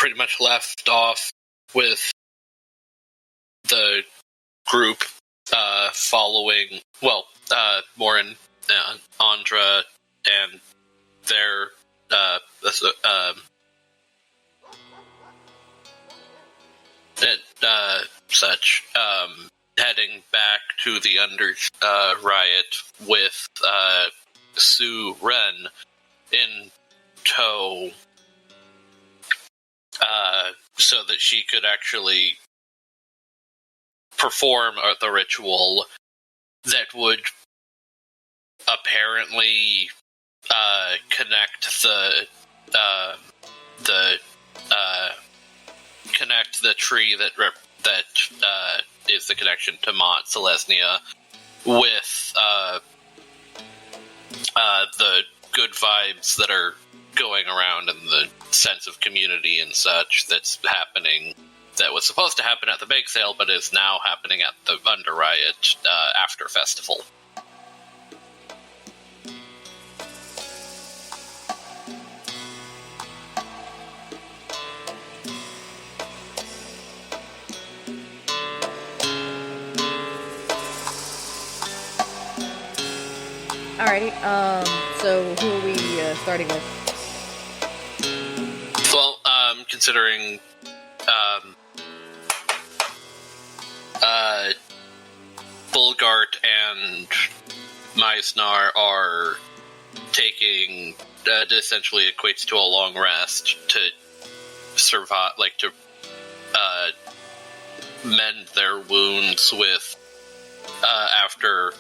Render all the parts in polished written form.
pretty much left off with the group following, Morren, Andra, and their heading back to the riot with Sue Wren in tow, so that she could actually perform the ritual that would apparently connect the tree that is the connection to Mont Selesnya with the good vibes that are going around and the sense of community and such that's happening, that was supposed to happen at the bake sale but is now happening at the Under Riot after festival. Alrighty, so who are we starting with? Well, considering Bulgart and Myznar are taking, essentially equates to a long rest to survive, to mend their wounds with, after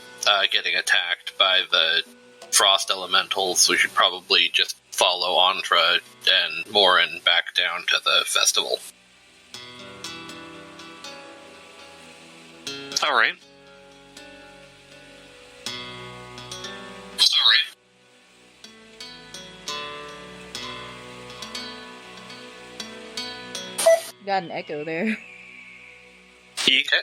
getting attacked by the frost elementals. We should probably just follow Andra and Morren back down to the festival. Alright. Sorry. Got an echo there. Okay.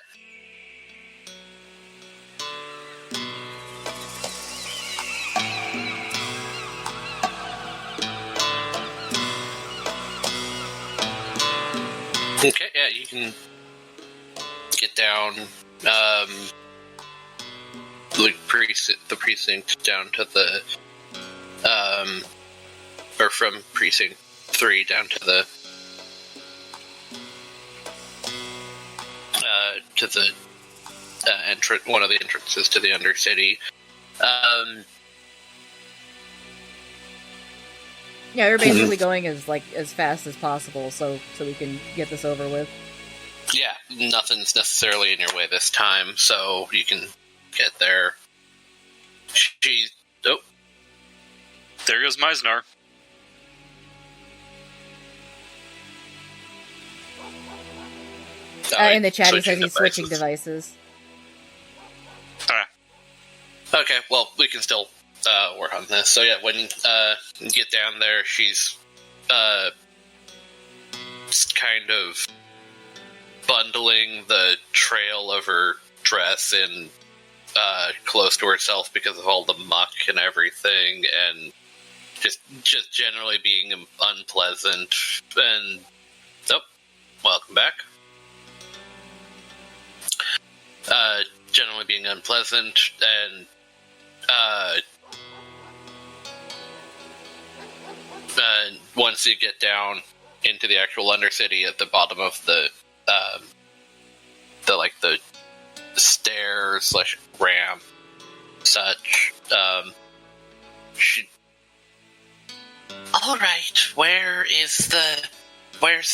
Okay, yeah, you can get down, the precinct down to the, or from precinct 3 down to the, one of the entrances to the Undercity. Yeah, we're basically going as fast as possible, so we can get this over with. Yeah, nothing's necessarily in your way this time, so you can get there. Oh. There goes Myznar. In the chat, he says he's switching devices. Okay, well, we can still work on this. So yeah, when you get down there, she's kind of bundling the trail of her dress in close to herself because of all the muck and everything, and just generally being unpleasant. And welcome back. Generally being unpleasant, and once you get down into the actual Undercity, at the bottom of the stairs / ramp, such, all right, where's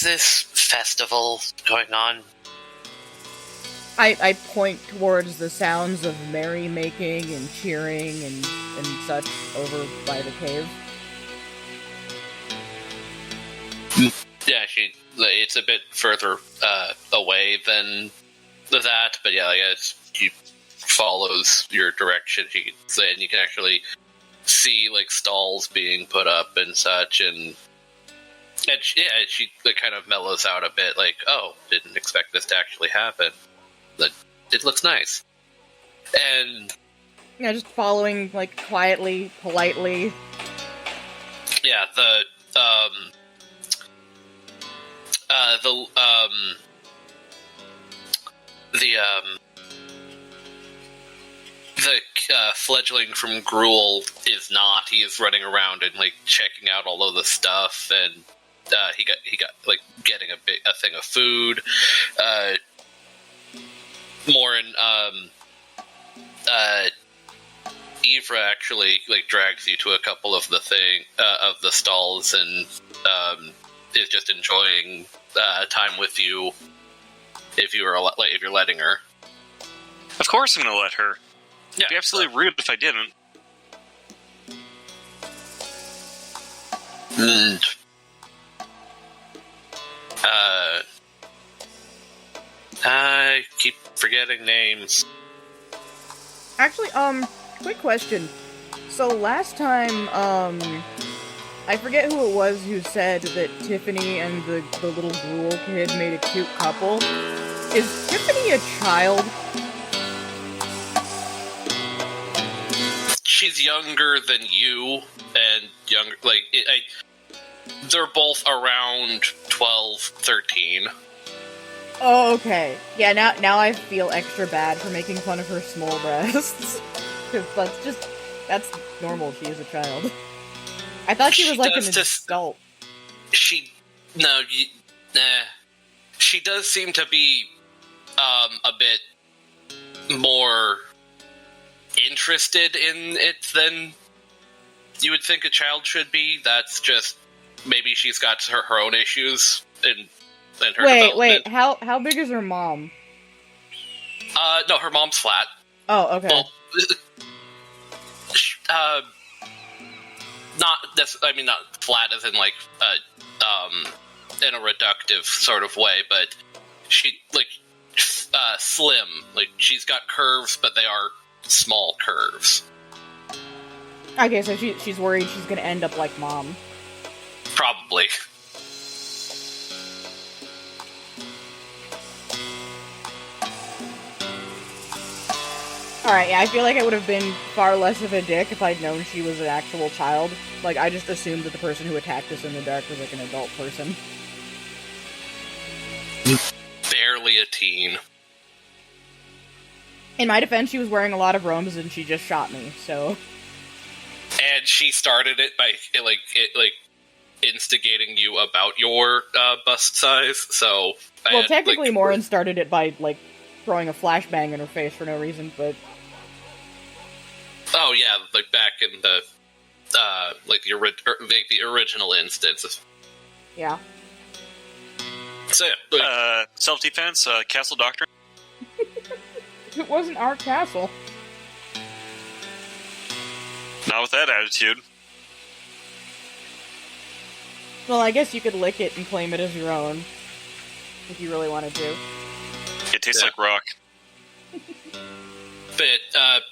this festival going on? I point towards the sounds of merrymaking and cheering and such over by the cave. Yeah, it's a bit further away than that, but yeah, I guess she follows your direction. She can say, and you can actually see stalls being put up and such, and she kind of mellows out a bit, oh, didn't expect this to actually happen. It looks nice. And yeah, just following quietly, politely. Yeah, the fledgling from Gruel is not. He is running around and like checking out all of the stuff, and he got like getting a thing of food. Morren, Ivra actually like drags you to a couple of the stalls and is just enjoying time with you if you're letting her. Of course I'm going to let her. Yeah, It'd be absolutely rude if I didn't. And I keep forgetting names. Actually, quick question. So last time, I forget who it was who said that Tiffany and the little Gruel kid made a cute couple. Is Tiffany a child? She's younger than you, and younger, like, they're both around 12, 13. Oh, okay. Yeah, now I feel extra bad for making fun of her small breasts. Because that's normal, she is a child. I thought she was like an adult. She does seem to be, a bit more interested in it than you would think a child should be. That's just, maybe she's got her own issues in her development. Wait, how big is her mom? No, her mom's flat. Oh, okay. Well, not flat as in like, in a reductive sort of way, but she, like, slim. Like, she's got curves, but they are small curves. Okay, so she's worried she's gonna end up like mom. Probably. Alright, yeah, I feel like I would have been far less of a dick if I'd known she was an actual child. Like, I just assumed that the person who attacked us in the dark was like an adult person. Barely a teen. In my defense, she was wearing a lot of robes and she just shot me, so... And she started it by, instigating you about your, bust size, so... Well, technically Morren started it by, throwing a flashbang in her face for no reason, but... Oh, yeah, back in the, the original instance. Yeah. So, yeah. Self-defense, castle doctrine. It wasn't our castle. Not with that attitude. Well, I guess you could lick it and claim it as your own. If you really wanted to. It tastes like rock. But,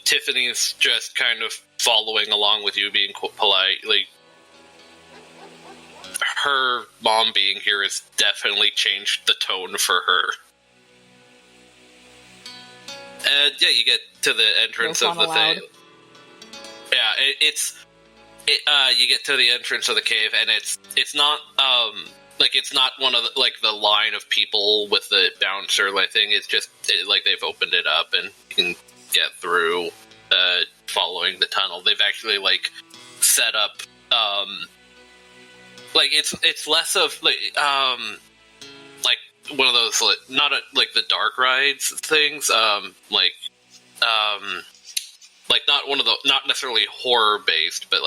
Tiffany's just kind of following along with you, being polite. Like, her mom being here has definitely changed the tone for her. And, yeah, you get to the entrance of the thing. Yeah, you get to the entrance of the cave, and it's not, it's not one of the, the line of people with the bouncer thing. It's just, they've opened it up, and you can get through, following the tunnel. They've actually, set up, it's less of, one of those, not the dark rides things, not one of the, not necessarily horror based, but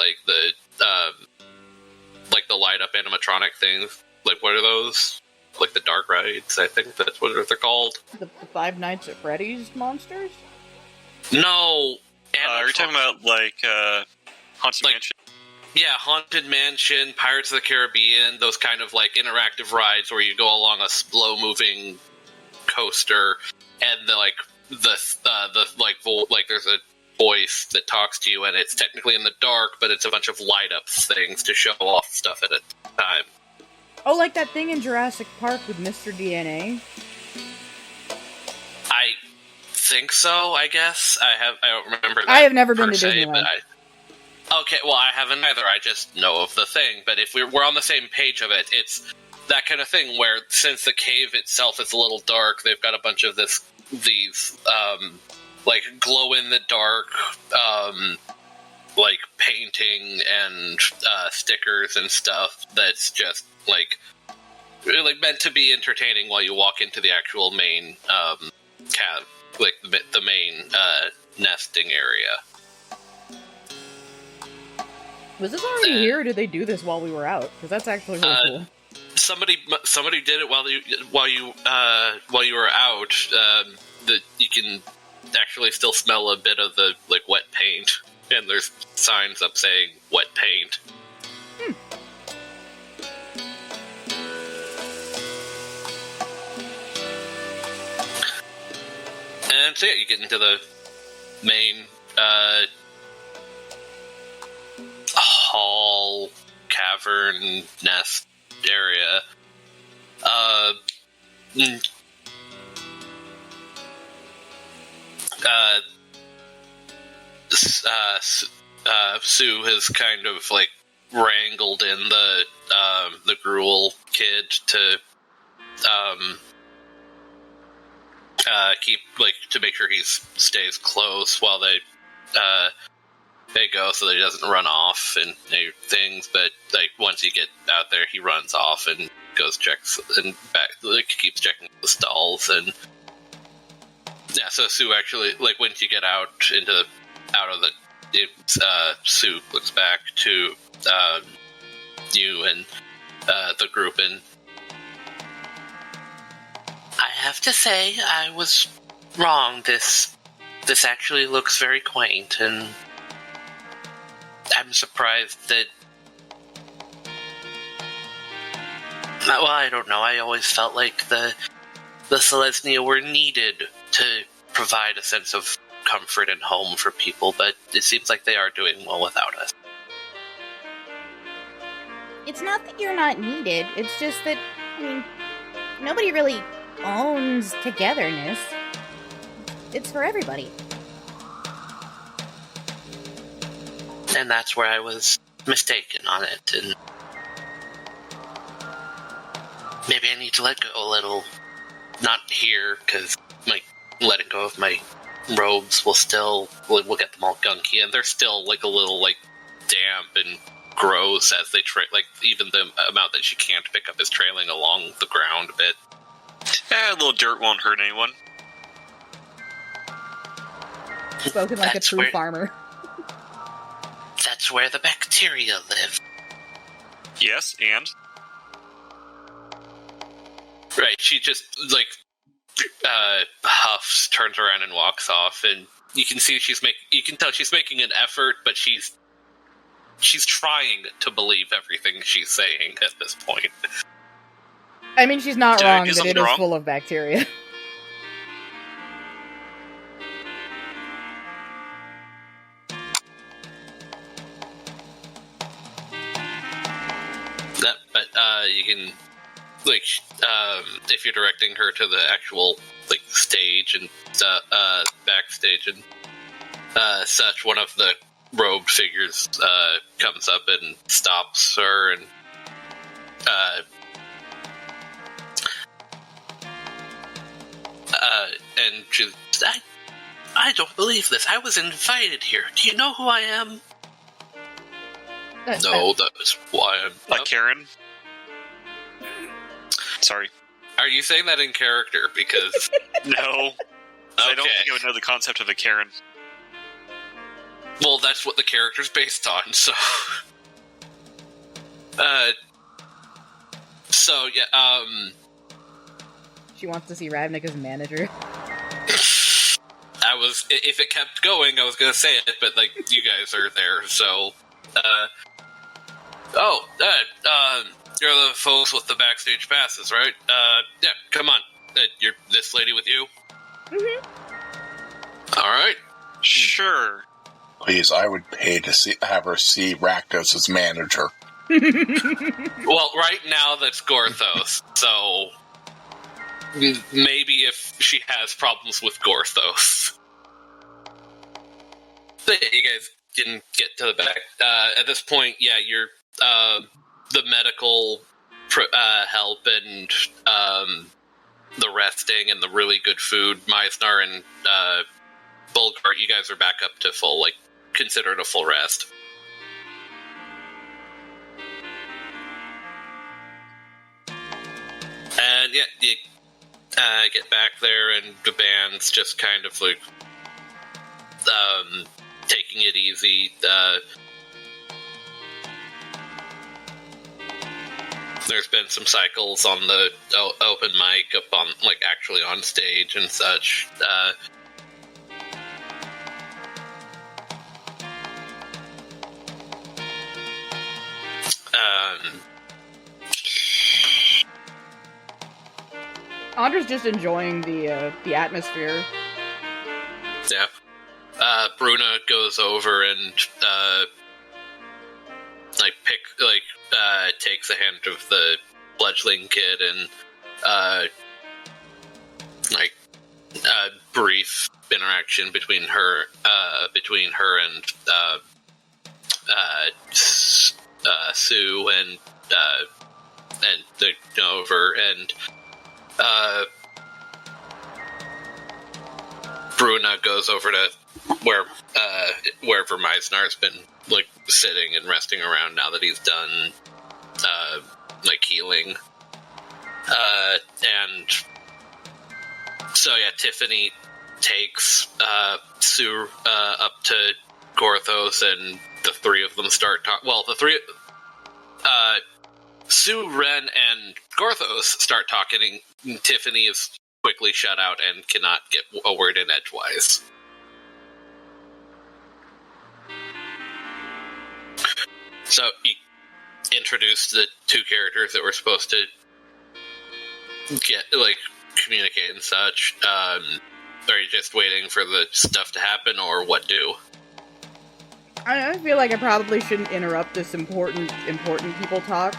the light up animatronic things. What are those? The dark rides, I think that's what they're called. The Five Nights at Freddy's monsters? No. Are you talking about Haunted Mansion? Yeah, Haunted Mansion, Pirates of the Caribbean, those kind of interactive rides where you go along a slow moving coaster, and there's a voice that talks to you, and it's technically in the dark, but it's a bunch of light up things to show off stuff at a time. Oh, like that thing in Jurassic Park with Mr. DNA? I think so, I guess. I don't remember that. I have never been to Disneyland. Okay, well, I haven't either. I just know of the thing. But if we're on the same page of it, it's that kind of thing where, since the cave itself is a little dark, they've got a bunch of these like glow-in-the-dark, like painting and stickers and stuff that's just like meant to be entertaining while you walk into the actual main like the main nesting area. Was this already here, or did they do this while we were out? Because that's actually really cool. Somebody did it while you were out. That you can actually still smell a bit of the like wet paint, and there's signs up saying "wet paint." And so yeah, you get into the main hall, cavern, nest area. Sue has kind of like wrangled in the Gruul kid to keep to make sure he stays close while they go, so that he doesn't run off and things. But like once you get out there, he runs off and goes checks and back, keeps checking the stalls. And yeah, so Sue actually, like, once you get out of the Sue looks back to you and the group, and I have to say I was wrong. This actually looks very quaint, and I'm surprised that. Well, I don't know. I always felt like the Selesnya were needed to provide a sense of comfort and home for people, but it seems like they are doing well without us. It's not that you're not needed, it's just that, I mean, nobody really owns togetherness. It's for everybody. And that's where I was mistaken on it, and maybe I need to let go a little. Not here, because letting go of my robes we'll get them all gunky, and they're still like a little like damp and gross as they even the amount that she can't pick up is trailing along the ground a bit. A little dirt won't hurt anyone. Spoken like a true farmer. That's where the bacteria live. Yes, and? Right, she just, huffs, turns around and walks off, and you can see you can tell she's making an effort, but she's trying to believe everything she's saying at this point. I mean, she's not wrong that it is full of bacteria. You can, if you're directing her to the actual, stage and, backstage and, such, one of the robed figures, comes up and stops her and, and she's, I don't believe this. I was invited here. Do you know who I am? No, that's why I'm... Karen? Sorry. Are you saying that in character? Because... No. Okay. I don't think I would know the concept of a Karen. Well, that's what the character's based on, so... So, yeah, She wants to see Ravnica as manager. If it kept going, I was gonna say it, but, you guys are there, so... You're the folks with the backstage passes, right? Yeah, come on. You're this lady with you? Mm-hmm. Alright. Sure. Please, I would pay to have her see Rakdos as manager. Well, right now that's Gorthos, so... Maybe if she has problems with Gorthos. But you guys didn't get to the back. At this point, yeah, you're... the medical help and the resting and the really good food, Myznar and Bulgart, you guys are back up to full, considered a full rest. And yeah, you get back there, and the band's just kind of taking it easy. There's been some cycles on the open mic up on, actually on stage and such. Andra's just enjoying the atmosphere. Yeah. Bruna goes over and takes a hand of the fledgling kid and brief interaction between her and Sue and they go over and Bruna goes over to wherever Myznar's been sitting and resting around now that he's done healing. And so yeah, Tiffany takes Sue up to Gorthos, and the three of them start talking. Well, Sue, Ren, and Gorthos start talking, and Tiffany is quickly shut out and cannot get a word in edgewise. So you introduced the two characters that were supposed to get communicate and such. Are you just waiting for the stuff to happen, or what do? I feel like I probably shouldn't interrupt this important people talk.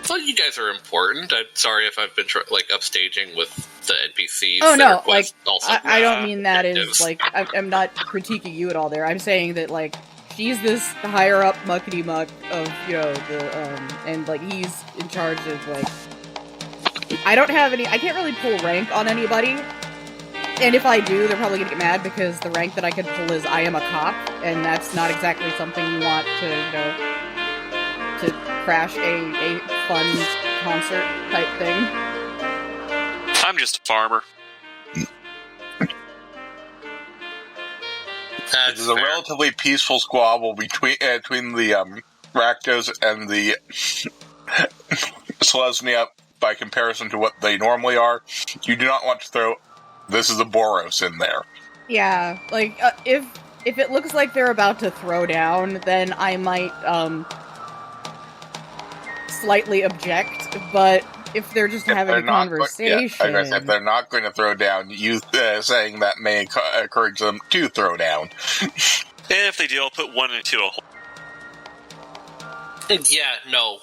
Well, you guys are important. I'm sorry if I've been upstaging with the NPCs. Oh no, also, I don't mean that objectives. as I'm not critiquing you at all there. I'm saying that she's this higher up muckety muck of and he's in charge of I can't really pull rank on anybody. And if I do, they're probably gonna get mad because the rank that I could pull is I am a cop, and that's not exactly something you want to crash a fun concert type thing. I'm just a farmer. It is a relatively peaceful squabble between the Rakdos and the Selesnya by comparison to what they normally are. You do not want to throw "this is a Boros" in there. Yeah, if it looks like they're about to throw down, then I might slightly object, but if they're just having a conversation... if they're not going to throw down, you saying that may encourage them to throw down. And if they do, I'll put one into a hole. Yeah, no.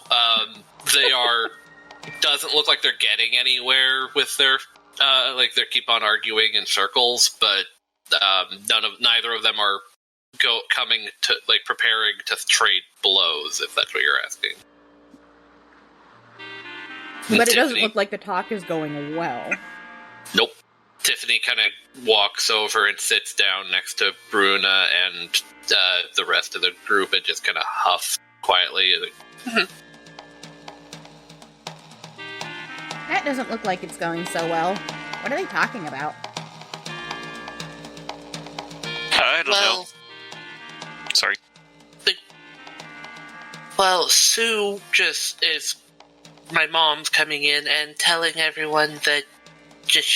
They are... doesn't look like they're getting anywhere with their... they keep on arguing in circles, but neither of them are coming to, preparing to trade blows, if that's what you're asking. But it doesn't look like the talk is going well. Nope. Tiffany kind of walks over and sits down next to Bruna and the rest of the group and just kind of huffs quietly. That doesn't look like it's going so well. What are they talking about? I don't know. Sorry. Well, Sue just is... My mom's coming in and telling everyone that just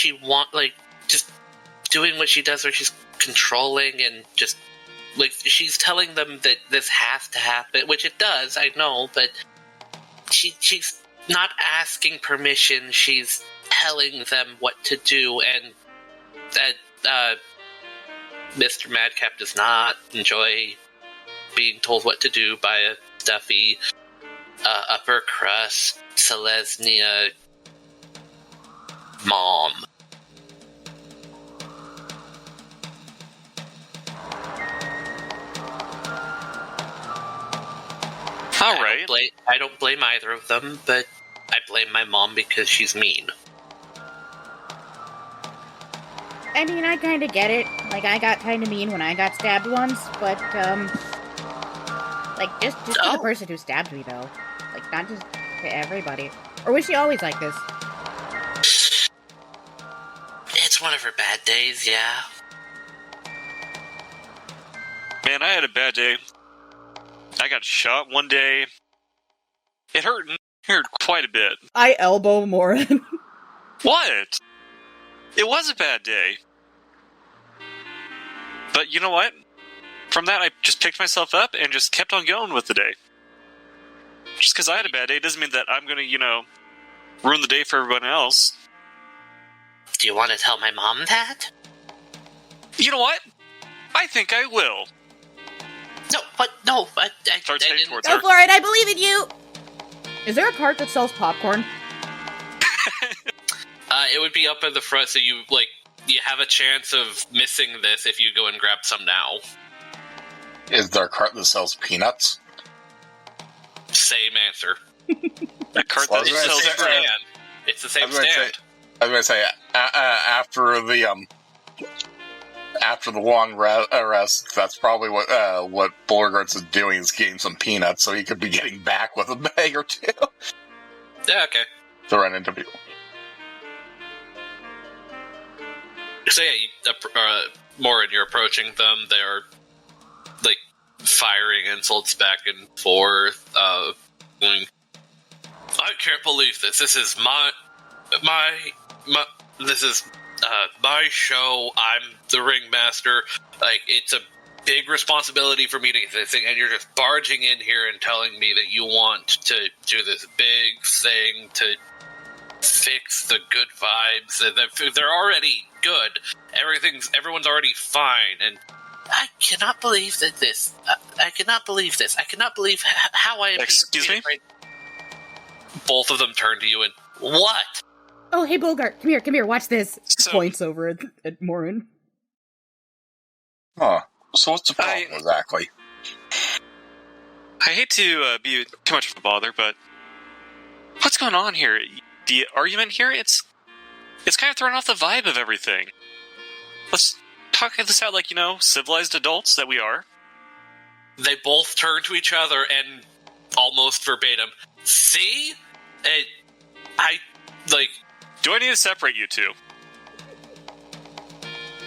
doing what she does, where she's controlling and just, she's telling them that this has to happen, which it does, I know, but she's not asking permission, she's telling them what to do, and that Mr. Madcap does not enjoy being told what to do by a stuffy upper crust Selesnya mom. All right. I don't blame either of them, but I blame my mom because she's mean. I mean, I kind of get it. Like, I got kind of mean when I got stabbed once, but, like, just to the person who stabbed me, though. Like, not just to everybody. Or was she always like this? It's one of her bad days, yeah. Man, I had a bad day. I got shot one day. It hurt quite a bit. I elbow Morren. What? It was a bad day. But you know what? From that, I just picked myself up and just kept on going with the day. Just because I had a bad day doesn't mean that I'm going to, ruin the day for everyone else. Do you want to tell my mom that? You know what? I think I will. No, but no, I Starts heading towards Go her. for it, I believe in you! Is there a cart that sells popcorn? It would be up at the front, so you have a chance of missing this if you go and grab some now. Is there a cart that sells peanuts? Same answer. A cart Well, that It's the sells same bread. stand. It's the same stand. I was going to say, after the long rest, that's probably what Bulgart is doing, is getting some peanuts, so he could be getting back with a bag or two Yeah, okay. to run into people. So yeah, Morren, you're approaching them. They're firing insults back and forth. Going, I can't believe this. This is my this is my show. I'm the ringmaster. It's a big responsibility for me to get this thing, and you're just barging in here and telling me that you want to do this big thing to fix the good vibes. They're already good. Everyone's already fine, and I cannot believe that this. I cannot believe this. I cannot believe how I am. Excuse me? Both of them turn to you and what? Oh, hey, Bulgart, come here, watch this. So, Points over at Morren. Huh. So what's the problem exactly? I hate to be too much of a bother, but what's going on here? The argument here, it's kind of throwing off the vibe of everything. Let's talk this out like, civilized adults that we are. They both turn to each other and almost verbatim, see? Do I need to separate you two?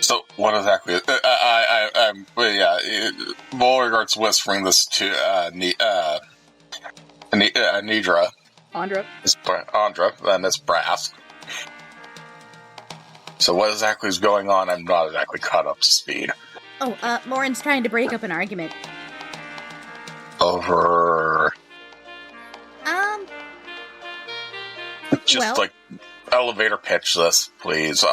So what exactly? Bulgart's whispering this to Nidra. Andra. Andra, and Miss Brass. So what exactly is going on? I'm not exactly caught up to speed. Oh, Morren's trying to break up an argument. Over... Just elevator pitch this, please. She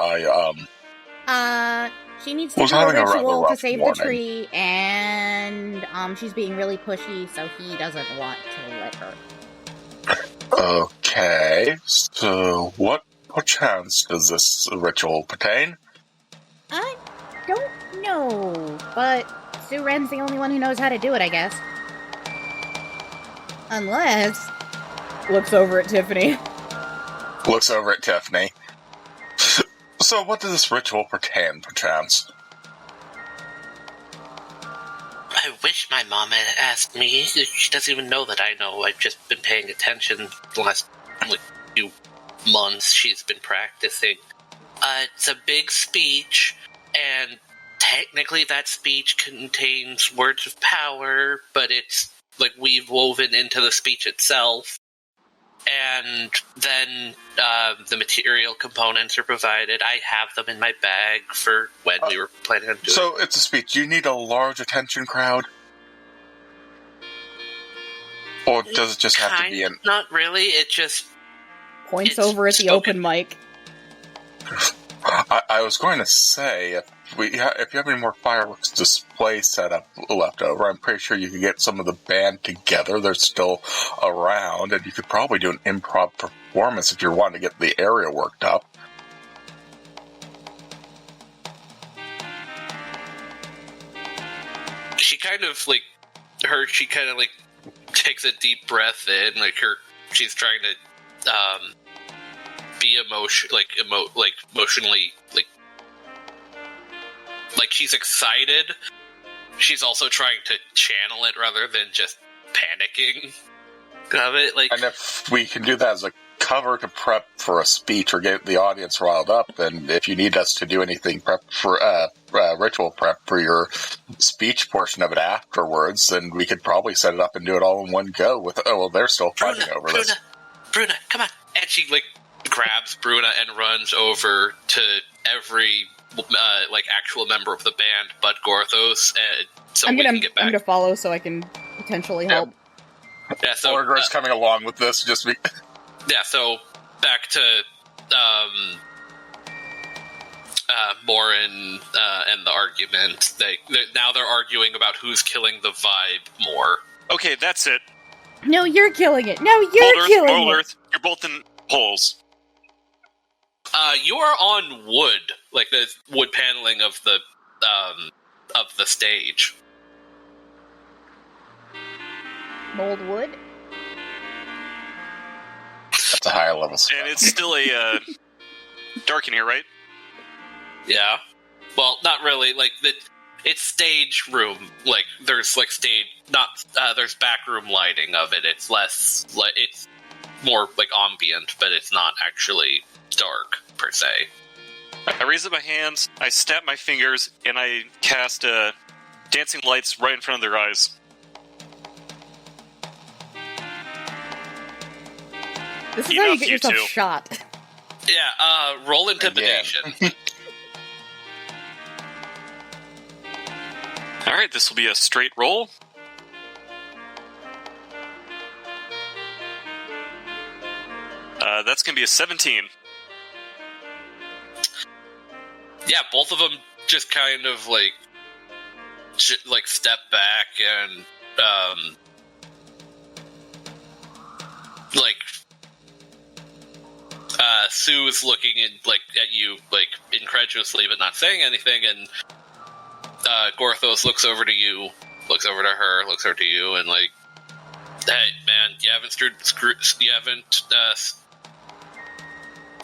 needs to Was do a having a rather ritual to rough save morning. the tree, and, she's being really pushy, so he doesn't want to let her. Okay, so what chance does this ritual pertain? I don't know, but Sue Ren's the only one who knows how to do it, I guess. Unless... Looks over at Tiffany. Looks over at Tiffany. So what does this ritual pertain, perchance? I wish my mom had asked me. She doesn't even know that I know. I've just been paying attention the last few months. She's been practicing. It's a big speech, and technically that speech contains words of power, but it's we've woven into the speech itself. And then the material components are provided. I have them in my bag for when we were planning on doing it. So it's a speech. Do you need a large attention crowd? Or does it just have to be an... Not really, it just... Points over at the open mic. I was going to say, if you have any more fireworks display set up left over, I'm pretty sure you could get some of the band together. They're still around, and you could probably do an improv performance if you're wanting to get the area worked up. She kind of takes a deep breath in, like she's trying to be emotionally like she's excited. She's also trying to channel it rather than just panicking of it. Like, and if we can do that as a cover to prep for a speech or get the audience riled up, then if you need us to do anything prep for ritual prep for your speech portion of it afterwards, then we could probably set it up and do it all in one go. They're still fighting over this. Bruna, come on! And she grabs Bruna and runs over to every actual member of the band, but Gorthos, so we can get back. I'm gonna follow so I can potentially help. Yeah, so Orgrimm's coming along with this. Yeah, so back to Morren and the argument. Now they're arguing about who's killing the vibe more. Okay, that's it. No, you're killing it. No, you're killing it. Earth, you're both in holes. You are on wood, like the wood paneling of the stage. Mold wood? That's a higher level spell. And it's still a dark in here, right? Yeah. Well, not really. It's stage room. Like there's there's backroom lighting of it. It's less it's more ambient, but it's not actually dark per se. I raise up my hands, I snap my fingers, and I cast dancing lights right in front of their eyes. This is how you get yourself shot. Yeah, roll intimidation. Alright, this will be a straight roll. That's going to be a 17. Yeah, both of them just kind of step back and Sue is looking at you incredulously but not saying anything, and Gorthos looks over to you, looks over to her, looks over to you, and hey man, you haven't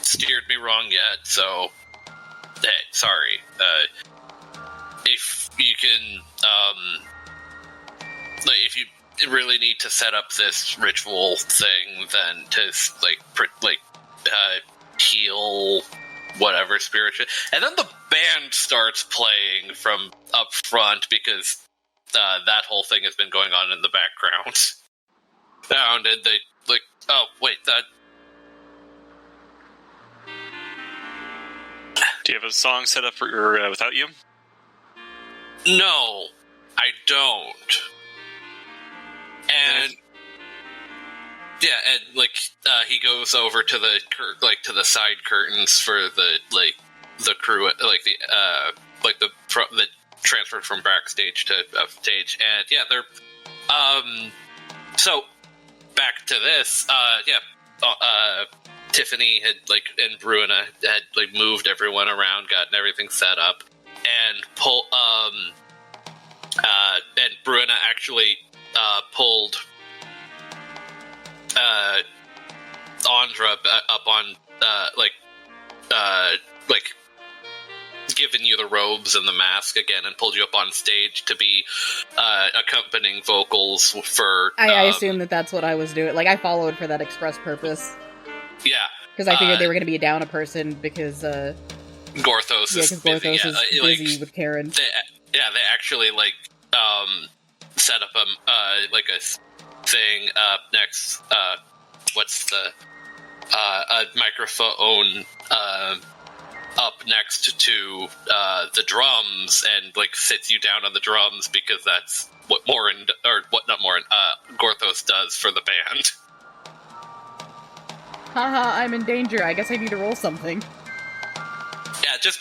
steered me wrong yet, so hey, sorry. If you can, if you really need to set up this ritual thing, then to heal whatever spiritual, and then the band starts playing from up front because that whole thing has been going on in the background. And they oh wait, that. Do you have a song set up for without you? No, I don't. And yeah, and he goes over to the to the side curtains for the crew, the transferred from backstage to stage, and yeah, they're so back to this. Tiffany had and Bruna had moved everyone around, gotten everything set up, and and Bruna actually pulled Andra up on giving you the robes and the mask again, and pulled you up on stage to be accompanying vocals for. I assume that's what I was doing. I followed for that express purpose. Yeah, because I figured they were going to be down a person because Gorthos is busy. Is busy with Karen. They actually set up a thing up next. What's the a microphone up next to the drums, and sits you down on the drums because that's what Gorthos does for the band. Haha, I'm in danger. I guess I need to roll something. Yeah, just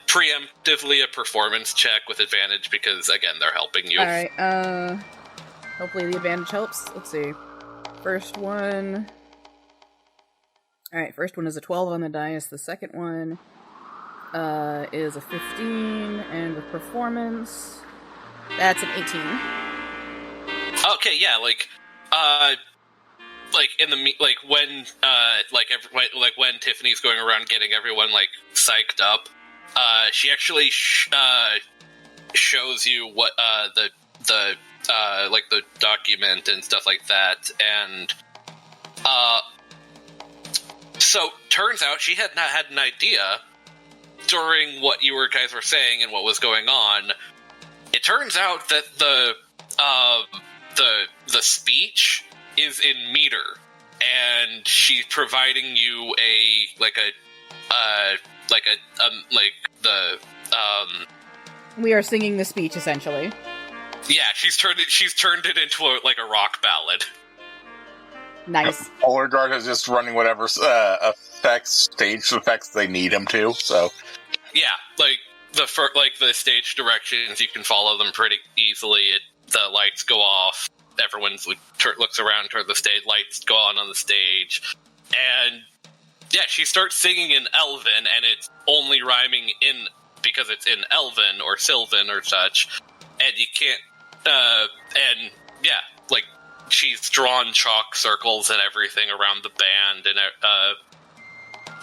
preemptively a performance check with advantage because, again, they're helping you. Alright, hopefully the advantage helps. Let's see. First one... Alright, first one is a 12 on the dice. The second one is a 15, and with performance, that's an 18. Okay, yeah, like in the when when Tiffany's going around getting everyone like psyched up, she actually shows you what the like the document and stuff like that, and so turns out she had not had an idea during what you guys were saying and what was going on. It turns out that the speech is in meter, and she's providing you We are singing the speech, essentially. Yeah, she's turned it into a rock ballad. Nice. Bulgart is just running whatever stage effects they need him to. So yeah, the stage directions, you can follow them pretty easily. The lights go off. Everyone looks around toward the stage. Lights go on the stage, and yeah, she starts singing in Elven, and it's only rhyming in because it's in Elven or Sylvan or such, and you can't. And yeah, like she's drawn chalk circles and everything around the band, and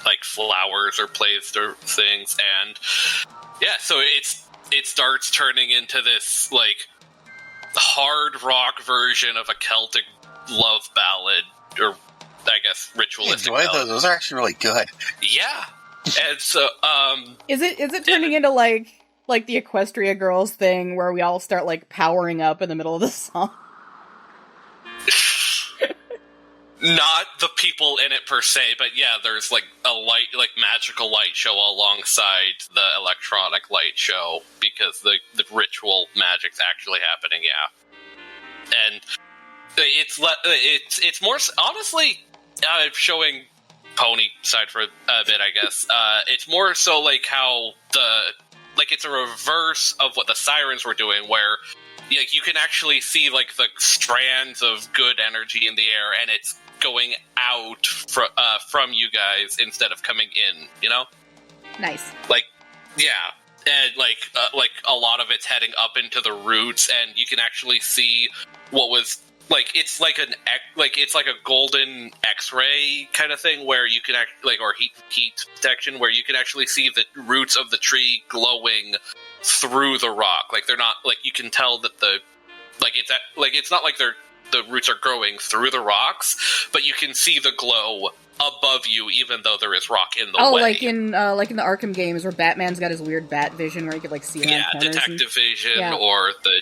like flowers are placed or things, and yeah, so it starts turning into this like hard rock version of a Celtic love ballad, or I guess ritualistic. Enjoy those are actually really good. Yeah, and so is it turning into like the Equestria Girls thing where we all start like powering up in the middle of the song? Not the people in it per se, but yeah, there's like a magical light show alongside the electronic light show, because the ritual magic's actually happening. Yeah, and it's more honestly showing pony side for a bit, I guess. It's more so like how it's a reverse of what the sirens were doing, where you can actually see like the strands of good energy in the air, and it's going out from you guys instead of coming in, you know? Nice. Yeah. And a lot of it's heading up into the roots, and you can actually see what was it's like a golden X-ray kind of thing, where you can or heat detection, where you can actually see the roots of the tree glowing through the rock. Like they're not you can tell that it's not like the roots are growing through the rocks, but you can see the glow above you, even though there is rock in the way. Oh, like in the Arkham games, where Batman's got his weird bat vision, where he could see around corners. Detective vision, or the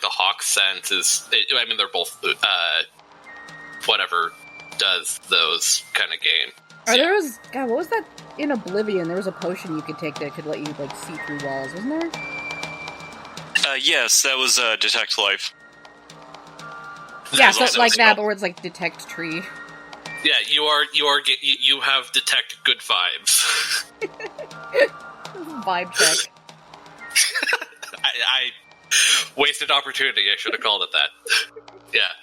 hawk sense is. I mean, they're both whatever does those kind of game. What was that in Oblivion? There was a potion you could take that could let you see through walls, wasn't there? Yes, that was Detect Life. Yeah, so like that, but where it's detect tree. Yeah, you have detect good vibes. Vibe check. I wasted opportunity. I should have called it that. Yeah.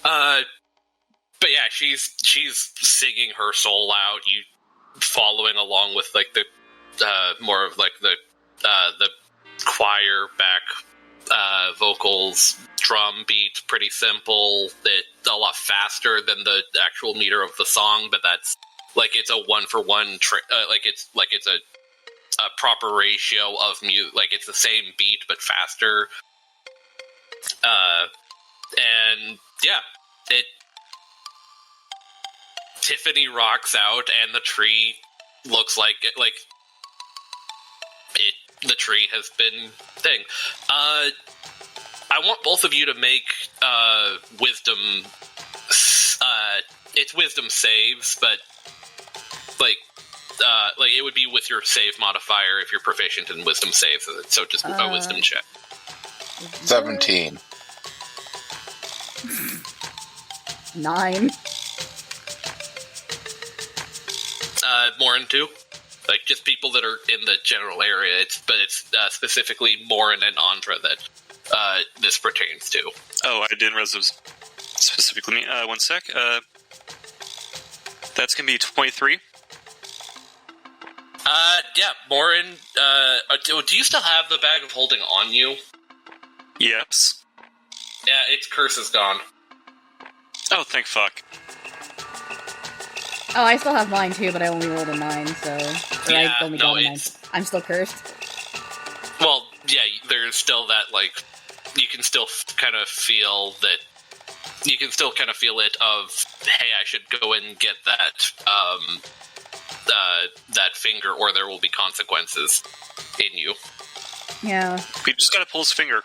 But yeah, she's singing her soul out. You following along with the more of the choir back vocals, drum beat, pretty simple. It's a lot faster than the actual meter of the song, but that's it's a 1-for-1. It's a proper ratio of music. It's the same beat but faster. And yeah, Tiffany rocks out, and the tree looks like it. The tree has been thing. I want both of you to make wisdom. It's wisdom saves, but it would be with your save modifier if you're proficient in wisdom saves. So just a wisdom check. 17. 9. Morren too. Just people that are in the general area. It's specifically Morren and Andra that this pertains to. Oh, I didn't realize it was specifically me. One sec. That's gonna be 23. Yeah, Morren. Do you still have the bag of holding on you? Yes. Yeah, its curse is gone. Oh, thank fuck. Oh, I still have mine too, but I only rolled a 9, so... Yeah, I only no, got a 9. it's... I'm still cursed. Well, yeah, there's still that, like... You can still kind of feel that... You can still kind of feel it of, hey, I should go and get that, that finger, or there will be consequences in you. Yeah. We just gotta pull his finger.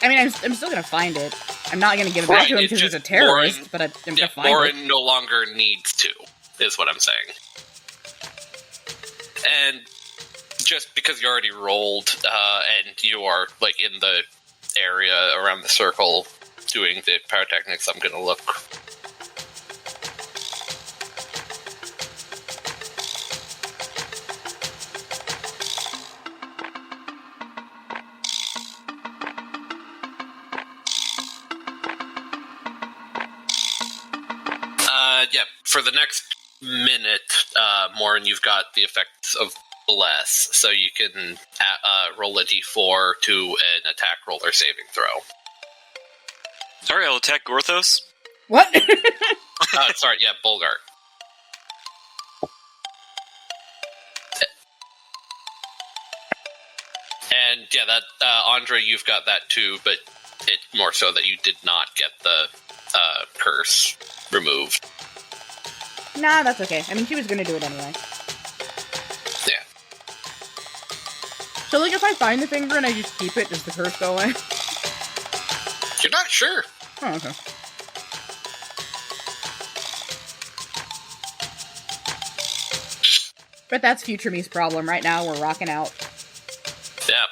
I mean, I'm still gonna find it. I'm not gonna give it back to him because he's a terrorist, Morren, but I'm gonna find it. Morren no longer needs to, is what I'm saying. And just because you already rolled, and you are, like, in the area around the circle doing the pyrotechnics, I'm gonna look. Yeah, for the next minute, Morren, you've got the effects of Bless, so you can roll a d4 to an attack roll or saving throw. Sorry, I'll attack Gorthos. What? Sorry, yeah, Bulgart. And yeah, that Andra, you've got that too, but it more so that you did not get the curse removed. Nah, that's okay. I mean, she was gonna do it anyway. Yeah. So, like, if I find the finger and I just keep it, does the curse go away? You're not sure. Oh, okay. But that's future me's problem. Right now, we're rocking out. Yeah.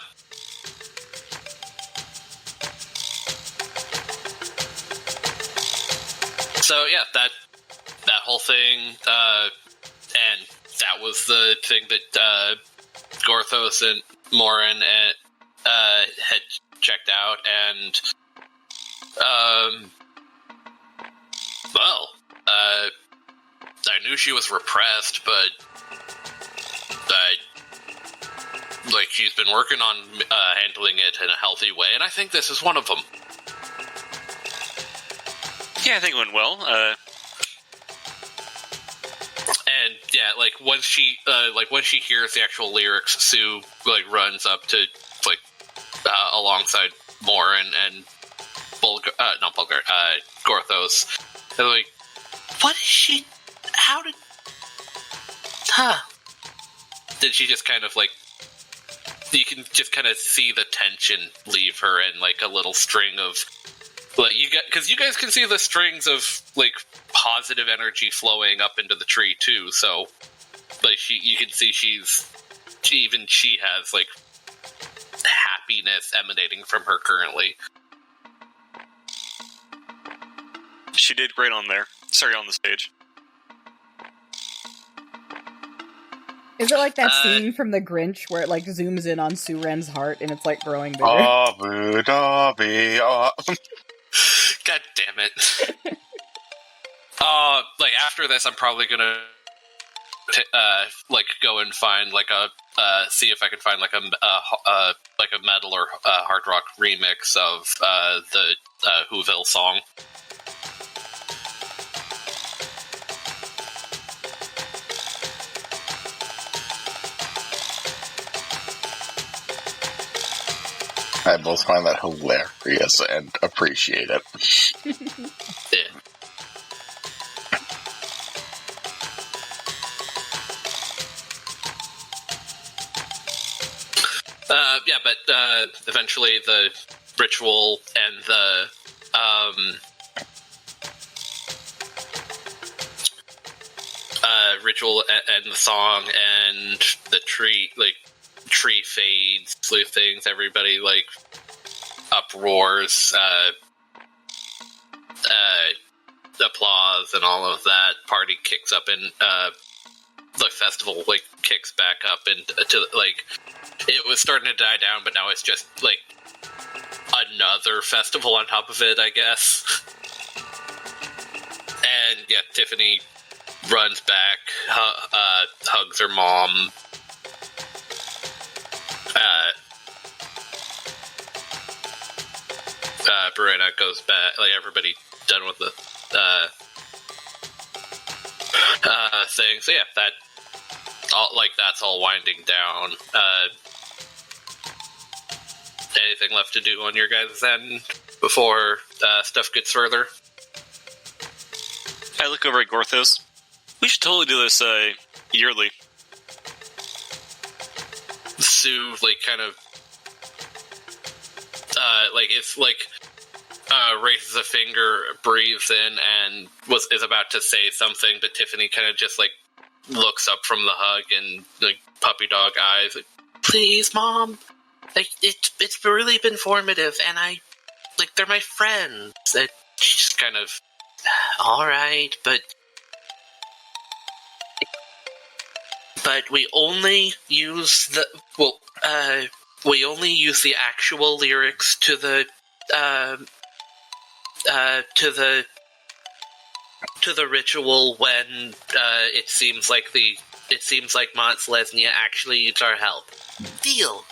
So yeah, that whole thing, and that was the thing that Gorthos and Morren had checked out, and well, I knew she was repressed, but like she's been working on handling it in a healthy way, and I think this is one of them. Yeah, I think it went well. And yeah, like once she hears the actual lyrics, Sue like runs up to like alongside Morren and Gorthos, and like, what is she? How did? Did she just kind of like? You can just kind of see the tension leave her, and like a little string of. Like because you guys can see the strings of like positive energy flowing up into the tree too. So, like you can see she has like happiness emanating from her currently. She did great on there. Sorry, on the stage. Is it like that scene from The Grinch where it like zooms in on Sue Ren's heart and it's like growing bigger? Abu Dhabi. God damn it. Like after this, I'm probably gonna like go and find like a see if I can find like a metal or hard rock remix of the Whoville song. I both find that hilarious and appreciate it. Yeah. Yeah, but eventually the ritual and the ritual and the song and the tree fades, slew things, everybody like uproars, applause and all of that. Party kicks up and the festival like kicks back up and to like it was starting to die down, but now it's just like another festival on top of it, I guess. And yeah, Tiffany runs back, hugs her mom. Brenna goes back, like everybody done with the thing. So yeah, that's all winding down. Anything left to do on your guys' end before stuff gets further? I look over at Gorthos. We should totally do this yearly. Sue, kind of, raises a finger, breathes in, and is about to say something, but Tiffany kind of just, looks up from the hug and, puppy dog eyes. Please, Mom. It's really been formative, and they're my friends. She's just kind of, all right, but we only use the actual lyrics to the ritual when it seems like Mont Selesnya actually needs our help. Deal.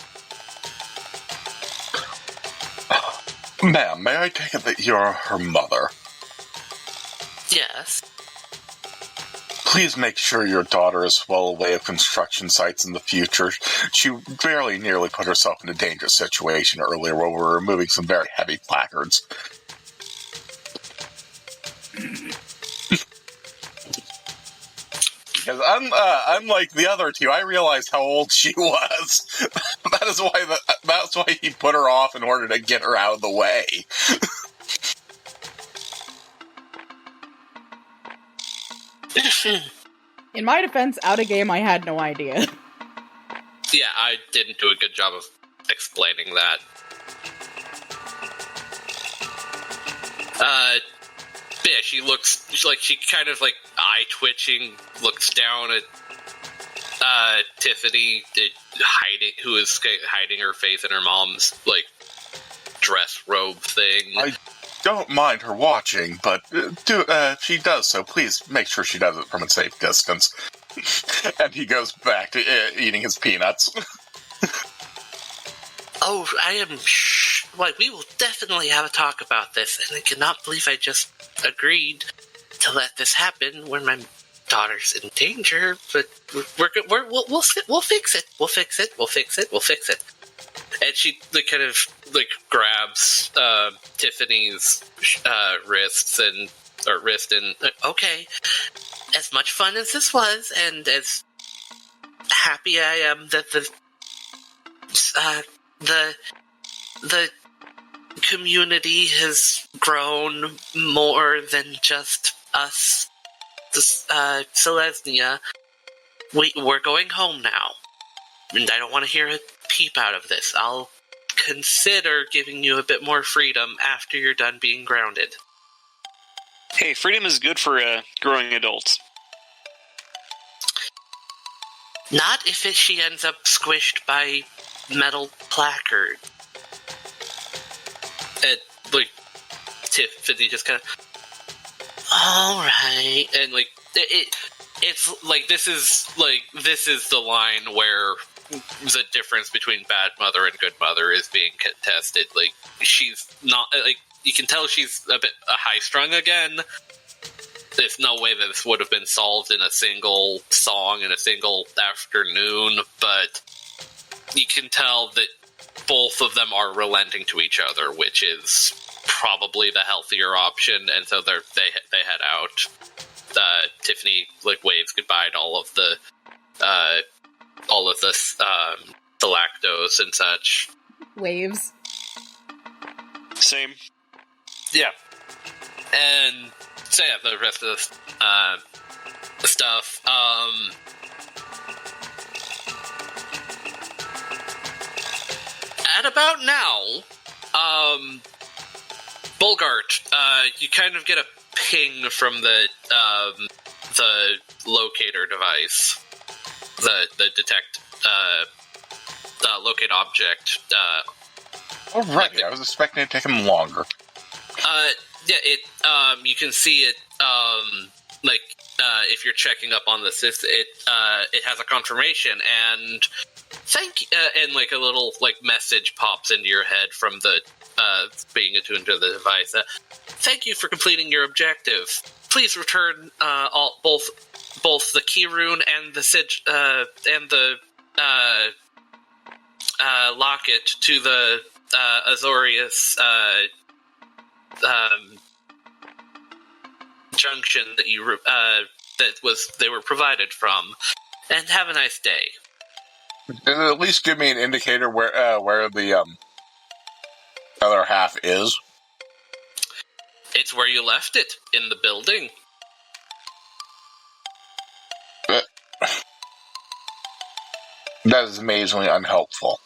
Ma'am, may I take it that you're her mother? Yes. Please make sure your daughter is well away of construction sites in the future. She very nearly put herself in a dangerous situation earlier where we were removing some very heavy placards. Because unlike the other two, I realized how old she was. That's why he put her off in order to get her out of the way. In my defense, out of game, I had no idea. Yeah, I didn't do a good job of explaining that. Yeah, she kind of eye-twitching, looks down at Tiffany, who is hiding her face in her mom's, dress robe thing. I don't mind her watching, but if she does so, please make sure she does it from a safe distance. And he goes back to eating his peanuts. Oh, I am we will definitely have a talk about this, and I cannot believe I just agreed to let this happen when my daughter's in danger, but we'll fix it. We'll fix it. We'll fix it. We'll fix it. And she kind of grabs Tiffany's wrist and okay, as much fun as this was, and as happy I am that the community has grown more than just us, Selesnya. We're going home now, and I don't want to hear a peep out of this. I'll consider giving you a bit more freedom after you're done being grounded. Hey, freedom is good for growing adults. Not if she ends up squished by metal placard. And, Tiffany just kind of, alright, and, it's, this is the line where the difference between bad mother and good mother is being contested. She's not, you can tell she's a bit high-strung again. There's no way that this would have been solved in a single song in a single afternoon, but you can tell that both of them are relenting to each other, which is probably the healthier option, and so they head out. Tiffany waves goodbye to all of the lactose and such. Waves. Same. Yeah. And so yeah, the rest of the stuff. At about now, Bulgart, you kind of get a ping from the locator device, the detect locate object. Alrighty, I was expecting it to take him longer. Yeah, it. You can see it. if you're checking up on this, it has a confirmation, and and like a little like message pops into your head from the being attuned to the device. Thank you for completing your objective. Please return both the key rune and the locket to the Azorius junction that they were provided from, and have a nice day. And at least give me an indicator where the other half is. It's where you left it, in the building. That is amazingly unhelpful.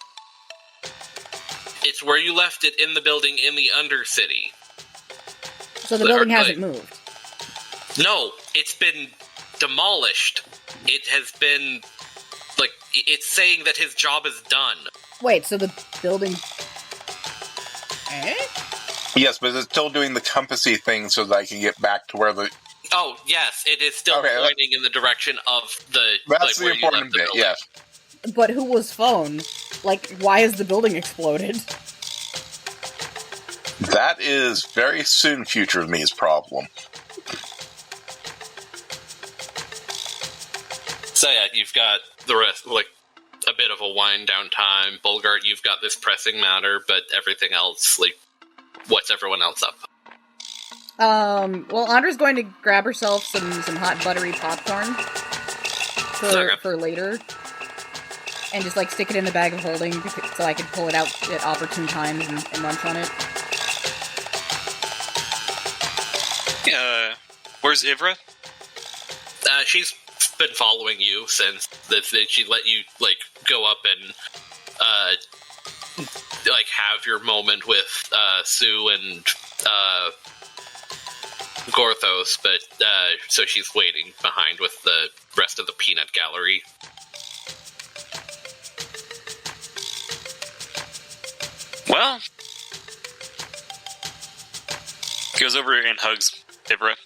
It's where you left it, in the building in the Undercity. So the building hasn't moved? No, it's been demolished. It has been, like, it's saying that his job is done. Wait, so the building... Eh? Yes, but it's still doing the compassy thing so that I can get back to where the... Oh, yes, it is still pointing in the direction of the... That's the important bit, yes. But who was phone? Like, why has the building exploded? That is very soon future me's problem. So yeah, you've got the rest, like, a bit of a wind down time. Bulgart, you've got this pressing matter, but everything else, like, what's everyone else up? Well, Andra's going to grab herself some hot buttery popcorn for later. And just, like, stick it in the bag of holding so I can pull it out at opportune times and munch on it. Where's Ivra? She's been following you since she let you, like, go up and, like, have your moment with, Sue and, Gorthos, but, so she's waiting behind with the rest of the peanut gallery. Well, goes over and hugs Ivra.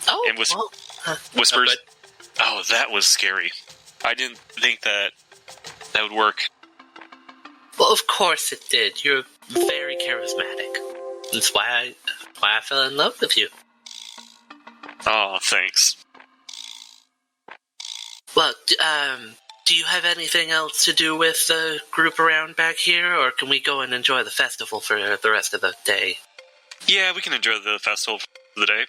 Oh, and whispers, "Oh, that was scary. I didn't think that would work." Well, of course it did. You're very charismatic. That's why I fell in love with you. Oh, thanks. Well, do you have anything else to do with the group around back here, or can we go and enjoy the festival for the rest of the day? Yeah, we can enjoy the festival for the day.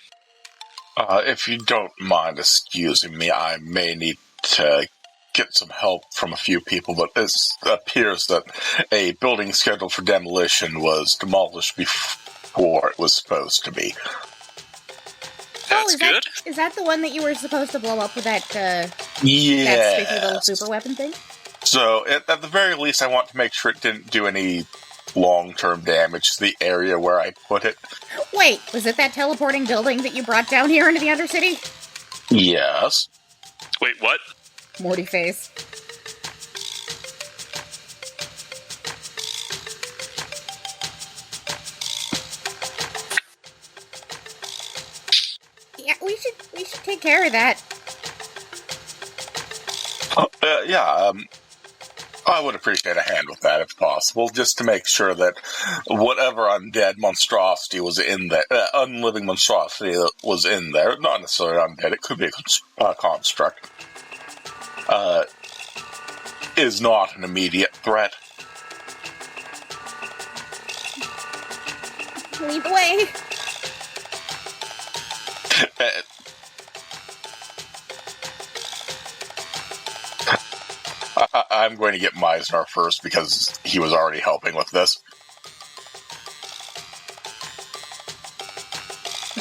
If you don't mind excusing me, I may need to get some help from a few people, but it appears that a building scheduled for demolition was demolished before it was supposed to be. That's good. Is that the one that you were supposed to blow up with that, Yes. that spiffy little super weapon thing? So, at the very least, I want to make sure it didn't do any long-term damage to the area where I put it. Wait, was it that teleporting building that you brought down here into the Undercity? Yes. Wait, what? Morty face. Yeah, we should take care of that. I would appreciate a hand with that if possible, just to make sure that whatever undead monstrosity was in there, unliving monstrosity that was in there, not necessarily undead, it could be a construct, is not an immediate threat. Lead the way. I'm going to get Myznar first because he was already helping with this.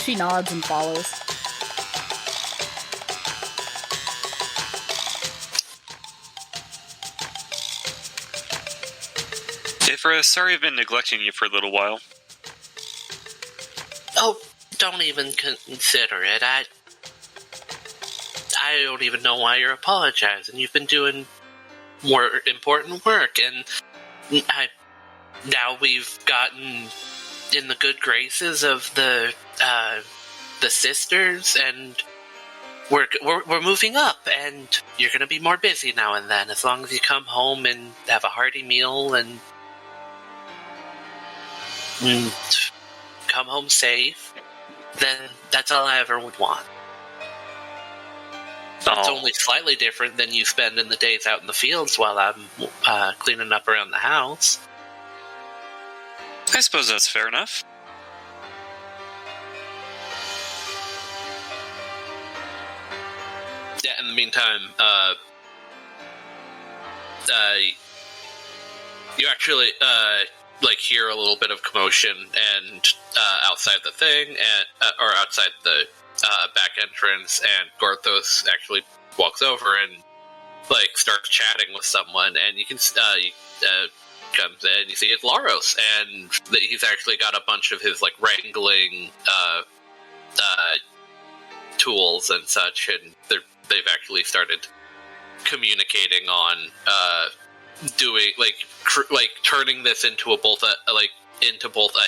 She nods and follows. Ivra, sorry I've been neglecting you for a little while. Oh, don't even consider it. I don't even know why you're apologizing. You've been doing more important work, and now we've gotten in the good graces of the the sisters, and we're moving up, and you're gonna be more busy now and then, as long as you come home and have a hearty meal and come home safe, then that's all I ever would want. It's only slightly different than you spend in the days out in the fields while I'm cleaning up around the house. I suppose that's fair enough. Yeah, in the meantime, you actually hear a little bit of commotion and outside the thing, and or outside the back entrance, and Gorthos actually walks over and starts chatting with someone, and you can comes in, you see it's Laros, and he's actually got a bunch of his wrangling tools and such, and they've actually started communicating on doing turning this into both a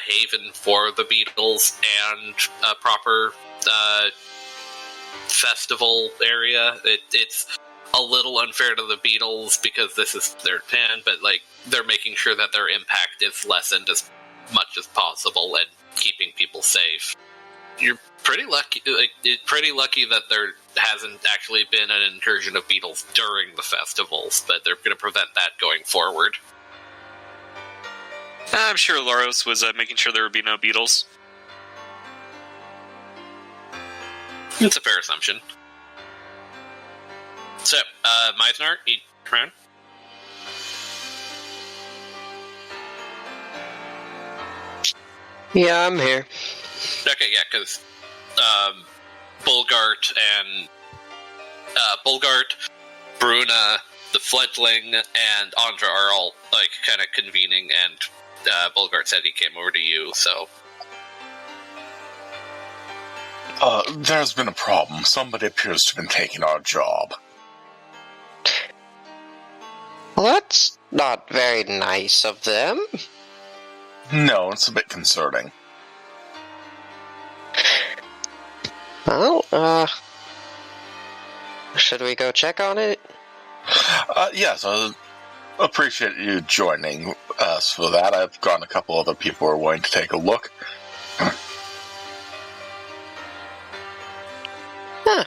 haven for the beetles and a proper festival area. It's a little unfair to the beetles because this is their town, but they're making sure that their impact is lessened as much as possible and keeping people safe. You're pretty lucky that there hasn't actually been an incursion of beetles during the festivals, but they're going to prevent that going forward. I'm sure Laros was making sure there would be no beetles. It's a fair assumption. So, Myznar, you turn. Yeah, I'm here. Okay, yeah, because Bulgart, Bruna, the fledgling, and Andra are all kind of convening, and Bulgart said he came over to you, so. There's been a problem. Somebody appears to have been taking our job. Well, that's not very nice of them. No, it's a bit concerning. Well, should we go check on it? Yes, I appreciate you joining us for that. I've got a couple other people who are willing to take a look. Huh.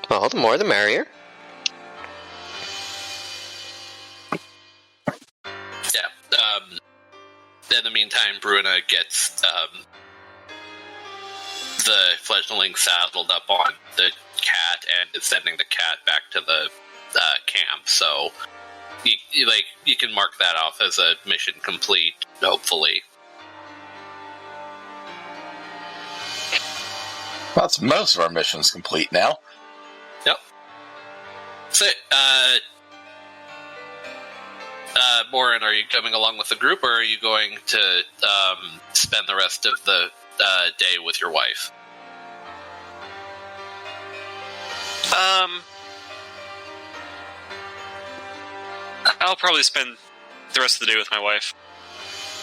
Well, the more the merrier. Yeah, in the meantime, Bruna gets the fledgling saddled up on the cat and is sending the cat back to the camp. So you can mark that off as a mission complete, hopefully. That's most of our missions complete now. Yep. So, Morren, are you coming along with the group, or are you going to spend the rest of the day with your wife? I'll probably spend the rest of the day with my wife.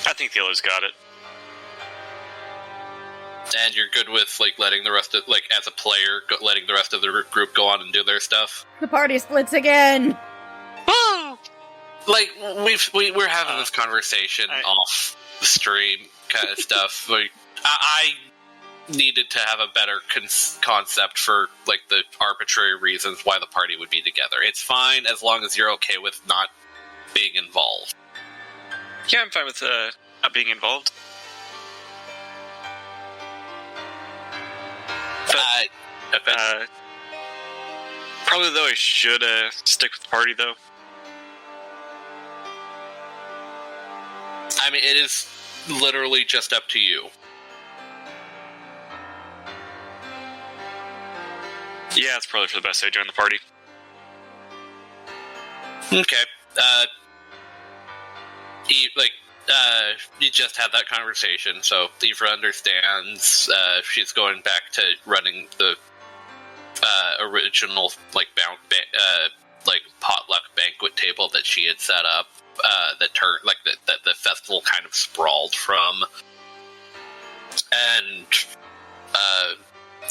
I think the others got it. And you're good with letting the rest of as a player, letting the rest of the group go on and do their stuff. The party splits again. Woo! We're having this conversation off the stream kind of stuff. I needed to have a better concept for the arbitrary reasons why the party would be together. It's fine as long as you're okay with not being involved. Yeah, I'm fine with not being involved. But, probably though I should stick with the party though. I mean, it is literally just up to you. Yeah, it's probably for the best I join the party. Okay. You just had that conversation, so Eva understands. She's going back to running the original potluck banquet table that she had set up. That the festival kind of sprawled from, and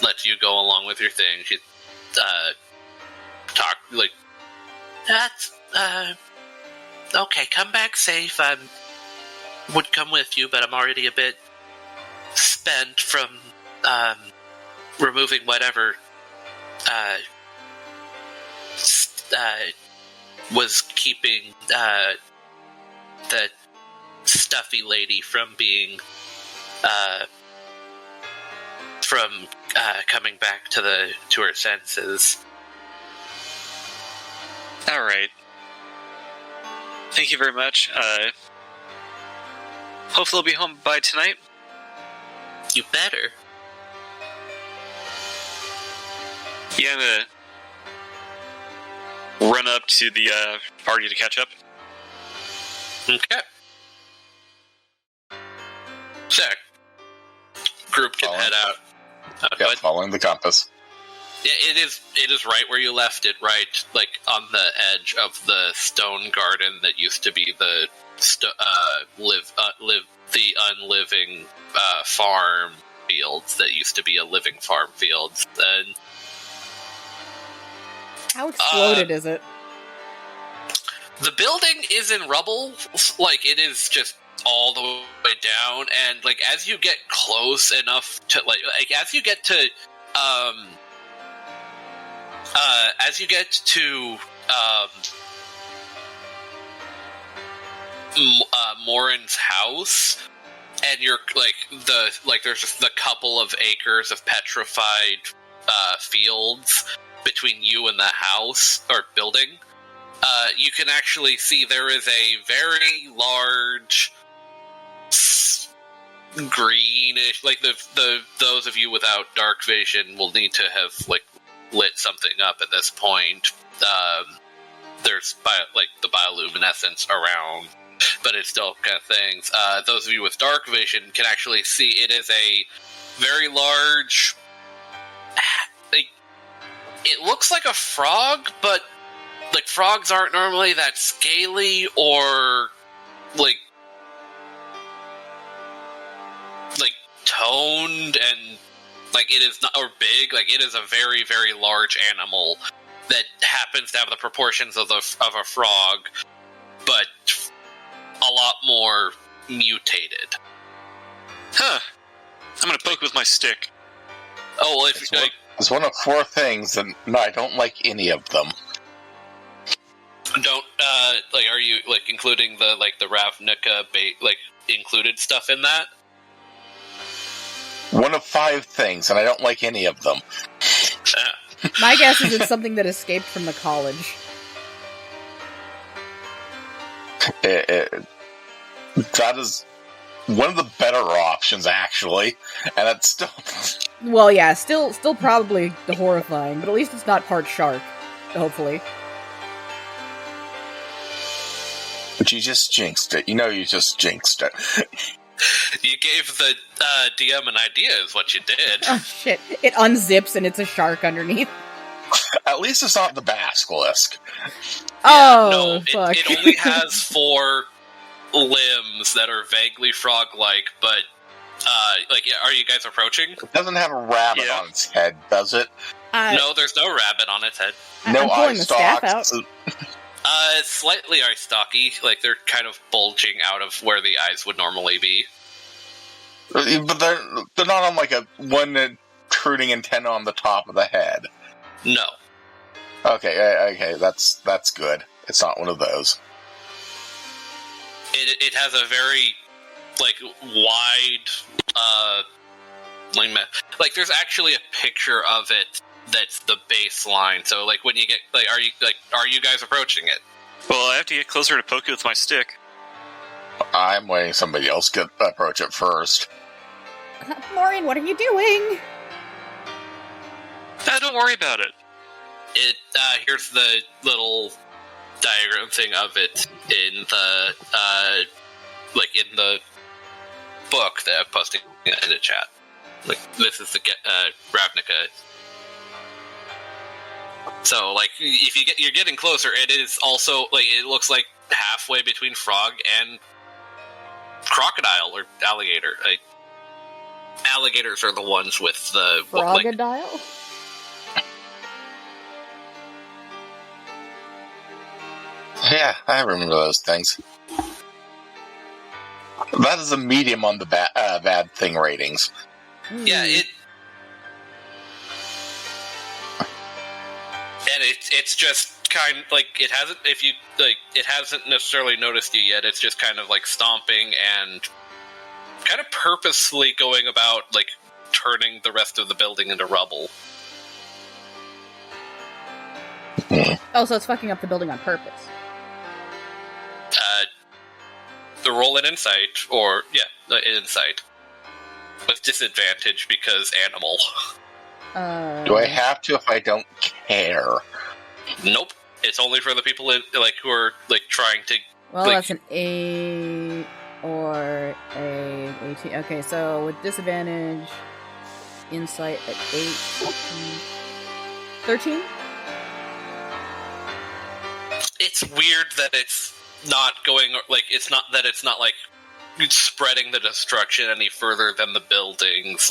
lets you go along with your thing. She talk like, that's okay. Come back safe. I would come with you, but I'm already a bit spent from removing whatever was keeping the stuffy lady from being coming back to her senses. All right. Thank you very much. Hopefully I'll be home by tonight. You better. Yeah, I'm gonna run up to the party to catch up. Okay. So, group can head out. Yeah, following the compass. Yeah, it is right where you left it, right, like on the edge of the stone garden that used to be the the unliving farm fields that used to be a living farm fields. And How exploded is it? the building is in rubble, like it is just all the way down, and like as you get close enough to like as you get to Morren's house, and you're there's just the couple of acres of petrified fields between you and the house or building. You can actually see there is a very large greenish, like those of you without dark vision will need to have like lit something up at this point. There's the bioluminescence around, but it's still kind of things. Those of you with dark vision can actually see it is a very large. It looks like a frog, but like frogs aren't normally that scaly or like toned, and like it is not, or big. Like it is a very, very large animal that happens to have the proportions of a frog, but a lot more mutated. Huh. I'm gonna poke with my stick. Oh, well, if it's one of four things, and no, I don't like any of them. Don't are you like including the Ravnica included stuff in that? One of five things, and I don't like any of them. My guess is it's something that escaped from the college. That is one of the better options, actually, and it's still. Well, yeah, still probably horrifying, but at least it's not part shark. Hopefully. But you just jinxed it. You just jinxed it. You gave the DM an idea, is what you did. Oh shit! It unzips and it's a shark underneath. At least it's not the basilisk. Oh, fuck! It only has 4 limbs that are vaguely frog-like, but are you guys approaching? It doesn't have a rabbit on its head, does it? No, there's no rabbit on its head. No I'm pulling the staff out. It's slightly eye stalky, like they're kind of bulging out of where the eyes would normally be. But they're not on like one protruding antenna on the top of the head. No. Okay, that's good. It's not one of those. It has a very wide like there's actually a picture of it that's the baseline. So when you get are you guys approaching it? Well, I have to get closer to poke it with my stick. I'm waiting somebody else to approach it first. Morren, what are you doing? Don't worry about it. Here's the little diagram thing of it in the in the book that I'm posting in the chat. This is the Ravnica. So if you're getting closer, it is also it looks like halfway between frog and crocodile or alligator. alligators are the ones with the Froggadile? Yeah, I remember those things. That is a medium on the bad thing ratings. Yeah, and it's just kind of like it hasn't necessarily noticed you yet. It's just kind of like stomping and kind of purposefully going about like turning the rest of the building into rubble. Oh, so it's fucking up the building on purpose. The roll an insight, or insight with disadvantage because animal. Do I have to if I don't care? Nope. It's only for the people who are trying to. Well, that's an 8 or a 18. Okay, so with disadvantage, insight at 8, 13. It's weird that it's not going it's not spreading the destruction any further than the building's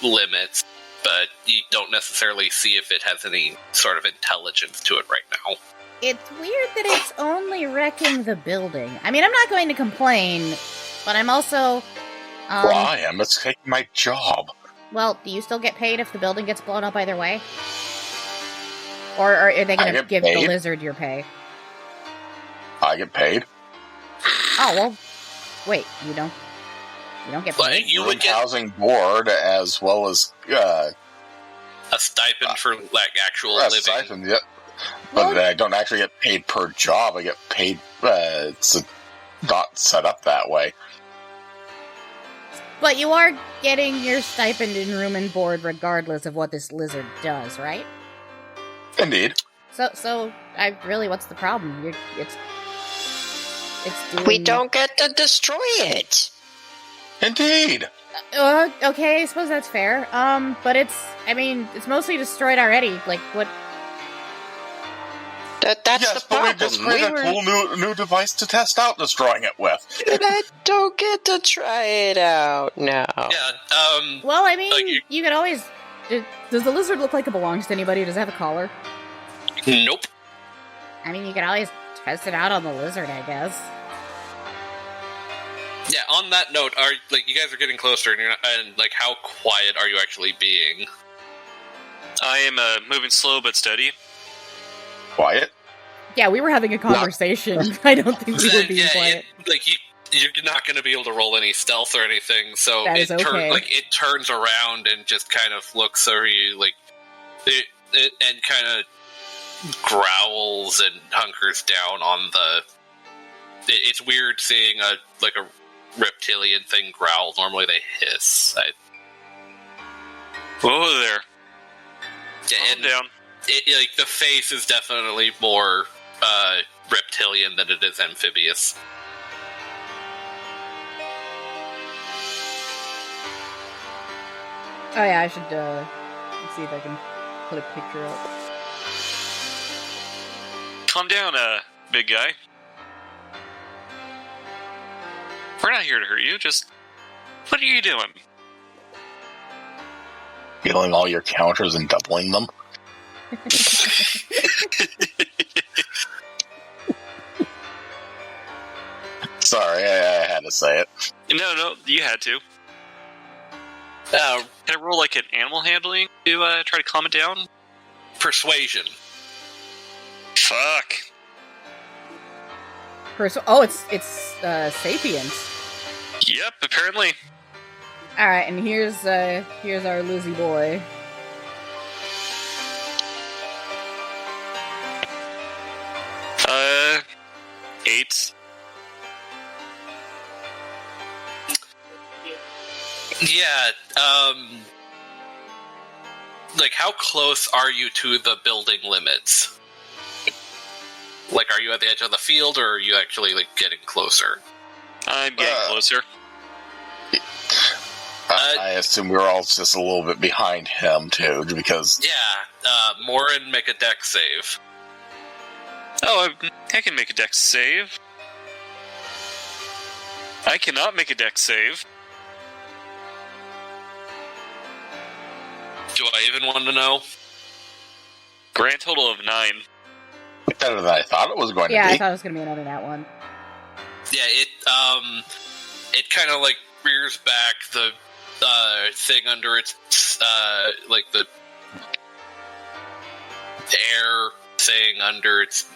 limits, but you don't necessarily see if it has any sort of intelligence to it right now. It's weird that it's only wrecking the building. I mean, I'm not going to complain, but I'm also... well, I am. It's taking my job. Well, do you still get paid if the building gets blown up either way? Or are they going to give the lizard your pay? I get paid. Oh, well, wait, you don't get paid? You would get housing board as well as a stipend for actual living. Stipend, yeah. But I don't actually get paid per job. I get paid. It's not set up that way. But you are getting your stipend in room and board regardless of what this lizard does, right? Indeed. So what's the problem? It's doing... We don't get to destroy it. Indeed. Okay, I suppose that's fair. But it's mostly destroyed already. Like, what... That's the problem. But we just created a cool new device to test out destroying it with. And I don't get to try it out now. Yeah, Well, I mean, you could always... Does the lizard look like it belongs to anybody? Does it have a collar? Nope. I mean, you could always test it out on the lizard, I guess. Yeah, on that note, you guys are getting closer, and how quiet are you actually being? I am moving slow but steady. Quiet? Yeah, we were having a conversation. I don't think we were being quiet. You're not going to be able to roll any stealth or anything, so it turns around and just kind of looks over you, and kind of growls and hunkers down on the... It's weird seeing a reptilian thing growl. Normally they hiss. Whoa there. Calm down. The face is definitely more reptilian than it is amphibious. Oh yeah, I should let's see if I can put a picture up. Calm down, big guy. We're not here to hurt you, just... What are you doing? Healing all your counters and doubling them? Sorry, I had to say it. No, you had to. Can I roll an animal handling to try to calm it down? Persuasion. Fuck. It's sapience. Yep, apparently. Alright, and here's our Lizzie boy. Uh, 8. Yeah, how close are you to the building limits? Are you at the edge of the field, or are you actually, getting closer? I'm getting closer. I assume we're all just a little bit behind him, too, because... Yeah, Morren, make a dex save. Oh, I can make a dex save. I cannot make a dex save. Do I even want to know? Grand total of 9. Better than I thought it was going to Yeah, be. I thought it was gonna be another nat one. Yeah, it kind of like rears back the thing under its like the air thing under its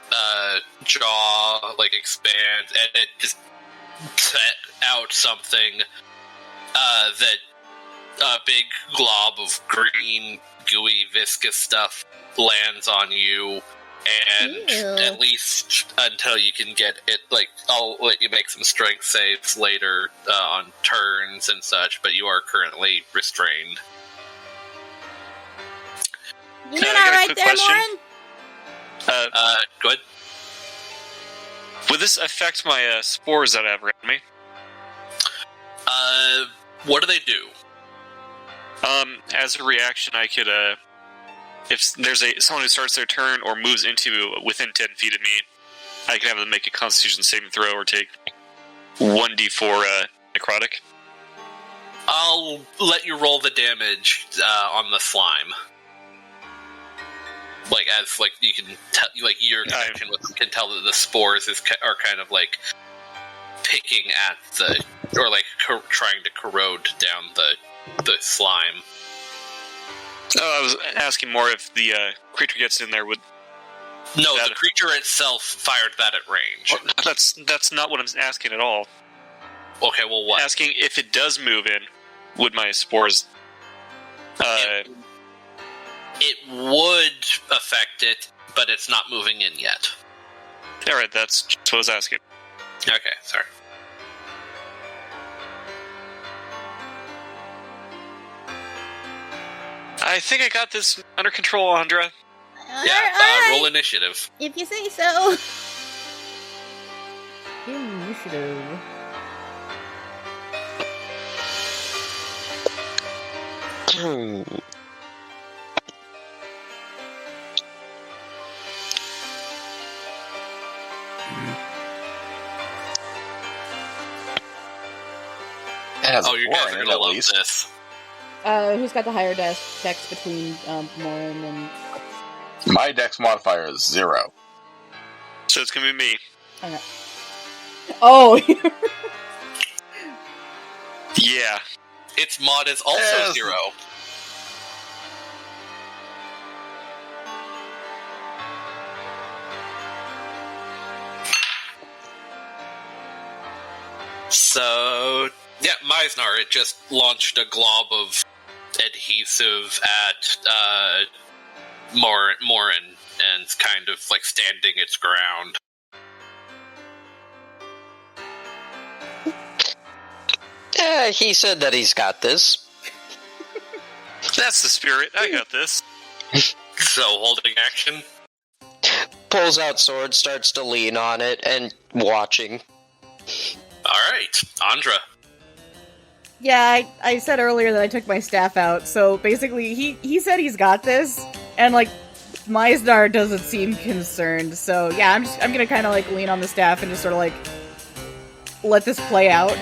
jaw like expands, and it just set out something that a big glob of green, gooey, viscous stuff lands on you. And Ew. at least until you can get it, like, I'll let you make some strength saves later on turns and such, but you are currently restrained. You Can doing I get a alright quick there, question? Morren? Good. Would this affect my spores that I have around me? What do they do? As a reaction, I could, if there's someone who starts their turn or moves into within 10 feet of me, I can have them make a Constitution saving throw or take 1d4 necrotic. I'll let you roll the damage on the slime. Like, as, like, you can tell, like, your connection with them can tell that the spores are kind of, like, picking at the, or, like, trying to corrode down the slime. Oh, I was asking more if the creature gets in there would... No, the creature itself fired that at range. Well, that's not what I'm asking at all. Okay, well, what? Asking if it does move in, would my spores... It would affect it, but it's not moving in yet. Alright, that's just what I was asking. Okay, sorry. I think I got this under control, Andra. Yeah, roll initiative. If you say so. Initiative. Oh, you guys are gonna love this. Who's got the higher dex between Morren and... My dex modifier is 0. So it's gonna be me. Okay. Oh! Yeah. Its mod is also Yes. 0. So, yeah, Myznar, it just launched a glob of adhesive at Morren, and it's kind of like standing its ground. He said that he's got this. That's the spirit. I got this. So, holding action? Pulls out sword, starts to lean on it, and watching. Alright, Andra. Yeah, I said earlier that I took my staff out, so basically he said he's got this, and like Myznar doesn't seem concerned, so yeah, I'm gonna kinda like lean on the staff and just sort of like let this play out.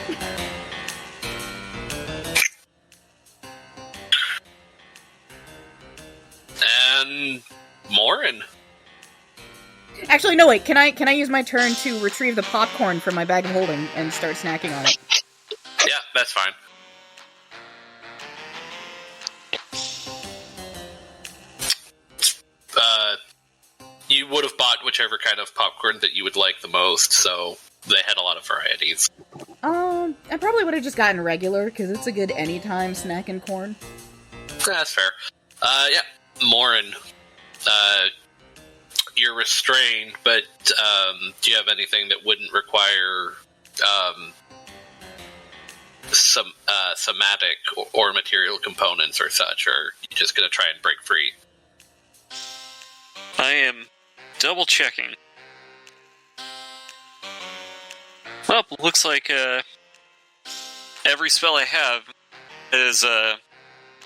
And Morren. Actually, no, wait, can I use my turn to retrieve the popcorn from my bag of holding and start snacking on it? Yeah, that's fine. You would have bought whichever kind of popcorn that you would like the most, so they had a lot of varieties. I probably would have just gotten regular, because it's a good anytime snack and corn. That's fair. Yeah, Morren. You're restrained, but do you have anything that wouldn't require some somatic or material components or such, or are you just going to try and break free? I am double checking. Well, looks like every spell I have is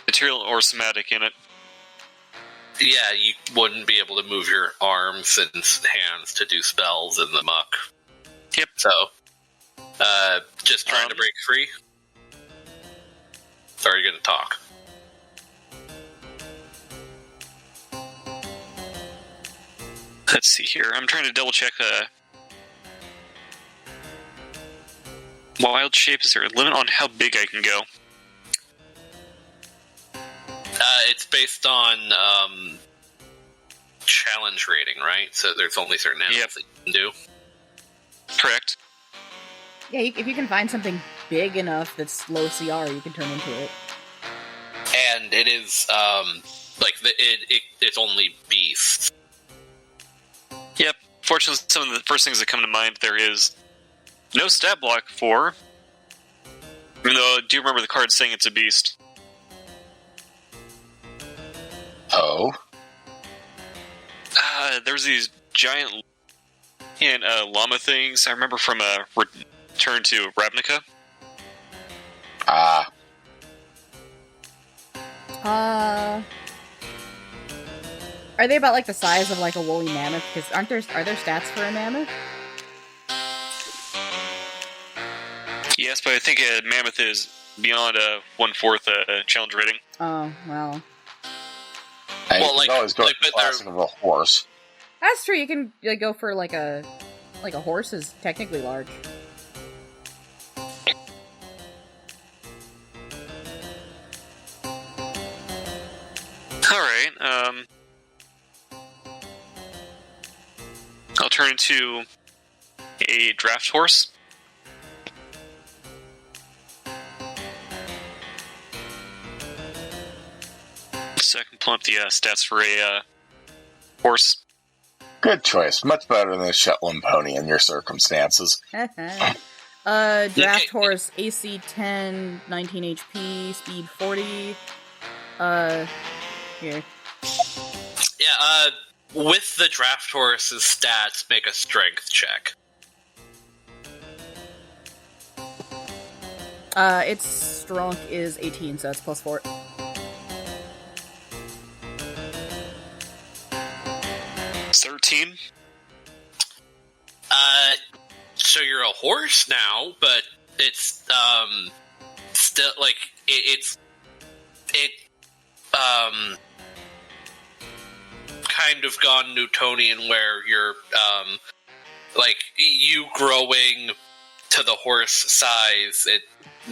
material or somatic in it. Yeah, you wouldn't be able to move your arms and hands to do spells in the muck. Yep. So, just trying to break free? Or are you going to talk? Let's see here. I'm trying to double check. Wild shape. Is there a limit on how big I can go? It's based on challenge rating, right? So there's only certain animals that you can do. Correct. Yeah, if you can find something big enough that's low CR, you can turn into it. And it is it's only beasts. Yep. Fortunately, some of the first things that come to mind, there is no stat block for. Even though I do remember the card saying it's a beast. Oh? There's these giant llama things I remember from Return to Ravnica. Ah. Are they about like the size of like a woolly mammoth? Because are there stats for a mammoth? Yes, but I think a mammoth is beyond a 1/4 challenge rating. Oh, well. And Well, you like- can always go like, with the but they're- classic of a horse. That's true, you can go for like a horse is technically large. Alright, I'll turn into a draft horse. So I can pull up the stats for a horse. Good choice. Much better than a Shetland pony in your circumstances. Draft horse, AC 10, 19 HP, speed 40. Here. Yeah, with the draft horse's stats, make a strength check. Its strong is 18, so it's +4. So you're a horse now, but it's still like it's kind of gone Newtonian, where you're like you growing to the horse size,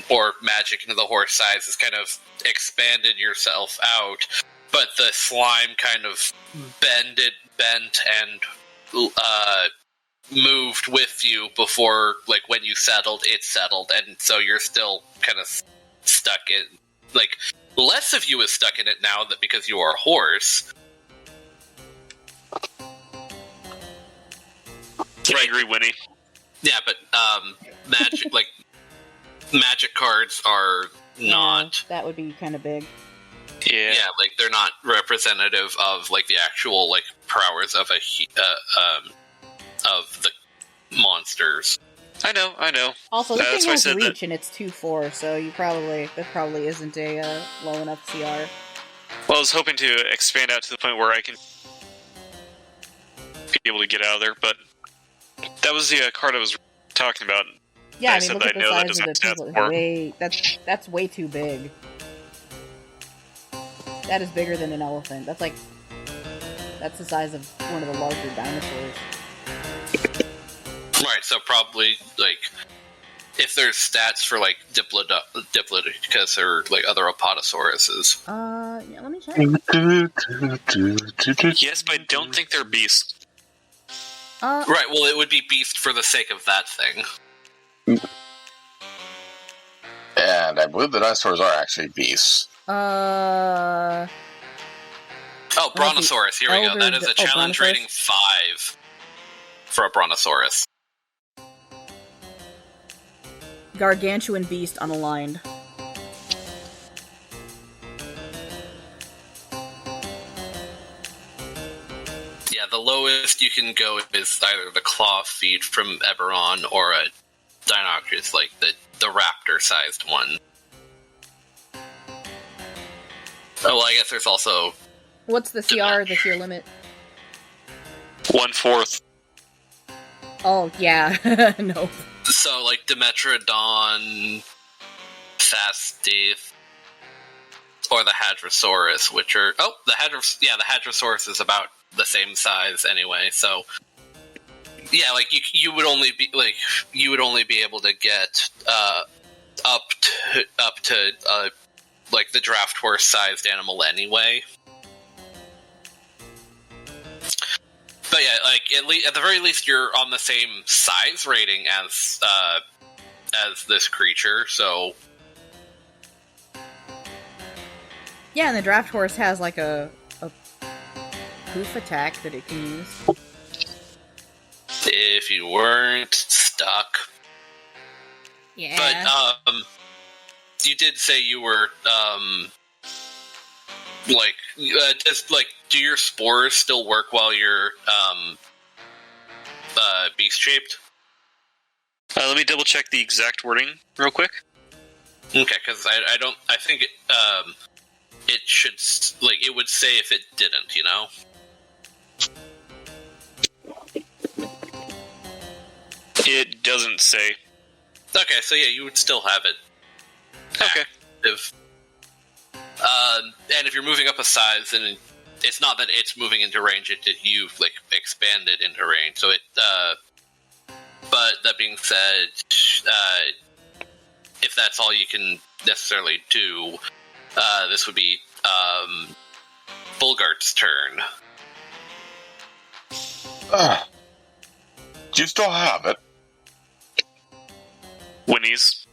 or magic into the horse size has kind of expanded yourself out, but the slime kind of bent and moved with you before, like, when you settled, it settled, and so you're still kind of stuck in, like, less of you is stuck in it now that because you are a horse. Angry Winnie. Yeah, but magic, like, magic cards are not. Yeah, that would be kind of big. Yeah. Yeah, like, they're not representative of, like, the actual, like, powers of of the monsters. I know. Also, this That's thing why I has said reach, and it's 2/4, so that probably isn't a low enough CR. Well, I was hoping to expand out to the point where I can be able to get out of there, but that was the card I was talking about. Yeah, I I mean, said look that at I the know that size doesn't of the have people. stats for. That's way too big. That is bigger than an elephant. That's the size of one of the larger dinosaurs. Right, so probably, like, if there's stats for, like, Diplodocus or, like, other Apatosauruses. Yeah, let me check. Yes, but I don't think they're beasts. Right, well, it would be beast for the sake of that thing. And I believe the dinosaurs are actually beasts. Oh, Brontosaurus, here we go. That is a challenge rating 5 for a Brontosaurus. Gargantuan beast unaligned. Yeah, the lowest you can go is either the claw feet from Eberron or a Deinonychus, like the raptor-sized one. Oh, well, I guess there's also... What's the CR, the sheer limit? 1/4. Oh, yeah. Nope. So, like, Dimetrodon, Fastith, or the Hadrosaurus, which are... Oh, the Hadrosaurus is about the same size anyway. So yeah, like you would only be able to get up to like the draft horse sized animal anyway. But yeah, like at the very least, you're on the same size rating as this creature. So Yeah, and the draft horse has like a poof attack that it can use. if you weren't stuck, Yeah. but you did say you were just like, do your spores still work while you're beast shaped? Let me double check the exact wording real quick. Okay, because I think it should, like, it would say if it didn't, you know? It doesn't say. Okay, so yeah, you would still have it. Okay. Active. And if you're moving up a size, then it's not that it's moving into range, you've, like, expanded into range. So it, but that being said, if that's all you can necessarily do, this would be, Bulgart's turn. Do you still have it? Winnie's.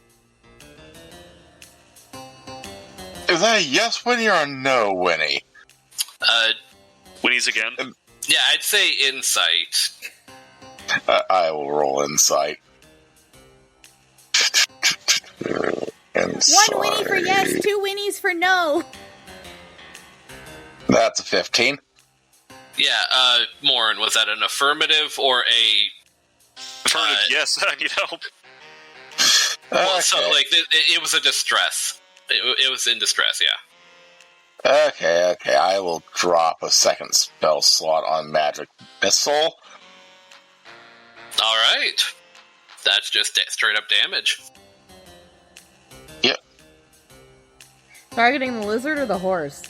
Is that a yes, Winnie, or a no, Winnie? Winnie's again. Yeah, I'd say insight. I will roll insight. Insight. 1 Winnie for yes, 2 Winnies for no. That's a 15. Yeah, Morren, was that an affirmative or a... Affirmative, yes, I need help. Well, Okay. so, like, it was a distress. It was in distress, yeah. Okay, I will drop a second spell slot on Magic Missile. Alright. That's just straight up damage. Yep. Targeting the lizard or the horse?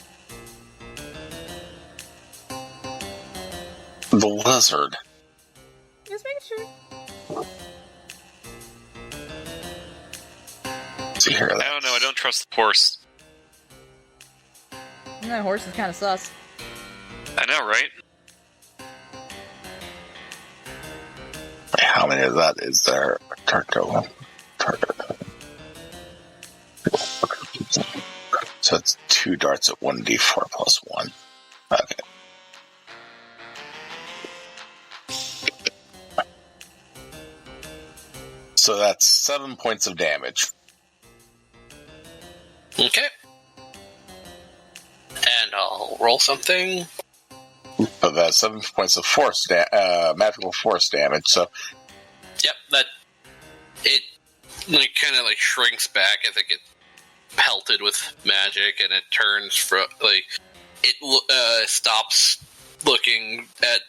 The lizard. Just making sure. See here. I don't know, I don't trust the horse. And that horse is kind of sus. I know, right? How many of that is there? Target. So it's 2 darts at 1d4 plus 1. Okay. So that's 7 points of damage. Okay. And I'll roll something. But that's 7 points of force, magical force damage. So Yep, that... It, like, kind of, like, shrinks back as it gets pelted with magic, and it turns from, like... It stops looking at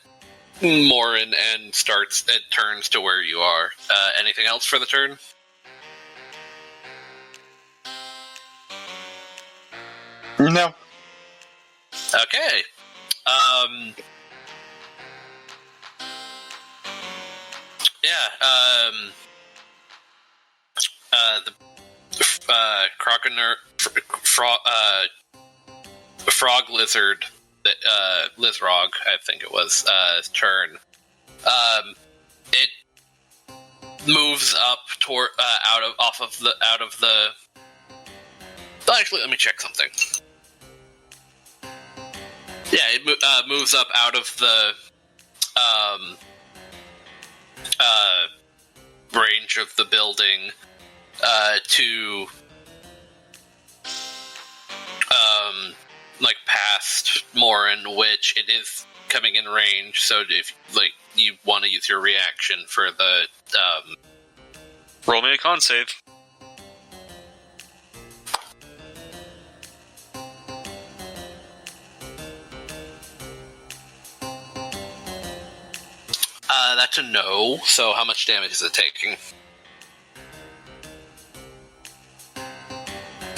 Morren and it turns to where you are. Anything else for the turn? no. Okay. The croconer frog lizard, Lizrog, I think it was, turn. It moves up toward out of the. Actually, let me check something. Yeah, it moves up out of the range of the building to like past Morren, which it is coming in range. So if like you want to use your reaction for the Roll me a con save. that's a no. So how much damage is it taking?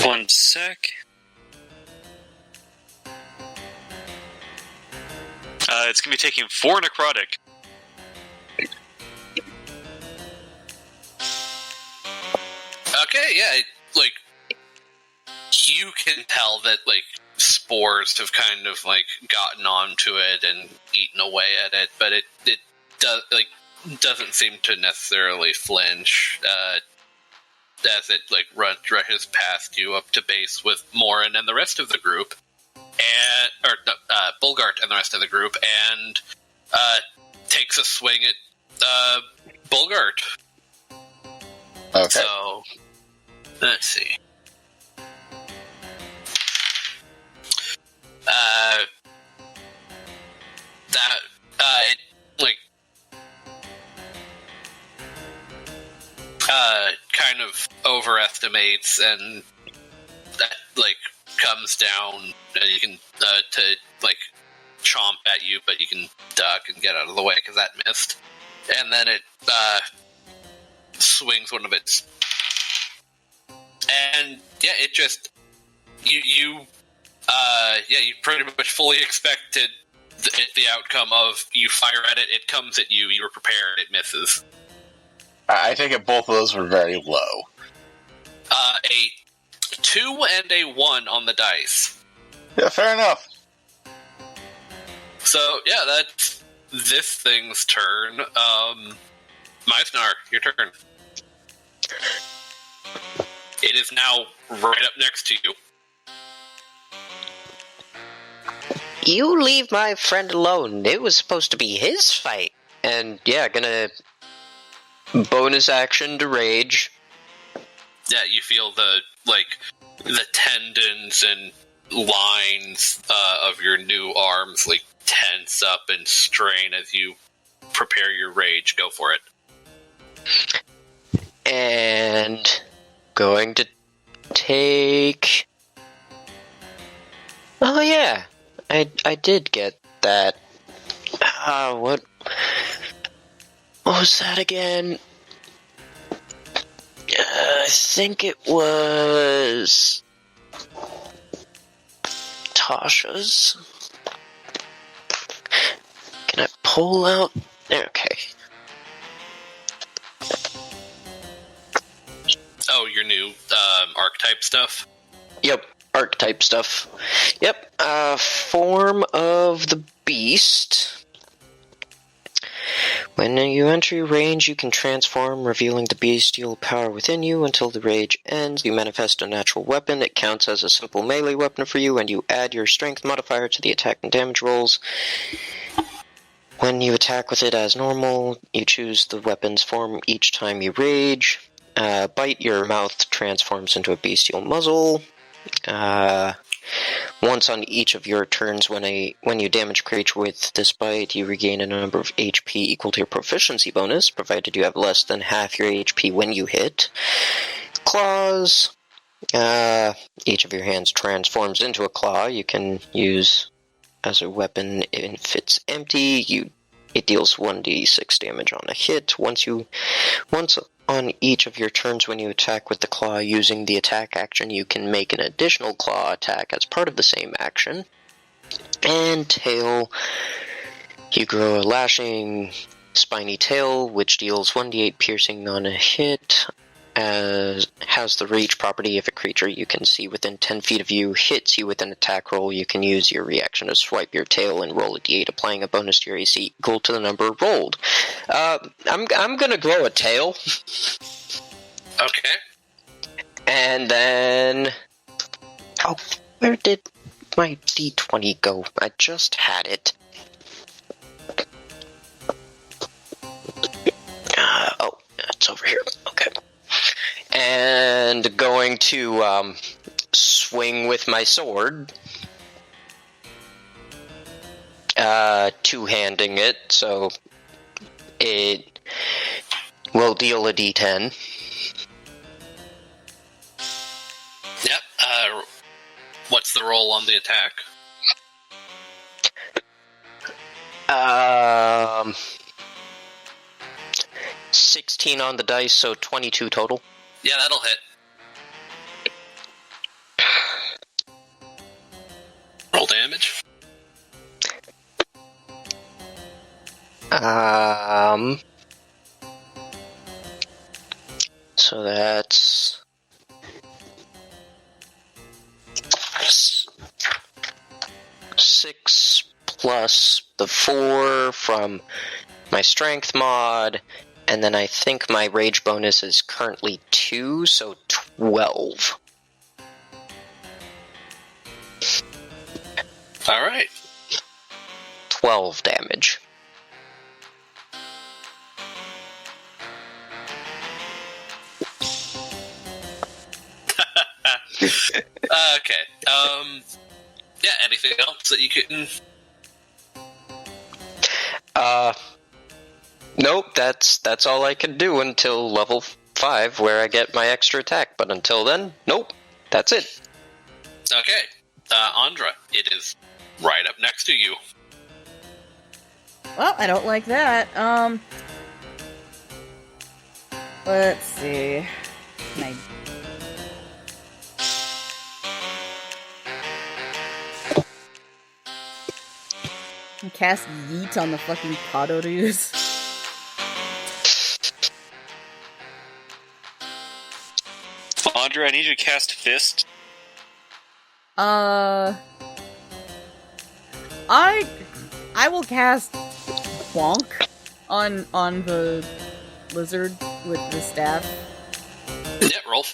1 sec. It's going to be taking 4 necrotic. Okay, yeah, like, you can tell that, like, spores have kind of, like, gotten onto it and eaten away at it, but it doesn't seem to necessarily flinch, as it, like, rushes past you up to base with Morren and the rest of the group, Bulgart and the rest of the group, and, takes a swing at, Bulgart. Okay. So, let's see. Kind of overestimates, and that, like, comes down, and you can, chomp at you, but you can duck and get out of the way, because that missed. And then it, swings one of its... And, yeah, it just... You pretty much fully expected the outcome of you fire at it, it comes at you, you were prepared, it misses. I think both of those were very low. A 2 and a 1 on the dice. Yeah, fair enough. So, yeah, that's this thing's turn. Myznar, your turn. It is now right up next to you. You leave my friend alone. It was supposed to be his fight. And yeah, gonna bonus action to rage. Yeah, you feel the tendons and lines of your new arms, like, tense up and strain as you prepare your rage. Go for it. And going to take... Oh yeah, I did get that. What was that again? I think it was Tasha's. Can I pull out? Okay. Oh, your new archetype stuff? Yep, archetype stuff. Yep, form of the beast. When you enter your range, you can transform, revealing the bestial power within you until the rage ends. You manifest a natural weapon. It counts as a simple melee weapon for you, and you add your strength modifier to the attack and damage rolls. When you attack with it as normal, you choose the weapon's form each time you rage. Bite, your mouth transforms into a bestial muzzle. Once on each of your turns, when you damage a creature with this bite, you regain a number of HP equal to your proficiency bonus, provided you have less than half your HP when you hit. Claws. Each of your hands transforms into a claw. You can use as a weapon if it's empty. It deals 1d6 damage on a hit. Once on each of your turns when you attack with the claw using the attack action, you can make an additional claw attack as part of the same action. And tail, you grow a lashing, spiny tail, which deals 1d8 piercing on a hit. Has the reach property. If a creature you can see within 10 feet of you hits you with an attack roll, you can use your reaction to swipe your tail and roll a d8, applying a bonus to your AC equal to the number rolled. I'm gonna grow a tail. Okay. And then... Oh, where did my d20 go? I just had it. Oh, it's over here. Okay. And going to swing with my sword. Two-handing it, so it will deal a d10. Yep. What's the roll on the attack? 16 on the dice, so 22 total. Yeah, that'll hit. Roll damage. So that's 6 plus the 4 from my strength mod, and then I think my rage bonus is currently 2, so 12. Alright. 12 damage. Okay. Yeah, anything else that you can... Nope, that's all I can do until level 5, where I get my extra attack, but until then, nope, that's it. Okay. Andra, it is right up next to you. Well, I don't like that. Let's see. Can I... cast Yeet on the fucking Podorus. Andra, I need you to cast Fist. I will cast Bonk on the lizard with the staff. Yeah, roll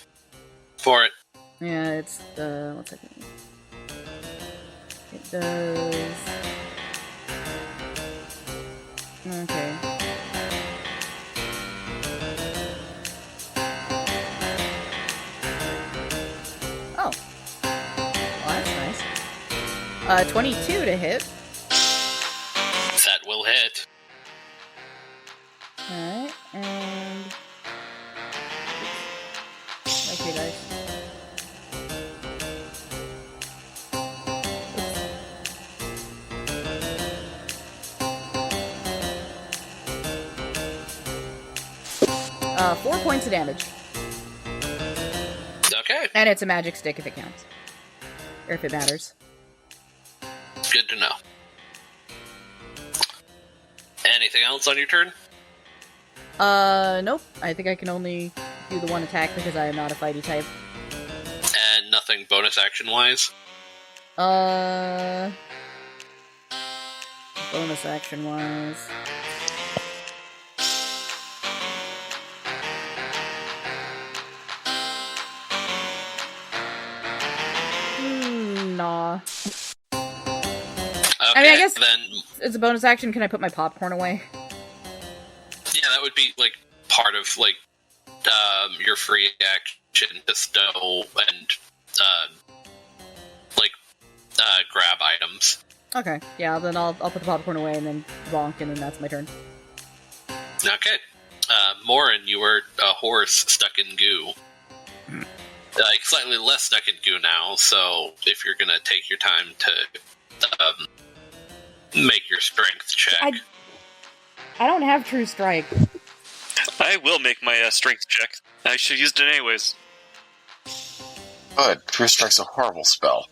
for it. Yeah, it's 1 second. It does. Okay. Oh. Well, that's nice. 22 to hit. That will hit. Alright, and... okay, guys. 4 points of damage. Okay. And it's a magic stick if it counts. Or if it matters. Good to know. Anything else on your turn? Nope. I think I can only do the one attack because I am not a fighty type. And nothing bonus action-wise? Bonus action-wise... nah. Okay, I mean, I guess then... it's a bonus action. Can I put my popcorn away? Yeah, that would be, like, part of, like, your free action bestow and, grab items. Okay, yeah, then I'll put the popcorn away and then bonk, and then that's my turn. Okay. Morren, you were a horse stuck in goo. Like, slightly less stuck in goo now, so if you're gonna take your time to, make your strength check. I don't have True Strike. I will make my strength check. I should have used it anyways. Good. True Strike's a horrible spell.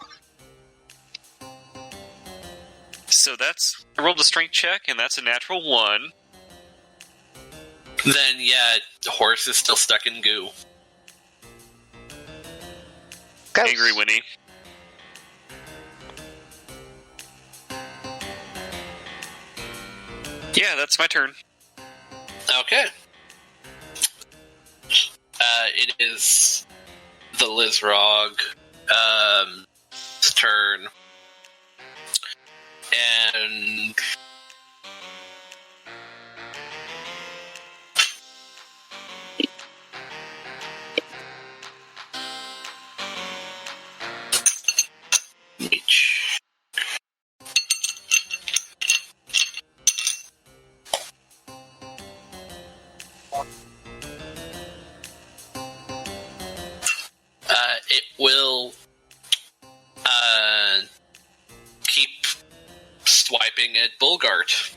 So I rolled a strength check, and that's a natural 1. Then, yeah, the horse is still stuck in goo. Ghost. Angry Winnie. Yeah, that's my turn. Okay. It is the Lizrog, turn. And... Reach. It will keep swiping at Bulgart.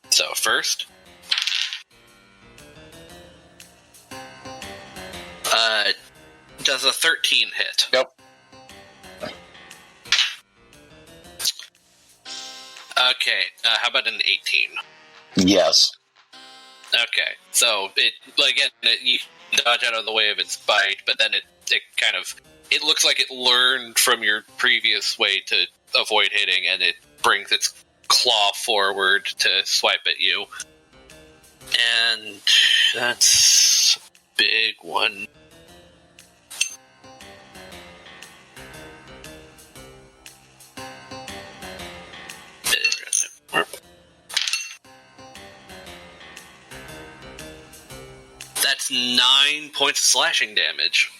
So first, does a 13 hit? Yep. Okay, how about an 18? Yes. Okay, so you dodge out of the way of its bite, but then it looks like it learned from your previous way to avoid hitting, and it brings its claw forward to swipe at you. And that's a big one. That's 9 points of slashing damage.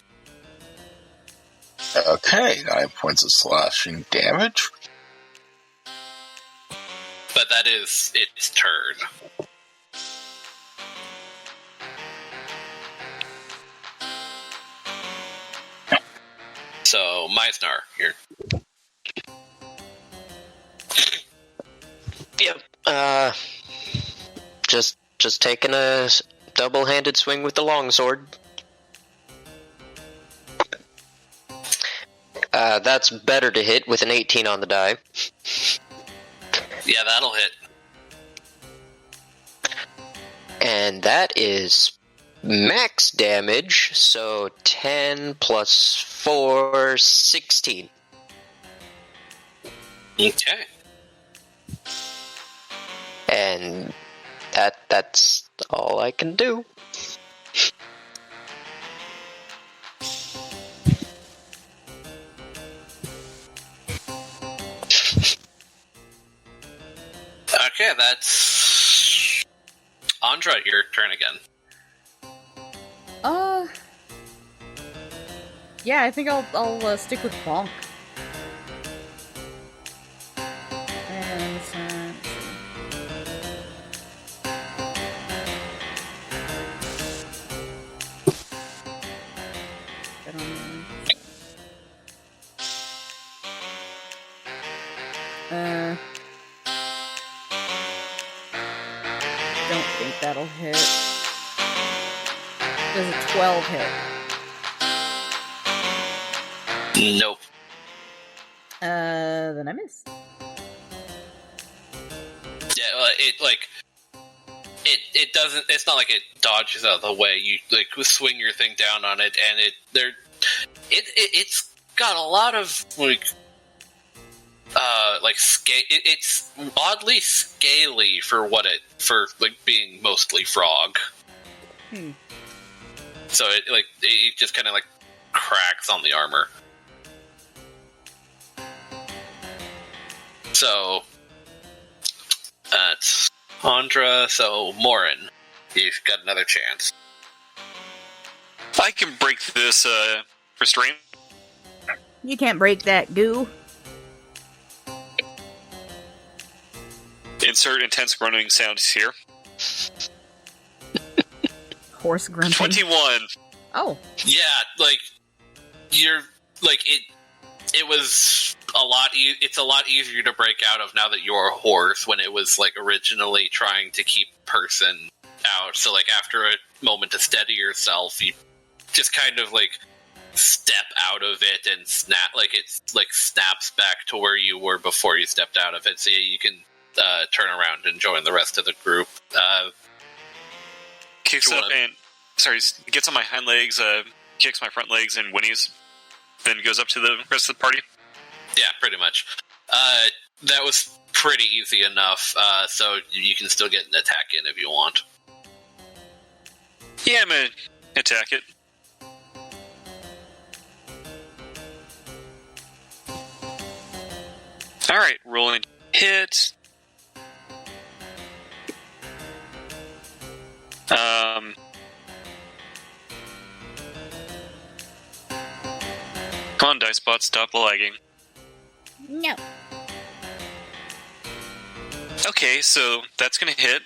Okay, 9 points of slashing damage. But that is its turn. So, Myznar, here. Yep. Just taking a double-handed swing with the longsword. That's better to hit with an 18 on the die. Yeah, that'll hit. And that is max damage, so 10 plus 4, 16. Okay. And that's all I can do. Okay, that's... Andra, your turn again. Yeah, I think I'll stick with Bonk. And let's see. Get on there. Don't think that'll hit. Does a 12 hit? Nope. Then I miss. Yeah, it doesn't. It's not like it dodges out of the way. You swing your thing down on it, and it's got a lot of it's oddly scaly for being mostly frog. So it just kind of cracks on the armor. So that's Andra. So Morren, you've got another chance. I can break this restraint. You can't break that, goo. Insert intense grunting sounds here. Horse grunting. 21. Oh. Yeah, you're it was a lot. It's a lot easier to break out of now that you're a horse when it was originally trying to keep person out. So after a moment to steady yourself, you just kind of step out of it and snap. It snaps back to where you were before you stepped out of it. So you can turn around and join the rest of the group. Kicks up and gets on my hind legs, kicks my front legs and whinnies, then goes up to the rest of the party. Yeah, pretty much. That was pretty easy enough, so you can still get an attack in if you want. Yeah, I'm gonna attack it. Alright, rolling hit. Come on, Dicebot, stop lagging. No. Okay, so that's gonna hit.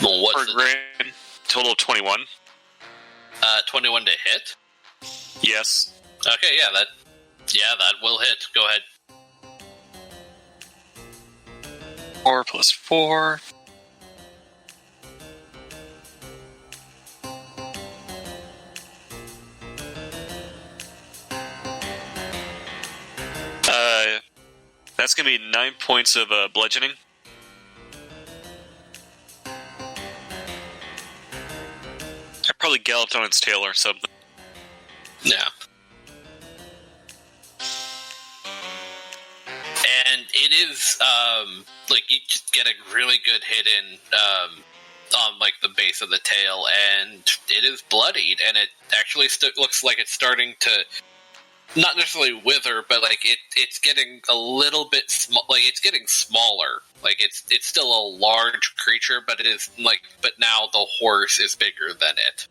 Well, what's for a grand total of 21. 21 to hit? Yes. Okay, yeah, that will hit. Go ahead. 4 plus 4. That's going to be 9 points of bludgeoning. I probably galloped on its tail or something. Yeah. And it is, like, you just get a really good hit in, on, like, the base of the tail, and it is bloodied, and it actually looks like it's starting to, not necessarily wither, but, like, it's getting a little bit, it's getting smaller. Like, it's still a large creature, but it is, like, but now the horse is bigger than it.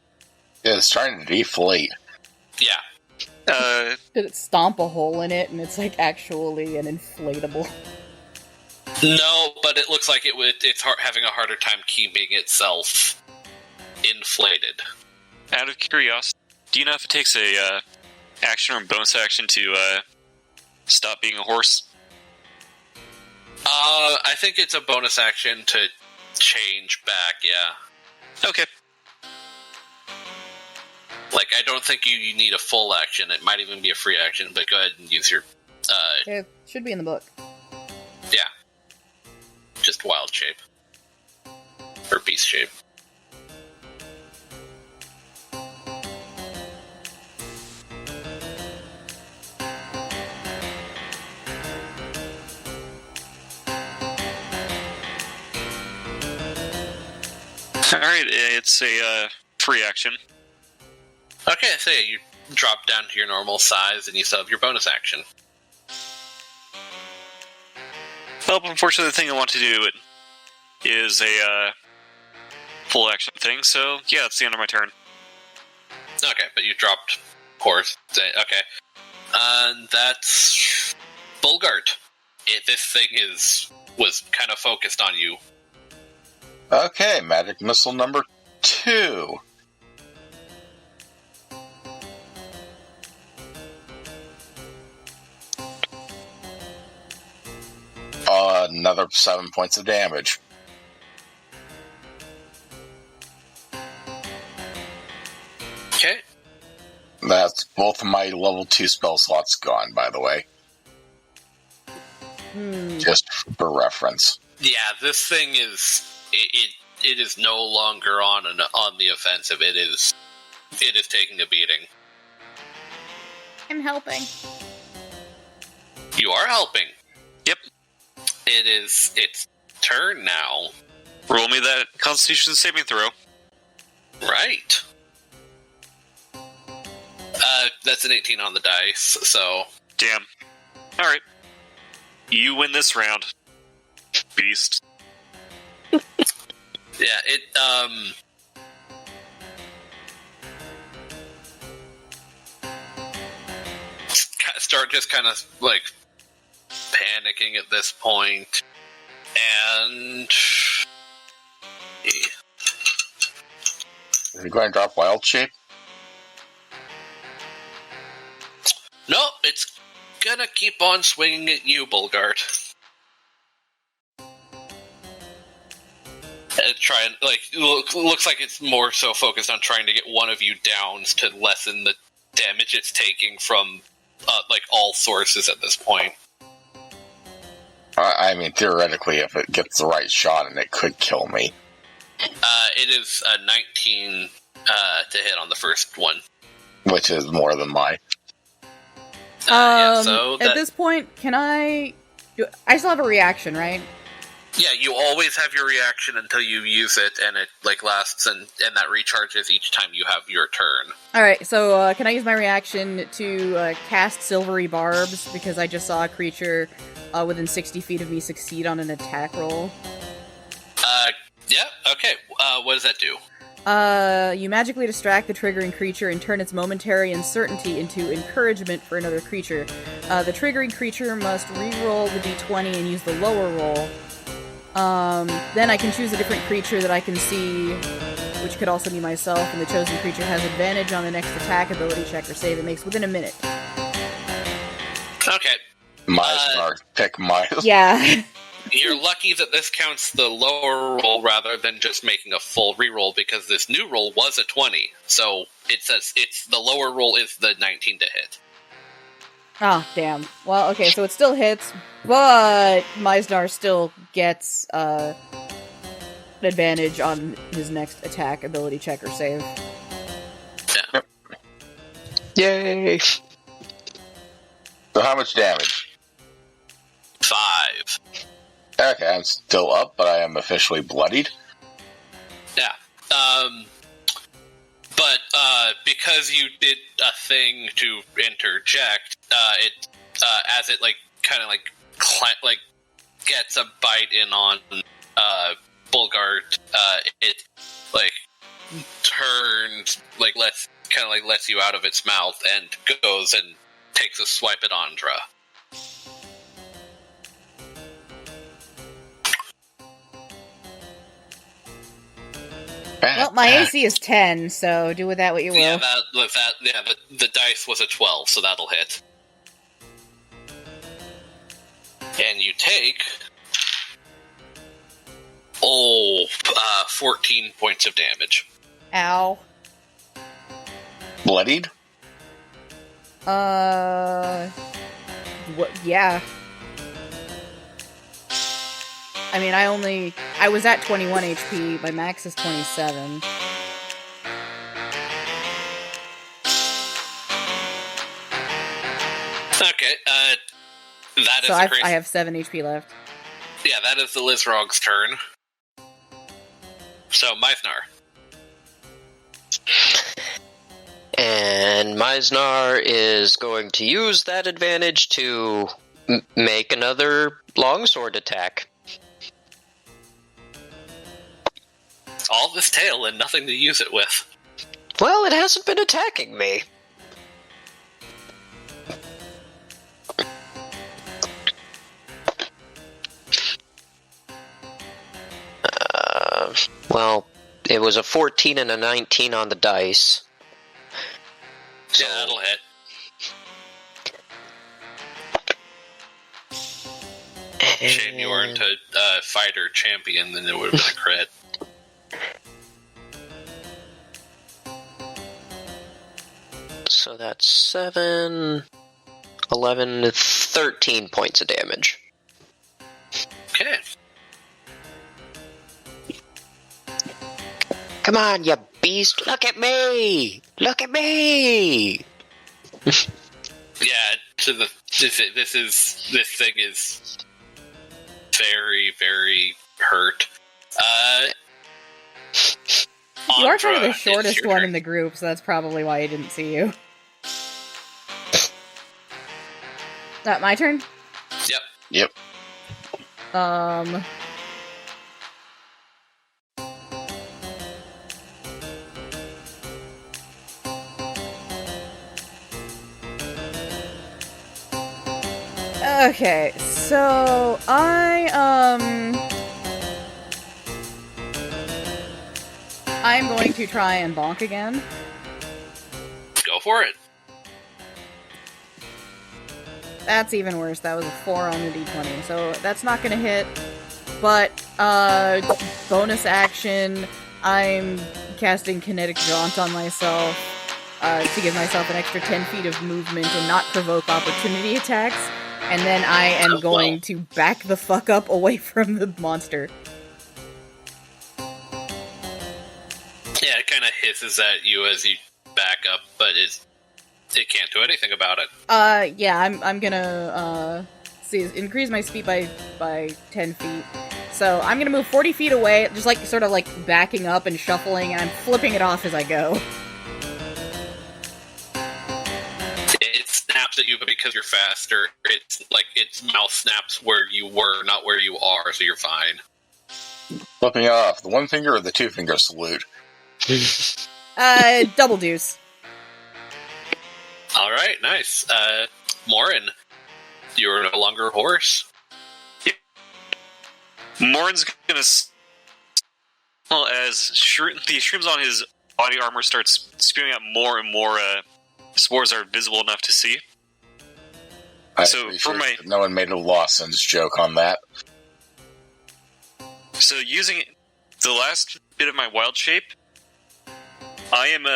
It's trying to deflate. Yeah. Did it stomp a hole in it and it's like actually an inflatable? No, but it looks like it's having a harder time keeping itself inflated. Out of curiosity, do you know if it takes a action or bonus action to stop being a horse? I think it's a bonus action to change back, yeah. Okay. Like, I don't think you need a full action. It might even be a free action, but go ahead and use your... It should be in the book. Yeah. Just wild shape. Or beast shape. Alright, it's a free action. Okay, so yeah, you drop down to your normal size, and you still have your bonus action. Well, unfortunately, the thing I want to do is a full action thing, so yeah, that's the end of my turn. Okay, but you dropped horse. Okay. And that's Bulgart. This thing was kind of focused on you. Okay, magic missile number 2. Another 7 points of damage. Okay. That's both of my level 2 spell slots gone, by the way. Just for reference. Yeah, this thing is it is no longer on the offensive. It is taking a beating. I'm helping. You are helping. Yep. It is its turn now. Roll me that Constitution saving throw. Right. That's an 18 on the dice, so... Damn. Alright. You win this round. Beast. Yeah, it, start just kind of, like, panicking at this point, and... Are you going to drop wild shape? Nope, it's gonna keep on swinging at you, Bulgart. Looks like it's more so focused on trying to get one of you down to lessen the damage it's taking from, all sources at this point. I mean, theoretically, if it gets the right shot, and it could kill me. It is a 19 to hit on the first one. Which is more than mine. At this point, can I still have a reaction, right? Yeah, you always have your reaction until you use it, and it lasts, and that recharges each time you have your turn. Alright, so can I use my reaction to cast Silvery Barbs, because I just saw a creature within 60 feet of me succeed on an attack roll? Yeah, okay. What does that do? You magically distract the triggering creature and turn its momentary uncertainty into encouragement for another creature. The triggering creature must re-roll the d20 and use the lower roll. Then I can choose a different creature that I can see, which could also be myself, and the chosen creature has advantage on the next attack, ability check, or save it makes within a minute. Okay. Myznar, pick Myznar. Yeah. You're lucky that this counts the lower roll rather than just making a full reroll, because this new roll was a 20. So it says the lower roll is the 19 to hit. Ah, damn. Well, okay, so it still hits, but Myznar still gets advantage on his next attack, ability check, or save. Yeah. Yay! So how much damage? 5. Okay, I'm still up, but I am officially bloodied. Yeah. But because you did a thing to interject, it as it gets a bite in on Bulgart, it turns lets you out of its mouth and goes and takes a swipe at Andra. Well, my AC is 10, so do with that what you will. Yeah, the dice was a 12, so that'll hit. And you take 14 points of damage. Ow. Bloodied? What? Yeah. I mean, I was at 21 HP, my max is 27. Okay, that is So a crazy... I have 7 HP left. Yeah, that is the Lizrog's turn. So, Myznar. And Myznar is going to use that advantage to make another longsword attack. All this tail and nothing to use it with. Well, it hasn't been attacking me. Well, it was a 14 and a 19 on the dice. So, Yeah, that'll hit. Shame you weren't a fighter champion, then it would have been a crit. So that's 7, 11, 13 points of damage. Okay. Come on, you beast! Look at me! Look at me! Yeah, this thing is very, very hurt. You are kind of Andra, the shortest it's your one turn. in the group, so that's probably why I didn't see you. My turn? Yep. Okay, so I'm going to try and bonk again. Go for it. That's even worse. That was a 4 on the d20, so that's not gonna hit. But, bonus action, I'm casting Kinetic Jaunt on myself, to give myself an extra 10 feet of movement and not provoke opportunity attacks. And then I am going to back the fuck up away from the monster. Yeah, it kind of hisses at you as you back up, but it can't do anything about it. Yeah, I'm gonna, increase my speed by 10 feet. So I'm gonna move 40 feet away, just sort of backing up and shuffling, and I'm flipping it off as I go. It snaps at you, but because you're faster, it's its mouth snaps where you were, not where you are, so you're fine. Flipping it off. The one finger or the two finger salute? Double deuce. Alright, nice. Morren, you're no longer a horse. Morren's gonna... Well, as the shrooms on his body armor starts spewing out more and more spores are visible enough to see. I So, appreciate for my- that no one made a Lawson's joke on that. So using the last bit of my wild shape, I am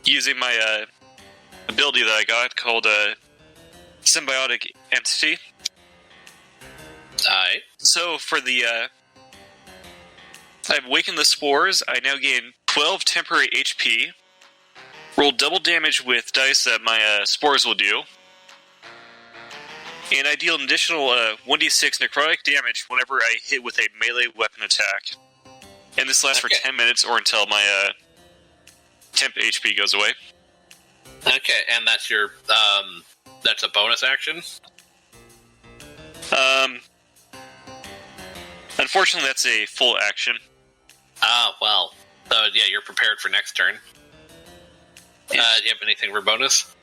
using my ability that I got called Symbiotic Entity. Alright. So for the I've awakened the spores. I now gain 12 temporary HP. Roll double damage with dice that my spores will do. And I deal an additional 1d6 necrotic damage whenever I hit with a melee weapon attack. And this lasts for 10 minutes or until my temp HP goes away. Okay, and that's your, that's a bonus action? Unfortunately, that's a full action. Ah, well. So, yeah, you're prepared for next turn. Do you have anything for bonus?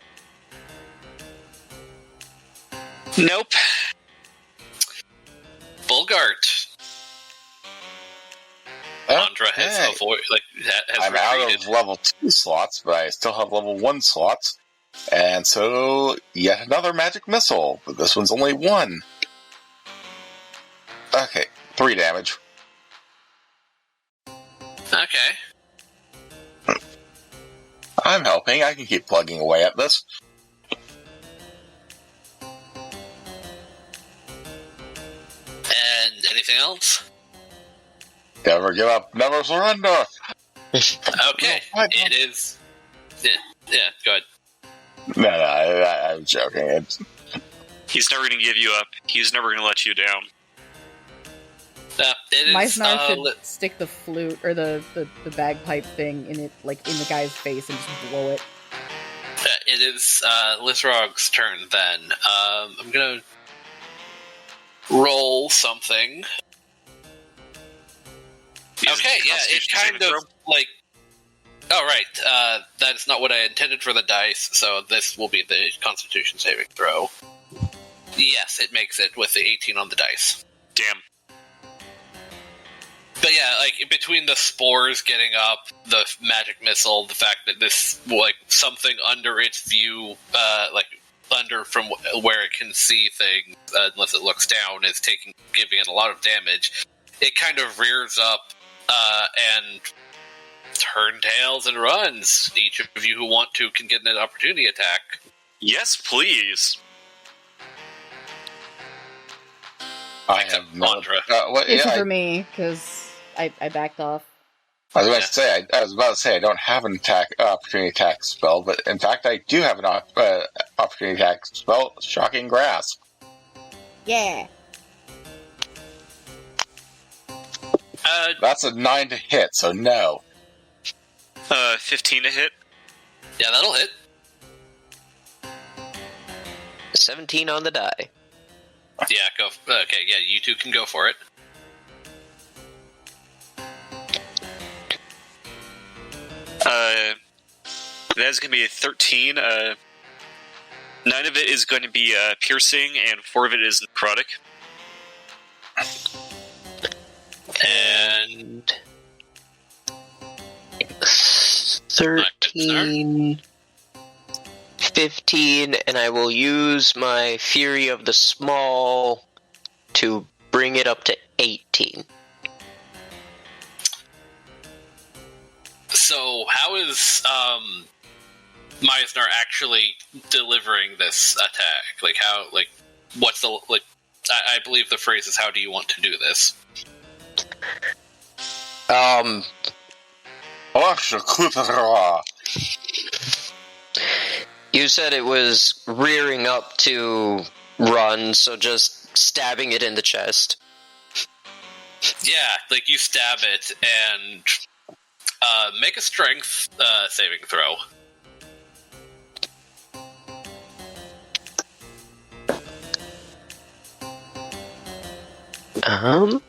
Nope. Bulgart. Andra has I'm retreated. out of level 2 slots, but I still have level 1 slots. And so, yet another magic missile, but this one's only 1. Okay, 3 damage. Okay. I'm helping, I can keep plugging away at this. And anything else? Never give up, never surrender! Okay, it is... Yeah, go ahead. No, I'm joking. He's never going to give you up. He's never going to let you down. It is... Myznar should stick the flute, or the bagpipe thing in it, like, in the guy's face and just blow it. It is Lizrog's turn, then. I'm gonna roll something. Okay, yeah, it kind of, like... Oh, right, that is not what I intended for the dice, so this will be the Constitution saving throw. Yes, it makes it with the 18 on the dice. Damn. But yeah, like, between the spores getting up, the magic missile, the fact that this, like, something under its view, under from where it can see things, unless it looks down, is giving it a lot of damage, it kind of rears up, and turns tails and runs. Each of you who want to can get an opportunity attack. Yes, please. I have no... Andra. It's for me, because I backed off. I was about to say I don't have an opportunity attack spell, but in fact I do have an opportunity attack spell, Shocking Grasp. Yeah. That's a 9 to hit, so no. 15 to hit. Yeah, that'll hit. 17 on the die. Yeah, go. Okay, yeah, you two can go for it. That's going to be a 13. 9 of it is going to be piercing, and 4 of it is necrotic. And 13, 15, and I will use my Fury of the Small to bring it up to 18. So, how is Myznar actually delivering this attack? Like, how? Like, what's the like? I believe the phrase is, "How do you want to do this?" You said it was rearing up to run, so just stabbing it in the chest. Yeah, like you stab it and make a strength saving throw. Um.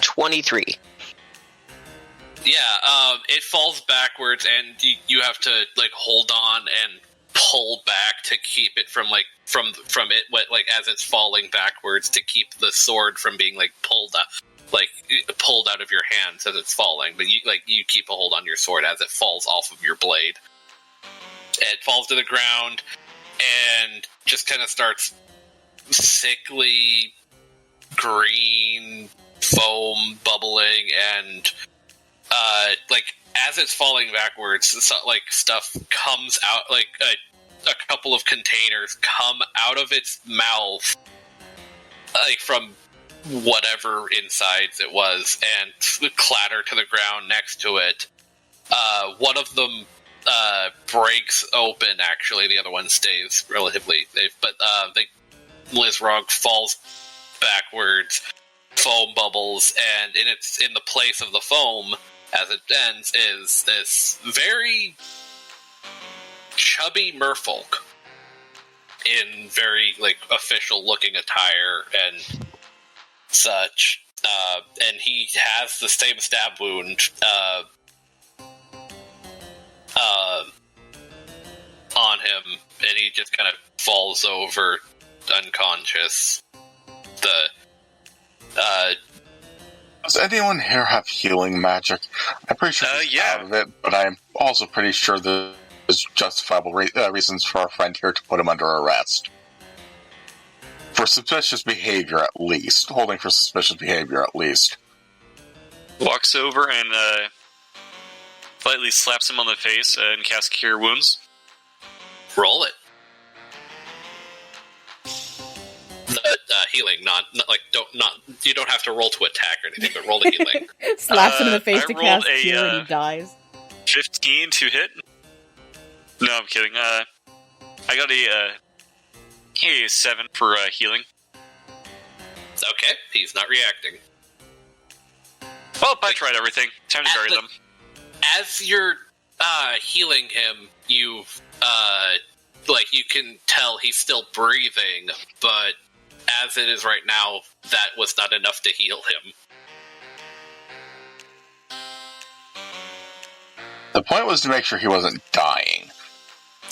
23. Yeah, it falls backwards, and you have to like hold on and pull back to keep it from it, like as it's falling backwards, to keep the sword from being pulled out of your hands as it's falling. But you keep a hold on your sword as it falls off of your blade. It falls to the ground and just kind of starts sickly green foam bubbling and like as it's falling backwards, stuff comes out, like a couple of containers come out of its mouth, like from whatever insides it was, and clatter to the ground next to it. One of them breaks open. Actually, the other one stays relatively safe. But the Lizrog falls backwards, foam bubbles, and in the place of the foam as it ends is this very chubby merfolk in very official looking attire and such. And he has the same stab wound on him, and he just kind of falls over unconscious. Does anyone here have healing magic? I'm pretty sure he's out of it, but I'm also pretty sure there's justifiable reasons for our friend here to put him under arrest. For suspicious behavior, at least. Holding for suspicious behavior, at least. Walks over and lightly slaps him on the face and casts Cure Wounds. Roll it. Healing, you don't have to roll to attack or anything, but roll the healing. Slaps him in the face to cast a, Cure and he dies. 15 to hit. No, I'm kidding. I got a 7 for healing. Okay, he's not reacting. Well, I tried everything. Time to bury them. As you're healing him, you can tell he's still breathing, but as it is right now, that was not enough to heal him. The point was to make sure he wasn't dying.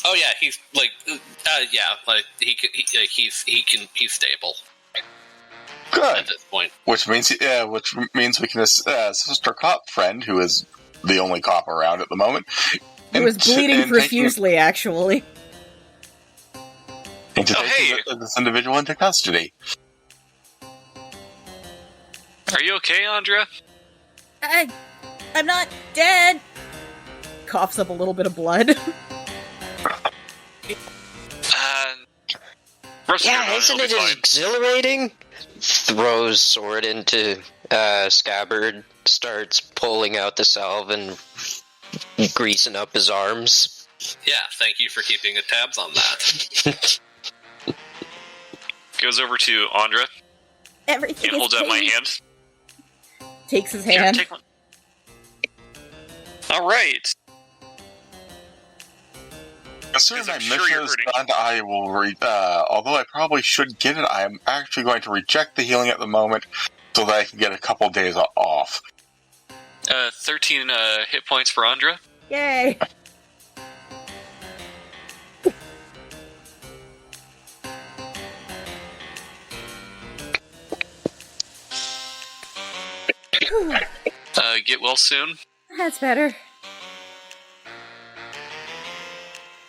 Oh yeah, he's he's stable. Good. At this point, Which means we can assist our cop friend, who is the only cop around at the moment. He was bleeding profusely, actually. Into taking this individual into custody. Are you okay, Andra? I'm not dead. Coughs up a little bit of blood. Yeah, isn't it exhilarating? Throws sword into scabbard, starts pulling out the salve and greasing up his arms. Yeah, thank you for keeping tabs on that. Goes over to Andra. Everything and holds out my hand. Takes his hand. Here, take one. All right. As soon as my mission is done, I will although I probably should get it, I am actually going to reject the healing at the moment so that I can get a couple days off. 13 hit points for Andra. Yay! Get well soon. That's better.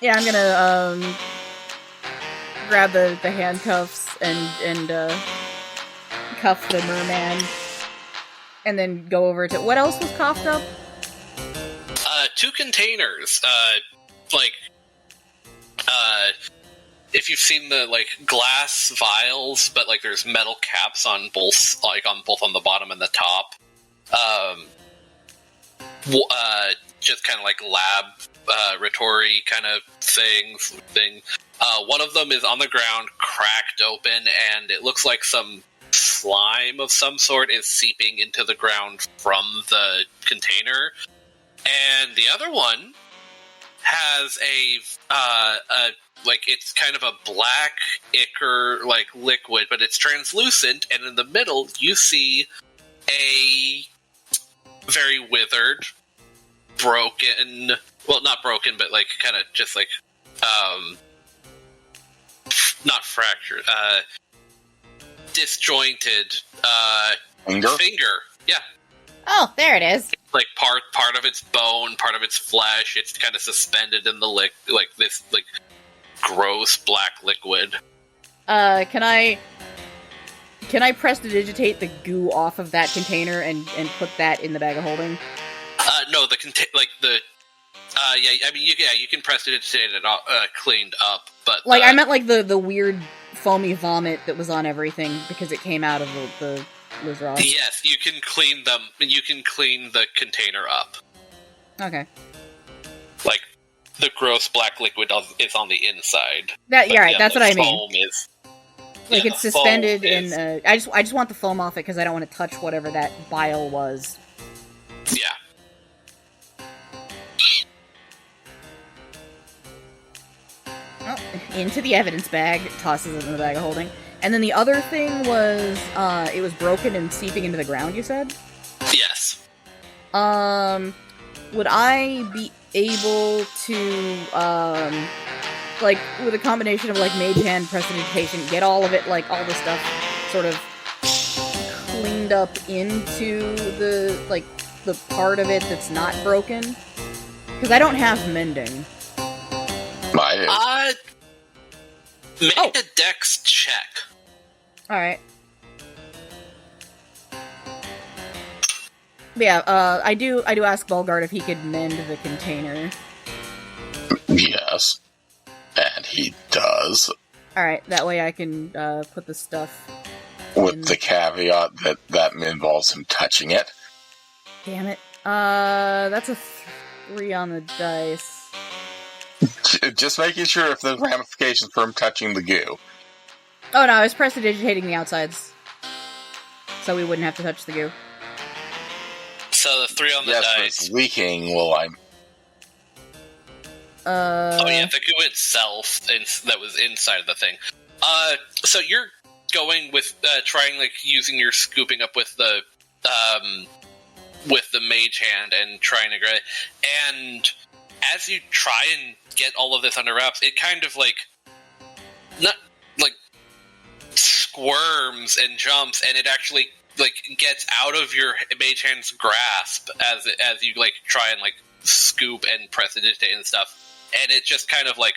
Yeah, I'm gonna grab the handcuffs and cuff the merman, and then go over to what else was coughed up? 2 containers. If you've seen the glass vials, but there's metal caps on both, both on the bottom and the top. Just kind of laboratory kind of thing. One of them is on the ground, cracked open, and it looks like some slime of some sort is seeping into the ground from the container. And the other one has it's kind of a black ichor liquid, but it's translucent, and in the middle you see a very withered, broken, well, not broken, but kind of just not fractured, disjointed finger. Yeah. Oh, there it is. Part of its bone, part of its flesh. It's kind of suspended in the this gross black liquid. Can I prestidigitate the goo off of that container and put that in the bag of holding? No, the yeah. I mean, you can prestidigitate it cleaned up, but Like, I meant, like, the weird foamy vomit that was on everything because it came out of the Lizrod. Yes, you can clean them. You can clean the container up. Okay. Like, the gross black liquid is on the inside. That's what I mean. Foam is... Like, Yeah, it's suspended is... in... I just want the foam off it because I don't want to touch whatever that bile was. Yeah. Oh, into the evidence bag. Tosses it in the bag of holding. And then the other thing was, it was broken and seeping into the ground, you said? Yes. Would I be able to, like, with a combination of, like, mage hand, prestidigitation, get all of it, like, all the stuff sort of cleaned up into the, like, the part of it that's not broken? Because I don't have mending. Make a dex check. Alright. Yeah, I do ask Bulgart if he could mend the container. Yes. And he does. Alright, that way I can put the stuff With the caveat that involves him touching it. Damn it. That's a 3 on the dice. Just making sure if there's ramifications for him touching the goo. Oh no, I was prestidigitating the outsides. So we wouldn't have to touch the goo. So the 3 on the yes, dice. But it's leaking, well, I'm... Oh yeah, the goo itself that was inside of the thing. So you're going with, trying, like, using your scooping up with the mage hand and trying to grab it. And as you try and get all of this under wraps, it kind of, like, not, like, squirms and jumps, and it actually, like, gets out of your mage hand's grasp as you, like, try and, like, scoop and prestidigitate and stuff, and it just kind of, like,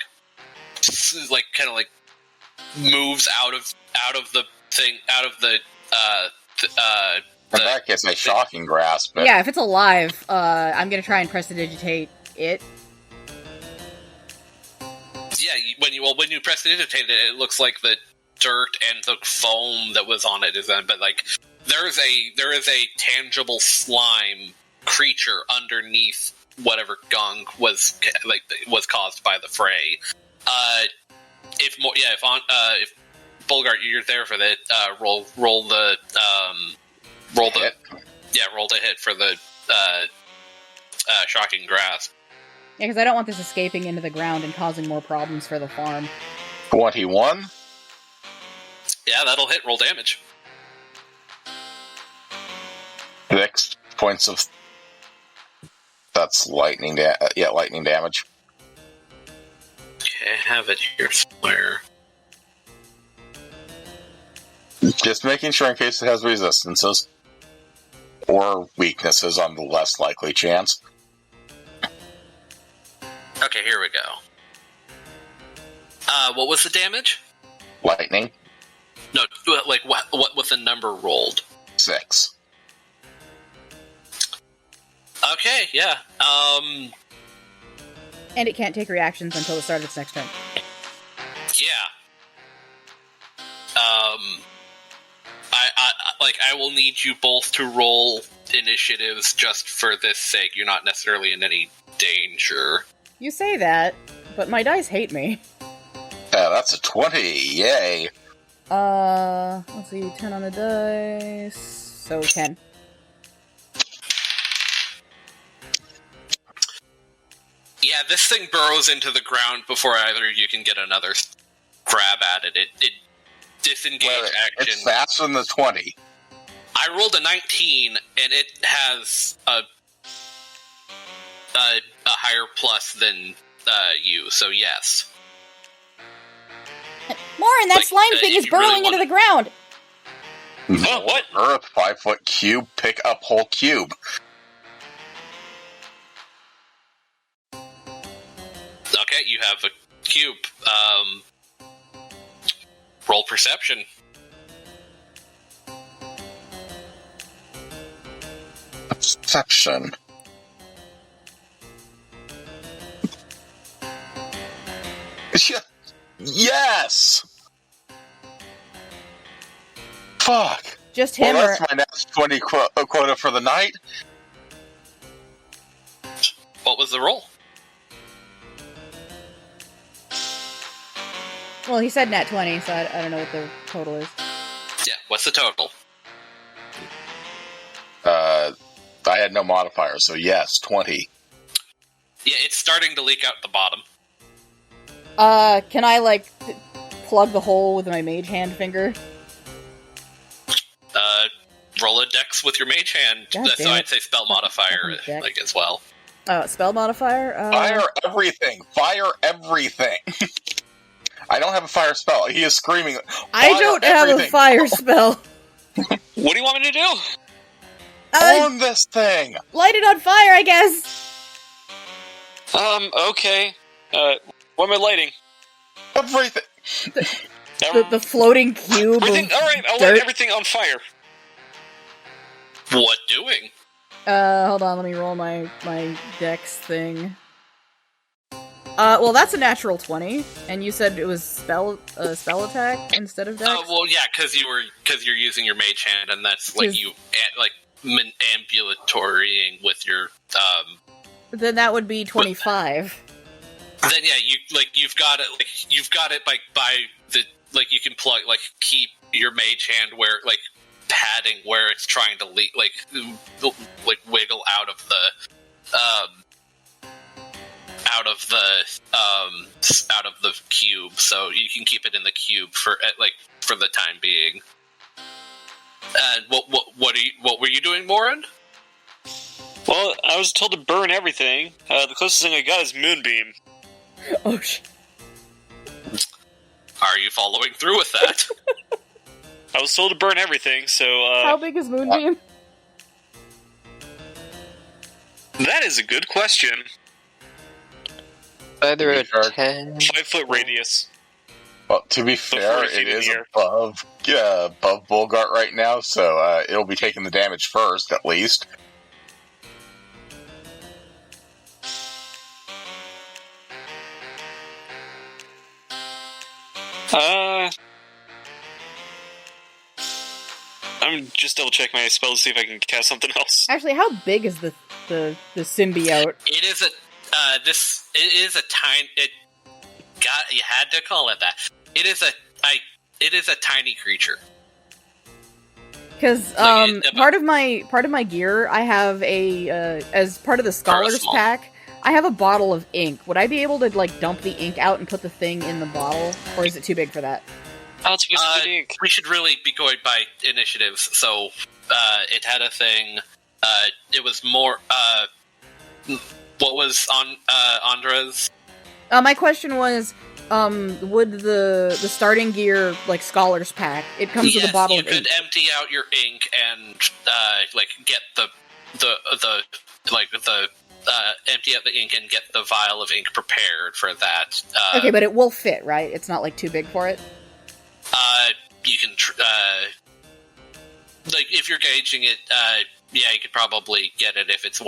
moves out of the thing, out of the, in that case, a shocking grasp. Yeah, if it's alive, I'm gonna try and prestidigitate it. Yeah, when you prestidigitate it, it looks like the dirt and the foam that was on it is on, but, like, there is a tangible slime creature underneath whatever gunk was caused by the fray. If Bulgart, you're there for that, roll the hit for the shocking grasp. Yeah, because I don't want this escaping into the ground and causing more problems for the farm. 21? Yeah, that'll hit. Roll damage. 6 points of... That's lightning damage. Okay, I have it here somewhere. Just making sure in case it has resistances. Or weaknesses on the less likely chance. Okay, here we go. What was the damage? Lightning. No, like, what was the number rolled? 6. Okay, yeah. And it can't take reactions until the start of its next turn. Yeah. I will need you both to roll initiatives just for this sake. You're not necessarily in any danger. You say that, but my dice hate me. Yeah, that's a 20. Yay. Let's see, 10 on the dice. So 10. Yeah, this thing burrows into the ground before either of you can get another grab at it. It disengage action. It's faster than the 20. I rolled a 19, and it has a higher plus than you, so yes. Morren, that slime thing is burrowing really into the ground! Oh, what? Earth, 5-foot cube, pick up whole cube. Okay, you have a cube. Roll perception. Perception. Yes! Fuck. Just him Well, or... that's my next 20 quota for the night. What was the roll? Well, he said nat 20, so I don't know what the total is. Yeah, what's the total? I had no modifier, so yes, 20. Yeah, it's starting to leak out the bottom. Can I, like, plug the hole with my mage hand finger? Roll a dex with your mage hand. God So damn it. I'd say spell modifier, Dex. like, as well. Spell modifier? Fire everything! Fire everything! I don't have a fire spell. He is screaming. I don't have a fire spell. What do you want me to do? On this thing! Light it on fire, I guess! Okay. What am I lighting? Everything! The floating cube Everything? of Alright, I'll dirt. light everything on fire. What doing? Hold on, let me roll my dex thing. Well, that's a natural 20, and you said it was spell attack instead of dex? Well, yeah, because you're using your mage hand, and that's, like, you, like, ambulatorying with your, Then that would be 25. Then, yeah, you've got it, like, by the, like, you can plug, like, keep your mage hand where, like, padding where it's trying to leak, like wiggle out of the cube, so you can keep it in the cube for the time being. And what were you doing, Morren? Well, I was told to burn everything. The closest thing I got is Moonbeam. Oh, shit. Are you following through with that? I was told to burn everything, so, How big is Moonbeam? That is a good question. Either a 10... 5-foot radius. Well, to be fair, 40 feet it in is the air. above Bulgart right now, so it'll be taking the damage first, at least. I'm just double checking my spell to see if I can cast something else. Actually, how big is the symbiote? It is a tiny. You had to call it that. It is a tiny creature. Because part of my gear, I have a as part of the scholars small. pack, I have a bottle of ink. Would I be able to like dump the ink out and put the thing in the bottle, or is it too big for that? Oh, it's good ink. We should really be going by initiatives. So it had a thing. It was more. What was on Andra's? My question was, would the starting gear like scholars pack? It comes with a bottle of you ink. could empty out your ink and get empty out the ink and get the vial of ink prepared for that. Okay, but it will fit, right? It's not like too big for it. You can if you're gauging it, you could probably get it if it's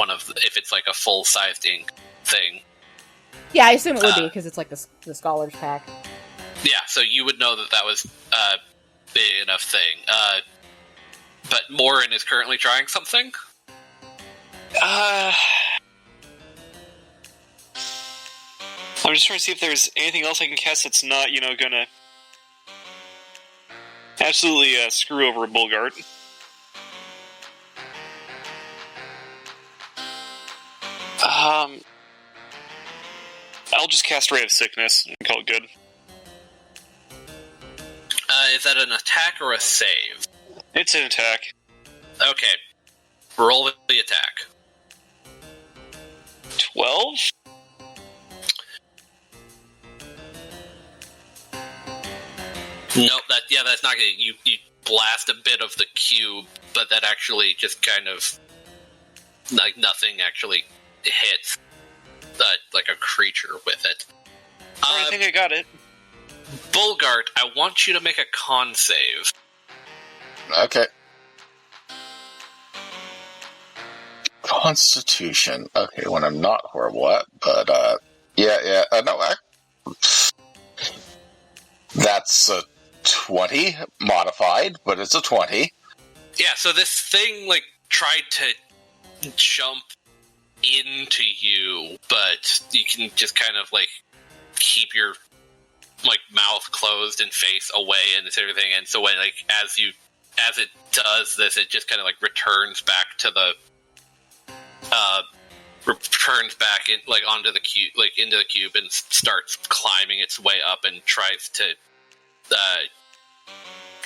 like a full-sized ink thing. Yeah, I assume it would be because it's like the scholars pack. Yeah, so you would know that was a big enough thing. But Morren is currently trying something. I'm just trying to see if there's anything else I can cast that's not, gonna absolutely screw over a Bulgart. I'll just cast Ray of Sickness and call it good. Is that an attack or a save? It's an attack. Okay. Roll the attack. 12? Nope, that's not good. You blast a bit of the cube, but that actually just kind of like nothing actually hits like a creature with it. I think I got it. Bulgart, I want you to make a con save. Okay. Constitution. Okay, when I'm not horrible at, but, no, That's a 20 modified, but it's a 20. Yeah, so this thing, like, tried to jump into you, but you can just kind of, like, keep your, like, mouth closed and face away and everything, and so when, like, as it does this, it just kind of, like, returns back to the, returns back in, like, onto the cube, like, into the cube and starts climbing its way up and tries to,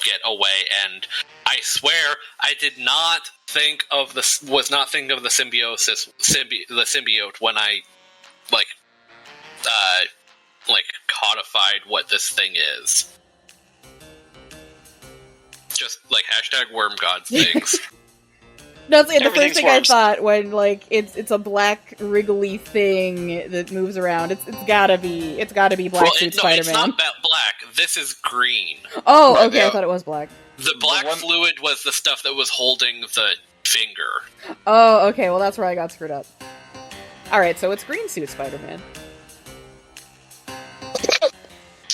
get away, and I swear I did not think of the symbiote when I like codified what this thing is. Just like hashtag worm god things. No, the first Everything's thing worms. I thought when like it's a black wriggly thing that moves around. It's gotta be Black Suit it's Spider-Man. not black. This is green. Oh, Right, okay, yeah. I thought it was black. The black fluid was the stuff that was holding the finger. Oh, okay, well that's where I got screwed up. Alright, so it's Green Suit Spider-Man.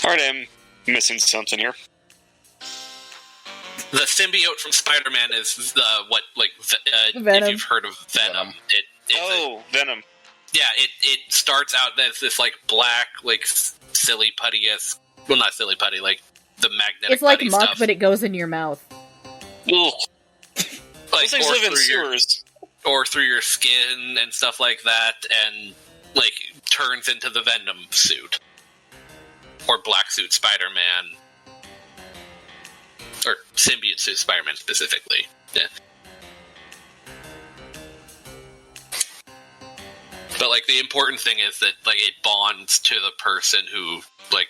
Alright, I'm missing something here. The symbiote from Spider-Man is Venom. if you've heard of Venom. Venom. It starts out as this like black, like silly putty-esque. Well, not silly putty, like the magnetic. It's like putty muck, stuff. but it goes in your mouth. Ugh. Like, Those things or live in through your- sewers. or through your skin and stuff like that, and like turns into the Venom suit or Black Suit Spider-Man or Symbiote Suit Spider-Man specifically. Yeah. But like the important thing is that like it bonds to the person who like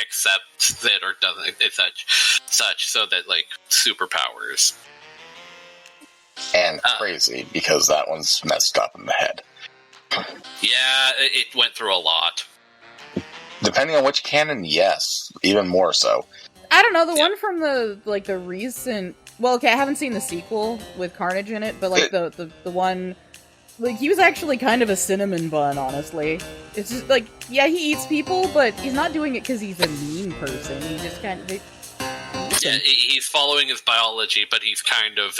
accepts it or doesn't. It's such so that like superpowers. And crazy, because that one's messed up in the head. Yeah, it went through a lot. Depending on which canon, yes. Even more so. I don't know, the one from the recent... Well, okay, I haven't seen the sequel with Carnage in it, but like the one... Like, he was actually kind of a cinnamon bun, honestly. It's just like, yeah, he eats people, but he's not doing it because he's a mean person. He just kind of... Yeah, he's following his biology, but he's kind of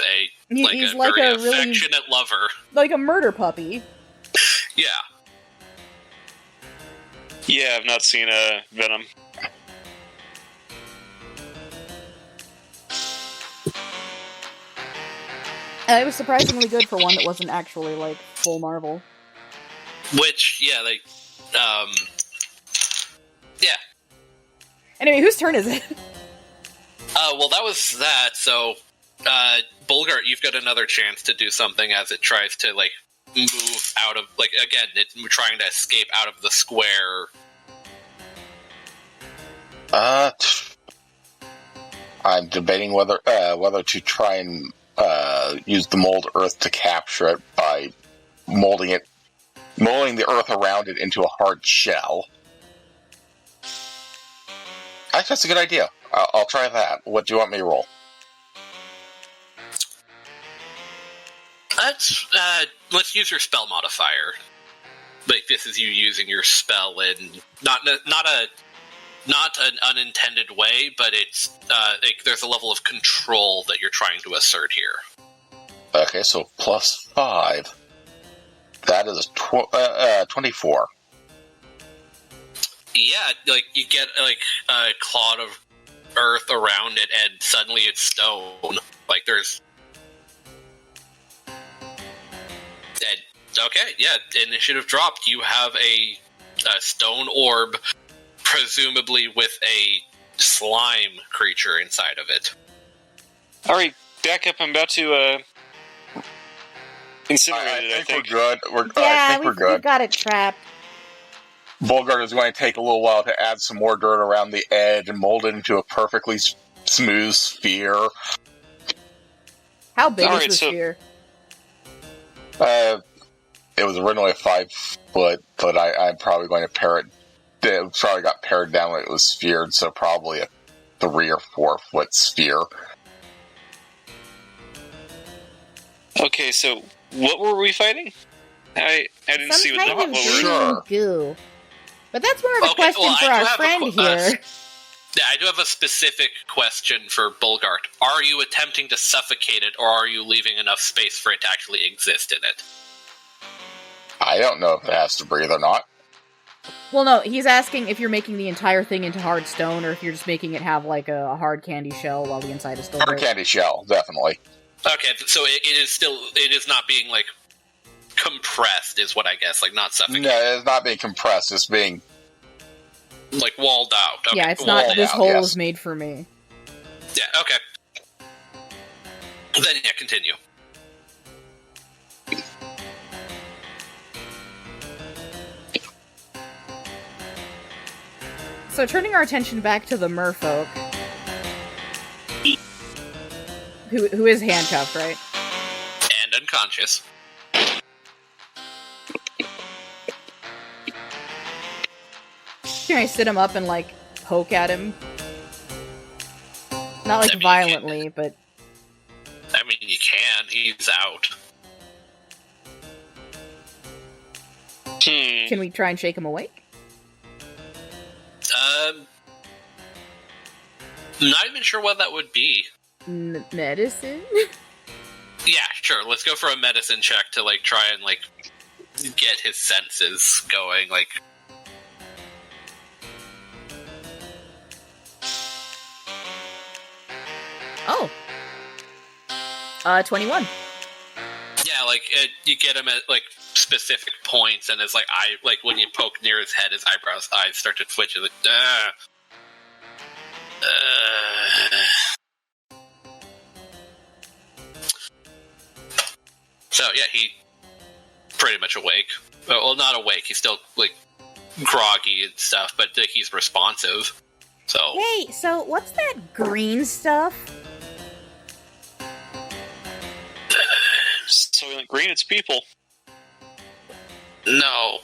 He's a like very a really- affectionate lover. Like a murder puppy. Yeah. Yeah, I've not seen Venom. It was surprisingly good for one that wasn't actually, like, full Marvel. Which, yeah, like, yeah. Anyway, whose turn is it? Well, that was that, so, Bulgart, you've got another chance to do something as it tries to, like, move out of, like, again, it's trying to escape out of the square. I'm debating whether to try and use the mold earth to capture it by molding the earth around it into a hard shell. I think that's a good idea. I'll try that. What do you want me to roll? Let's use your spell modifier. Like, this is you using your spell in not an unintended way, but it's like there's a level of control that you're trying to assert here. Okay, so plus 5. That is 24. Yeah, like you get like a clod of earth around it, and suddenly it's stone. Like there's, and okay, yeah, initiative dropped. You have a stone orb, presumably with a slime creature inside of it. Alright, back up. I'm about to incinerate I it, I think think. we're good. Yeah, I think we're we've good. got it trapped. Bulgart is going to take a little while to add some more dirt around the edge and mold it into a perfectly smooth sphere. How big Alright, is the so- sphere? It was originally 5 foot, but I'm probably going to pare it. It probably got pared down when it was sphered, so probably a 3 or 4 foot sphere. Okay, so what were we fighting? I didn't Some see what kind of what green we were... Sure. goo. But that's more of a Okay, question well, for I do our have a friend que- here. Yeah, I do have a specific question for Bulgart. Are you attempting to suffocate it, or are you leaving enough space for it to actually exist in it? I don't know if it has to breathe or not. Well, no, he's asking if you're making the entire thing into hard stone, or if you're just making it have, like, a hard candy shell while the inside is still Hard there. candy shell, definitely. Okay, so it is not being, like, compressed, is what I guess, like, not suffocated. No, it's not being compressed, it's being... Like, walled out. Okay. Yeah, it's not, Walled this out, hole yes. is made for me. Yeah, okay. Then, yeah, continue. So, turning our attention back to the merfolk, who is handcuffed, right? And unconscious. Can I sit him up and, like, poke at him? Not, like, I mean, violently, but... I mean, you can. He's out. Can we try and shake him awake? I'm not even sure what that would be. Medicine? Yeah, sure. Let's go for a medicine check to, like, try and, like, get his senses going, like... Oh. 21. Yeah, like, you get him at, like, specific points, and it's like, when you poke near his head, his eyes start to twitch, and like, So, yeah, he pretty much awake. Well, not awake, he's still, like, groggy and stuff, but he's responsive. So, Hey, so what's that green stuff? Soylent Green, it's people. no.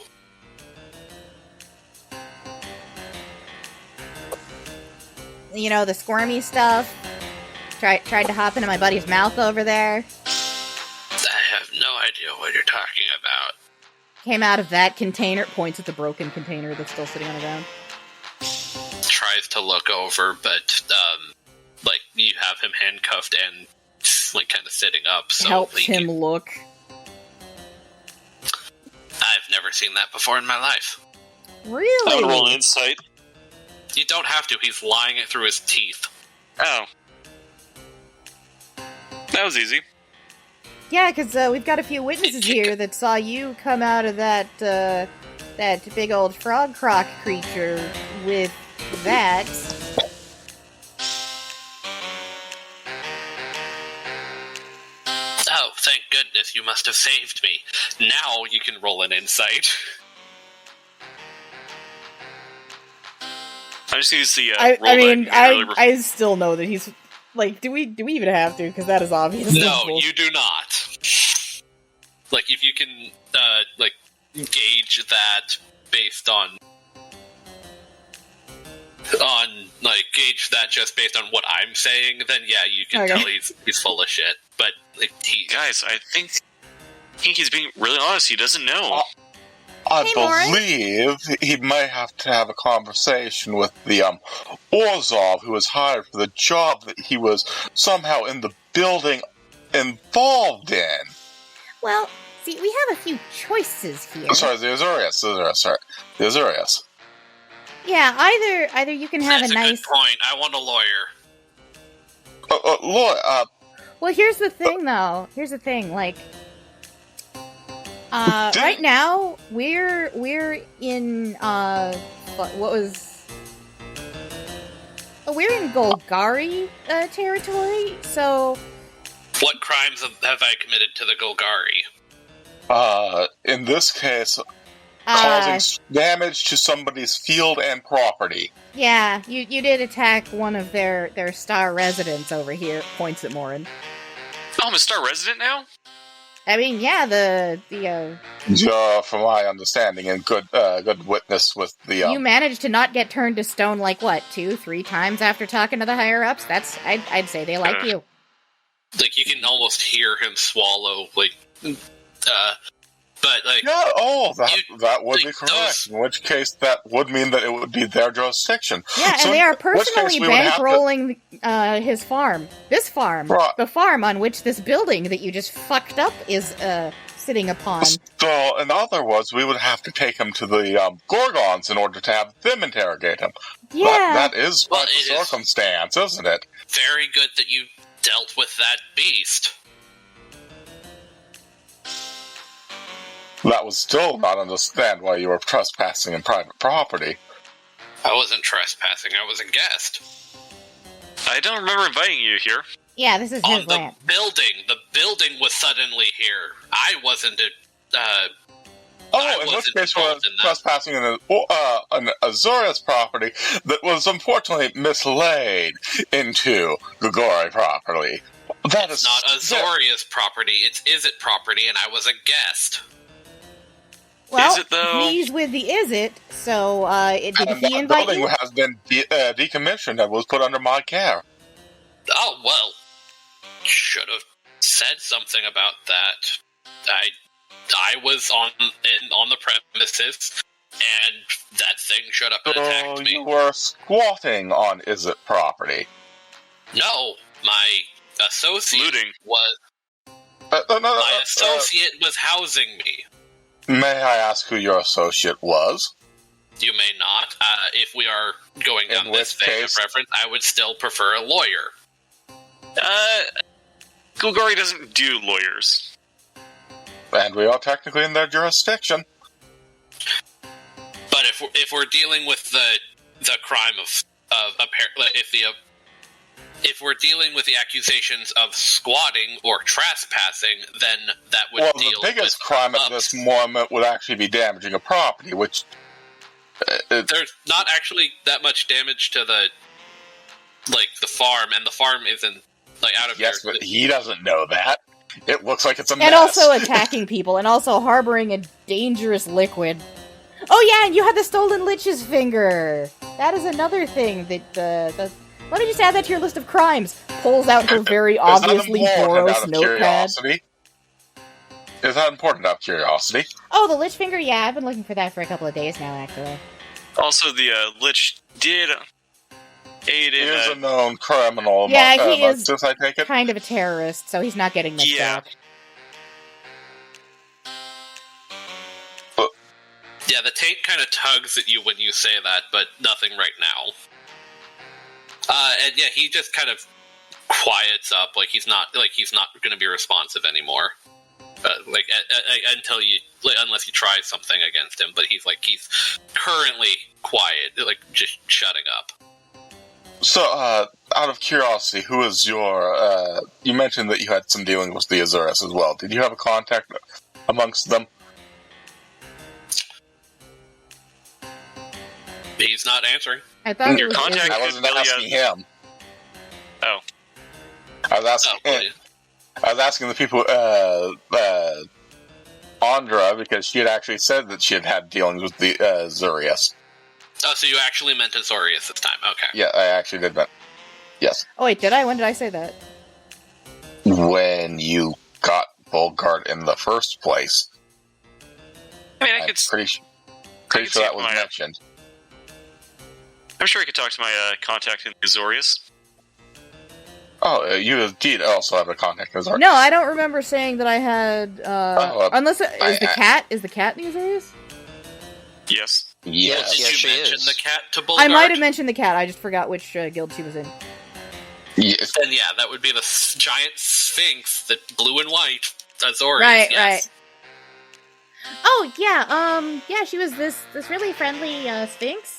You know, the squirmy stuff? Tried to hop into my buddy's mouth over there. I have no idea what you're talking about. Came out of that Container points at the broken container that's still sitting on the ground. Tries to look over, but, like, you have him handcuffed and, like, kind of sitting up, so... Helps like, him look. I've never seen that before in my life. I would roll Really? an insight. You don't have to, he's lying it through his teeth. Oh. That was easy. Yeah, because we've got a few witnesses here that saw you come out of that big old frog croc creature with that. Oh, thank goodness, you must have saved me. Now you can roll an insight. I just use the I roll mean, that I earlier I still know that he's... Like, do we even have to? Because that is obvious. No, you do not. Like, if you can, like, gauge that based on, like, gauge that just based on what I'm saying, then yeah, you can Okay. tell he's full of shit. But, like, Guys, I think he's being really honest. He doesn't know. I Hey, Morren. believe he may have to have a conversation with the Orzov who was hired for the job that he was somehow in the building involved in. Well, see, we have a few choices here. I'm sorry, the Azorius. The Azorius. Yeah, either you can have that's a a nice. good point. I want a lawyer. Lord, Well, here's the thing, though. Here's the thing, like, right now we're in what was? We're in Golgari territory, so What crimes have I committed to the Golgari? in this case, causing damage to somebody's field and property. yeah, you did attack one of their star residents over here. Points at Morren. Oh, I'm a star resident now? I mean, yeah, the From my understanding, and good witness with the you managed to not get turned to stone like what 2-3 times after talking to the higher ups. That's I'd say they like you. Like, you can almost hear him swallow, like, But, like... Yeah, that would like, be correct. In which case, that would mean that it would be their jurisdiction. Yeah, So and they are in which case personally we would have to- bankrolling his farm. This farm. Right. The farm on which this building that you just fucked up is sitting upon. So, in other words, we would have to take him to the Gorgons in order to have them interrogate him. Yeah. That is Well, quite the it is circumstance, isn't it? very good that you dealt with that beast. That would still not understand why you were trespassing in private property. I wasn't trespassing, I was a guest. I don't remember inviting you here. Yeah, this is On his the land. building. The building was suddenly here. I wasn't I In which wasn't case we're involved in that. trespassing in an Azorius property that was unfortunately mislaid into Gogori property. That It's is not Azoria's property, it's Izzet property, and I was a guest. Well, Is it, though? he's with the Izzet, so did And he that invite building you? has been decommissioned and was put under my care. Oh, well. Should have said something about that. I was on the premises, and that thing showed up and So attacked me. you were squatting on Izzet property. No, my associate Looting. was housing me. May I ask who your associate was? You may not. If we are going down In this which vein of case- reference, I would still prefer a lawyer. Gulgari doesn't do lawyers. And we are technically in their jurisdiction. But if we're dealing with the crime of apparently if we're dealing with the accusations of squatting or trespassing, then that would Well, deal the biggest with crime at ups. this moment would actually be damaging a property, which... There's not actually that much damage to the farm, and the farm isn't out of yes, your... but he doesn't know that. It looks like it's a mess. And also attacking people, and also harboring a dangerous liquid. Oh yeah, and you had the stolen Lich's finger! That is another thing that, let me just add that to your list of crimes. Pulls out her very obviously Boros notepad. Curiosity. Is that important out of curiosity? Oh, the Lich finger? Yeah, I've been looking for that for a couple of days now, actually. Also, the Lich did aid He in... is a known criminal. Yeah, he is Since I take it. kind of a terrorist, so he's not getting much Yeah. back. Yeah, the taint kind of tugs at you when you say that, but nothing right now. And yeah, he just kind of quiets up, he's not going to be responsive anymore. Until you, unless you try something against him, but he's currently quiet, just shutting up. So, out of curiosity, who is your... you mentioned that you had some dealings with the Azorius as well. Did you have a contact amongst them? He's not answering. I thought Your it was contact- Izzet. I wasn't Ilya- asking him. Oh. I was asking... I was asking the people, Andra, because she had actually said that she had had dealings with the Azorius. Oh, so you actually meant Azorius this time. Okay. Yeah, I actually did that. Yes. Oh wait, did I? When did I say that? When you got Bulgart in the first place. I mean, I'm pretty sure see that was my- mentioned. I'm sure I could talk to my contact in Azorius. Oh, you indeed also have a contact with Azorius. No, I don't remember saying that I had, unless, is the cat in the Azorius? Yes. Yes. Did Yes, you she mention is. the cat to Bulgart? I might have mentioned the cat, I just forgot which guild she was in. Yes. Then yeah, that would be the giant sphinx, the blue and white Azorius. Right, yes. right. Oh, yeah, she was this really friendly, Sphinx.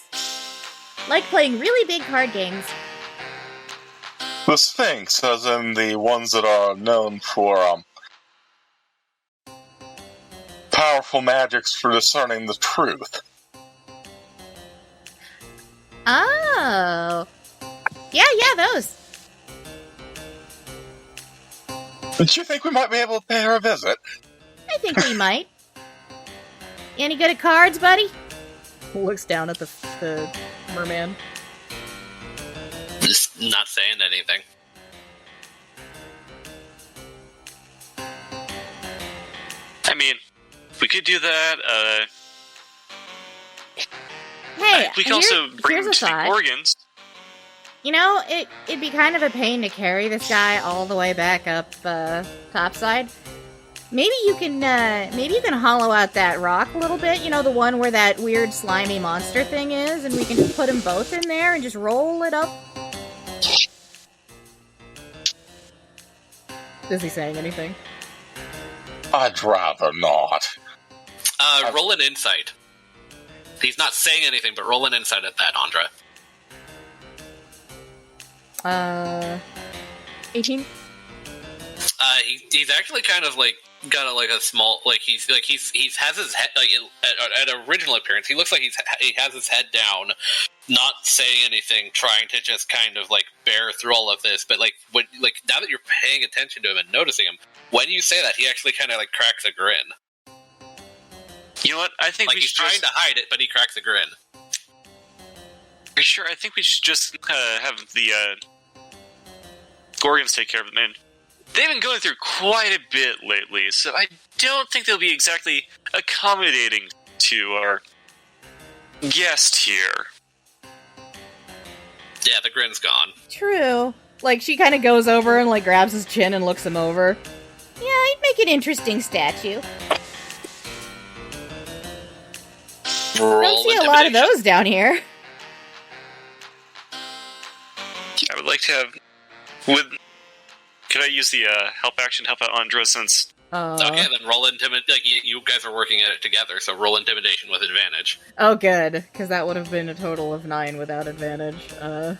Like playing really big card games. The Sphinx, as in the ones that are known for, powerful magics for discerning the truth. Oh. Yeah, those. Don't you think we might be able to pay her a visit? I think we might. Any good at cards, buddy? Looks down at the merman. Just not saying anything. I mean, we could do that. Hey, we can also bring him here's to a the thought. Gorgons. You know, it'd be kind of a pain to carry this guy all the way back up topside. Maybe you can hollow out that rock a little bit. You know, the one where that weird slimy monster thing is, and we can just put them both in there and just roll it up. Is he saying anything? I'd rather not. Roll an insight. He's not saying anything, but roll an insight at that, Andra. 18? He's actually kind of like got a small he has his head like at original appearance. He looks like he has his head down, not saying anything, trying to just kind of like bear through all of this. But like when now that you're paying attention to him and noticing him, when you say that, he actually kind of like cracks a grin. You know what? I think like he's trying to hide it, but he cracks a grin. Are you sure? I think we should just have the Gorgons take care of it, man. They've been going through quite a bit lately, so I don't think they'll be exactly accommodating to our guest here. Yeah, the grin's gone. True. Like, she kind of goes over and, like, grabs his chin and looks him over. Yeah, he'd make an interesting statue. Don't see a lot of those down here. I would like to have... Could I use the help action, help out Andra, since... Okay, then roll intimidation. Like, you guys are working at it together, so roll intimidation with advantage. Oh, good, because that would have been a total of 9 without advantage. I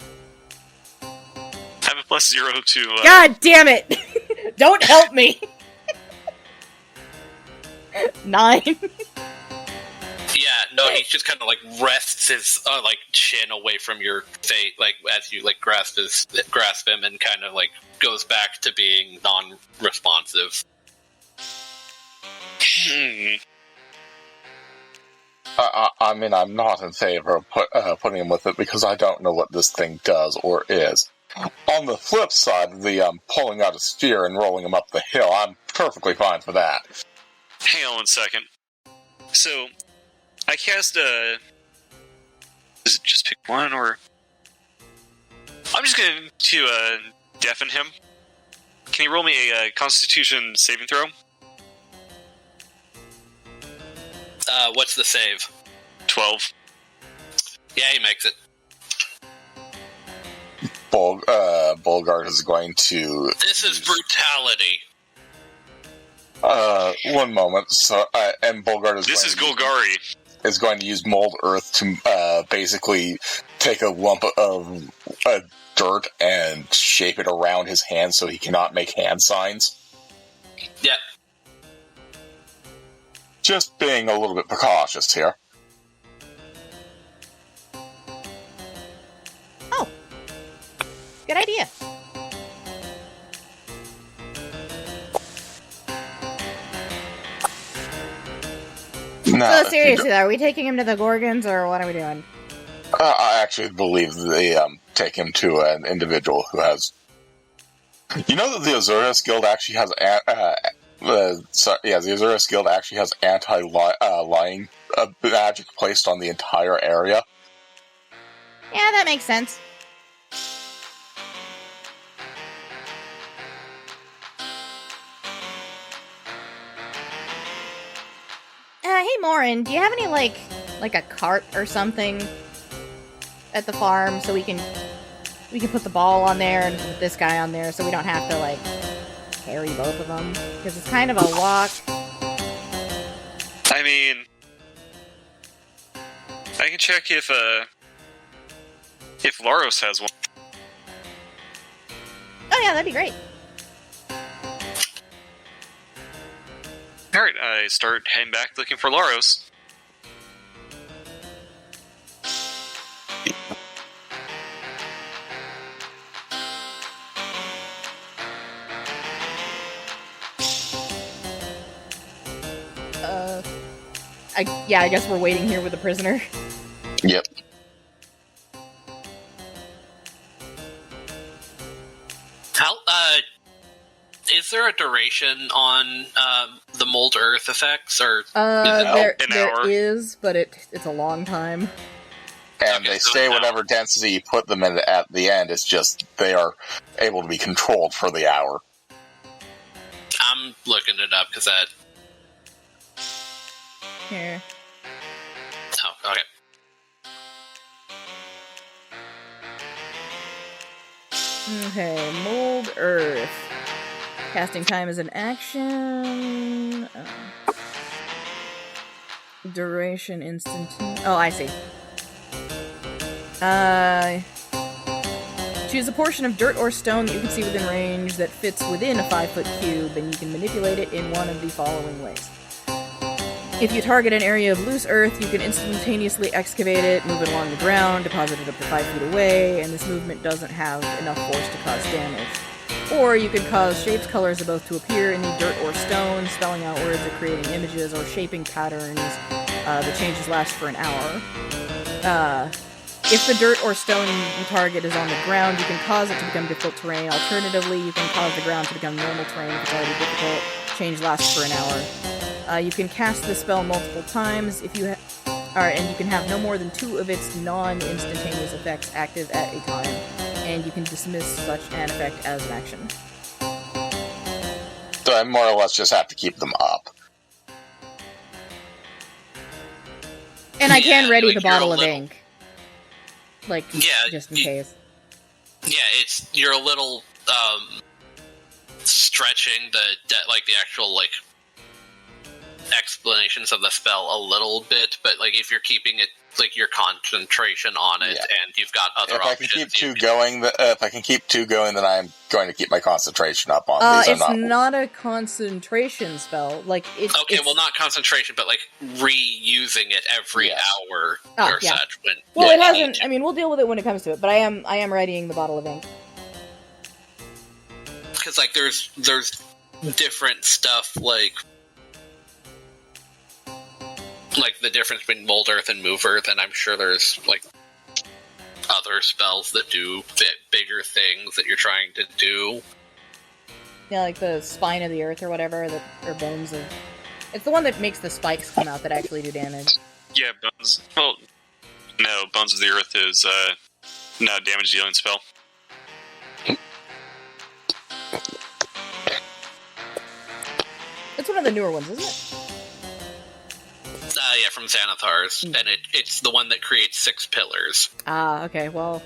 have a +0 to... God damn it! Don't help me! 9. Yeah, no, he just kind of like rests his like chin away from your face, like as you like grasp him, and kind of like goes back to being non-responsive. I mean, I'm not in favor of putting him with it because I don't know what this thing does or is. On the flip side, the pulling out a spear and rolling him up the hill, I'm perfectly fine for that. Hang on one second. So, I cast a... Does it just pick one, or... I'm just going to deafen him. Can you roll me a Constitution saving throw? What's the save? 12. Yeah, he makes it. Bulgart is going to... This is brutality. One moment. So, and Bulgart is... This is Golgari. Is going to use mold earth to basically take a lump of dirt and shape it around his hand so he cannot make hand signs. Yeah. Just being a little bit precautious here. Oh. Good idea. No, so seriously, though, are we taking him to the Gorgons, or what are we doing? I actually believe they take him to an individual who has... You know that the Azorius Guild actually has... the Azorius Guild actually has anti-lying magic placed on the entire area. Yeah, that makes sense. Hey, Morren, do you have any, like a cart or something at the farm so we can put the ball on there and put this guy on there so we don't have to, like, carry both of them? Because it's kind of a walk. I mean, I can check if Laros has one. Oh yeah, that'd be great. Alright, I start heading back looking for Laros. I guess we're waiting here with the prisoner. Yep. How, is there a duration on the mold earth effects? Or there An hour. is, but it's a long time. And Okay, they so stay now- whatever density you put them in at the end. It's just they are able to be controlled for the hour. I'm looking it up because that. Here. Oh, okay. Okay, mold earth. Casting time is an action. Duration instantaneous. Oh, I see. Choose a portion of dirt or stone that you can see within range that fits within a 5-foot cube, and you can manipulate it in one of the following ways. If you target an area of loose earth, you can instantaneously excavate it, move it along the ground, deposit it up to 5 feet away, and this movement doesn't have enough force to cause damage. Or you can cause shapes, colors, or both to appear in the dirt or stone, spelling out words or creating images or shaping patterns. The changes last for an hour. If the dirt or stone you target is on the ground, you can cause it to become difficult terrain. Alternatively, you can cause the ground to become normal terrain if it's already difficult. Change lasts for an hour. You can cast the spell multiple times if you and you can have no more than 2 of its non-instantaneous effects active at a time, and you can dismiss such an effect as an action. So I more or less just have to keep them up. And I can Yeah, ready like the you're bottle a of little- ink. Like, Yeah, just in you- case. Yeah, you're a little stretching the actual like explanations of the spell a little bit, but like if you're keeping it like your concentration on it, Yeah. and you've got other If I options. can keep two going, if I can keep 2 going, then I'm going to keep my concentration up on these. It's not a concentration spell. Like, it's... Okay, it's... well, not concentration, but like reusing it every Yes. hour Oh, or yeah. such. When Well, when it you need hasn't... to. I mean, we'll deal with it when it comes to it, but I am readying the bottle of ink. Because like there's different stuff like the difference between mold earth and move earth, and I'm sure there's like other spells that do bigger things that you're trying to do. Yeah, like the spine of the earth or whatever, or bones of... It's the one that makes the spikes come out that actually do damage. Yeah, Bones. Well, no, Bones of the Earth is not a damage dealing spell. It's one of the newer ones, isn't it? Yeah, from Xanathar's, and it's the one that creates 6 pillars. Ah, okay, well...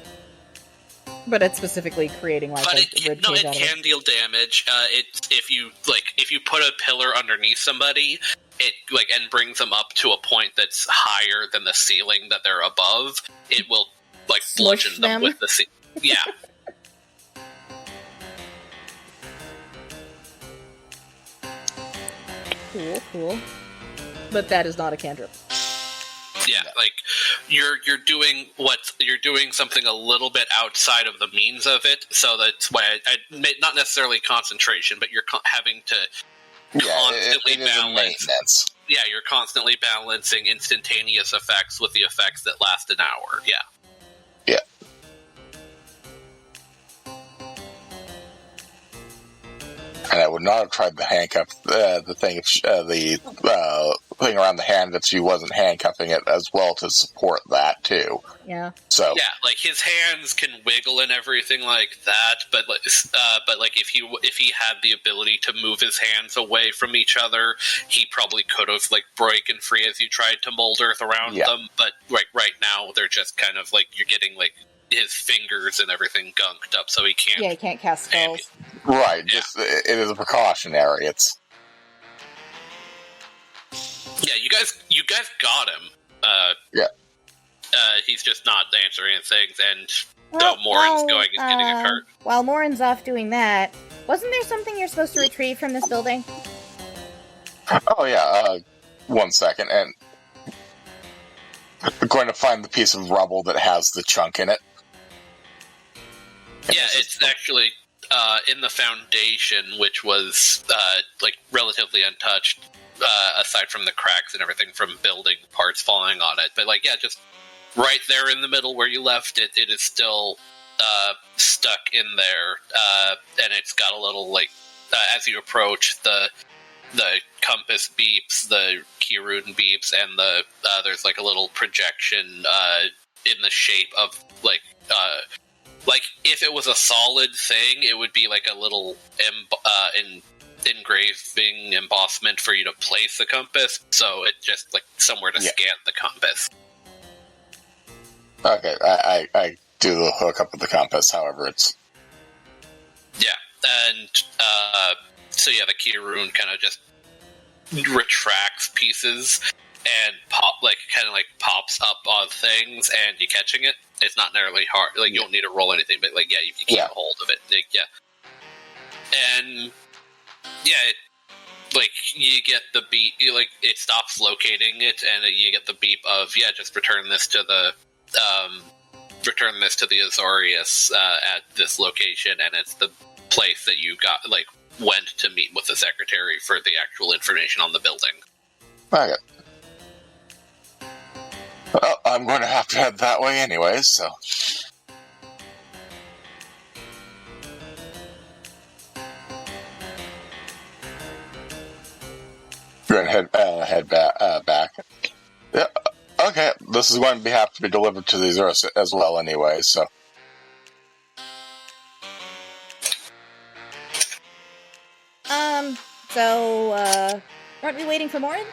But it's specifically creating, like, But a it rib cage out of it. can deal damage. If you put a pillar underneath somebody, it and brings them up to a point that's higher than the ceiling that they're above, it will Smush bludgeon them them? with the yeah. Cool. But that is not a cantrip. Yeah, like you're doing something a little bit outside of the means of it, so that's why I not necessarily concentration, but you're having to constantly it is a balance. maintenance. Yeah, you're constantly balancing instantaneous effects with the effects that last an hour. Yeah. Yeah. And I would not have tried the handcuff, the thing around the hand if she wasn't handcuffing it as well to support that too. Yeah. So Yeah, like his hands can wiggle and everything like that, but if he had the ability to move his hands away from each other, he probably could have broken free as you tried to mold earth around them. But right now they're just kind of you're getting his fingers and everything gunked up, so he can't. Yeah, you can't cast spells. right, just it is a precautionary. It's Yeah, you guys got him. Yeah. He's just not answering things, and Well, Morren's going and getting a cart. While Morren's off doing that, wasn't there something you're supposed to retrieve from this building? oh yeah. 1 second, and we're going to find the piece of rubble that has the chunk in it. Yeah, it's actually in the foundation, which was relatively untouched, aside from the cracks and everything from building parts falling on it. But just right there in the middle where you left it, it is still stuck in there, and it's got a little as you approach, the the compass beeps, the key rune beeps, and there's like a little projection in the shape of like if it was a solid thing, it would be like a little engraving embossment for you to place the compass. So it's just like somewhere to scan the compass. Okay, I do the hook up with the compass. However, it's and so the key rune kind of just retracts pieces and pops up on things, and you catching it. It's not nearly hard. Like you don't need to roll anything, but like you keep a hold of it. And you get the beep. It stops locating it, and you get the beep of just return this to the Azorius at this location, and it's the place that you went to meet with the secretary for the actual information on the building. Okay. Well, I'm going to have to head that way anyway, so. We're going to head back. Yeah. Okay, this is going to have to be delivered to the Azorius as well anyway, so. Aren't we waiting for Morren?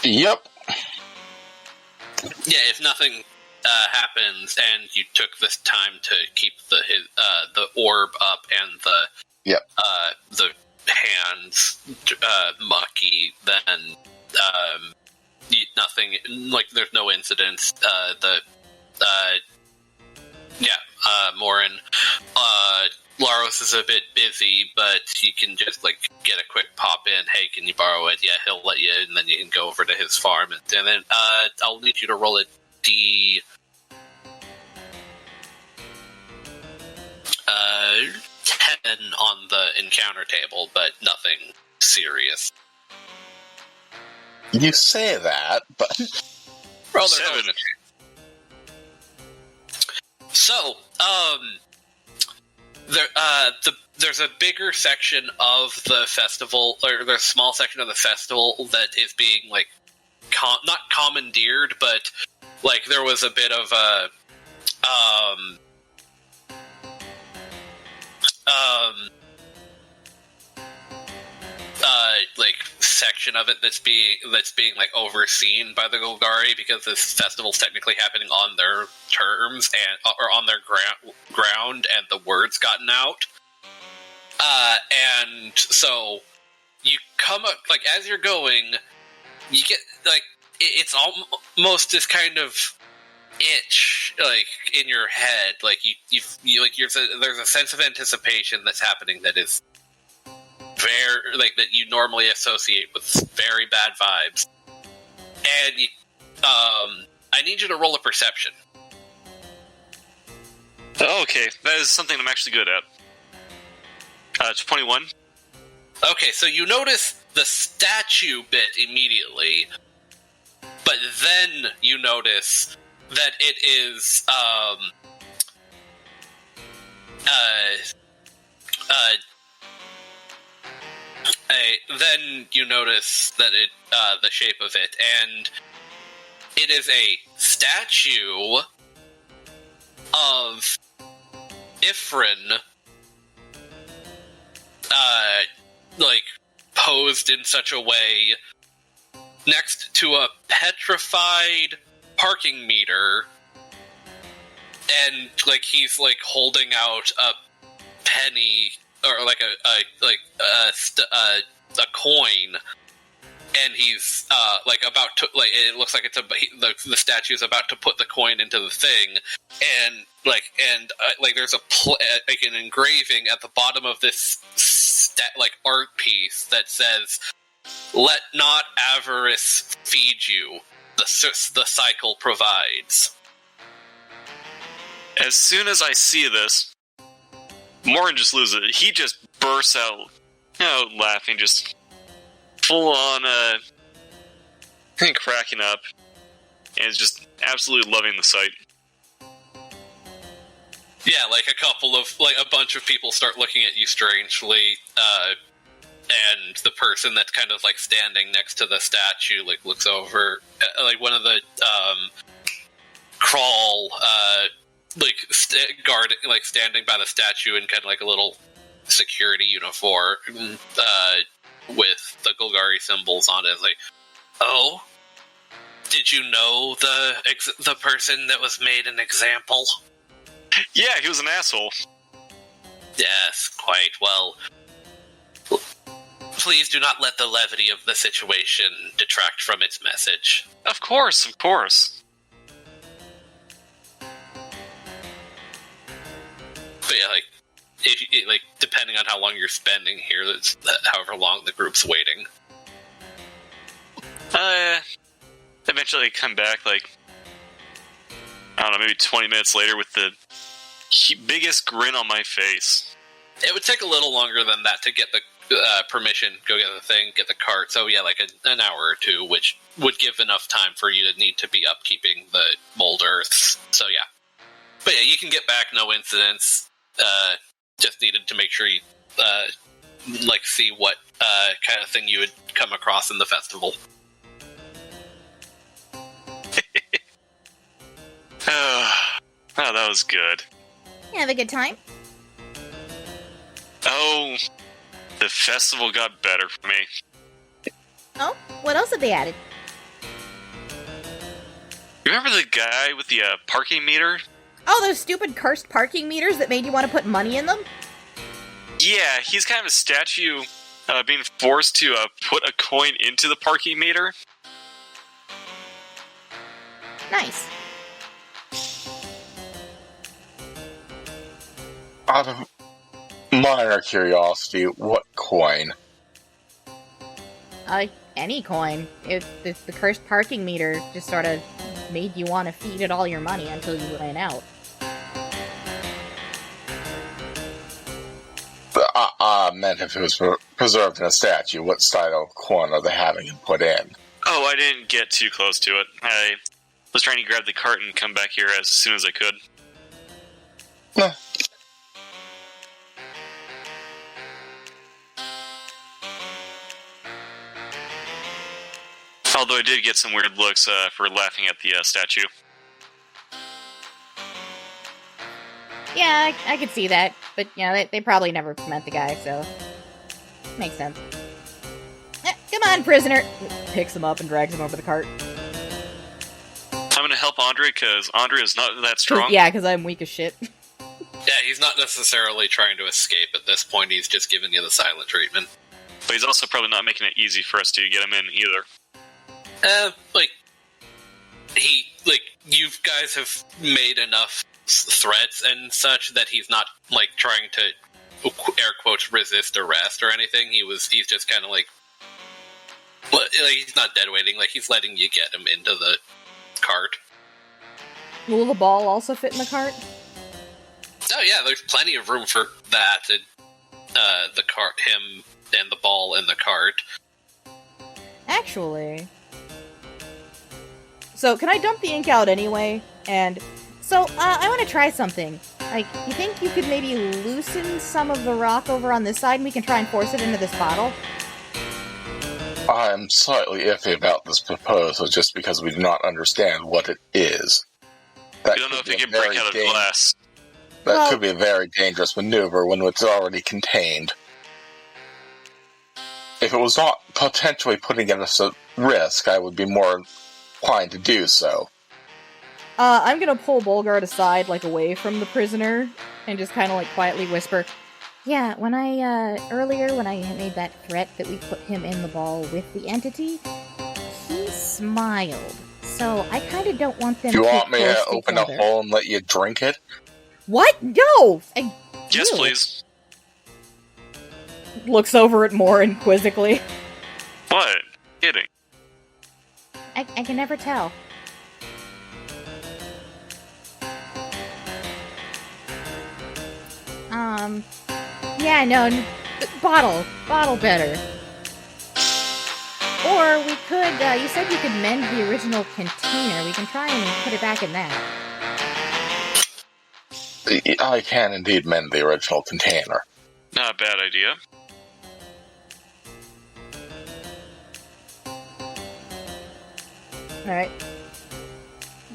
Yep. Yeah, if nothing happens, and you took this time to keep the orb up and the hands mucky, then nothing. There's no incidents. Morren. Laros is a bit busy, but you can just get a quick pop in. Hey, can you borrow it? Yeah, he'll let you, and then you can go over to his farm, and then I'll need you to roll a D. 10 on the encounter table, but nothing serious. You say that, but roll their 7. So, there's a bigger section of the festival, or there's a small section of the festival that is being not commandeered, but there was a bit of a section of it that's being overseen by the Golgari, because this festival's technically happening on their terms or on their ground, and the word's gotten out. And so you come up as you're going, you get it's almost this kind of itch in your head, there's a sense of anticipation that's happening that is very that you normally associate with very bad vibes, and I need you to roll a perception. Okay, that is something I'm actually good at. It's 21. Okay, so you notice the statue bit immediately, but then you notice that it is then you notice that the shape of it, and it is a statue of Ifrin, posed in such a way next to a petrified parking meter, and he's holding out a penny or a coin, and he's about to it looks like the statue is about to put the coin into the thing, and there's an engraving at the bottom of this art piece that says, "Let not avarice feed you. The cycle provides." As soon as I see this, Morren just loses it. He just bursts out, laughing, just full on, cracking up, and is just absolutely loving the sight. Yeah, a bunch of people start looking at you strangely, and the person that's kind of like standing next to the statue like looks over, like one of the crawl guard like standing by the statue in kind of like a little security uniform with the Golgari symbols on it. Like, oh, did you know the person that was made an example? Yeah, he was an asshole. Yes, quite. Well, please do not let the levity of the situation detract from its message. Of course, of course. But yeah, like, depending on how long you're spending here, that's however long the group's waiting. Eventually come back, like, I don't know, maybe 20 minutes later with the biggest grin on my face. It would take a little longer than that to get the permission, go get the thing, get the cart. So yeah, like an hour or two, which would give enough time for you to need to be upkeeping the mold earths. So yeah. But yeah, you can get back, no incidents. Just needed to make sure you like see what kind of thing you would come across in the festival. Oh, that was good. You have a good time? Oh, the festival got better for me. Oh, what else have they added? Remember the guy with the parking meter? Oh, those stupid cursed parking meters that made you want to put money in them? Yeah, he's kind of a statue being forced to put a coin into the parking meter. Nice. Out of minor curiosity, what coin? Any coin. If the cursed parking meter just sort of made you want to feed it all your money until you ran out. I meant if it was preserved in a statue, what style of coin are they having it put in? Oh, I didn't get too close to it. I was trying to grab the cart and come back here as soon as I could. Nah. Although I did get some weird looks for laughing at the statue. Yeah, I could see that. But, you know, they probably never met the guy, so... Makes sense. Come on, prisoner! Picks him up and drags him over the cart. I'm gonna help Andra, because Andra is not that strong. Yeah, because I'm weak as shit. Yeah, he's not necessarily trying to escape at this point, he's just giving you the silent treatment. But he's also probably not making it easy for us to get him in, either. You guys have made enough threats and such that he's not, like, trying to, air quotes, resist arrest or anything. He's just kind of like, he's not dead weighting, like, he's letting you get him into the cart. Will the ball also fit in the cart? Oh yeah, there's plenty of room for that, and, the cart, him, and the ball in the cart. Actually... So, can I dump the ink out anyway? And, so, I want to try something. Like, you think you could maybe loosen some of the rock over on this side and we can try and force it into this bottle? I'm slightly iffy about this proposal just because we do not understand what it is. We don't know if it can break out of glass. That could be a very dangerous maneuver when it's already contained. If it was not potentially putting us at risk, I would be more inclined to do so. I'm gonna pull Bulgart aside, like, away from the prisoner, and just kind of, like, quietly whisper, Yeah, when earlier when I made that threat that we put him in the ball with the entity, he smiled. So I kind of don't want them to... Do you want me to open a hole and let you drink it? What? No! Yes, please. Looks over at Morren quizzically. What? Kidding. I can never tell. Yeah, no, bottle better. Or we could, you said you could mend the original container. We can try and put it back in that. I can indeed mend the original container. Not a bad idea. Alright.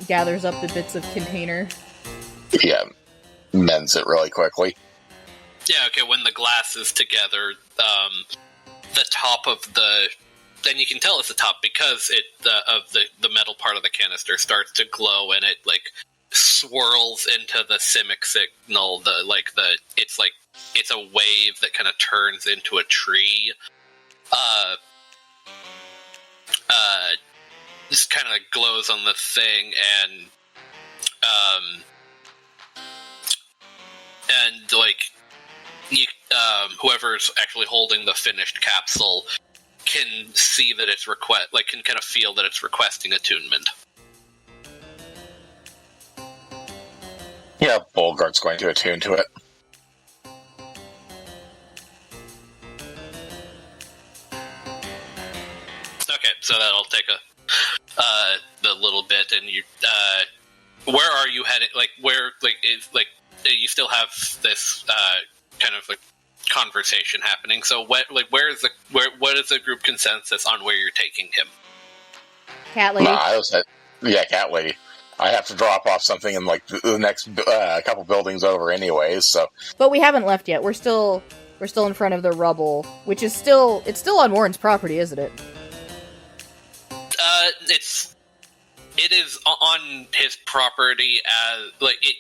Gathers up the bits of container. Yeah, mends it really quickly. Yeah, okay, when the glass is together, the top of the... Then you can tell it's the top because the metal part of the canister starts to glow and it, like, swirls into the simic signal. It's a wave that kind of turns into a tree. Just kind of glows on the thing, and like you, whoever's actually holding the finished capsule can see that it's can kind of feel that it's requesting attunement. Yeah, Bulgart's going to attune to it. Okay, so that'll take the little bit, and you. Where are you heading? Like, where? Like, is like you still have this kind of like conversation happening. So, what? Like, what is the group consensus on where you're taking him? Cat lady. Cat lady. I have to drop off something in like the next couple buildings over, anyways. So, but we haven't left yet. We're still in front of the rubble, which is still on Morren's property, isn't it? It is on his property as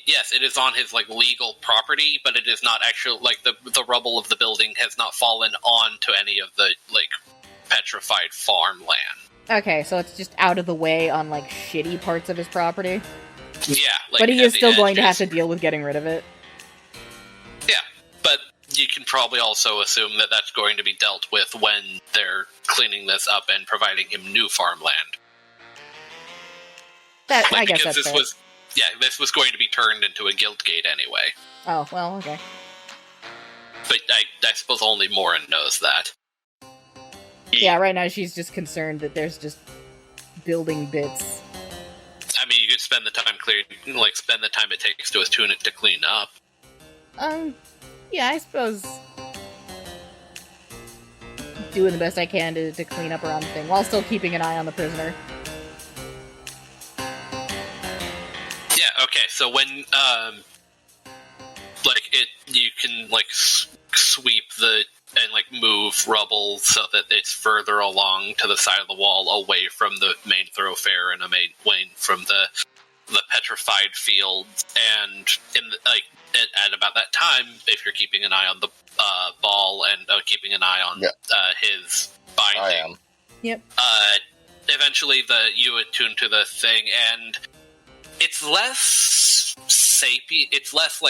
yes, it is on his like legal property, but it is not actually like the rubble of the building has not fallen onto any of the like petrified farmland. Okay, so it's just out of the way on like shitty parts of his property. Yeah, like, but he is still going to have to deal with getting rid of it. Yeah, but you can probably also assume that that's going to be dealt with when they're cleaning this up and providing him new farmland. I guess that's fair. This was going to be turned into a guild gate anyway. Oh, well, okay. But I suppose only Morren knows that. Yeah, right now she's just concerned that there's just building bits. I mean, you could spend the time spend the time it takes to attune it to clean up. Yeah, I suppose doing the best I can to clean up around the thing, while still keeping an eye on the prisoner. Yeah, okay, so when, you can, sweep and move rubble so that it's further along to the side of the wall, away from the main thoroughfare and away from the petrified fields, and at about that time, if you're keeping an eye on the ball and keeping an eye on his binding, I am. Yep. Eventually, you attune to the thing, and it's less sapient. It's less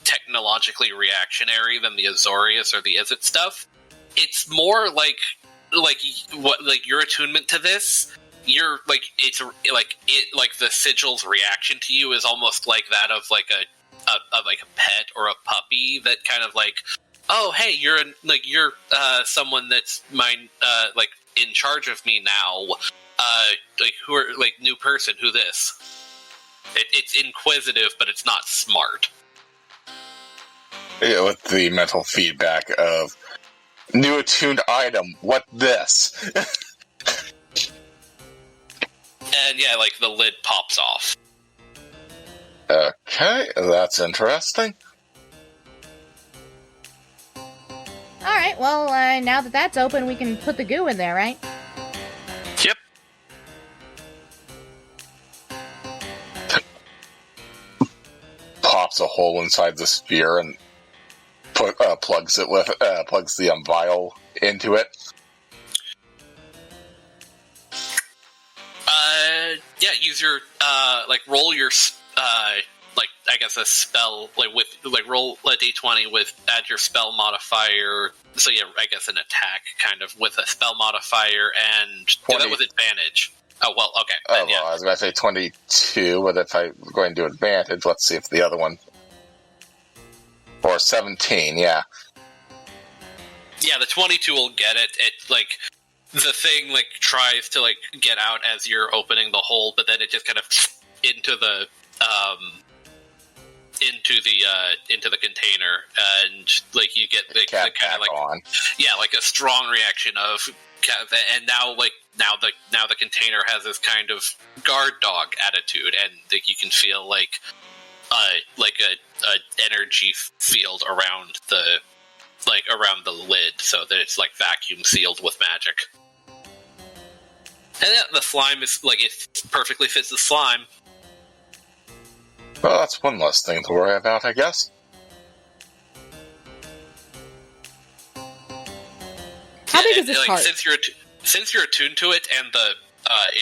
technologically reactionary than the Azorius or the Izzet stuff. It's more your attunement to this. You're the sigil's reaction to you is almost like that of a pet or a puppy that kind of oh hey, you're someone that's in charge of me now. Who are new person? Who this? It's inquisitive, but it's not smart. Yeah, with the mental feedback of new attuned item. What this? And yeah, the lid pops off. Okay, that's interesting. Alright, well, now that that's open, we can put the goo in there, right? Yep. Pops a hole inside the sphere and plugs the vial into it. Yeah, use your roll your I guess a spell roll a d20 add your spell modifier. So yeah, I guess an attack kind of with a spell modifier and do that with advantage. Oh well, okay. Then, I was going to say 22, but if I'm going to do advantage, let's see if the other one. Or 17, yeah. Yeah, the 22 will get it. It the thing tries to get out as you're opening the hole, but then it just kind of into the container, and you get the kind of on. Yeah, a strong reaction of, and now now the container has this kind of guard dog attitude, and you can feel like a energy field around the lid, so that it's like vacuum sealed with magic. And yeah, the slime is it perfectly fits the slime. Well, that's one less thing to worry about, I guess. How big is this cart? Since you're attuned to it, and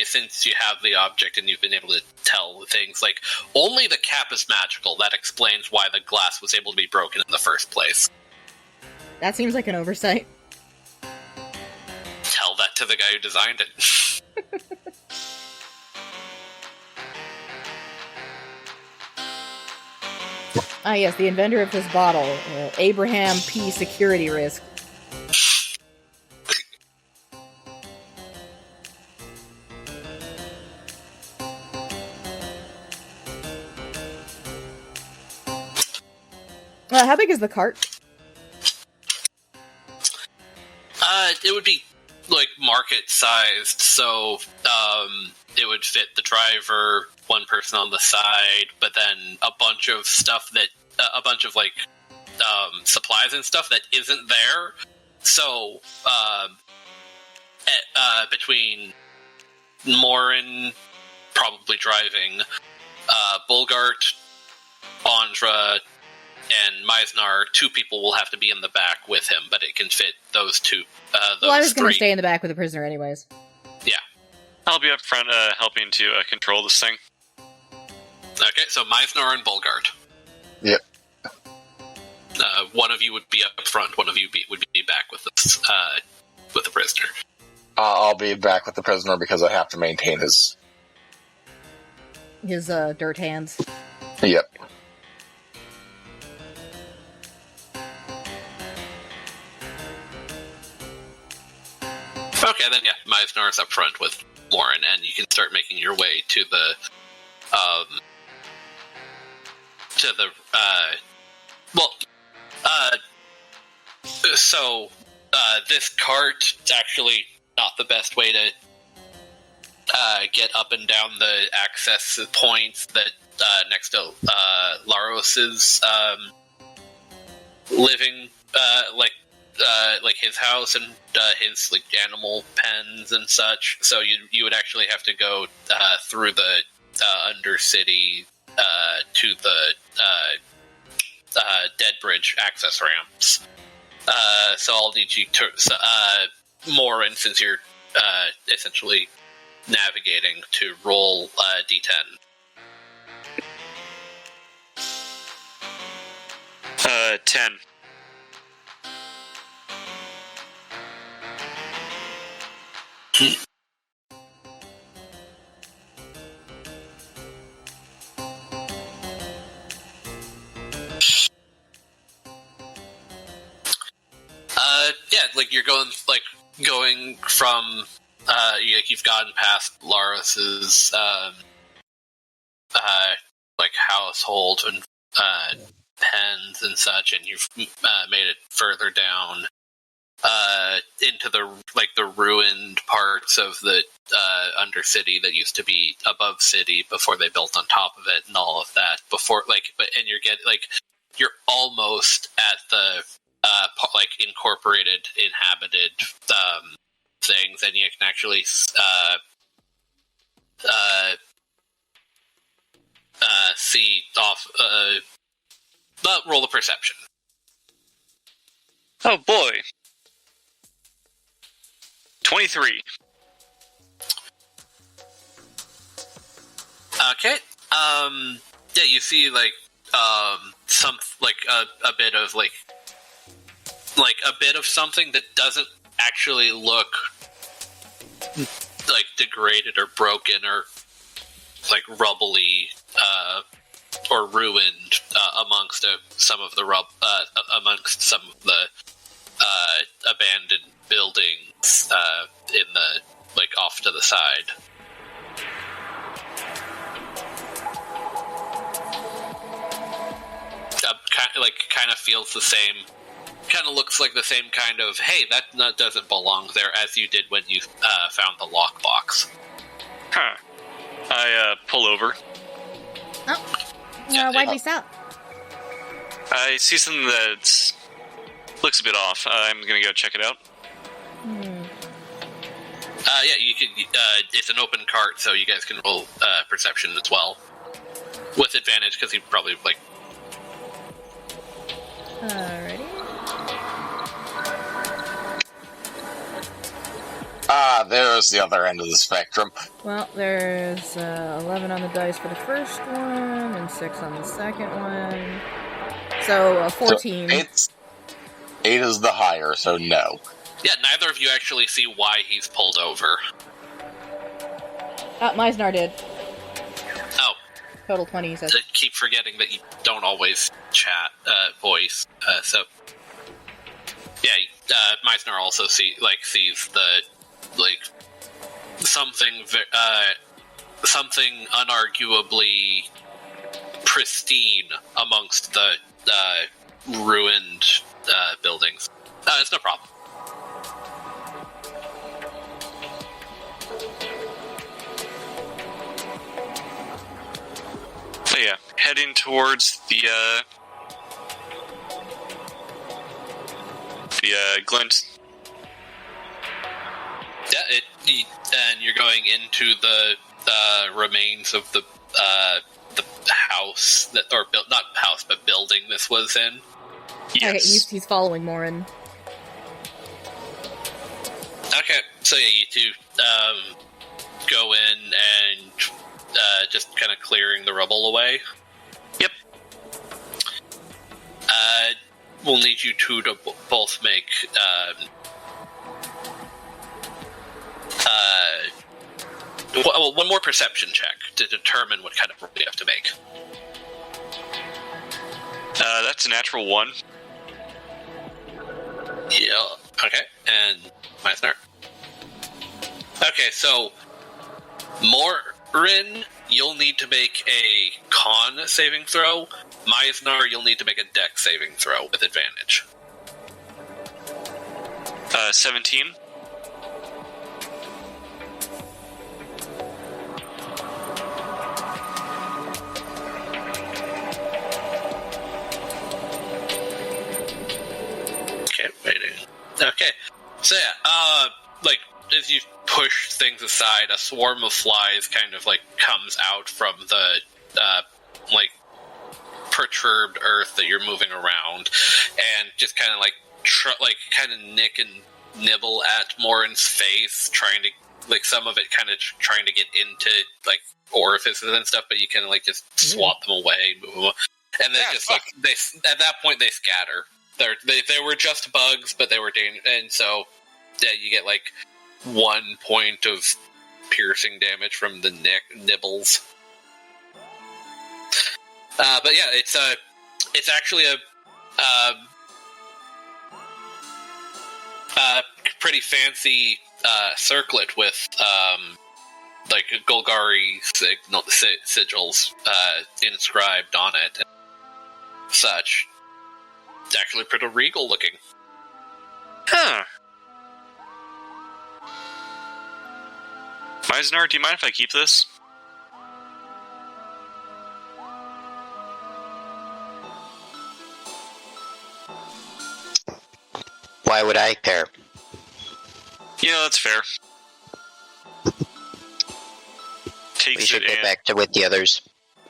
since you have the object and you've been able to tell things, only the cap is magical. That explains why the glass was able to be broken in the first place. That seems like an oversight. Tell that to the guy who designed it. Ah, yes, the inventor of this bottle, Abraham P. Security Risk. How big is the cart? It would be market sized, so it would fit the driver, one person on the side, but then a bunch of stuff supplies and stuff that isn't there. So between Morren probably driving, Bulgart, Andra, and Myznar, 2 people will have to be in the back with him, but it can fit those 2. Well, I was going to stay in the back with the prisoner anyways. Yeah. I'll be up front helping to control this thing. Okay, so Myznar and Bulgart. Yep. One of you would be up front, one of you would be back with the prisoner. I'll be back with the prisoner because I have to maintain his dirt hands. Yep. Okay, then yeah, Myznar's up front with Morren, and you can start making your way to the this cart is actually not the best way to get up and down the access points that next to Laros's living, like his house and his animal pens and such. So you would actually have to go through the Undercity to the Dead Bridge access ramps. So I'll need you to Morren, since you're essentially navigating, to roll D10. 10. You're going from you've gotten past Laros's household and pens and such, and you've made it further down into the ruined parts of the Undercity that used to be above city before they built on top of it and all of that. You're almost at the incorporated, inhabited things, and you can actually see off. Roll a perception. Oh boy. 23. Okay. Yeah, you see some a bit of a bit of something that doesn't actually look degraded or broken or rubbly or ruined amongst some of the abandoned buildings in the off to the side. Kind of feels the same kind of looks like the same kind of, hey, that nut doesn't belong there, as you did when you found the lockbox. Huh. I pull over. Oh. Why'd we stop? I see something that looks a bit off. I'm gonna go check it out. Yeah, you can. It's an open cart, so you guys can roll perception as well, with advantage because you probably like. Alrighty. There's the other end of the spectrum. Well, there's 11 on the dice for the first one and 6 on the second one. So 14. So 8 is the higher, so no. Yeah, neither of you actually see why he's pulled over. Myznar did. Oh. Total 20, he says. I keep forgetting that you don't always chat voice. So, yeah, Myznar also sees the something unarguably pristine amongst the ruined buildings. It's no problem. So yeah, heading towards the glint. Yeah, and you're going into the remains of the house not house, but building this was in. Yes. Okay, he's following Morren. Okay, so yeah, you two go in and just kind of clearing the rubble away. Yep. We'll need you two to both make one more perception check to determine what kind of roll you have to make. That's a natural 1. Yeah. Okay. And Myznar. Okay, so Morren, you'll need to make a con saving throw. Myznar, you'll need to make a dex saving throw with advantage. 17. Okay, waiting. Okay, so yeah, as you push things aside, a swarm of flies kind of comes out from the perturbed earth that you're moving around, and just kind of kind of nick and nibble at Morren's face, trying to some of it kind of trying to get into orifices and stuff, but you can just swat them away, move them, and then they at that point they scatter. They were just bugs, but they were dangerous, and so yeah, you get 1 point of piercing damage from the nibbles. But yeah, it's actually a pretty fancy circlet with Golgari sigils inscribed on it and such. It's actually pretty regal looking. Huh. Myznar, do you mind if I keep this? Why would I care? Yeah, that's fair. We Takes should it get and... back to with the others.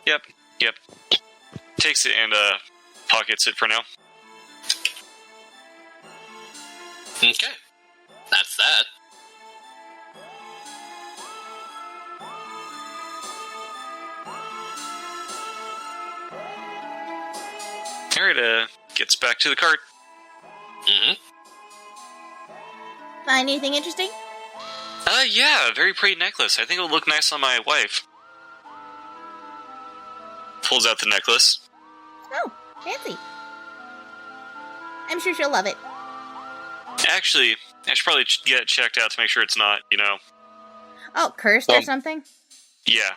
Yep. Takes it and pockets it for now. Okay. That's that. Alright, gets back to the cart. Mm-hmm. Find anything interesting? Yeah, very pretty necklace. I think it'll look nice on my wife. Pulls out the necklace. Oh, fancy. I'm sure she'll love it. Actually, I should probably get it checked out to make sure it's not, Oh, cursed or something? Yeah.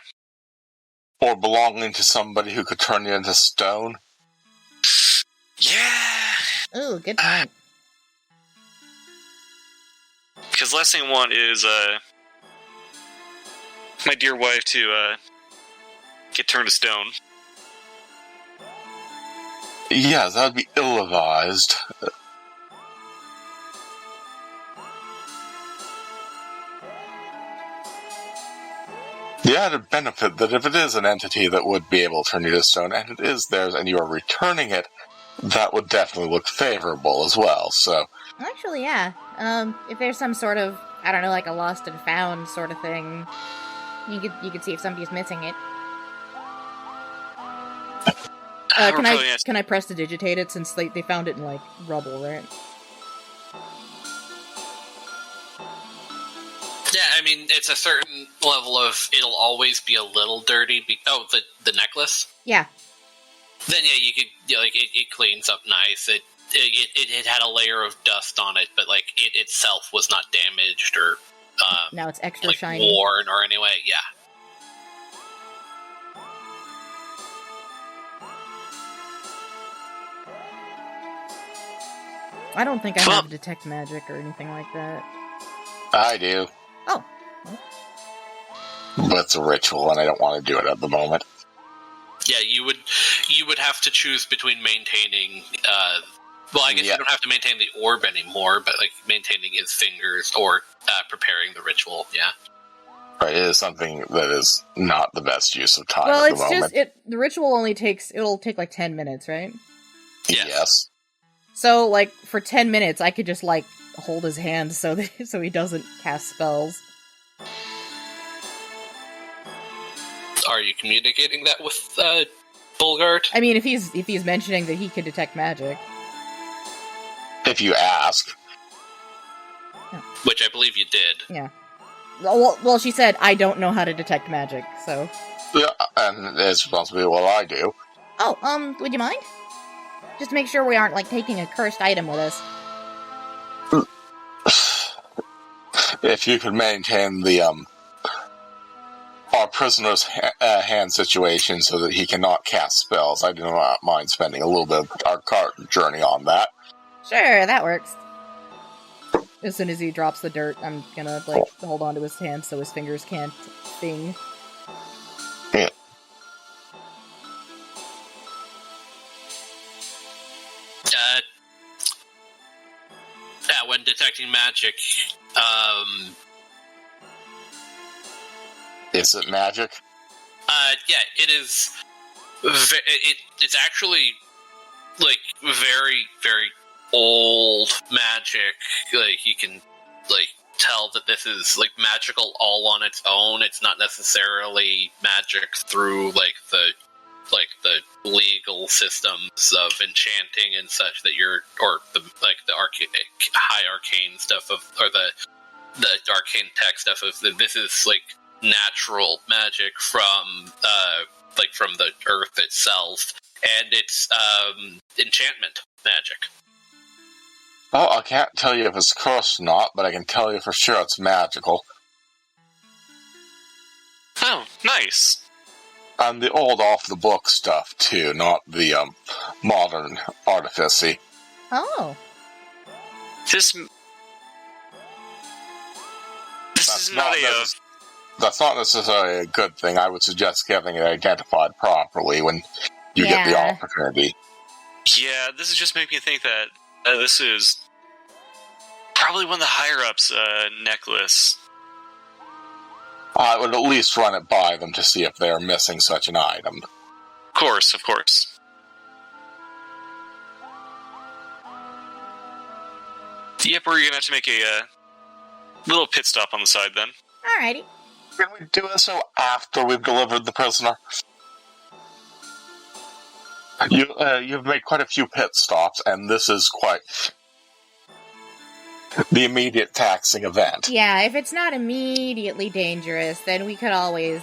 Or belonging to somebody who could turn you into stone. Yeah! Ooh, good point. Because last thing I want is my dear wife to get turned to stone. Yeah, that would be ill-advised. The added benefit that if it is an entity that would be able to turn you to stone, and it is theirs, and you are returning it, that would definitely look favorable as well, so... Actually, yeah. If there's some sort of, I don't know, like a lost and found sort of thing, you could see if somebody's missing it. Can I prestidigitate it since they found it in, like, rubble, right? Yeah, I mean, it's a certain level of it'll always be a little dirty. The necklace? Yeah. Then yeah, you could it cleans up nice. It had a layer of dust on it, but like it itself was not damaged or Now it's extra like shiny. worn or anyway. Yeah. I don't think I have detect magic or anything like that. I do. Oh. But it's a ritual, and I don't want to do it at the moment. Yeah, you would have to choose between maintaining. Well, I guess you don't have to maintain the orb anymore, but like maintaining his fingers or preparing the ritual. Yeah. Right, it is something that is not the best use of time Well, at the it's moment. just the ritual only it'll take like 10 minutes, right? Yes. So like for 10 minutes, I could just like hold his hand so he doesn't cast spells. Are you communicating that with Bulgart? I mean, if he's mentioning that he can detect magic. If you ask. Which I believe you did. Yeah. Well, she said, I don't know how to detect magic, so... Yeah, and it's supposed to be what I do. Oh, would you mind? Just to make sure we aren't, like, taking a cursed item with us. If you could maintain the, our prisoner's hand situation so that he cannot cast spells, I do not mind spending a little bit of our cart journey on that. Sure, that works. As soon as he drops the dirt, I'm gonna, like, hold on to his hand so his fingers can't thing. Yeah. When detecting magic, Is it magic? yeah, it is. It's actually like very, very old magic. Like you can like tell that this is like magical all on its own. It's not necessarily magic through like the legal systems of enchanting and such that high arcane stuff or the arcane tech stuff of this is like natural magic from the earth itself, and it's enchantment magic. Oh, I can't tell you if it's cursed or not, but I can tell you for sure it's magical. Oh, nice. And the old off-the-book stuff, too, not the, modern artificy. Oh. This is not That's not necessarily a good thing. I would suggest getting it identified properly when you get the opportunity. Yeah, this is just making me think that this is probably one of the higher-ups' necklace. I would at least run it by them to see if they're missing such an item. Of course. Yep, we're gonna have to make a little pit stop on the side then. Alrighty. Can we do it so after we've delivered the prisoner? You've made quite a few pit stops, and this is quite the immediate taxing event. Yeah, if it's not immediately dangerous, then we could always,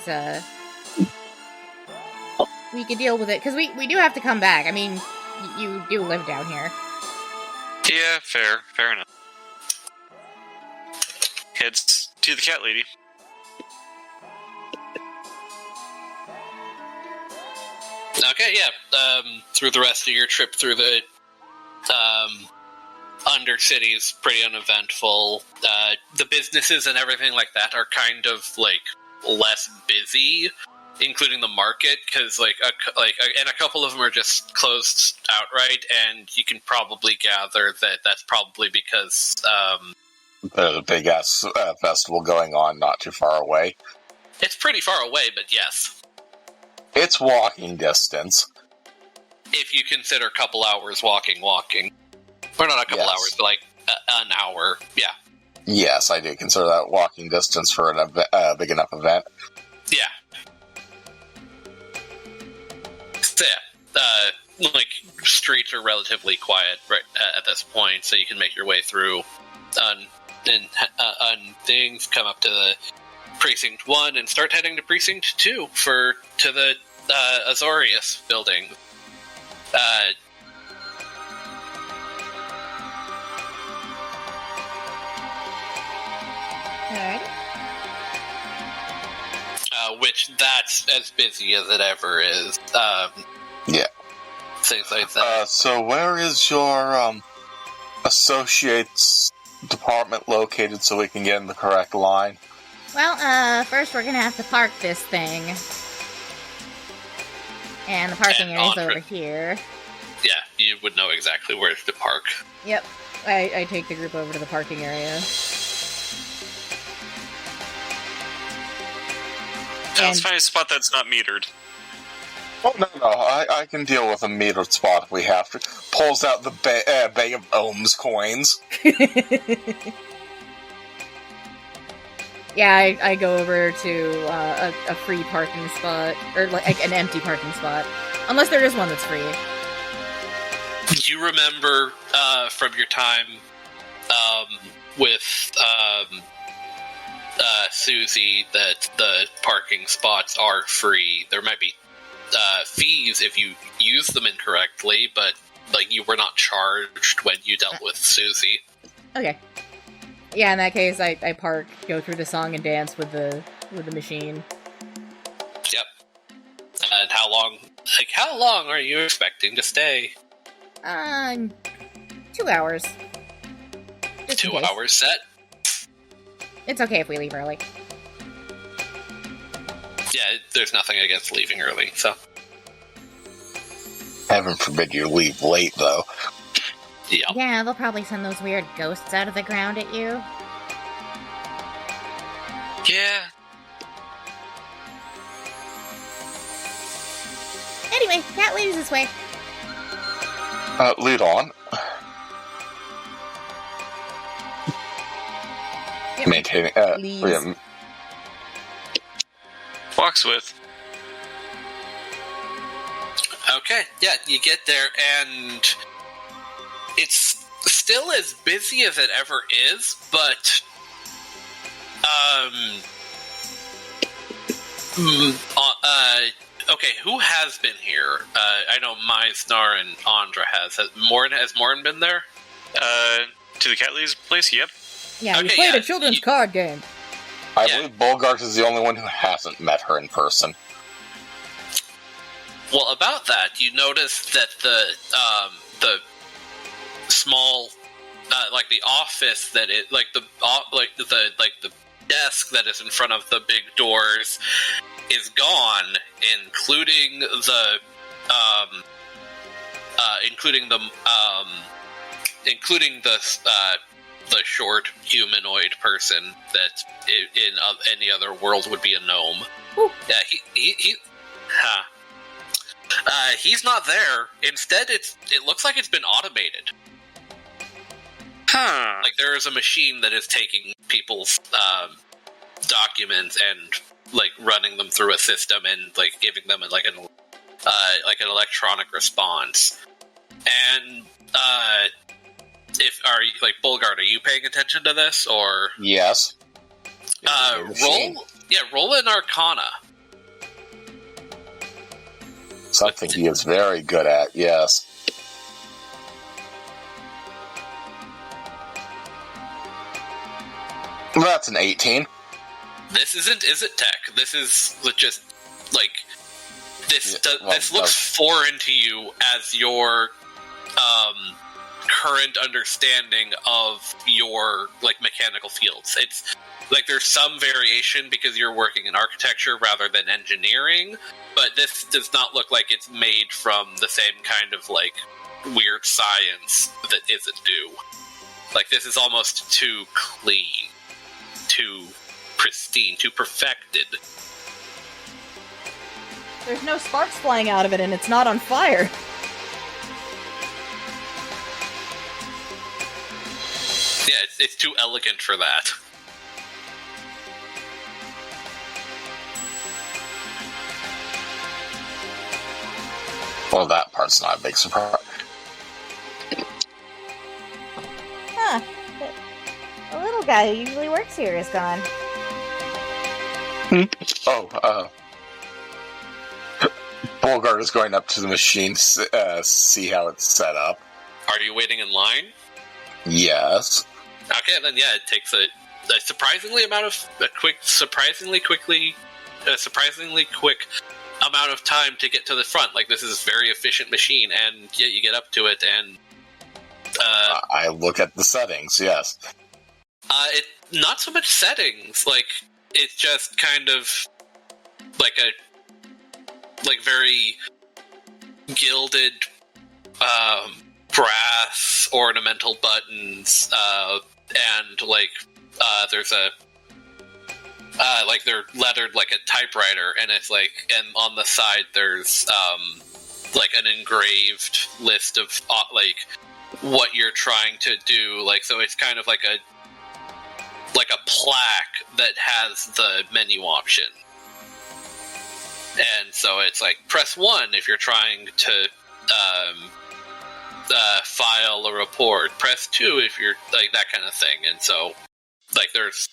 we could deal with it, because we do have to come back. I mean, you do live down here. Yeah, fair enough. Heads to the cat lady. Okay, yeah. Through the rest of your trip through the Undercity is pretty uneventful. The businesses and everything like that are kind of like less busy, including the market, because and a couple of them are just closed outright. And you can probably gather that that's probably because There's a big ass festival going on not too far away. it's pretty far away. But yes, It's walking distance. if you consider a couple hours walking, or not a couple hours, but like an hour. Yeah. Yes, I do consider that walking distance for a big enough event. Yeah. So, yeah, streets are relatively quiet right at this point, so you can make your way through on things, come up to the Precinct 1, and start heading to Precinct 2 to the Azorius building. Alright. Which that's as busy as it ever is. Yeah. Things like that. So where is your associates department located so we can get in the correct line? Well, first we're gonna have to park this thing. And the parking And area's Andra. over here. Yeah, you would know exactly where to park. Yep. I take the group over to the parking area. Let's find a spot that's not metered. Oh, no, I can deal with a metered spot if we have to. Pulls out the bag of Ohms coins. Yeah, I go over to a free parking spot, or like an empty parking spot. Unless there is one that's free. You remember from your time with Susie that the parking spots are free. There might be fees if you use them incorrectly, but you were not charged when you dealt with Susie. Okay. Yeah, in that case, I park, go through the song and dance with the machine. Yep. And how long are you expecting to stay? 2 hours. Just in 2 case. hours set? It's okay if we leave early. Yeah, there's nothing against leaving early, so. Heaven forbid you leave late, though. Yeah. Yeah, they'll probably send those weird ghosts out of the ground at you. Yeah. Anyway, cat lady's this way. Lead on. Yep. Maintaining. Please. Yeah, Walks with. Okay, yeah, you get there, and it's still as busy as it ever is, but okay, who has been here? I know Myznar and Andra has. Has Morren been there? To the cat lady's place? Yep. Yeah, we Okay, played yeah, a children's you- card game. I Yeah. believe Bulgart is the only one who hasn't met her in person. Well, about that, you notice that the small, the office that it, the desk that is in front of the big doors is gone, including the short humanoid person that in any other world would be a gnome. Ooh. Yeah, he's not there. Instead, it looks like it's been automated. Huh. Like there is a machine that is taking people's documents and running them through a system and giving them an electronic response. And Bulgart, are you paying attention to this or? Yes. Roll an Arcana. Something he is very good at, yes. That's an 18. This isn't tech. This is just this. Yeah, This looks foreign to you as your current understanding of your like mechanical fields. It's like there's some variation because you're working in architecture rather than engineering, but this does not look like it's made from the same kind of like weird science that isn't due. Like this is almost too clean, too pristine, too perfected. There's no sparks flying out of it, and it's not on fire. Yeah, it's too elegant for that. Well, that part's not a big surprise. Huh. The little guy who usually works here is gone. Bulgart is going up to the machine to see how it's set up. Are you waiting in line? Yes. Okay, then yeah, it takes a surprisingly quick amount of time to get to the front. Like this is a very efficient machine, and yeah, you get up to it, and I look at the settings. Yes. it not so much settings. Like it's just kind of like a very gilded brass ornamental buttons, and there's a they're lettered like a typewriter, and it's and on the side there's an engraved list of what you're trying to do. So it's kind of like a plaque that has the menu option. And so it's press 1 if you're trying to file a report. Press 2 if you're that kind of thing. And so there's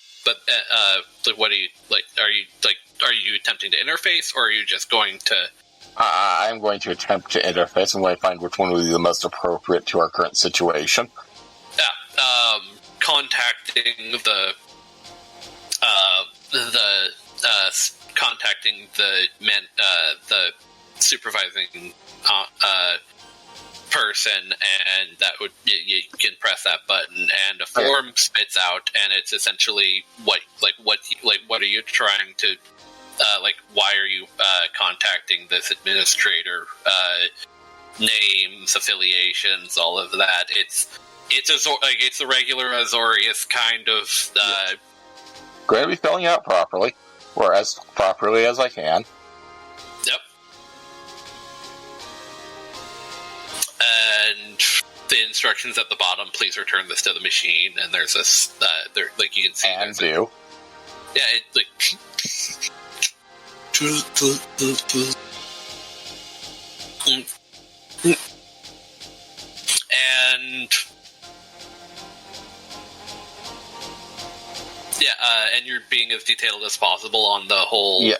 what do you are you attempting to interface, or are you just going to? I'm going to attempt to interface. I'm going to find which one would be the most appropriate to our current situation. Yeah. Contacting the supervising person, and that would you can press that button, and a form spits out, and it's essentially what are you trying to why are you contacting this administrator? Names, affiliations, all of that. It's the regular Azorius kind of. Going to be filling out properly, or as properly as I can. Yep. And the instructions at the bottom: please return this to the machine. And there's this, you can see. And do. Yeah, and and you're being as detailed as possible on the whole. Yeah.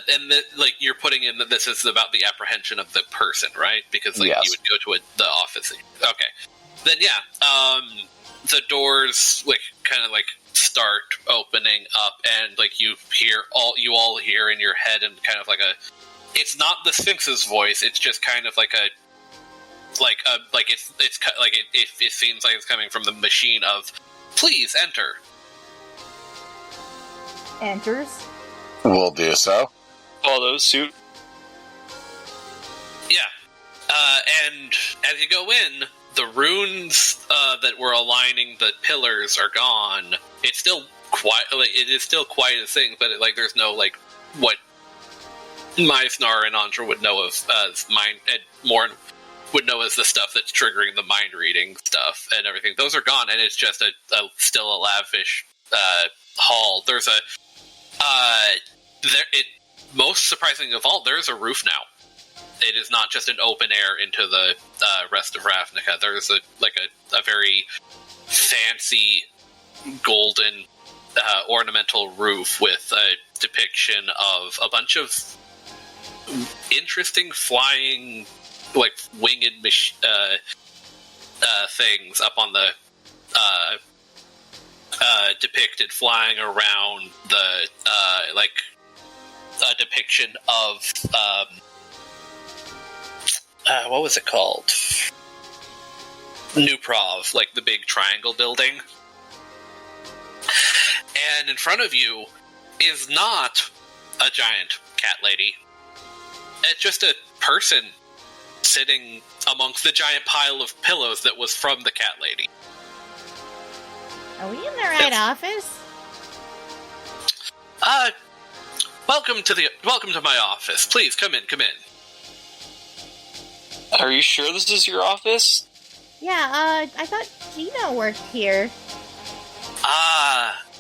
And you're putting in that this is about the apprehension of the person, right? Because yes. You would go to the office. Okay. Then the doors kind of start opening up, and you all hear in your head, and kind of it's not the Sphinx's voice. It's just kind of it seems like it's coming from the machine of, please enter. Enters. We'll do so. Follow suit. Yeah. And as you go in, the runes that were aligning the pillars are gone. It's still it is still quite a thing, but there's no what Myznar and Andra would know of as mind, and Morren would know as the stuff that's triggering the mind reading stuff and everything. Those are gone, and it's just still a lavish hall. There's most surprising of all, there's a roof now. It is not just an open air into the rest of Ravnica. There's a very fancy golden ornamental roof with a depiction of a bunch of interesting flying, winged things up on the depicted flying around the a depiction of what was it called? New Prov, like the big triangle building. And in front of you is not a giant cat lady. It's just a person sitting amongst the giant pile of pillows that was from the cat lady. Are we in the right office? Welcome to my office. Please come in. Are you sure this is your office? Yeah, I thought Gina worked here.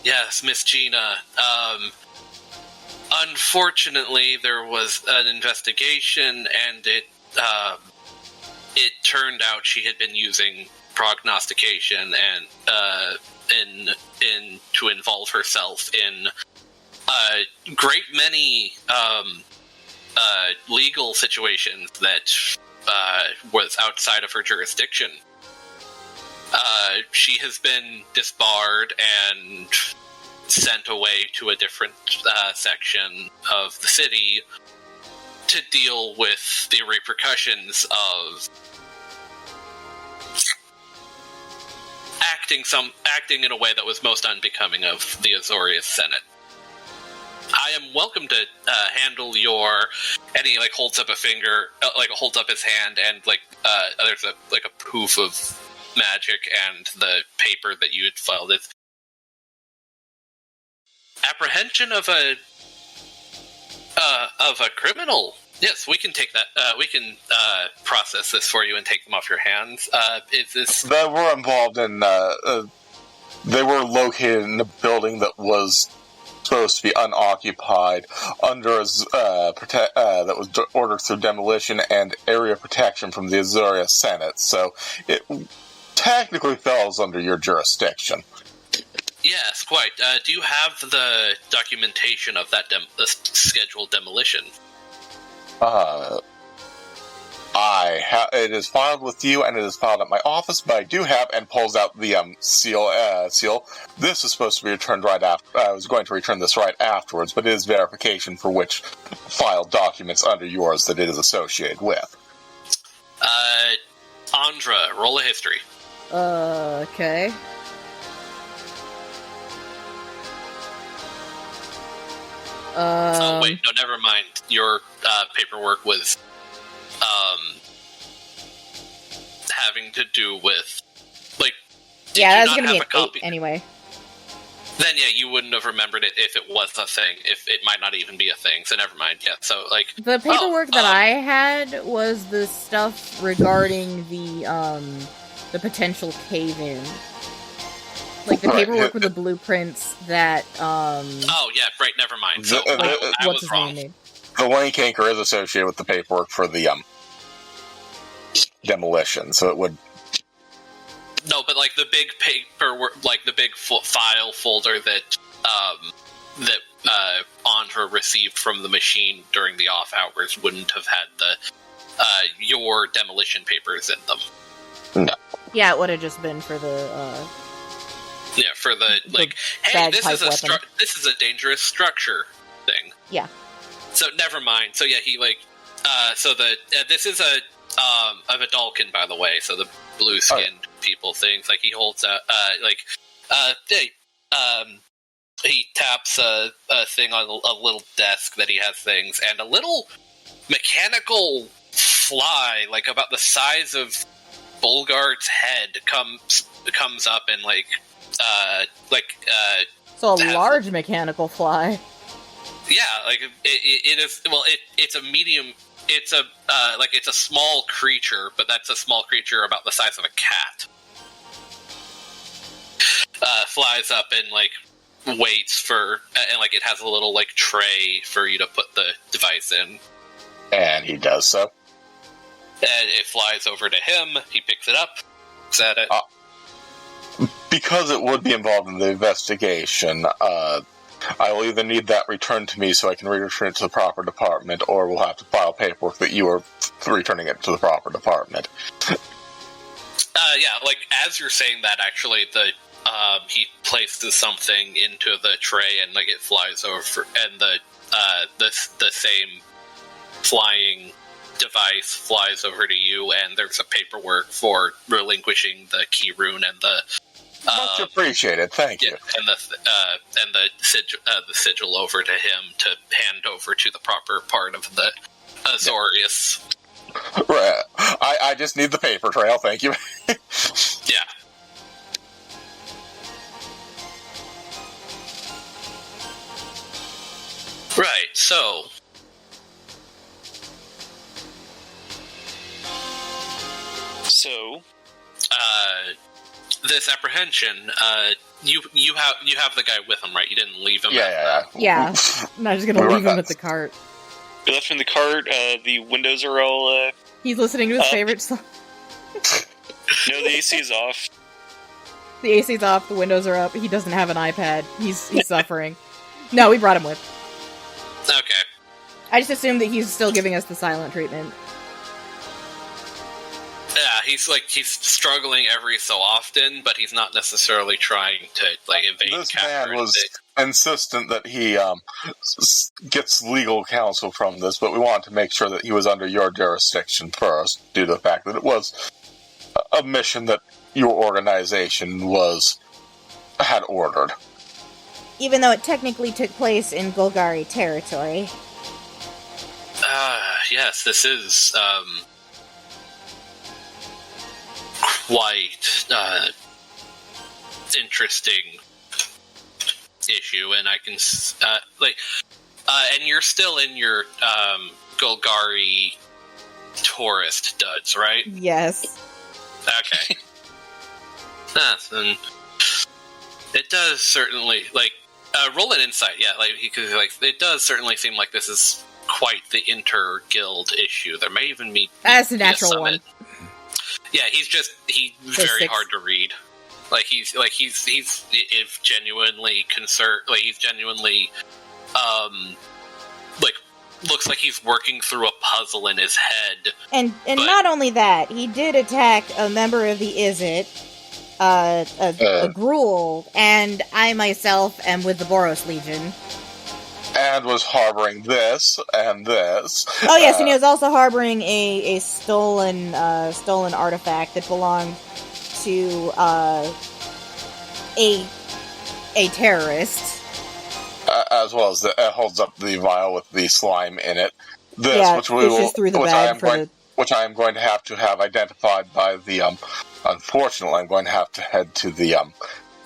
Yes, Miss Gina. Unfortunately, there was an investigation, and it turned out she had been using prognostication and to involve herself in a great many legal situations that was outside of her jurisdiction. She has been disbarred and sent away to a different section of the city to deal with the repercussions of acting in a way that was most unbecoming of the Azorius Senate. I am welcome to handle your. And he holds up a finger, holds up his hand, and there's a poof of magic and the paper that you had filed with. Apprehension of a criminal. Yes, we can take that. We can process this for you and take them off your hands. Is this? They were involved in. They were located in a building that was supposed to be unoccupied under that was ordered through demolition and area protection from the Azorius Senate. So it technically falls under your jurisdiction. Yes, quite. Do you have the documentation of that the scheduled demolition? It is filed with you, and it is filed at my office, but I do have, and pulls out the seal. This is supposed to be returned right after. I was going to return this right afterwards, but it is verification for which filed documents under yours that it is associated with. Andra, roll a history. Okay. Oh, wait, no, never mind. Your paperwork was having to do with, yeah, that's gonna be an 8 anyway. Then, yeah, you wouldn't have remembered it if it was a thing. If it might not even be a thing, so never mind. Yeah, so, the paperwork that I had was the stuff regarding the potential cave-in. The paperwork with the blueprints that, Oh, yeah, right, never mind. So, I was wrong. The link anchor is associated with the paperwork for the, demolition, so it would... No, but, the big paperwork, the big file folder that Andra received from the machine during the off hours wouldn't have had your demolition papers in them. No. Yeah, it would have just been for the, Yeah, for the hey, this is a dangerous structure thing. Yeah. So never mind. So yeah, he this is a Vidalcan, by the way. So the blue skinned people things. He holds out he taps a thing on a little desk that he has things, and a little mechanical fly, about the size of Bulgart's head, comes up and so a large mechanical fly. Yeah, it is. Well, it's a medium. It's a small creature, but that's a small creature about the size of a cat. Flies up and waits for, and it has a little tray for you to put the device in. And he does so. And it flies over to him. He picks it up. Looks at it. Because it would be involved in the investigation, I will either need that returned to me so I can return it to the proper department, or we'll have to file paperwork that you are returning it to the proper department. Yeah, as you're saying that, actually, he places something into the tray, and it flies over, and the same flying device flies over to you, and there's a paperwork for relinquishing the key rune and the Much appreciated. Thank you. and the sigil over to him to hand over to the proper part of the Azorius. Right. I just need the paper trail. Thank you. Yeah. Right. So. This apprehension, you have the guy with him, right? You didn't leave him. Yeah. I'm not just gonna leave him at the cart. We left him in the cart. The windows are all. He's listening to his favorite song. No, the AC is off. The AC's off. The windows are up. He doesn't have an iPad. He's suffering. No, we brought him with. Okay. I just assumed that he's still giving us the silent treatment. Yeah, he's struggling every so often, but he's not necessarily trying to evade. This man was insistent that he gets legal counsel from this, but we wanted to make sure that he was under your jurisdiction first, due to the fact that it was a mission that your organization had ordered. Even though it technically took place in Golgari territory. Yes, this is quite interesting issue, and I can and you're still in your Golgari tourist duds, right? Yes. Okay. Then it does certainly roll an insight. Yeah, because it does certainly seem like this is quite the inter-guild issue. There may even be that's a natural one. Yeah, he's very hard to read. He's genuinely concerned. He's genuinely looks like he's working through a puzzle in his head. And not only that, he did attack a member of the Izzet, a Gruul, and I myself am with the Boros Legion. And was harboring this and this. Oh yes, and he was also harboring a stolen artifact that belonged to a terrorist. As well as holds up the vial with the slime in it. This, yeah, which I am going to have identified by the. Unfortunately, I'm going to have to head to the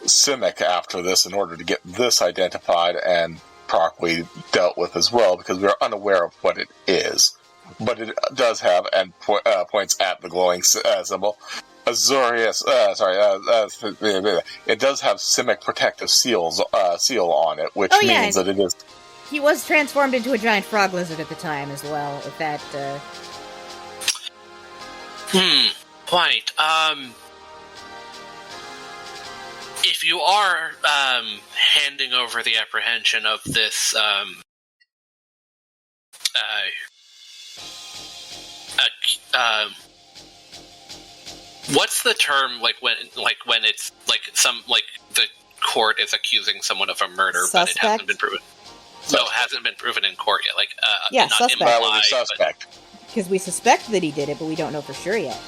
Simic after this in order to get this identified and properly dealt with as well, because we are unaware of what it is. But it does have, and points at the glowing symbol, Azorius. It does have Simic protective seal on it, which means that it is. He was transformed into a giant frog lizard at the time as well. If that. Quite. If you are handing over the apprehension of this what's the term when it's the court is accusing someone of a murder, suspect? But it hasn't been proven? No, it hasn't been proven in court yet. Not suspect. That would be suspect. Because we suspect that he did it, but we don't know for sure yet.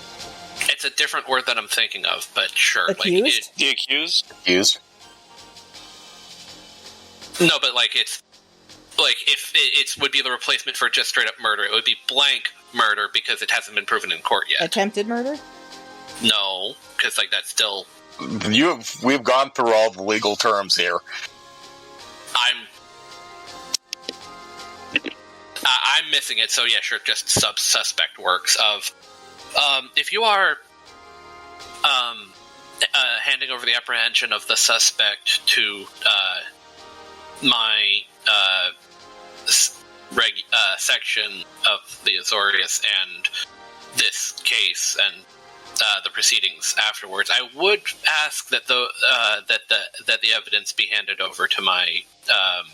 It's a different word that I'm thinking of, but sure. Accused? The accused? Accused? No, but it's if it would be the replacement for just straight up murder, it would be blank murder because it hasn't been proven in court yet. Attempted murder? No, because that's still. We've gone through all the legal terms here. I'm missing it, so yeah, sure, just suspect works of. If you are handing over the apprehension of the suspect to my section of the Azorius and this case and the proceedings afterwards, I would ask that the evidence be handed over to my.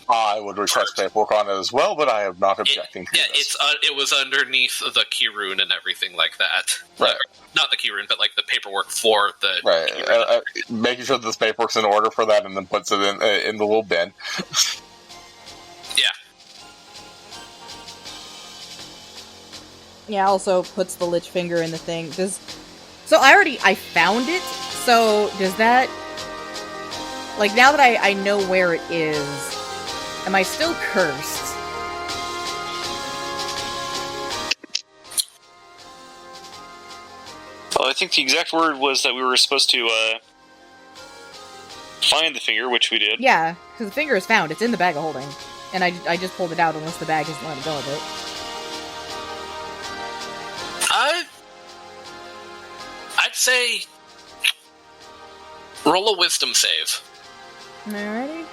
I would request paperwork on it as well, but I am not objecting to this. It was underneath the key rune and everything like that. Right. Not the key rune, but the paperwork for the right. Making sure that this paperwork's in order for that, and then puts it in the little bin. Yeah. Yeah, also puts the lich finger in the thing. So I found it, so does that... Like, now that I know where it is, am I still cursed? Well, I think the exact word was that we were supposed to, find the finger, which we did. Yeah, because the finger is found. It's in the bag of holding. And I just pulled it out unless the bag isn't letting go of it. I'd say roll a wisdom save. Alrighty.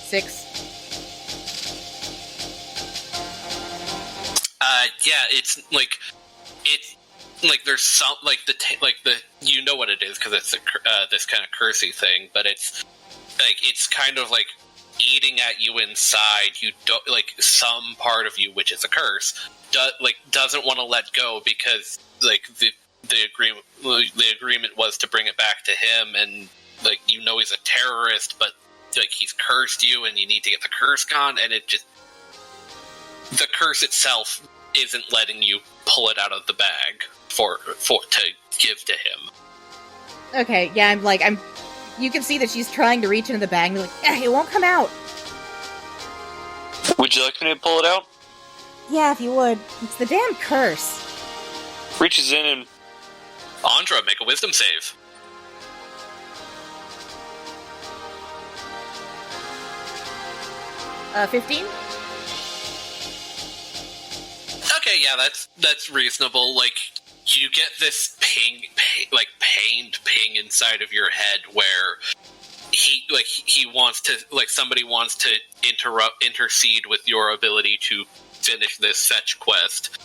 Six. Yeah, it's like there's some you know what it is because it's this kind of cursey thing, but it's kind of like eating at you inside. You don't like some part of you, which is a curse, doesn't want to let go because like the agreement was to bring it back to him, and like he's a terrorist, but like he's cursed you, and you need to get the curse gone, and it just the curse itself isn't letting you pull it out of the bag for to give to him. Okay, yeah, I'm you can see that she's trying to reach into the bag and be like, it won't come out. Would you like me to pull it out? Yeah, if you would. It's the damn curse. Reaches in and... Andra, make a wisdom save. Uh, 15? Okay, yeah, that's reasonable. Like, you get this pained ping inside of your head where he wants to, like, somebody wants to intercede with your ability to finish this fetch quest,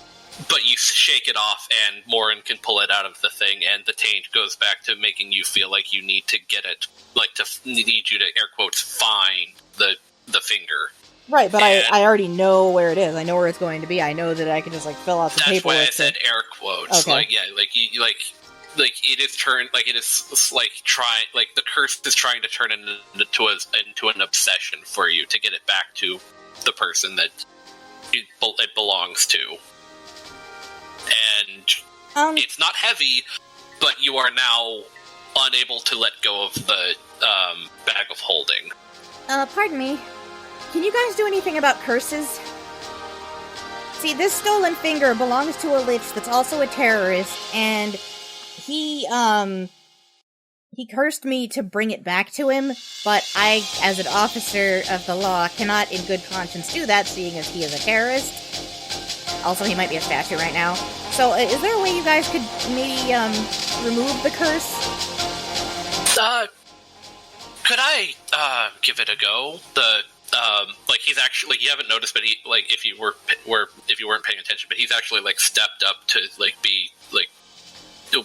but you shake it off and Morren can pull it out of the thing, and the taint goes back to making you feel like you need to get it, like, need you to, air quotes, find the finger. Right, but I already know where it is. I know where it's going to be. I know that I can just, like, fill out the paperwork. That's why I said air quotes. Okay. Like, yeah, like, it is trying, like, the curse is trying to turn into an obsession for you to get it back to the person that it belongs to. And it's not heavy, but you are now unable to let go of the bag of holding. Pardon me. Can you guys do anything about curses? See, this stolen finger belongs to a lich that's also a terrorist, and he cursed me to bring it back to him, but I, as an officer of the law, cannot in good conscience do that, seeing as he is a terrorist. Also, he might be a statue right now. So, is there a way you guys could maybe, remove the curse? Could I, give it a go? Like, he's actually, you haven't noticed, but he, like, if you weren't paying attention, but he's actually, like, stepped up to, like, be, like,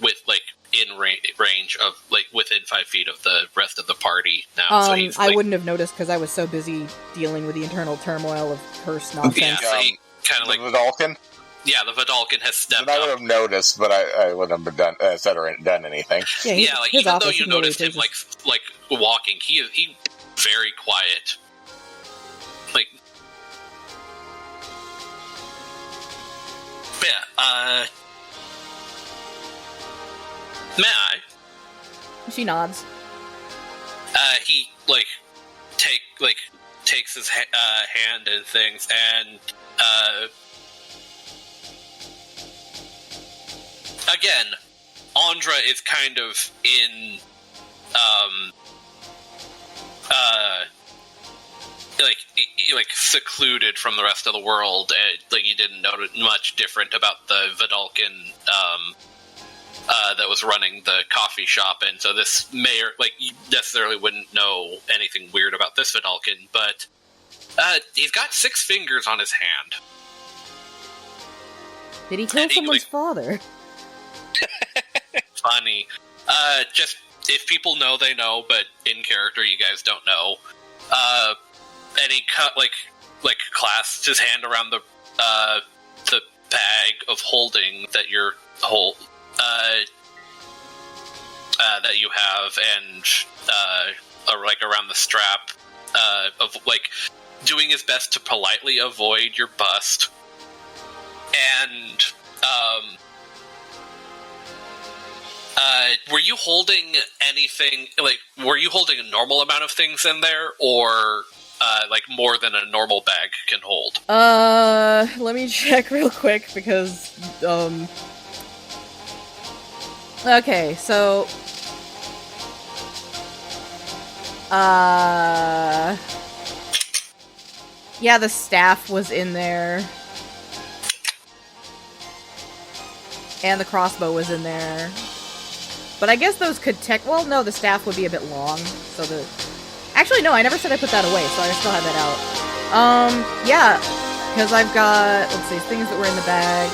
with, like, in range of, like, within 5 feet of the rest of the party now. So he's, like, I wouldn't have noticed because I was so busy dealing with the internal turmoil of curse nonsense. Yeah, so he kind of, like, Vidalkin? Yeah, the Vidalkin has stepped I up. would have noticed, but I wouldn't have done anything. Yeah, like, even though you noticed him, like walking, he very quiet. Like, yeah, may I? She nods. He, like, takes his hand and things, and, again, Andra is kind of in, like secluded from the rest of the world, and like you didn't notice much different about the Vidalkin that was running the coffee shop, and so this mayor, like, you necessarily wouldn't know anything weird about this Vidalkin, but he's got 6 fingers on his hand. Did he kill someone's father? Funny. Just, if people know, they know, but in character, you guys don't know. And he clasped his hand around the bag of holding that you're that you have, and like around the strap, of like doing his best to politely avoid your bust, and were you holding anything, like, were you holding a normal amount of things in there, or like more than a normal bag can hold? Let me check real quick, because, okay, so, yeah, the staff was in there. And the crossbow was in there. But I guess those could well, no, the staff would be a bit long, so the... Actually, no, I never said I put that away, so I still have that out. Yeah, because I've got, let's see, things that were in the bag.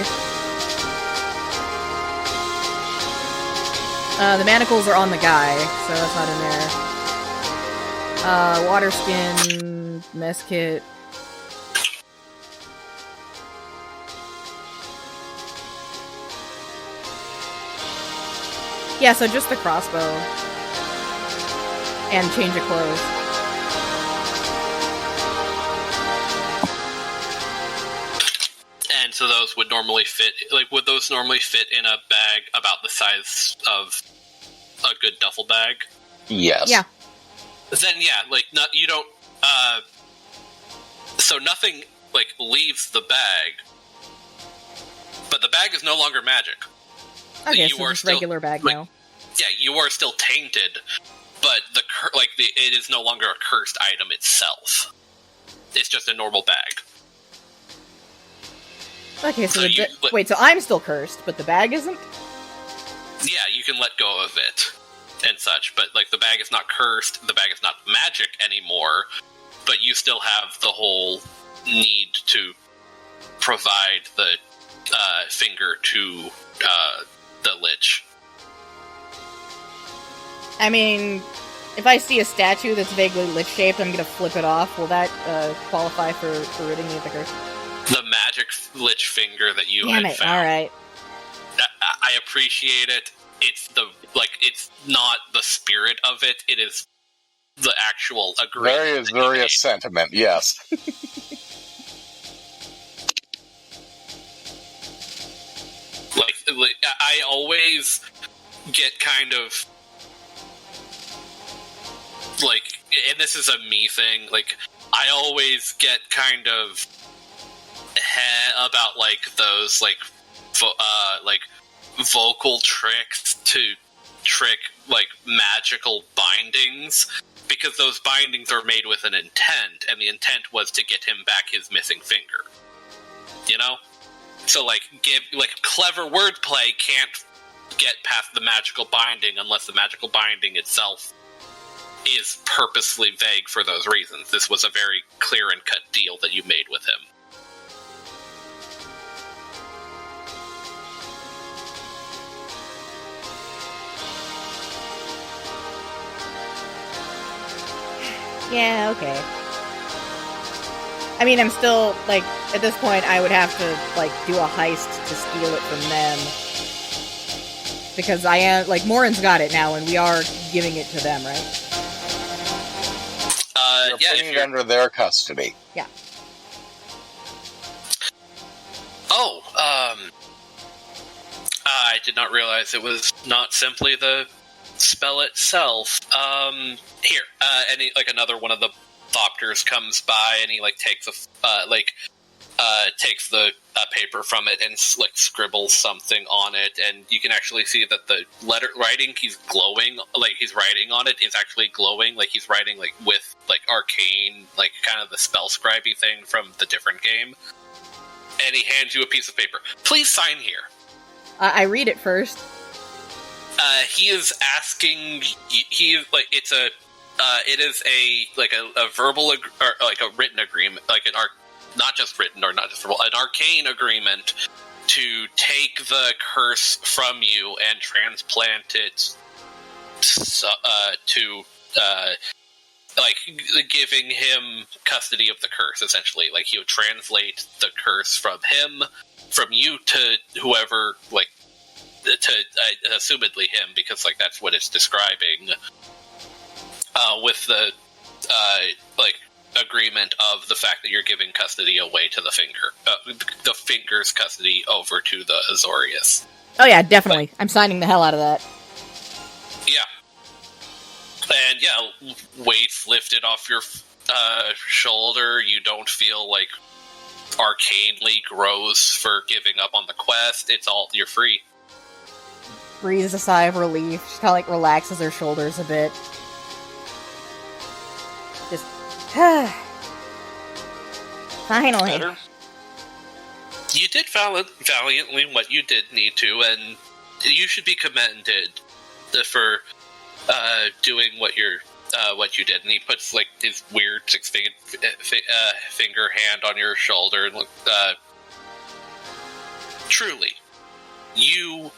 The manacles are on the guy, so that's not in there. Water skin, mess kit. Yeah, so just the crossbow. And change of clothes. And so those would normally fit, like, would those normally fit in a bag about the size of a good duffel bag? Yes. Yeah. Then yeah, like, not, you don't, so nothing, like, leaves the bag, but the bag is no longer magic. Okay, You so are just still, regular bag like, now. Yeah, you are still tainted, but it is no longer a cursed item itself. It's just a normal bag. Okay, so so wait, so I'm still cursed, but the bag isn't? Yeah, you can let go of it and such, but like the bag is not cursed, the bag is not magic anymore, but you still have the whole need to provide the finger to the lich. I mean, if I see a statue that's vaguely lich-shaped, I'm gonna flip it off. Will that qualify for ridding me of the curse? The magic lich finger that you Damn had it, found. alright. I appreciate it. It's not the spirit of it. It is the actual agreement. Various sentiment, yes. like, I always get kind of like, and this is a me thing, like, I always get kind of about like those like vocal tricks to trick like magical bindings, because those bindings are made with an intent, and the intent was to get him back his missing finger. You know? So like clever wordplay can't get past the magical binding unless the magical binding itself is purposely vague for those reasons. This was a very clear and cut deal that you made with him. Yeah, okay. I mean, I'm still, like, at this point, I would have to, like, do a heist to steal it from them. Because I am, like, Morren's got it now, and we are giving it to them, right? You're putting it under their custody. Yeah. Oh, I did not realize it was not simply the spell itself. Here, another one of the Thopters comes by, and he, like, takes the paper from it and, like, scribbles something on it, and you can actually see that the writing he's glowing, like, he's writing on it is actually glowing, like, he's writing, like, with, like, arcane, like, kind of the spell scribey thing from the different game, and he hands you a piece of paper. Please sign here. I read it first. He is asking, it is a verbal, or like a written agreement, like not just written or not just verbal, an arcane agreement to take the curse from you and transplant it to giving him custody of the curse, essentially. Like, he would translate the curse from you to whoever, like, assumedly him, because like that's what it's describing. With the agreement of the fact that you're giving custody away to the finger's custody over to the Azorius. Oh yeah, definitely. I'm signing the hell out of that. Yeah. And yeah, weights lifted off your shoulder. You don't feel like arcanely gross for giving up on the quest. You're free. Breathes a sigh of relief. She kind of like relaxes her shoulders a bit. Just, finally. Better? You did valiantly what you did need to, and you should be commended for doing what you did. And he puts like his weird six-fingered finger hand on your shoulder, and truly, you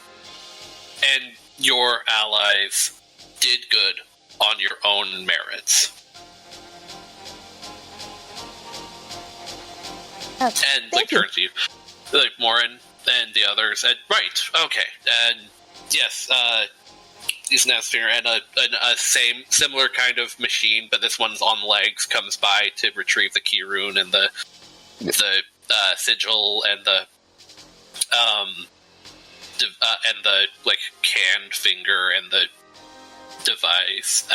and your allies did good on your own merits. And like turns to you, like Morren and the others, and right, okay, and yes, he's an finger, and a similar kind of machine, but this one's on legs, comes by to retrieve the key rune and the sigil and the like canned finger and the device.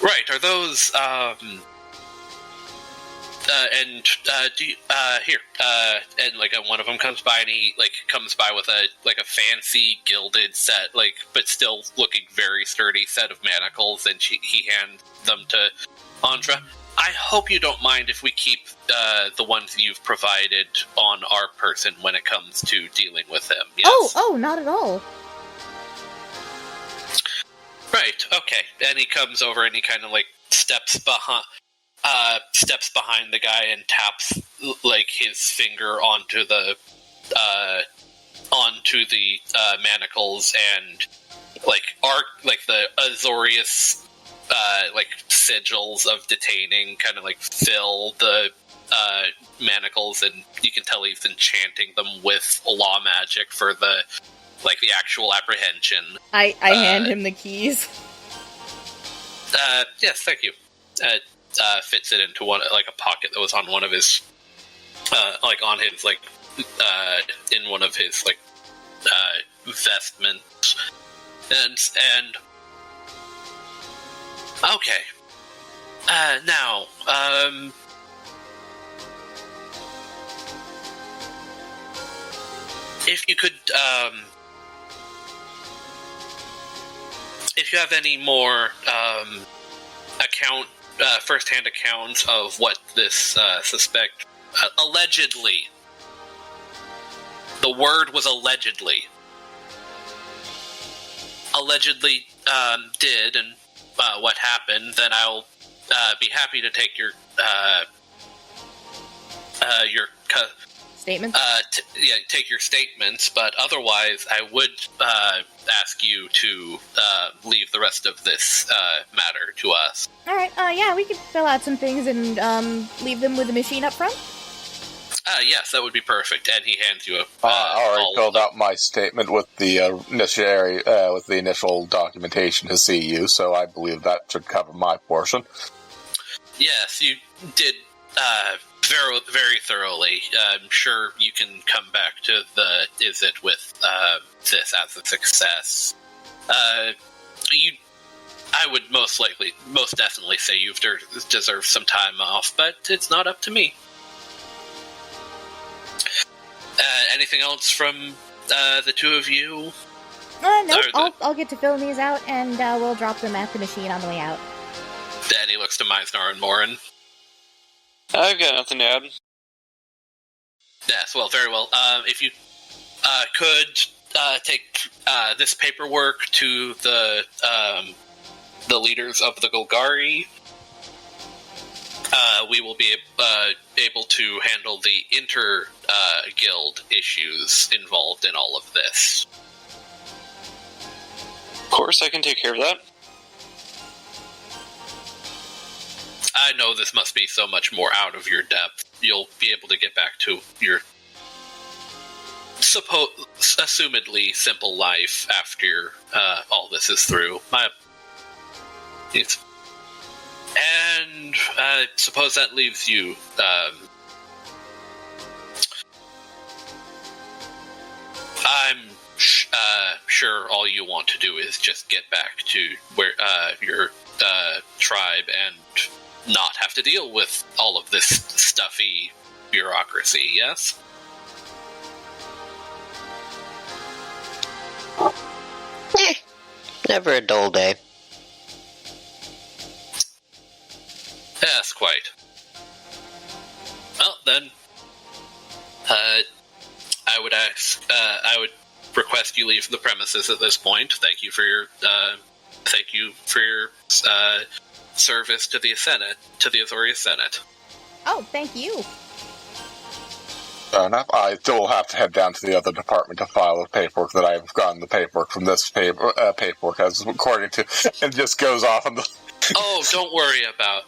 Right, are those here, and like one of them comes by, and he like comes by with a fancy gilded set, like but still looking very sturdy set of manacles, and he hands them to Andra. I hope you don't mind if we keep the ones you've provided on our person when it comes to dealing with him. Yes? Oh, not at all. Right. Okay. And he comes over and he kind of like steps behind the guy and taps like his finger onto the manacles, and like the Azorius like sigils of detaining kind of like fill the manacles, and you can tell he's enchanting them with law magic for the actual apprehension. I hand him the keys. Yes, thank you. Fits it into a pocket that was on one of his in one of his vestments, and okay. Now, if you could, if you have any more first-hand accounts of what this suspect allegedly. The word was allegedly did, and what happened, then I'll be happy to take your Statements? Take your statements, but otherwise I would ask you to leave the rest of this matter to us. Alright, yeah, we could fill out some things and leave them with the machine up front. Yes, that would be perfect. And he hands you I already filled out my statement with the initial documentation to CU, so I believe that should cover my portion. Yes, you did very, very thoroughly. I'm sure you can come back to the Izzet with this as a success. I would most definitely say you've deserved some time off, but it's not up to me. Anything else from the two of you? No, I'll get to filling these out, and we'll drop them at the machine on the way out. Then he looks to Myznar and Morren. I've got nothing to add. Yes, well, very well. If you could take this paperwork to the leaders of the Golgari, we will be able to handle the inter-guild issues involved in all of this. Of course, I can take care of that. I know this must be so much more out of your depth. You'll be able to get back to your assumedly simple life after all this is through. And suppose that leaves you. I'm sure all you want to do is just get back to where your tribe and not have to deal with all of this stuffy bureaucracy, yes? Never a dull day. Yes, quite. Well, then, I would request you leave the premises at this point. Thank you for your service to the Senate, to the Azorius Senate. Oh, thank you. Enough. I still have to head down to the other department to file the paperwork that I've gotten the paperwork from this paperwork as according to, and just goes off on the. Oh, don't worry about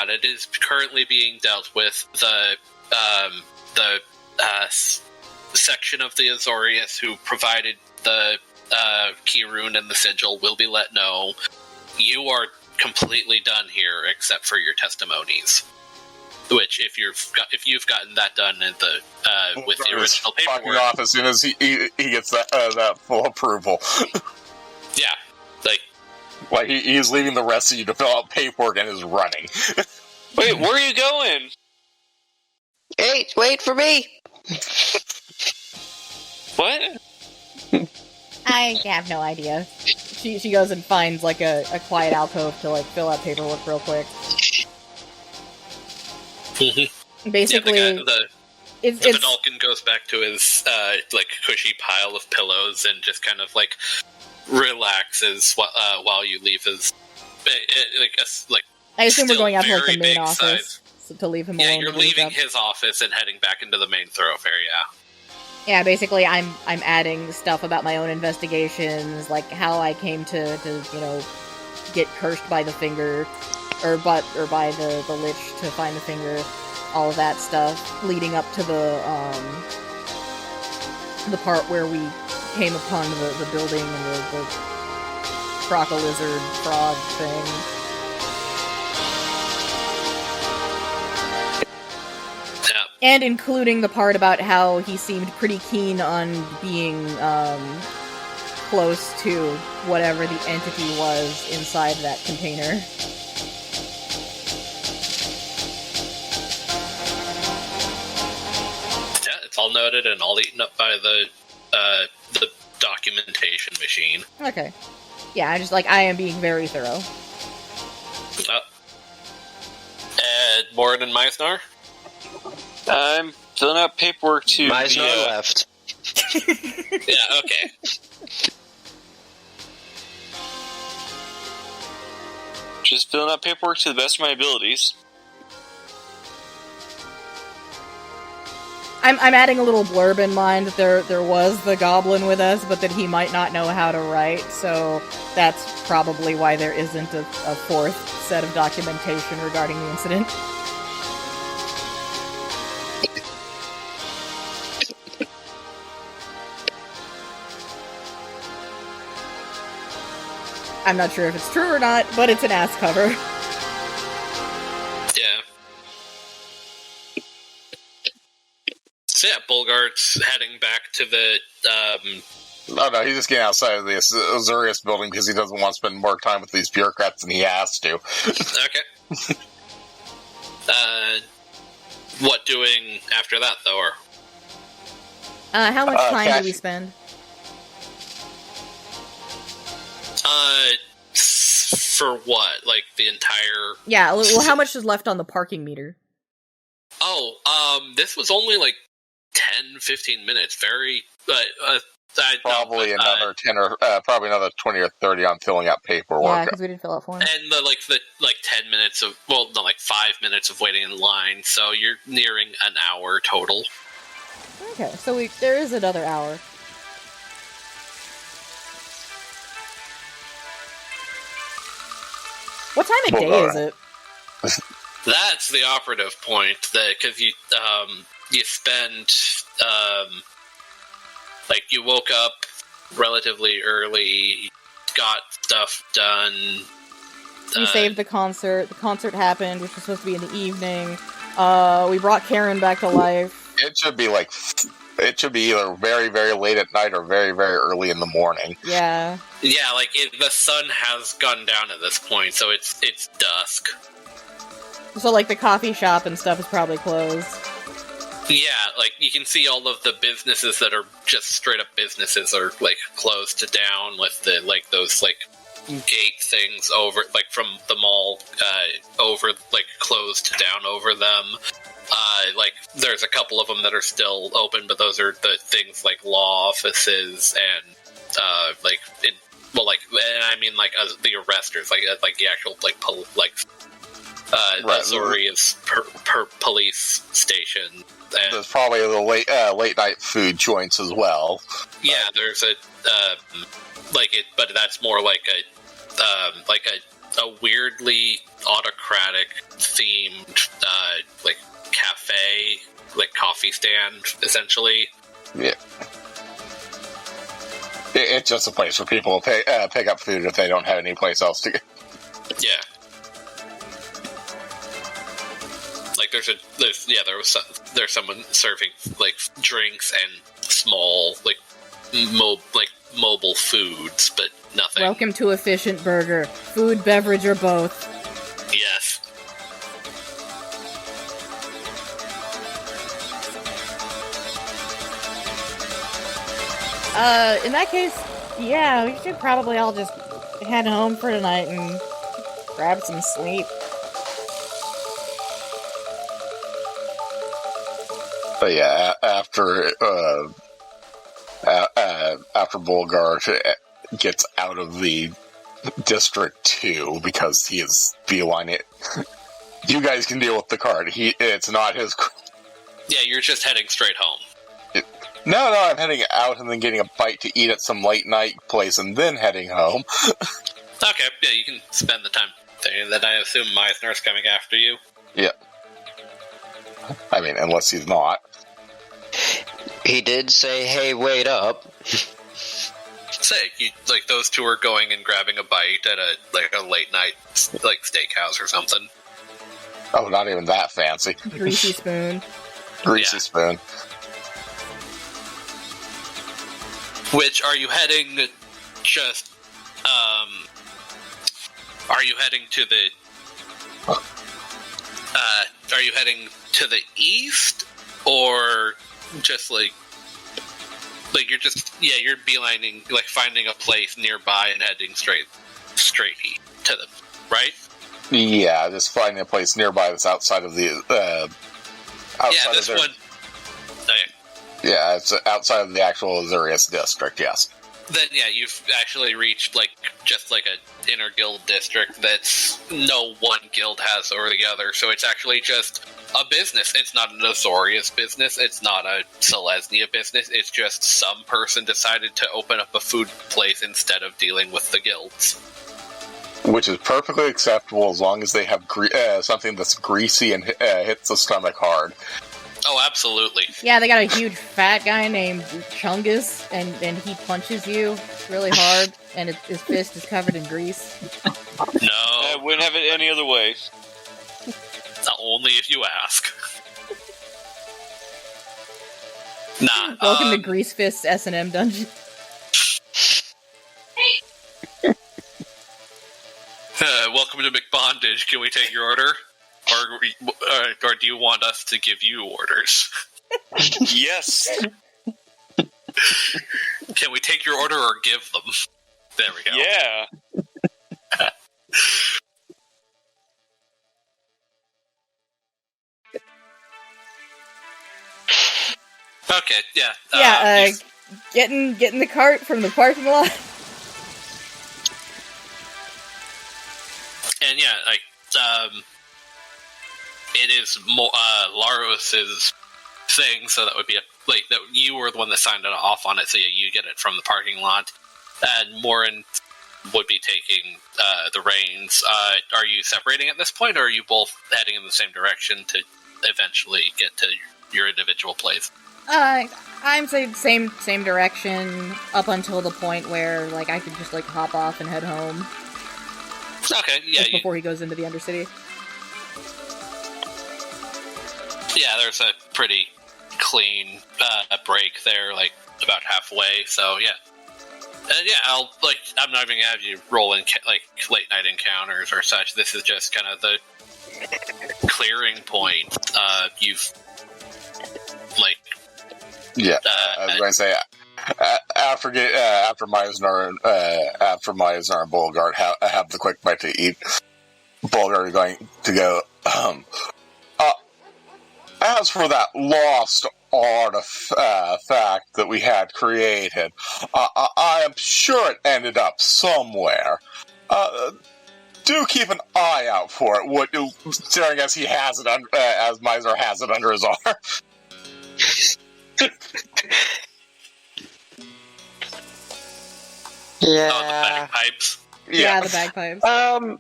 it. It is currently being dealt with. The section of the Azorius who provided the key rune and the sigil will be let know. You are completely done here, except for your testimonies. Which, if you've gotten that done in the with the original paperwork, fucking off as soon as he gets that full approval. Yeah, like he's leaving the rest of you to fill out paperwork and is running. Wait, where are you going? Hey, wait for me! What? I have no idea. She goes and finds like a quiet alcove to like fill out paperwork real quick. Basically, yeah, the it's Vidalcan goes back to his cushy pile of pillows and just kind of like relaxes while you leave his I assume we're going out to like the main big office to leave him Yeah, alone. you're leaving his office and heading back into the main thoroughfare. Yeah, basically, I'm adding stuff about my own investigations, like how I came to get cursed by the finger, or by the lich to find the finger, all of that stuff, leading up to the part where we came upon the building and the croco-lizard frog thing. And including the part about how he seemed pretty keen on being close to whatever the entity was inside that container. Yeah, it's all noted and all eaten up by the documentation machine. Okay. Yeah, I am being very thorough. And Morren and Myznar? I'm filling out paperwork to Myznar left. Yeah, okay. Just filling out paperwork to the best of my abilities. I'm adding a little blurb in mind that there was the Goblin with us, but that he might not know how to write, so that's probably why there isn't a fourth set of documentation regarding the incident. I'm not sure if it's true or not, but it's an ass cover. Yeah. So yeah, Bulgart's heading back to the, No, he's just getting outside of the Azorius building because he doesn't want to spend more time with these bureaucrats than he has to. Okay. What doing after that, though, or? How much time do we spend? For what? Like, the entire... Yeah, well, how much is left on the parking meter? This was only, 10-15 minutes. Very... Probably another 10 or... probably another 20 or 30 on filling out paperwork. Yeah, because we didn't fill out forms. And the 10 minutes of... Well, no, 5 minutes of waiting in line, so you're nearing an hour total. Okay, so there is another hour. What time of day is it? That's the operative point, because you spend like, you woke up relatively early, got stuff done. We saved the concert. The concert happened, which was supposed to be in the evening. We brought Karen back to life. It should be either very, very late at night or very, very early in the morning. Yeah. Yeah, like, the sun has gone down at this point, so it's dusk. So, like, the coffee shop and stuff is probably closed. Yeah, like, you can see all of the businesses that are just straight-up businesses are, like, closed down with the, like, those, like, gate things over, like, from the mall, over, like, closed down over them. Like, there's a couple of them that are still open, but those are the things like law offices and, like, and I mean, like, the arresters, like the actual, like, Right. Azorius per police station. And there's probably the late night food joints as well. Yeah, there's a but that's more like a weirdly autocratic themed like cafe, like coffee stand, essentially. Yeah. It's just a place where people pick up food if they don't have any place else to go. Yeah. Like there's someone serving like drinks and small like mobile foods, but nothing. Welcome to Efficient Burger. Food, beverage, or both. Yes. In that case, yeah, we should probably all just head home for tonight and grab some sleep. But yeah, after Bulgart gets out of the District 2, because he is beeline it, you guys can deal with the cart. It's not his. Yeah, you're just heading straight home. No, I'm heading out and then getting a bite to eat at some late night place and then heading home. Okay, yeah, you can spend the time there. And then I assume Myznar's coming after you. Yeah. I mean, unless he's not. He did say, "Hey, wait up." Say, like those two are going and grabbing a bite at a late night like steakhouse or something. Oh, not even that fancy. Greasy spoon. Greasy spoon. Which, are you heading just, are you heading to the, are you heading to the east, or just like you're just, you're beelining, like finding a place nearby and heading straight to them, right? Yeah, just finding a place nearby that's outside of the, outside this of their, one. Okay. Yeah, it's outside of the actual Azorius district, yes. Then, you've actually reached, like, just like a inner guild district that's no one guild has over the other, so it's actually just a business. It's not an Azorius business, it's not a Selesnya business, it's just some person decided to open up a food place instead of dealing with the guilds. Which is perfectly acceptable as long as they have something that's greasy and hits the stomach hard. Oh, absolutely. Yeah, they got a huge fat guy named Chungus, and he punches you really hard, and his fist is covered in grease. No. I wouldn't have it any other way. Only if you ask. Nah. Welcome to Grease Fist's S&M dungeon. Welcome to McBondage. Can we take your order? Or do you want us to give you orders? Yes. Can we take your order or give them? There we go. Yeah. Okay, yeah. Getting the cart from the parking lot. And it is Laros's thing, so that would be that you were the one that signed it off on it, so you get it from the parking lot. And Morren would be taking the reins. Are you separating at this point, or are you both heading in the same direction to eventually get to your individual place? I'm saying same direction up until the point where like I could just like hop off and head home. Okay, yeah. Just before he goes into the Undercity. Yeah, there's a pretty clean break there, like about halfway. So yeah, I'm not even gonna have you roll in like late night encounters or such. This is just kind of the clearing point. You've like I was going to say after Myznar and Bulgart have the quick bite to eat. Bulgart is going to go. As for that lost artifact that we had created, I am sure it ended up somewhere. Do keep an eye out for it, considering as he has it, as Myznar has it under his arm. Yeah. Oh, the bagpipes. Yeah, the bagpipes. I'm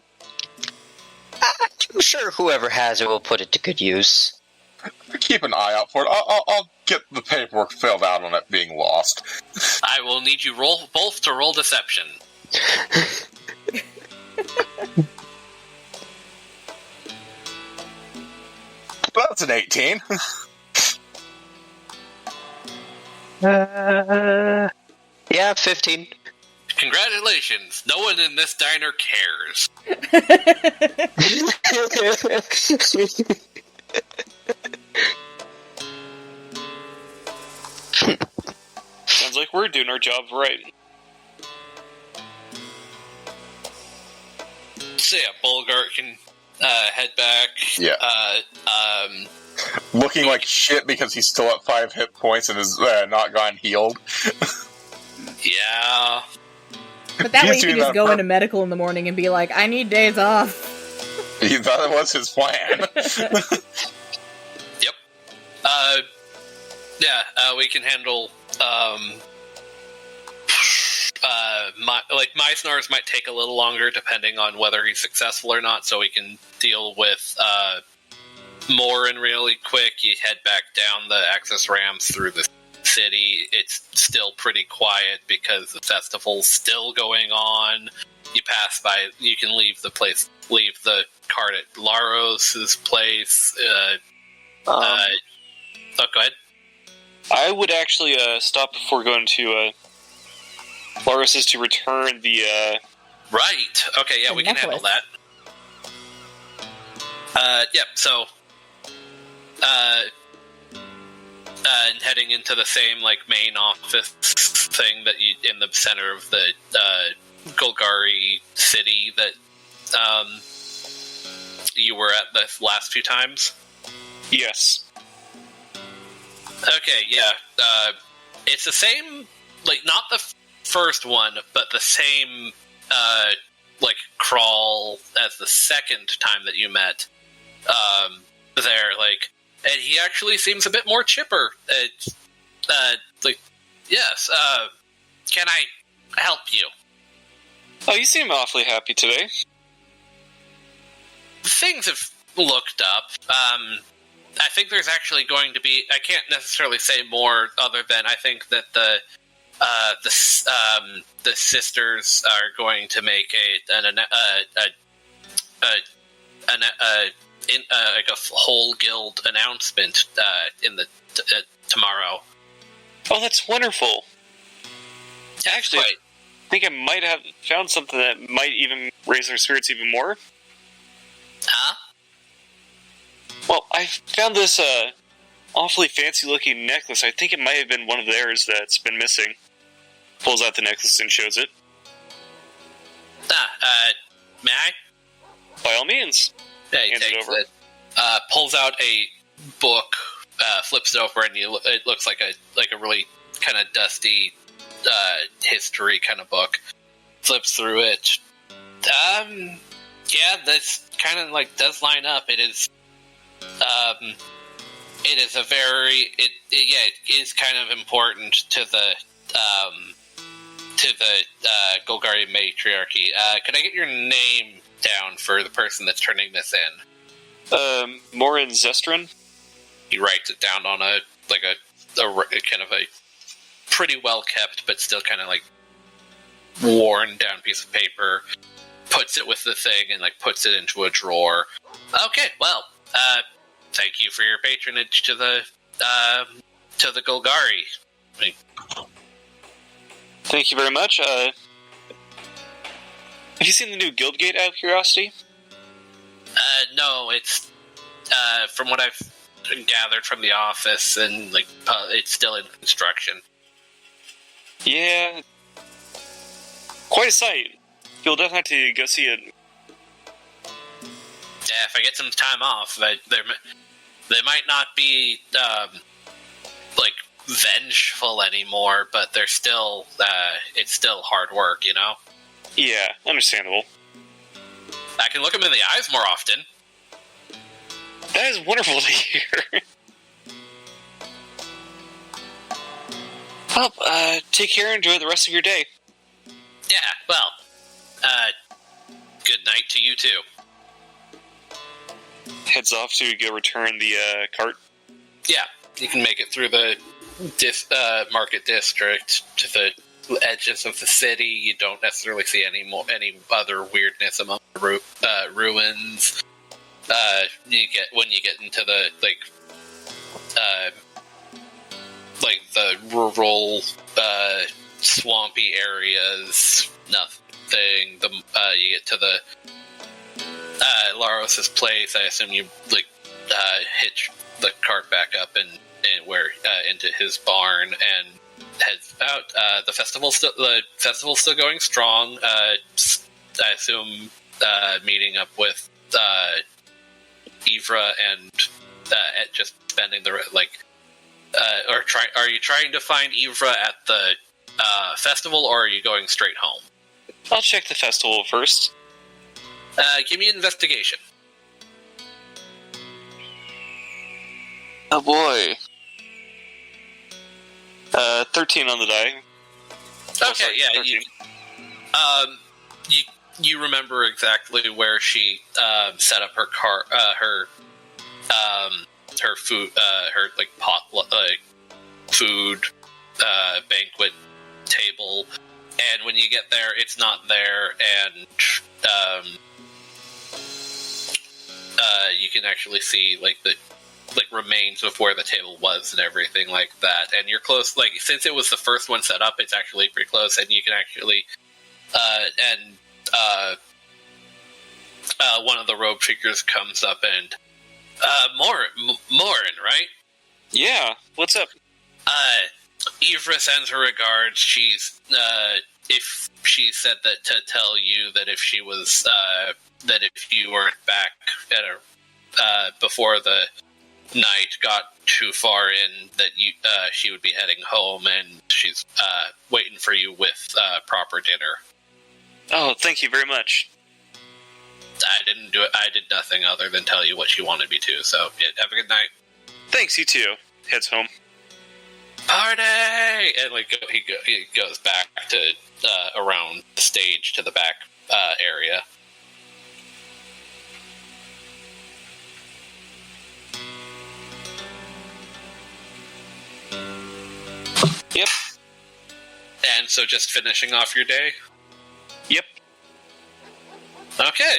sure whoever has it will put it to good use. Keep an eye out for it. I'll get the paperwork filled out on it being lost. I will need you both to roll deception. That's an 18. Yeah, 15. Congratulations. No one in this diner cares. Sounds like we're doing our job right. So yeah, Bulgart can head back. Yeah. Looking like shit because he's still at 5 hit points and is not gone healed. Yeah. But that way He's you can doing just that go for- into medical in the morning and be like, I need days off. That was his plan. Yep. We can handle Myznar's might take a little longer depending on whether he's successful or not, so we can deal with Morren really quick. You head back down the access ramps through the city. It's still pretty quiet because the festival's still going on. You pass by, you can leave the cart at Laros's place. Go ahead. I would actually stop before going to Laros's to return the... Right. Okay, yeah, The we can handle that. So... and heading into the same, main office thing that you... in the center of the, Golgari city that, you were at the last few times? Yes. Okay, yeah. It's the same, not the first one, but the same, crawl as the second time that you met, there, and he actually seems a bit more chipper. Yes, can I help you? Oh, you seem awfully happy today. Things have looked up. I think there's actually going to be... I can't necessarily say more other than I think that the sisters are going to make a whole guild announcement in the tomorrow. Oh, that's wonderful. Actually, Right. I think I might have found something that might even raise their spirits even more. Huh? Well, I found this awfully fancy-looking necklace. I think it might have been one of theirs that's been missing. Pulls out the necklace and shows it. May I? By all means. Yeah, he Hands it takes over. it. Pulls out a book, flips it over, and it looks like a really kind of dusty history kind of book. Flips through it. Yeah, this kind of does line up. It is. It is a very. It is kind of important to the Golgari matriarchy. Could I get your name down for the person that's turning this in? Morren Zestrin? He writes it down on a kind of a pretty well kept, but still kind of like worn down piece of paper. Puts it with the thing and like puts it into a drawer. Okay, well, thank you for your patronage to the Golgari. Thank you very much. Have you seen the new Guildgate out of curiosity? No, it's from what I've gathered from the office, and like it's still in construction. Yeah, quite a sight. You'll definitely have to go see it. Yeah, if I get some time off, they might not be like vengeful anymore, but they're still it's still hard work, you know. Yeah, understandable. I can look them in the eyes more often. That is wonderful to hear. Well, take care and enjoy the rest of your day. Yeah, well, good night to you too. Heads off to go return the cart. Yeah, you can make it through the market district to the edges of the city. You don't necessarily see any other weirdness among the ruins. When you get into the the rural swampy areas, nothing. You get to the Laros's place. I assume you hitch the cart back up and into his barn and heads out. The festival's still going strong. I assume meeting up with Ivra and just spending the are you trying to find Ivra at the festival, or are you going straight home? I'll check the festival first. Give me an investigation. Oh boy. 13 on the die. Okay, yeah. You remember exactly where she set up her her food, her food banquet table, and when you get there, it's not there, and you can actually see the remains of where the table was and everything like that, and you're close. Since it was the first one set up, it's actually pretty close, and you can actually one of the robe figures comes up and Morren, right? Yeah, what's up? Ivra sends her regards. She's if she said that to tell you that if she was that if you weren't back at before the night got too far in, that she would be heading home, and she's waiting for you with proper dinner. Oh, thank you very much. I didn't do it. I did nothing other than tell you what she wanted me to. So yeah, have a good night. Thanks, you too. Heads home. Party! And he goes back to around the stage to the back area. Yep. And so, just finishing off your day. Yep. Okay.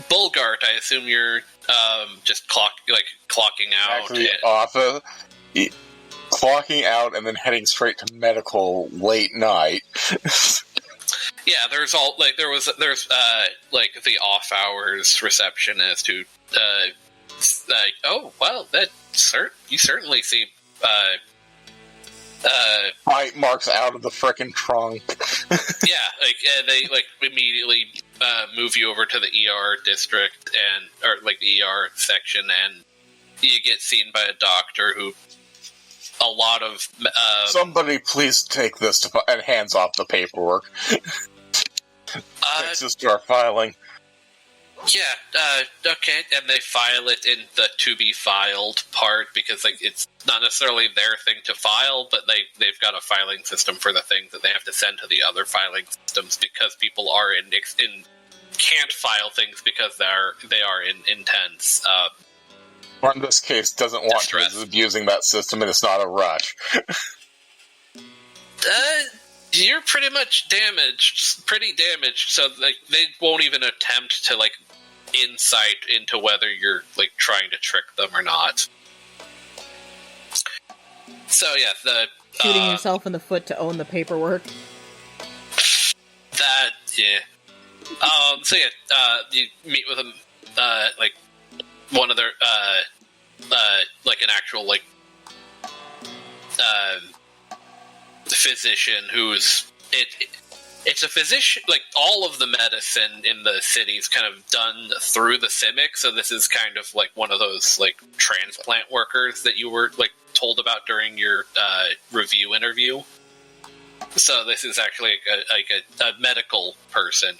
Bulgart, I assume you're just clocking out. Actually, clocking out and then heading straight to medical late night. Yeah, there's the off hours receptionist who oh well, you certainly see bite marks out of the frickin' trunk. Yeah, they immediately move you over to the ER district or the ER section, and you get seen by a doctor who a lot of somebody please take this and hands off the paperwork. Takes us to our filing. Yeah, okay, and they file it in the to be filed part because it's not necessarily their thing to file, but they've got a filing system for the things that they have to send to the other filing systems because people are can't file things because they are in intense Or in this case, doesn't want to Distress. is abusing that system, and it's not a rush. You're pretty much damaged, pretty damaged, so like they won't even attempt to like insight into whether you're like trying to trick them or not. So yeah, the Shooting yourself in the foot to own the paperwork. that yeah. So yeah, you meet with them, like one of their like an actual like physician who's it's a physician. Like all of the medicine in the city is kind of done through the Simic, so this is kind of like one of those like transplant workers that you were like told about during your review interview. So this is actually a medical person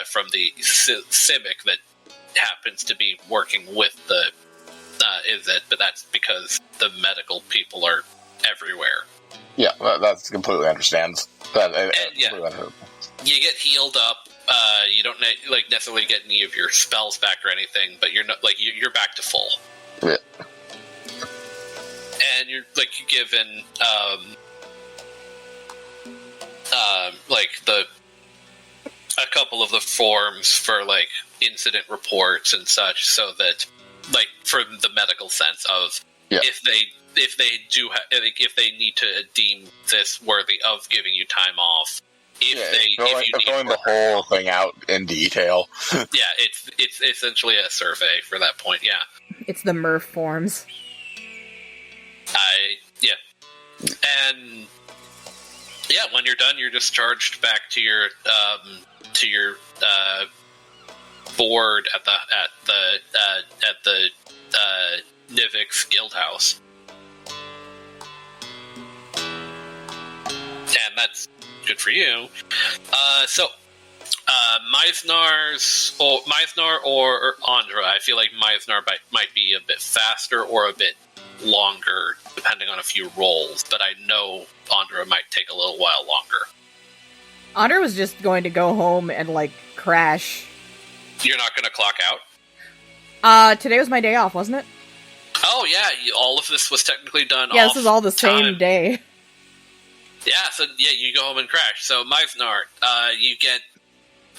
from the Simic that happens to be working with the but that's because the medical people are everywhere. Yeah, that's completely understands. You get healed up. You don't like necessarily get any of your spells back or anything, but you're not like you're back to full. Yeah. And you're like given like a couple of the forms for like incident reports and such, so that like for the medical sense of if they need to deem this worthy of giving you time off, filling the whole thing out in detail. Yeah, it's essentially a survey for that point. Yeah, It's the Murph forms. And when you're done, you're discharged back to your board at the Nivix Guildhouse. And that's good for you. Myznar or Andra. I feel like Myznar might be a bit faster or a bit longer, depending on a few rolls, but I know Andra might take a little while longer. Andra was just going to go home and, like, crash. You're not going to clock out? Today was my day off, wasn't it? Oh, yeah, all of this was technically done Yeah, off this is all the time. same day. Yeah, so yeah, you go home and crash. So Myznar, you get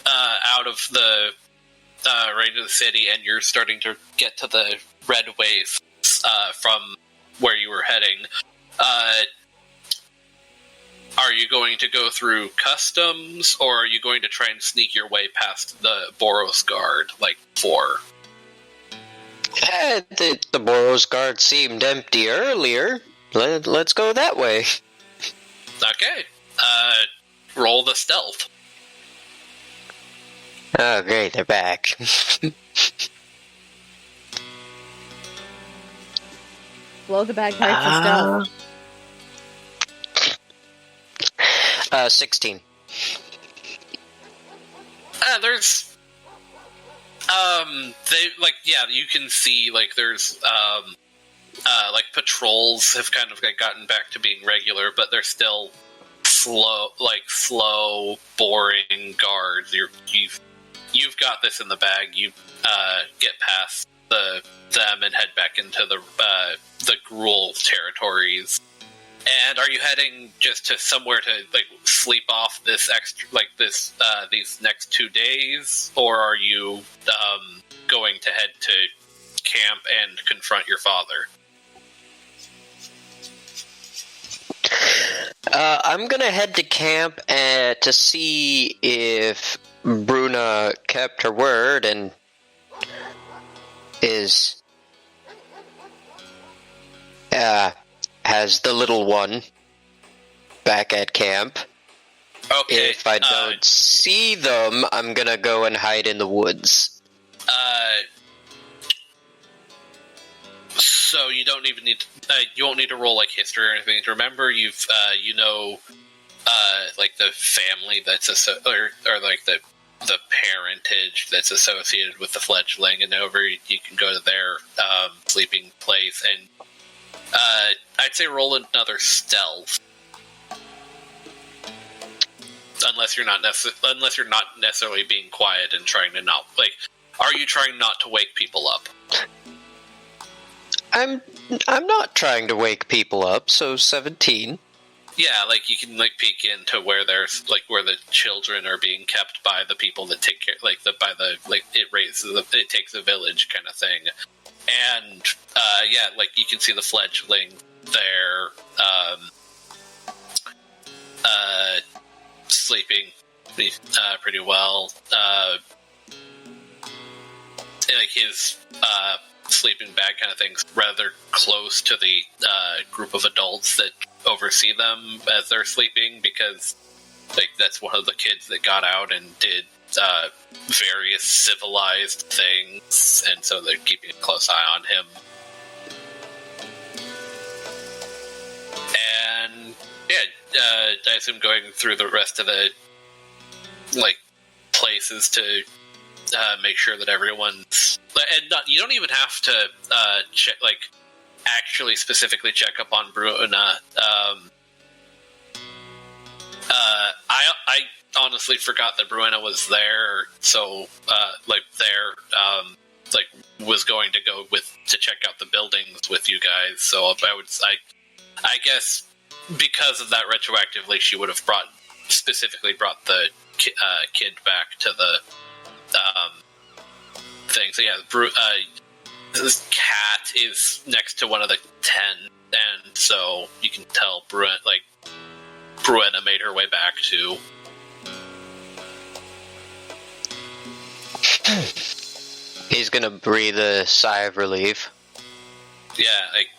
out of the range of the city, and you're starting to get to the red wastes from where you were heading. Are you going to go through customs, or are you going to try and sneak your way past the Boros Guard, like before? The Boros Guard seemed empty earlier. Let's go that way. Okay. Roll the stealth. Oh, great, they're back. Blow the bagpipes of stealth. 16. There's you can see like there's like patrols have kind of gotten back to being regular, but they're still slow, boring guards. You've got this in the bag. You get past them and head back into the Gruul territories. And are you heading just to somewhere to like sleep off this these next 2 days, or are you going to head to camp and confront your father? I'm gonna head to camp to see if Bruna kept her word and has the little one back at camp. Okay. If I don't see them, I'm gonna go and hide in the woods. So you don't even need you won't need to roll like history or anything to remember. You've like the family that's or like the parentage that's associated with the fledgling, and over you can go to their sleeping place, and I'd say roll another stealth, unless you're not necessarily being quiet and trying to not like. Are you trying not to wake people up? I'm not trying to wake people up, so 17. Yeah, like you can like peek into where there's like where the children are being kept by the people that take care, like it takes a village kind of thing, and yeah, like you can see the fledgling there, sleeping pretty well. Like his sleeping bag kind of thing's rather close to the group of adults that oversee them as they're sleeping, because like that's one of the kids that got out and did various civilized things, and so they're keeping a close eye on him. And yeah, I assume going through the rest of the like places to make sure that everyone's, and you don't even have to check, like actually specifically check up on Bruna. I honestly forgot that Bruna was there, so was going to go to check out the buildings with you guys. So I guess because of that, retroactively, she would have specifically brought the kid back to the thing. So yeah, this cat is next to one of the 10, and so you can tell Bruna made her way back too. He's gonna breathe a sigh of relief. Yeah, like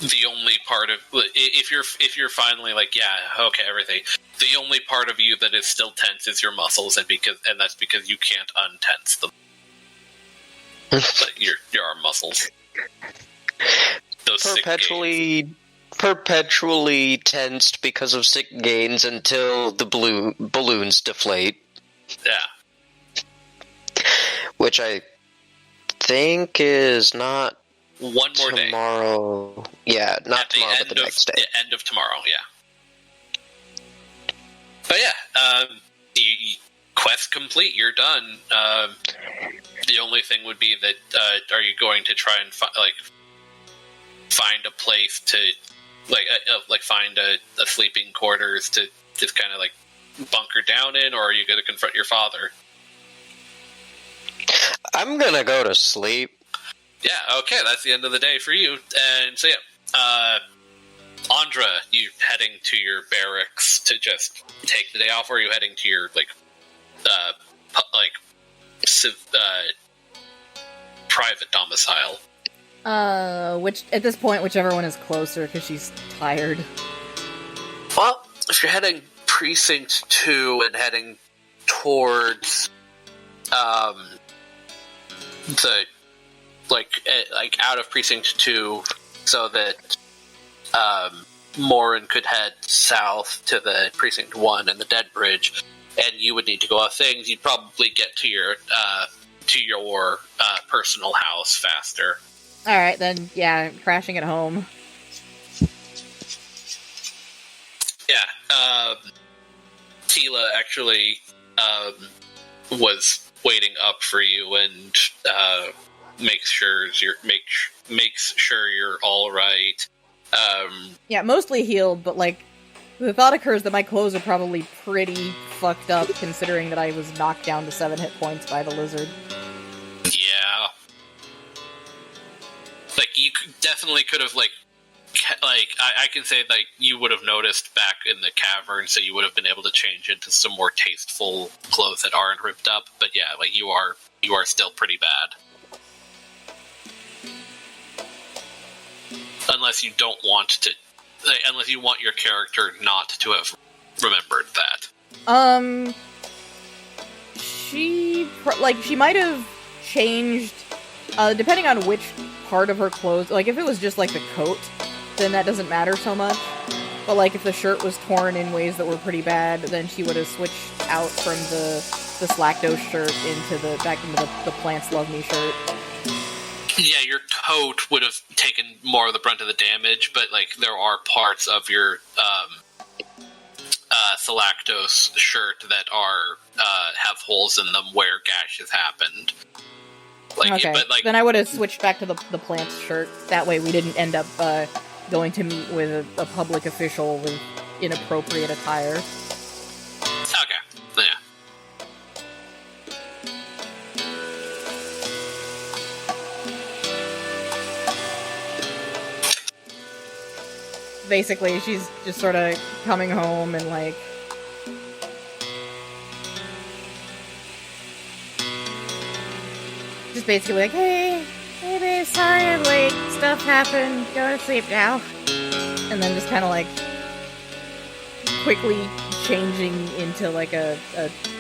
the only part of, if you're finally like, yeah, okay, everything. The only part of you that is still tense is your muscles, and that's because you can't untense them. But your arm muscles. Those perpetually tensed because of sick gains until the balloons deflate. Yeah. Which I think is not one more tomorrow. Day. Yeah, not tomorrow, but the next day. The end of tomorrow, yeah. But yeah, quest complete. You're done. The only thing would be that are you going to try and find a place to find a sleeping quarters to just kind of like bunker down in, or are you going to confront your father? I'm gonna go to sleep. Yeah, okay, that's the end of the day for you. And so yeah, Andra, you heading to your barracks to just take the day off, or are you heading to your private domicile? At this point, whichever one is closer, because she's tired. Well, if you're heading Precinct 2 and heading towards out of Precinct 2, so that Morren could head south to the Precinct 1 and the Dead Bridge, and you would need to go off things, you'd probably get to your personal house faster. Alright, then, yeah, crashing at home. Yeah, Tila actually was waiting up for you and makes sure you're all right. Yeah, mostly healed, but the thought occurs that my clothes are probably pretty fucked up, considering that I was knocked down to 7 hit points by the lizard. Yeah. You definitely could have, I can say, you would have noticed back in the cavern, so you would have been able to change into some more tasteful clothes that aren't ripped up, but yeah, you are still pretty bad. Unless you don't want to, unless you want your character not to have remembered that. She might have changed, depending on which part of her clothes. If it was just, the coat, then that doesn't matter so much. But, if the shirt was torn in ways that were pretty bad, then she would have switched out from the Slacktose shirt back into the Plants Love Me shirt. Yeah, your coat would have taken more of the brunt of the damage, but, there are parts of your, Slacktose shirt that have holes in them where gashes happened. Like, Okay, but like, then I would have switched back to the plants shirt. That way we didn't end up going to meet with a public official with inappropriate attire. okay, yeah. Basically, she's just sort of coming home and like... Just basically like, hey babe, sorry I'm late, stuff happened, go to sleep now. And then just kind of like quickly changing into like a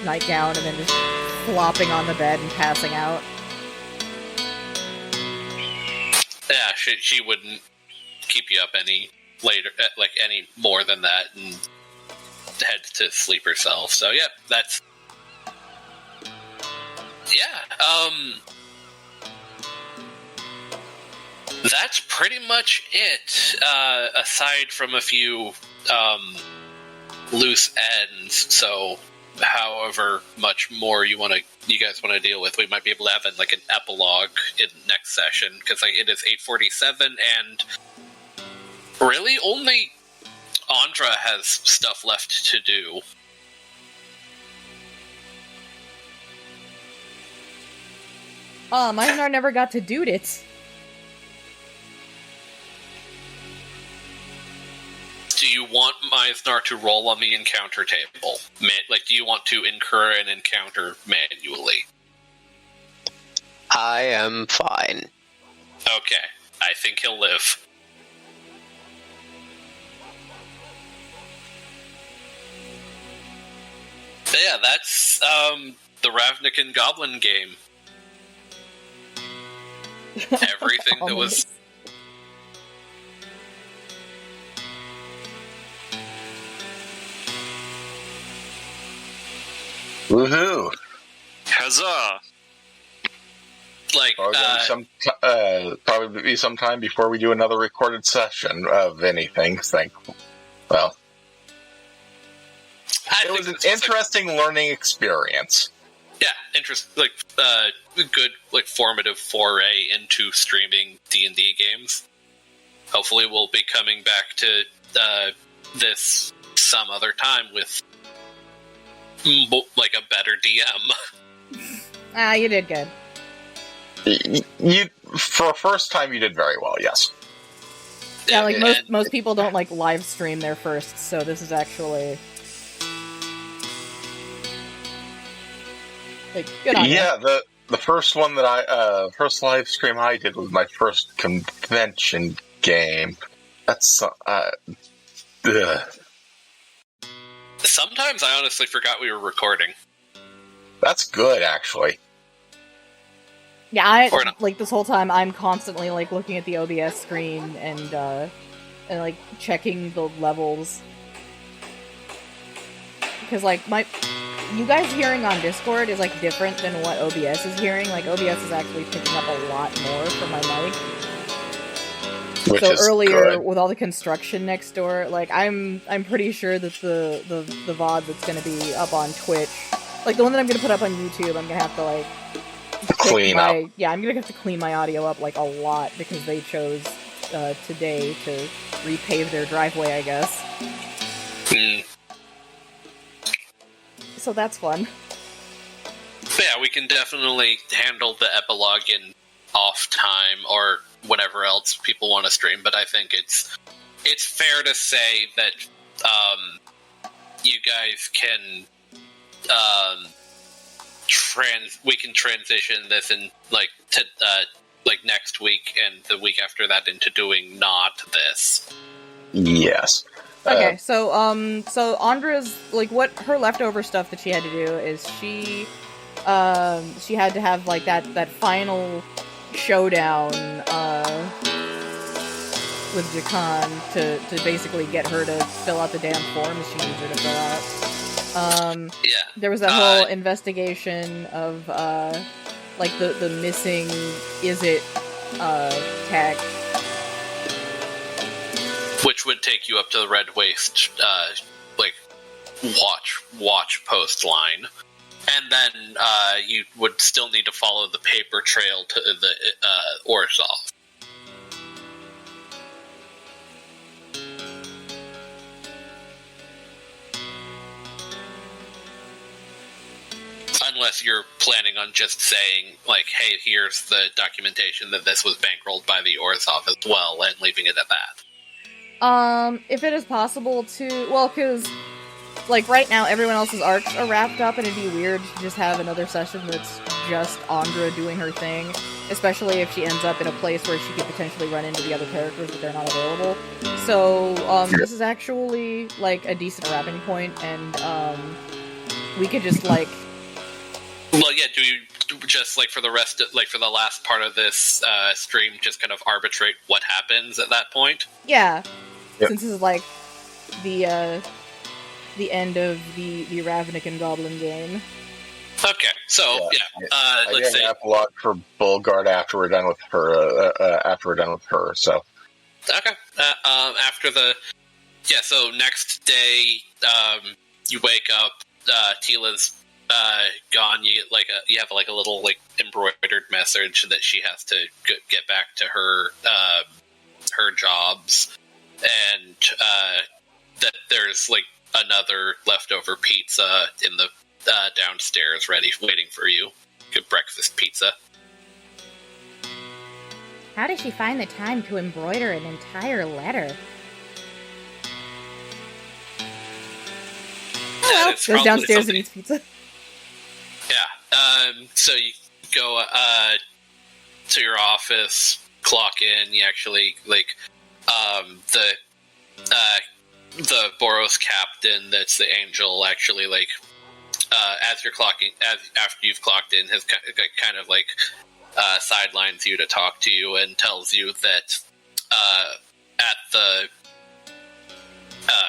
nightgown and then just flopping on the bed and passing out. Yeah, she wouldn't keep you up any later, like any more than that, and head to sleep herself. So yeah, that's that's pretty much it. Aside from a few loose ends, so however much more you guys want to deal with, we might be able to have like an epilogue in next session, because like it is 8:47 and really only Andra has stuff left to do. Myznar never got to do it. Do you want Myznar to roll on the encounter table? Like, do you want to incur an encounter manually? I am fine. Okay, I think he'll live. So yeah, that's the Ravnican Goblin game. Everything that was... Woohoo! Huzzah! Like, probably be some time before we do another recorded session of anything. Well, it was an interesting learning experience. Yeah, good, like, formative foray into streaming D&D games. Hopefully we'll be coming back to this some other time with, like, a better DM. You did good. You, for a first time, you did very well, yes. Yeah, like, most people don't, like, live stream their first, so this is actually... Like, good on you. Yeah, the first one that first live stream I did was my first convention game. That's, Sometimes I honestly forgot we were recording. That's good, actually. Yeah, like, this whole time, I'm constantly, like, looking at the OBS screen and like, checking the levels. Because, like, you guys hearing on Discord is, like, different than what OBS is hearing. Like, OBS is actually picking up a lot more from my mic. Which so is earlier, good. with all the construction next door, like, I'm pretty sure that the VOD that's gonna be up on Twitch, like, the one that I'm gonna put up on YouTube, I'm gonna have to, like... Clean up. Yeah, I'm gonna have to clean my audio up, like, a lot, because they chose today to repave their driveway, I guess. So that's fun. But yeah, we can definitely handle the epilogue in off time or whatever else people want to stream, but I think it's fair to say that you guys can we can transition this in like next week and the week after that into doing not this. Yes. Okay, so Andra's, like, what her leftover stuff that she had to do is she had to have, like, that final showdown, with Jakan to basically get her to fill out the damn forms she needs her to fill out. Yeah. There was that whole investigation of, like, the missing is-it, tag. Which would take you up to the Red Waste, like, watch post line. And then you would still need to follow the paper trail to the Orzhov. Unless you're planning on just saying, like, hey, here's the documentation that this was bankrolled by the Orzhov as well, and leaving it at that. If it is possible to... Well, because, like, right now, everyone else's arcs are wrapped up, and it'd be weird to just have another session that's just Andra doing her thing, especially if she ends up in a place where she could potentially run into the other characters, but they're not available. So, this is actually, like, a decent wrapping point, and, we could just, like... Well, yeah, do you just, like, for the rest of, like, for the last part of this stream, just kind of arbitrate what happens at that point? Yeah. Yep. Since this is, like, the end of the Ravnican Goblin game. Okay, so, let's say... epilogue for Bulgart after we're done with her, so... Okay, after the... Yeah, so next day, you wake up, Tila's gone. You get you have a little embroidered message that she has to get back to her her jobs, and that there's another leftover pizza in the downstairs ready waiting for you. Good breakfast pizza. How did she find the time to embroider an entire letter? Well, goes downstairs and eats pizza. Yeah. So you go to your office, clock in. You actually the Boros captain. That's the angel. Actually, as you're clocking, after you've clocked in, has kind of sidelines you to talk to you and tells you that at the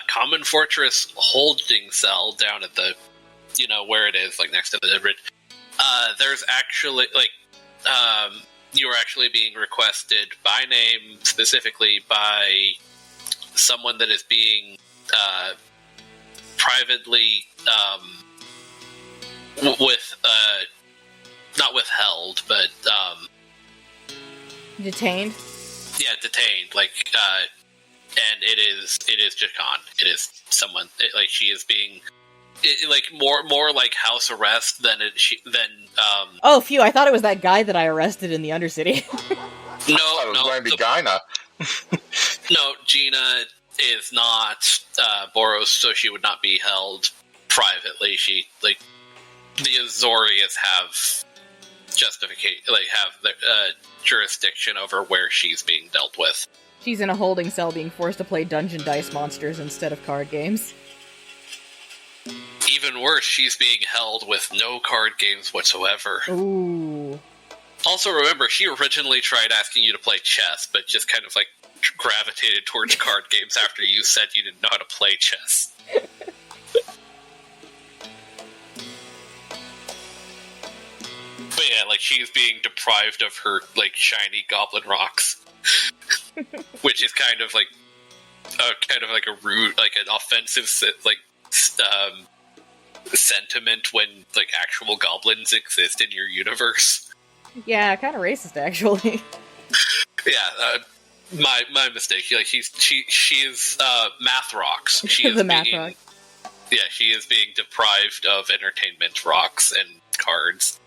Common Fortress holding cell down at the, where it is, next to the bridge, there's actually, you are actually being requested by name, specifically by someone that is being privately, not withheld, but, Detained? Yeah, detained, and it is Jakan. It is someone, she is being, more like house arrest than Oh, phew, I thought it was that guy that I arrested in the Undercity. It was going to be Gina. No, Gina is not Boros, so she would not be held privately. She, the Azorius have justification, have the jurisdiction over where she's being dealt with. She's in a holding cell being forced to play Dungeon Dice Monsters instead of card games. Even worse, she's being held with no card games whatsoever. Ooh. Also, remember, she originally tried asking you to play chess, but just kind of, gravitated towards card games after you said you didn't know how to play chess. But yeah, she's being deprived of her, shiny goblin rocks. Which is kind of a rude, an offensive, sentiment when, actual goblins exist in your universe. Yeah, kind of racist, actually. Yeah, my mistake. She is math rocks. She is the math rock. Yeah, she is being deprived of entertainment rocks and cards.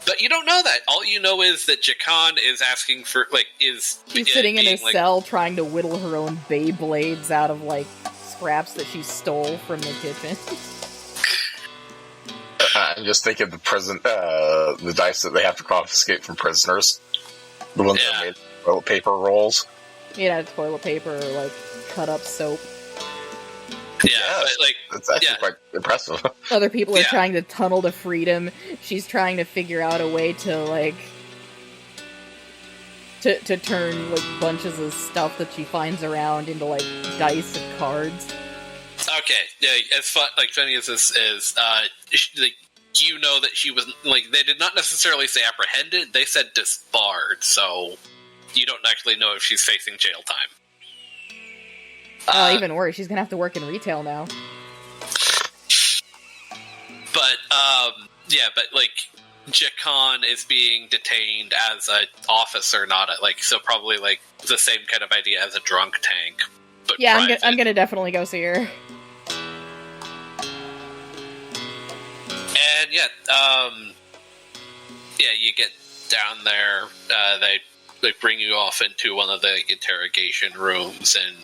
But you don't know that. All you know is that Jakan is asking for, She's sitting in a cell trying to whittle her own Beyblades out of, scraps that she stole from the kitchen. I'm just thinking the prison, the dice that they have to confiscate from prisoners. The ones that made toilet paper rolls. Yeah, toilet paper or, cut up soap. Yeah, but, it's actually quite impressive. Other people are trying to tunnel to freedom. She's trying to figure out a way to, to turn, bunches of stuff that she finds around into, dice and cards. Okay, yeah, as funny as this is, you know that she was, they did not necessarily say apprehended, they said disbarred, so you don't actually know if she's facing jail time. Even worse, she's gonna have to work in retail now. But like Jakan is being detained as an officer, not so probably like the same kind of idea as a drunk tank. But yeah, I'm gonna definitely go see her. And you get down there. They bring you off into one of the interrogation rooms, and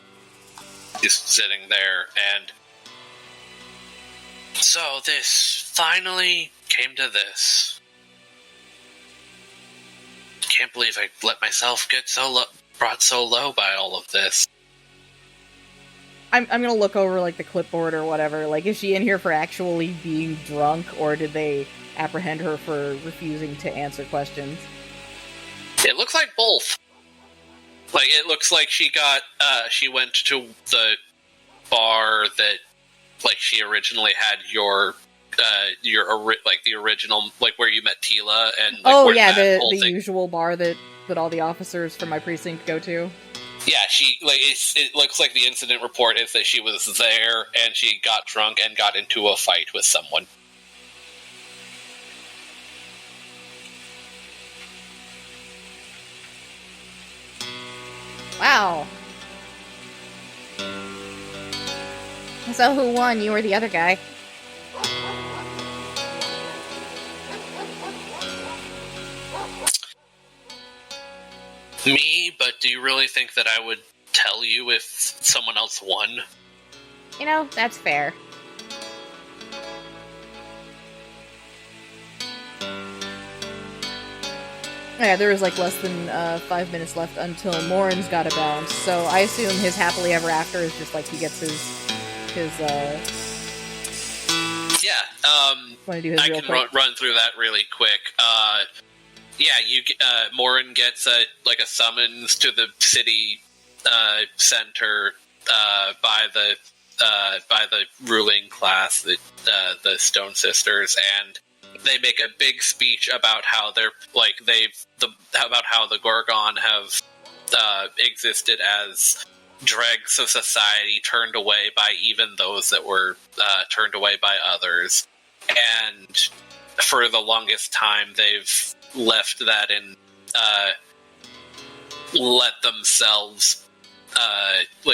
just sitting there. And so this finally came to this. Can't believe I let myself get brought so low by all of this. I'm gonna look over, like, the clipboard or whatever. Like, is she in here for actually being drunk, or did they apprehend her for refusing to answer questions? It looks like both. Like, it looks like she went to the bar that, like, she originally had the original, like, where you met Tila, and, like, the usual bar that all the officers from my precinct go to. Yeah, it looks like the incident report is that she was there, and she got drunk and got into a fight with someone. Wow. So who won? You or the other guy? Me, but do you really think that I would tell you if someone else won? You know, that's fair. Yeah, there was like less than 5 minutes left until Morren's got a bounce, so I assume his happily ever after is just like he gets his want to do his I real can quick? run through that really quick. Morren gets a summons to the city center by the ruling class, the Stone Sisters, and they make a big speech about how about how the Gorgon have existed as dregs of society, turned away by even those that were turned away by others, and for the longest time they've left that and let themselves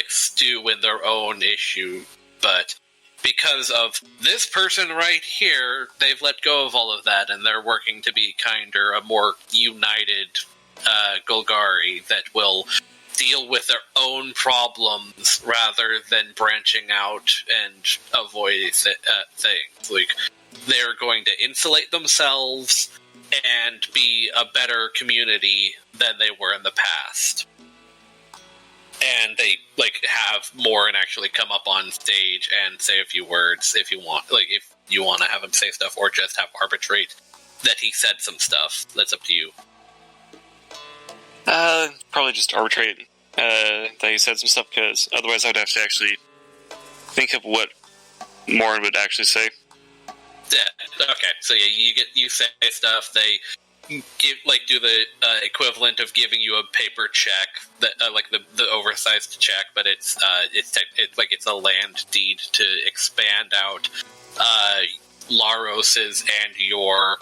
stew in their own issue, but because of this person right here, they've let go of all of that, and they're working to be kinder, a more united Golgari that will deal with their own problems rather than branching out and avoid things. Like, they're going to insulate themselves and be a better community than they were in the past. And they have Morren actually come up on stage and say a few words if you want. If you want to have him say stuff, or just have arbitrate that he said some stuff. That's up to you. Probably just arbitrate that he said some stuff, because otherwise I would have to actually think of what Morren would actually say. Yeah. Okay. So you say stuff. They do the equivalent of giving you a paper check, that the oversized check, but it's a land deed to expand out Laros's and your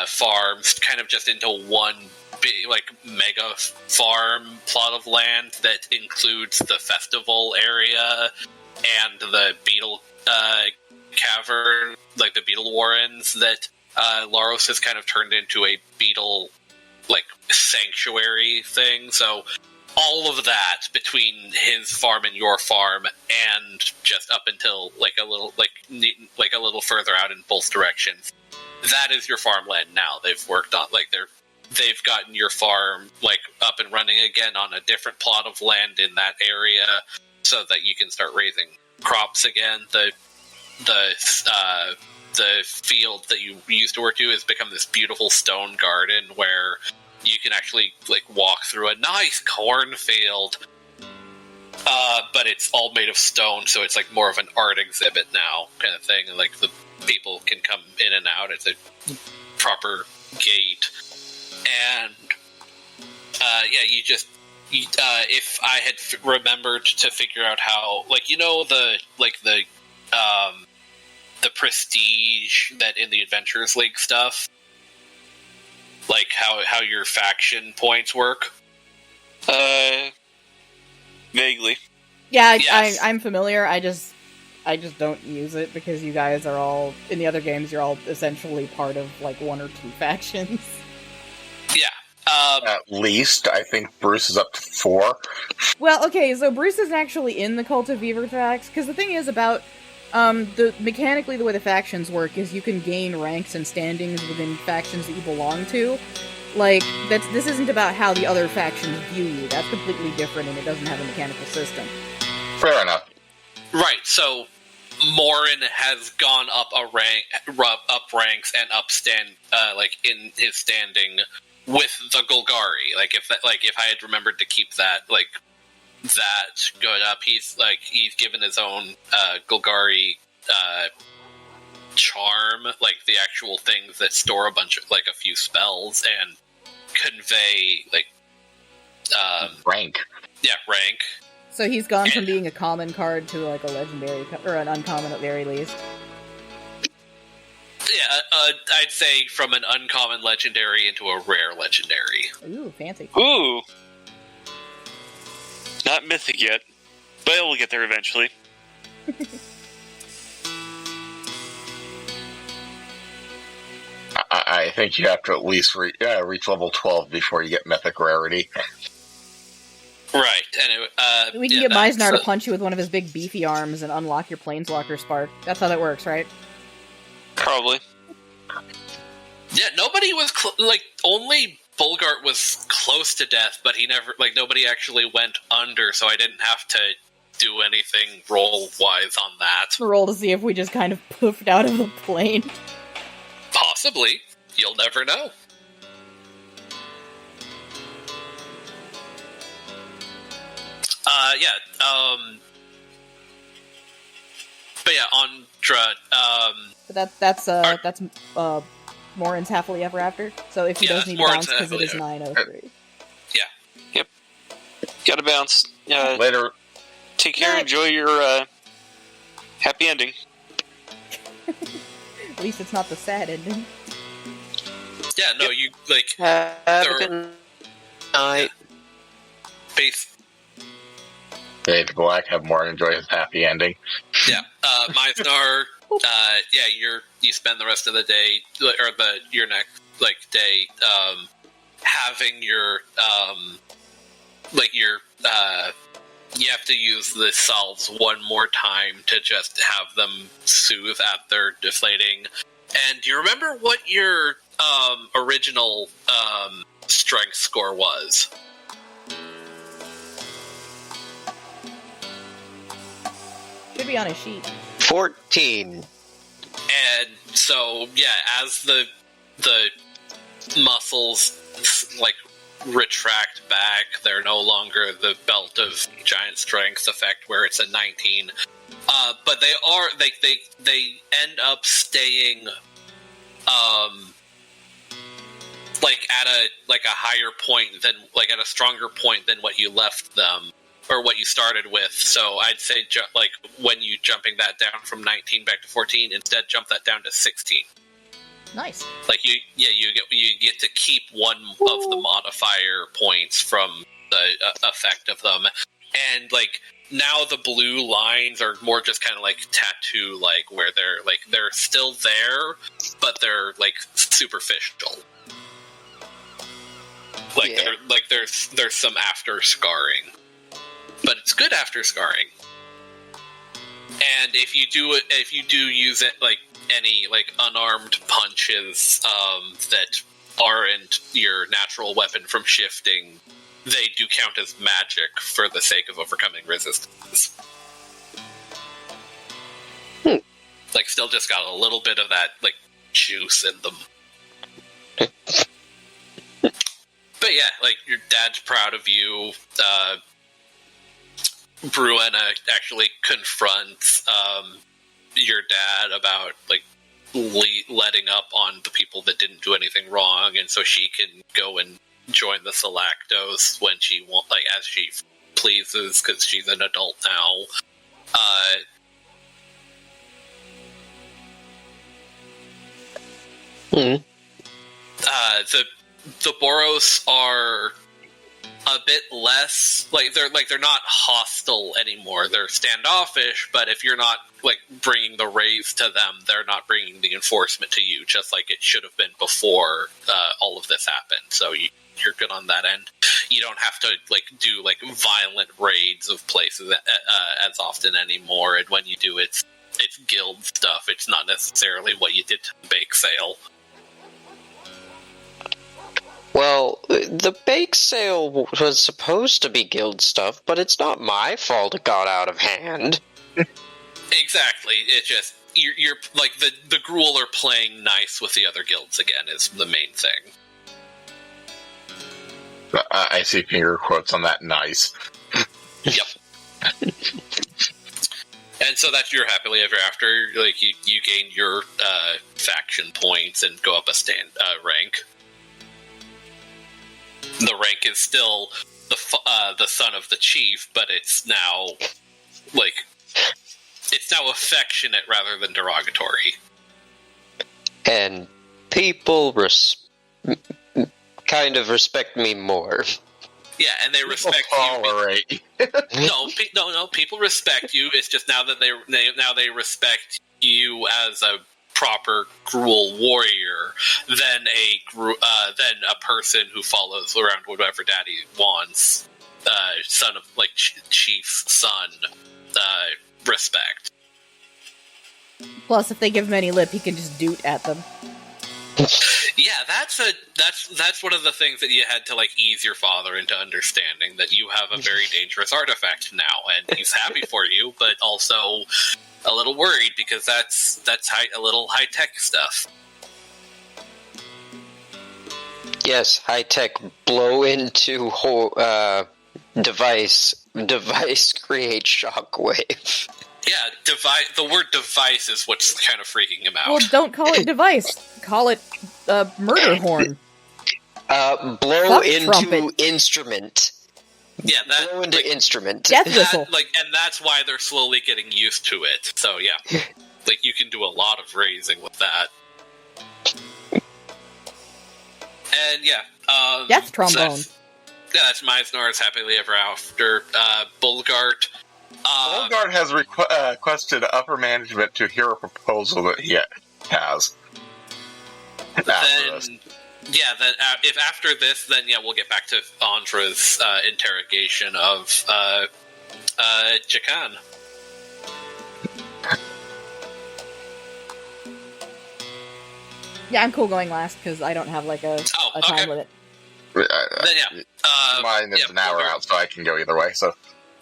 farms kind of just into one big mega farm plot of land that includes the festival area and the beetle cavern, the beetle warrens that Laros has kind of turned into a beetle sanctuary thing. So all of that between his farm and your farm, and just up until a little further out in both directions, that is your farmland now. They've worked on they've gotten your farm up and running again on a different plot of land in that area, so that you can start raising crops again. The field that you used to work to has become this beautiful stone garden where you can actually walk through a nice cornfield, but it's all made of stone, so it's more of an art exhibit now kind of thing, and the people can come in and out. It's a proper gate, and if I had remembered to figure out how, the prestige that in the Adventurers League stuff? Like how your faction points work? Vaguely. Yeah, Yes. I'm familiar. I just don't use it because you guys are all in the other games. You're all essentially part of like one or two factions. Yeah. At least, I think Bruce is up to 4. Well, okay, so Bruce is actually in the Cult of Beaverfax, because the thing is about mechanically the way the factions work is you can gain ranks and standings within factions that you belong to. Like, this isn't about how the other factions view you. That's completely different, and it doesn't have a mechanical system. Fair enough. Right, so Morren has gone up up ranks and like in his standing with the Golgari. Like if I had remembered to keep that going up, he's given his own Golgari charm, like the actual things that store a few spells and convey Rank. Yeah, rank. So he's gone from being a common card to like a legendary, or an uncommon at very least. Yeah, I'd say from an uncommon legendary into a rare legendary. Ooh, fancy. Ooh! Not mythic yet, but we'll get there eventually. I think you have to at least reach level 12 before you get mythic rarity. Right, and We can get Myznar to punch you with one of his big beefy arms and unlock your Planeswalker Spark. That's how that works, right? Probably. Yeah, nobody was only Bulgart was close to death, but he never nobody actually went under, so I didn't have to do anything roll-wise on that. Roll to see if we just kind of poofed out of the plane. Possibly. You'll never know. But yeah, Andra, But that's Morren's Happily Ever After. So if he does need to bounce, because it is 9:03. Yeah. Yep. Gotta bounce. Later. Take care, enjoy your happy ending. At least it's not the sad ending. Yeah, no, you, Have a good night. base, Fade to black, have Morren enjoy his happy ending. yeah, Myznar, you spend the rest of the day, or your next, day, having your, you have to use the salves one more time to just have them soothe at their deflating. And do you remember what your original strength score was? Should be on a sheet. 14. And so, yeah, as the muscles retract back, they're no longer the belt of giant strength effect where it's a 19. But they are they end up staying at a higher point than at a stronger point than what you left them or what you started with. So I'd say when you jumping that down from 19 back to 14, instead jump that down to 16. Nice. You get to keep one of the modifier points from the effect of them, and now the blue lines are more just kind of tattoo, where they're still there, but they're superficial. There's some after scarring, but it's good after scarring. And if you do use it any unarmed punches that aren't your natural weapon from shifting, they do count as magic for the sake of overcoming resistance. Still just got a little bit of that juice in them. But yeah, your dad's proud of you. Bruenna actually confronts your dad about letting up on the people that didn't do anything wrong, and so she can go and join the Salactos when she as she pleases, 'cause because she's an adult now. Mm. The Boros are a bit less they're not hostile anymore. They're standoffish, but if you're not bringing the raids to them, they're not bringing the enforcement to you, just like it should have been before all of this happened. So you're good on that end. You don't have to do violent raids of places as often anymore. And when you do, it's guild stuff. It's not necessarily what you did to the bake sale. Well, the bake sale was supposed to be guild stuff, but it's not my fault it got out of hand. Exactly. It just you're the Gruul are playing nice with the other guilds again is the main thing. I see finger quotes on that. Nice. Yep. And so that's your happily ever after. You gain your faction points and go up a rank. The rank is still the son of the chief, but it's now affectionate rather than derogatory. And people kind of respect me more. Yeah, and they respect tolerate. you. No. People respect you. It's just now that they respect you as a proper Gruul warrior than a person who follows around whatever daddy wants. Son of chief's son. Respect. Plus, if they give him any lip, he can just doot at them. Yeah, that's one of the things that you had to ease your father into understanding, that you have a very dangerous artifact now, and he's happy for you, but also a little worried because that's a little high tech stuff. Yes, high tech. Blow into device create shockwave. Yeah, the word device is what's kind of freaking him out. Well, don't call it device. Call it murder horn. Blow Fuck into trumpet. Instrument. Yeah, Blow into instrument. Death whistle. And that's why they're slowly getting used to it. So yeah, you can do a lot of raising with that. And yeah, Death trombone. That's Myznar's happily ever after. Bulgart. Bulgart has requested upper management to hear a proposal that he has. If after this, then we'll get back to Andra's interrogation of Jakan. Yeah, I'm cool going last because I don't have a time limit. Then mine is an hour out, so I can go either way. So,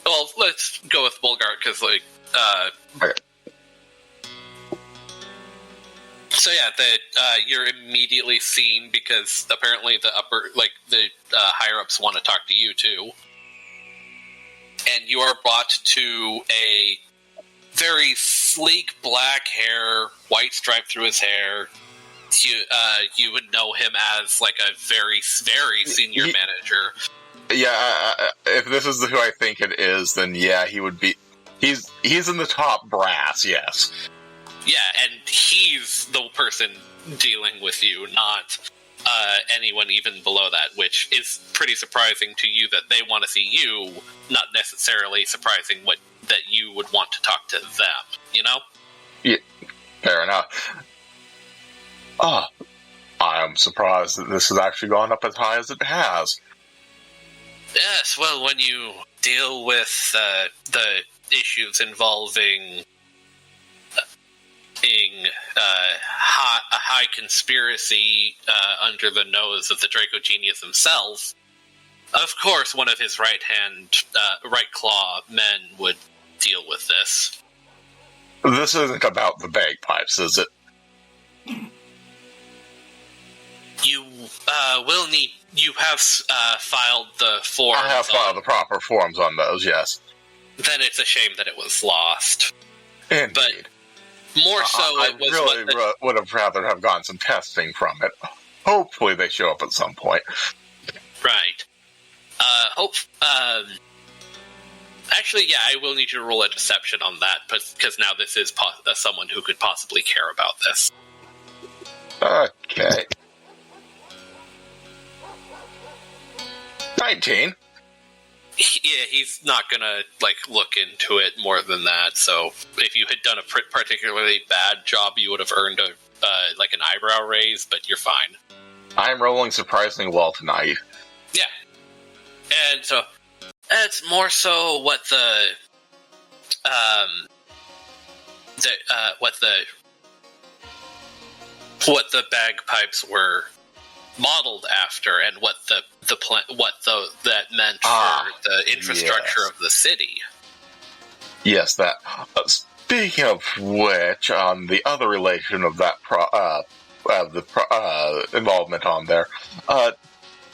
well, let's go with Bulgart because okay. So yeah, you're immediately seen because apparently the higher ups want to talk to you too, and you are brought to a very sleek black hair, white stripe through his hair. You would know him as a very, very senior manager. Yeah, if this is who I think it is, then yeah, he would be. He's in the top brass, yes. Yeah, and he's the person dealing with you, not anyone even below that, which is pretty surprising to you that they want to see you, not necessarily surprising that you would want to talk to them, you know? Yeah, fair enough. I am surprised that this has actually gone up as high as it has. Yes, well, when you deal with the issues involving a high conspiracy under the nose of the Draco Genius himself, of course one of his right claw men would deal with this. This isn't about the bagpipes, is it? You will need. You have filed the forms. I have filed the proper forms on those, yes. Then it's a shame that it was lost. Indeed. But more so, I it was really would have rather have gotten some testing from it. Hopefully, they show up at some point. Right. Actually, yeah, I will need you to roll a deception on that, because now this is someone who could possibly care about this. Okay. 19. Yeah, he's not gonna look into it more than that. So if you had done a particularly bad job, you would have earned an eyebrow raise. But you're fine. I'm rolling surprisingly well tonight. Yeah, and so it's more so what what the bagpipes were modeled after, and what that meant for the infrastructure of the city. Yes, that. Speaking of which, the other relation of that involvement on there,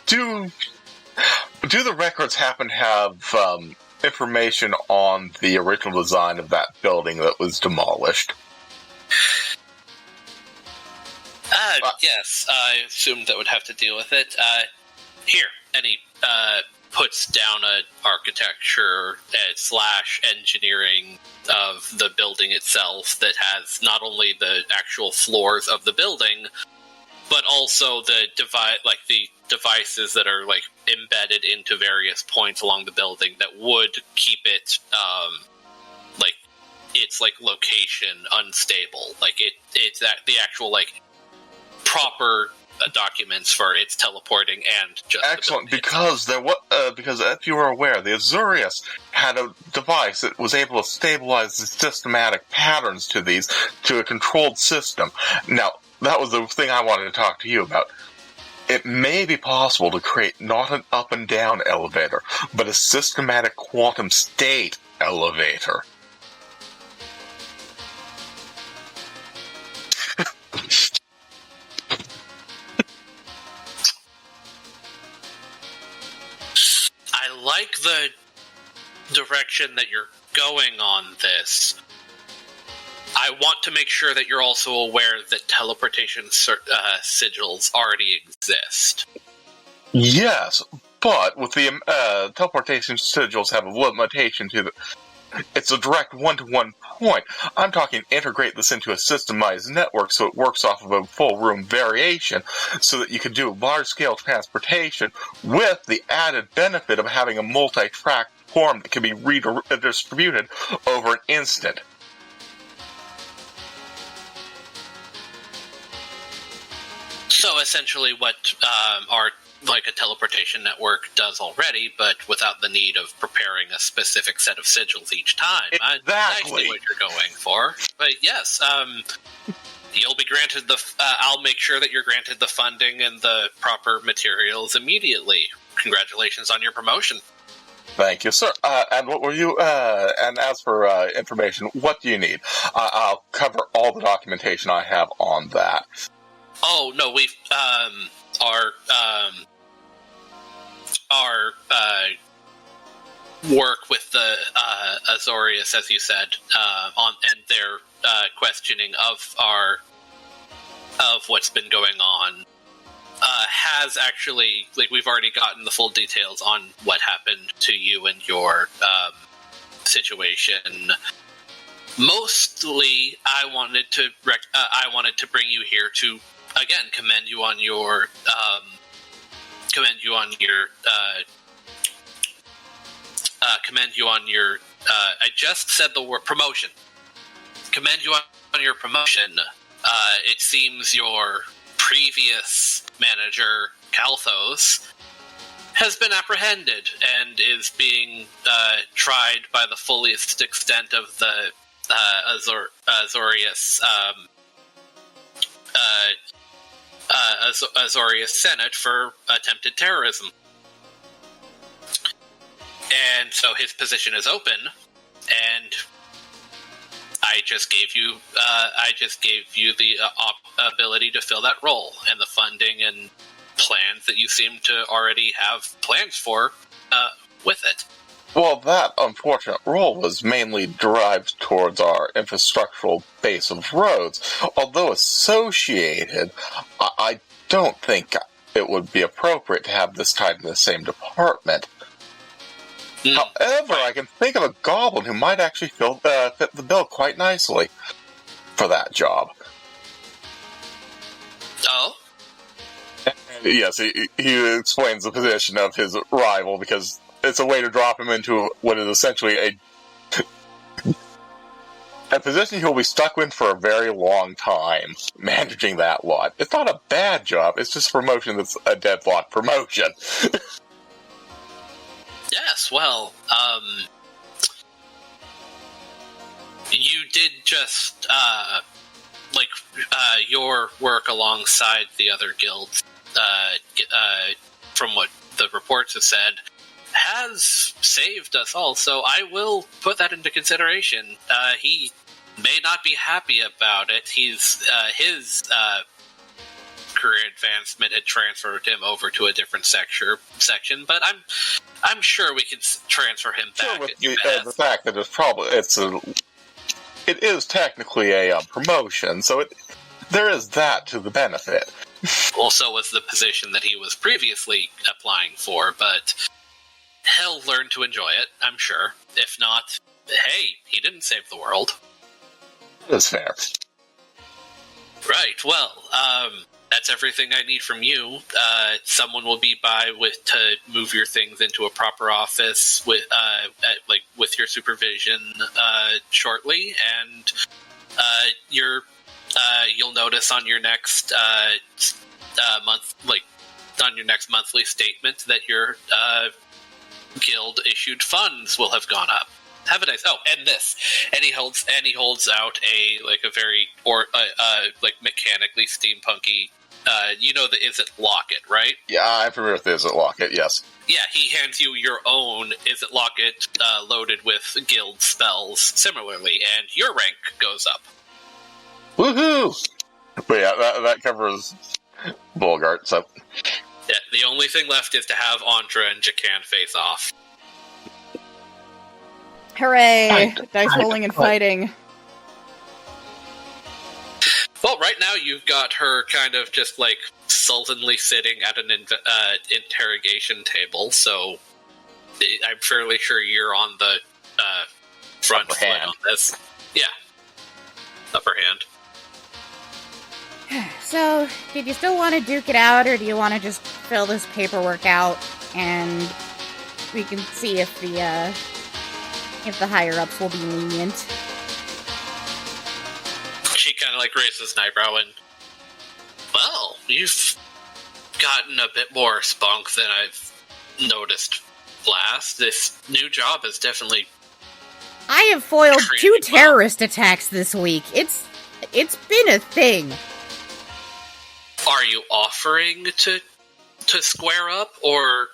do the records happen to have information on the original design of that building that was demolished? Yes, I assumed that would have to deal with it. Here, and he puts down an architecture / engineering of the building itself that has not only the actual floors of the building, but also the devices that are embedded into various points along the building that would keep it its location unstable. It's the actual proper documents for its teleporting and just excellent, because if you were aware, the Azorius had a device that was able to stabilize the systematic patterns to a controlled system. Now, that was the thing I wanted to talk to you about. It may be possible to create not an up and down elevator, but a systematic quantum state elevator. I like the direction that you're going on this. I want to make sure that you're also aware that teleportation sigils already exist. Yes, but with the teleportation sigils have a limitation to the... It's a direct one-to-one point. I'm talking integrate this into a systemized network so it works off of a full room variation so that you can do large-scale transportation with the added benefit of having a multi-track form that can be redistributed over an instant. So essentially what a teleportation network does already, but without the need of preparing a specific set of sigils each time. Exactly. I see what you're going for. But yes, you'll be granted I'll make sure that you're granted the funding and the proper materials immediately. Congratulations on your promotion. Thank you, sir. And what were you? And as for information, what do you need? I'll cover all the documentation I have on that. Oh no, we've our work with the Azorius, as you said, and their questioning of what's been going on, has actually, we've already gotten the full details on what happened to you and your situation. Mostly, I wanted to bring you here to again commend you on your I just said the word promotion. Commend you on your promotion. It seems your previous manager, Kalthos, has been apprehended and is being tried by the fullest extent of the Azorius Senate for attempted terrorism. And so his position is open, and I just gave you the ability to fill that role, and the funding and plans that you seem to already have plans for with it. Well, that unfortunate role was mainly derived towards our infrastructural base of roads. Although associated, I don't think it would be appropriate to have this tied in the same department. However, I can think of a goblin who might actually fit the bill quite nicely for that job. Oh? Yes, he explains the position of his rival because it's a way to drop him into what is essentially a position he'll be stuck in for a very long time, managing that lot. It's not a bad job, it's just a promotion that's a deadlock promotion. Yes, well, you did just, your work alongside the other guilds, from what the reports have said, has saved us all, so I will put that into consideration. He may not be happy about it. His career advancement had transferred him over to a different section, but I'm sure we can transfer him back. Sure, with the fact that it is technically a promotion, so there is that to the benefit. Also was the position that he was previously applying for, but he'll learn to enjoy it, I'm sure. If not, hey, he didn't save the world. That's fair. Right, well, that's everything I need from you. Someone will be by to move your things into a proper office with your supervision shortly, and you'll notice on your next monthly statement that your guild issued funds will have gone up. Have a nice. Oh, and this, and he holds out a very mechanically steampunky. You know the Is-It Locket, right? Yeah, I'm familiar with the Is-It Locket, yes. Yeah, he hands you your own Is-It Locket loaded with guild spells similarly, and your rank goes up. Woohoo! But yeah, that covers Bulgart, so... Yeah, the only thing left is to have Andra and Jacan face off. Hooray! Dice rolling and fighting. Well, right now you've got her kind of just, sullenly sitting at an interrogation table, so I'm fairly sure you're on the front upper foot hand on this. Yeah. Upper hand. So, did you still want to duke it out, or do you want to just fill this paperwork out, and we can see if the higher-ups will be lenient? She kind of raises an eyebrow and, well, you've gotten a bit more spunk than I've noticed last. This new job is definitely... I have foiled 2 terrorist attacks this week. It's been a thing. Are you offering to square up, or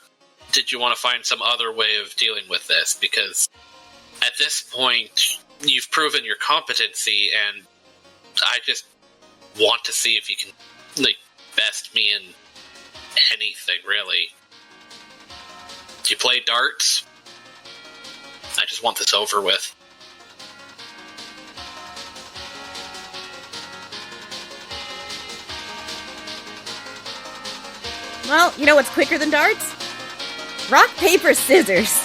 did you want to find some other way of dealing with this? Because at this point, you've proven your competency, and I just want to see if you can, best me in anything, really. Do you play darts? I just want this over with. Well, you know what's quicker than darts? Rock, paper, scissors.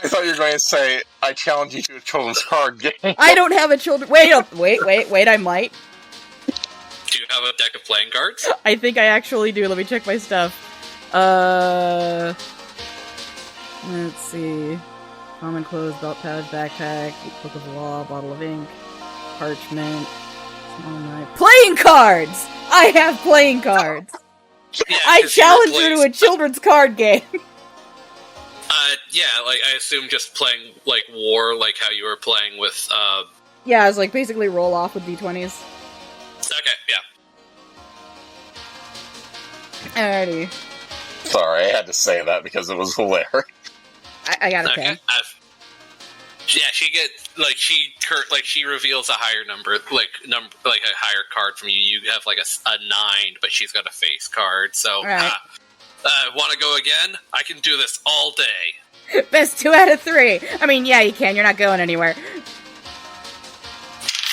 I thought you were going to say, I challenge you to a children's card game. I don't have a wait, I might. Do you have a deck of playing cards? I think I actually do. Let me check my stuff. Let's see. Common clothes, belt pouch, backpack, book of law, bottle of ink, parchment, small knife. Playing cards! I have playing cards! Yeah, I challenge you to a children's card game! Yeah, I assume just playing, war, how you were playing with, Yeah, it's basically roll off with d20s. Okay, yeah. Alrighty. Sorry, I had to say that because it was hilarious. I got a Okay. 10. Yeah, she reveals a higher number, a higher card from you. You have a 9, but she's got a face card. So, Right. Want to go again? I can do this all day. Best 2 out of 3. I mean, yeah, you can. You're not going anywhere.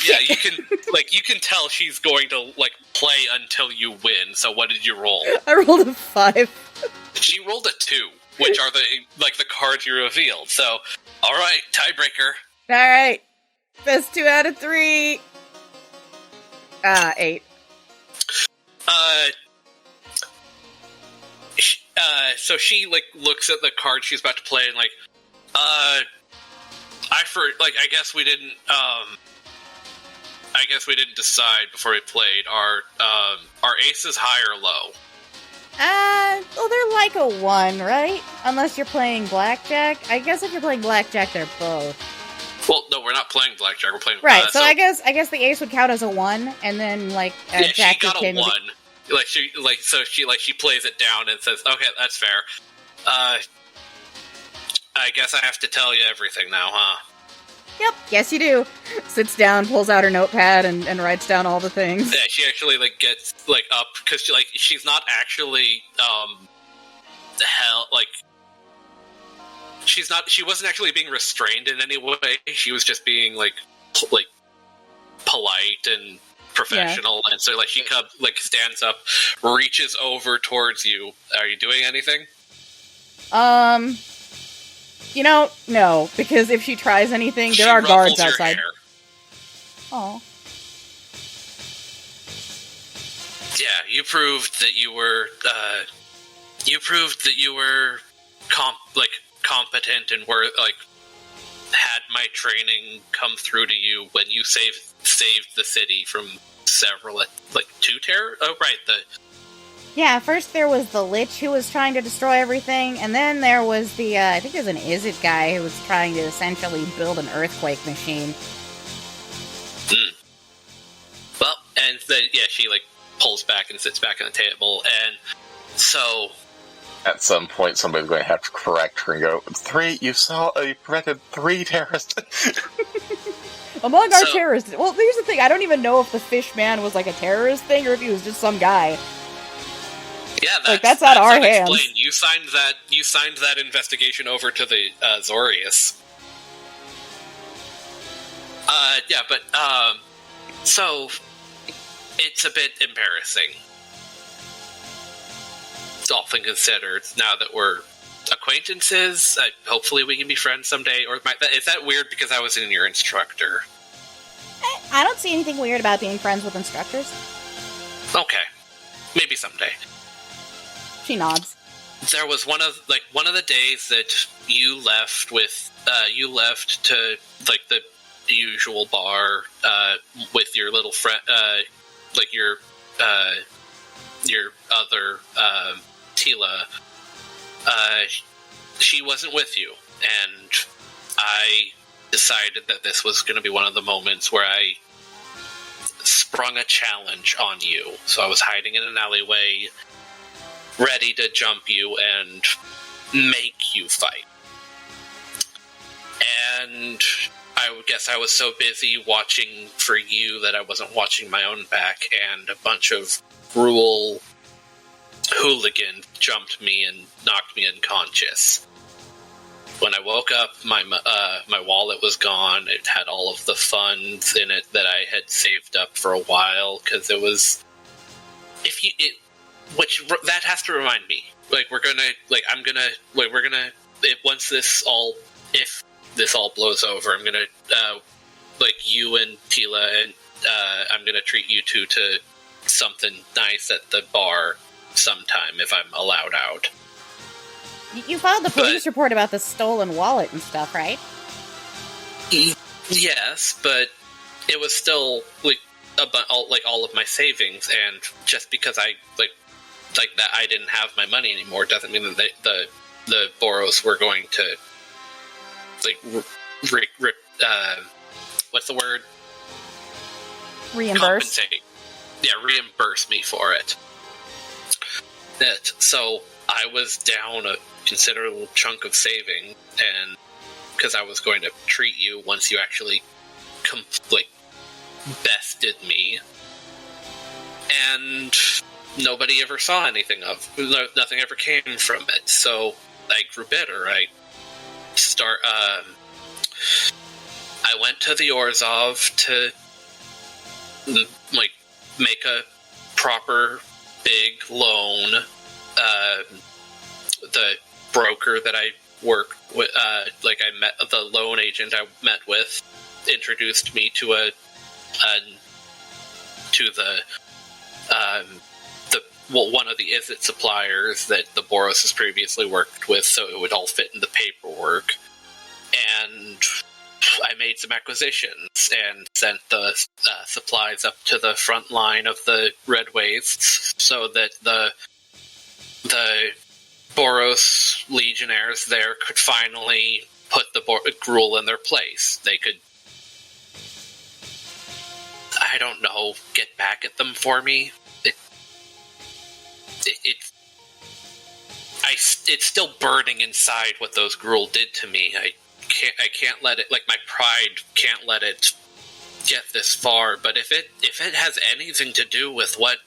Yeah, you can. You can tell she's going to play until you win. So, what did you roll? I rolled a 5. She rolled a 2, which are the cards you revealed. So, all right, tiebreaker. Alright. Best 2 out of 3. 8. So she like looks at the card she's about to play and like, I guess we didn't. I guess we didn't decide before we played. Are aces high or low? Well, they're like a 1, right? Unless you're playing blackjack. I guess if you're playing blackjack, they're both. Well, no, we're not playing blackjack. We're playing Right. So I guess the ace would count as a 1, and then like jack she got a 1. She plays it down and says, "Okay, that's fair." I guess I have to tell you everything now, huh? Yep. Yes, you do. Sits down, pulls out her notepad, and writes down all the things. Yeah, she actually like gets like up because she's not actually she wasn't actually being restrained in any way. She was just being like polite and professional, and so like she stands up, reaches over towards you. Are you doing anything? No, because if she tries anything, there are guards outside. Oh. Yeah, you proved that you were competent and were had my training come through to you when you saved the city from several 2 terror. Oh, right, Yeah, first there was the Lich who was trying to destroy everything, and then there was the, I think there's an Izzet guy who was trying to essentially build an earthquake machine. Well, and then, she, pulls back and sits back on the table, and so... At some point, somebody's going to have to correct her and go, you prevented 3 terrorists. Among our terrorists... Well, here's the thing, I don't even know if the fish man was, a terrorist thing, or if he was just some guy. Yeah, that's out of our hands. Explained. You signed that investigation over to the Zorius. So it's a bit embarrassing, all things considered. Now that we're acquaintances, hopefully we can be friends someday. Or is that weird because I was your instructor? I don't see anything weird about being friends with instructors. Okay, maybe someday. She nods. There was one of the days that you left with to the usual bar with your little friend, your other Tila. She wasn't with you, and I decided that this was going to be one of the moments where I sprung a challenge on you. So I was hiding in an alleyway, ready to jump you and make you fight. And I guess I was so busy watching for you that I wasn't watching my own back, and a bunch of cruel hooligan jumped me and knocked me unconscious. When I woke up, my wallet was gone. It had all of the funds in it that I had saved up for a while, because it was... that has to remind me. Once this all blows over, I'm gonna, you and Tila, and I'm gonna treat you two to something nice at the bar sometime, if I'm allowed out. You filed the police report about the stolen wallet and stuff, right? Yes, but it was still, all of my savings, and just because I that I didn't have my money anymore doesn't mean that the Boros were going to what's the word? Reimburse. Compensate. Yeah, reimburse me for it. So I was down a considerable chunk of saving, and because I was going to treat you once you actually bested me, and nobody ever saw anything of. Nothing ever came from it. So I grew bitter. I went to the Orzhov to make a proper big loan. The broker that I work with, I met the loan agent I met with, introduced me to one of the Izzet suppliers that the Boros has previously worked with, so it would all fit in the paperwork. And I made some acquisitions and sent the supplies up to the front line of the Red Wastes so that the Boros legionnaires there could finally put the Gruul in their place. They could, I don't know, get back at them for me. It's still burning inside what those Gruul did to me. I can't let it, like, my pride can't let it get this far, but if it has anything to do with what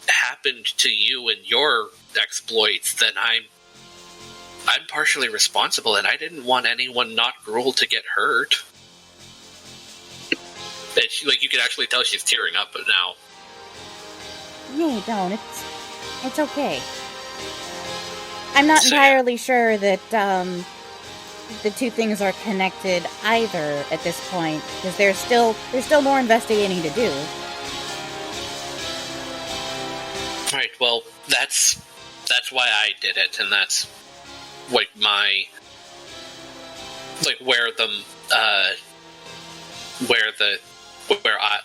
happened to you and your exploits, then I'm partially responsible, and I didn't want anyone not Gruul to get hurt. And she, like, you can actually tell she's tearing up now. Yeah, don't. It's okay. I'm not entirely sure that the two things are connected either at this point, because there's still more investigating to do. Right. Well, that's why I did it, and that's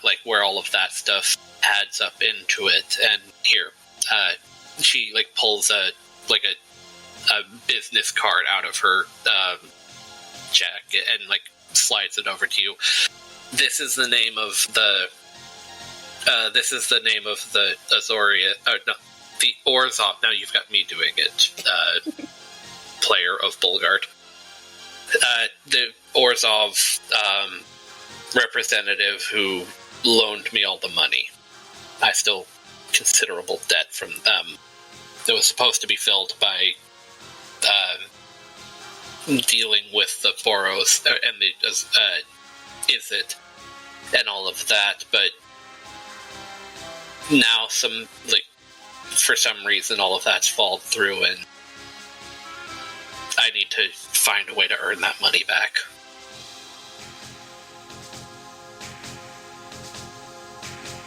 like where all of that stuff adds up into it. And here, she like pulls a business card out of her jacket and like slides it over to you. This is the name of the Azoria. No, the Orzhov. Now you've got me doing it. Player of Bulgart. The Orzhov representative who loaned me all the money. I still considerable debt from them. It was supposed to be filled by dealing with the Boros and the Izzet and all of that, but now for some reason all of that's fallen through, and I need to find a way to earn that money back.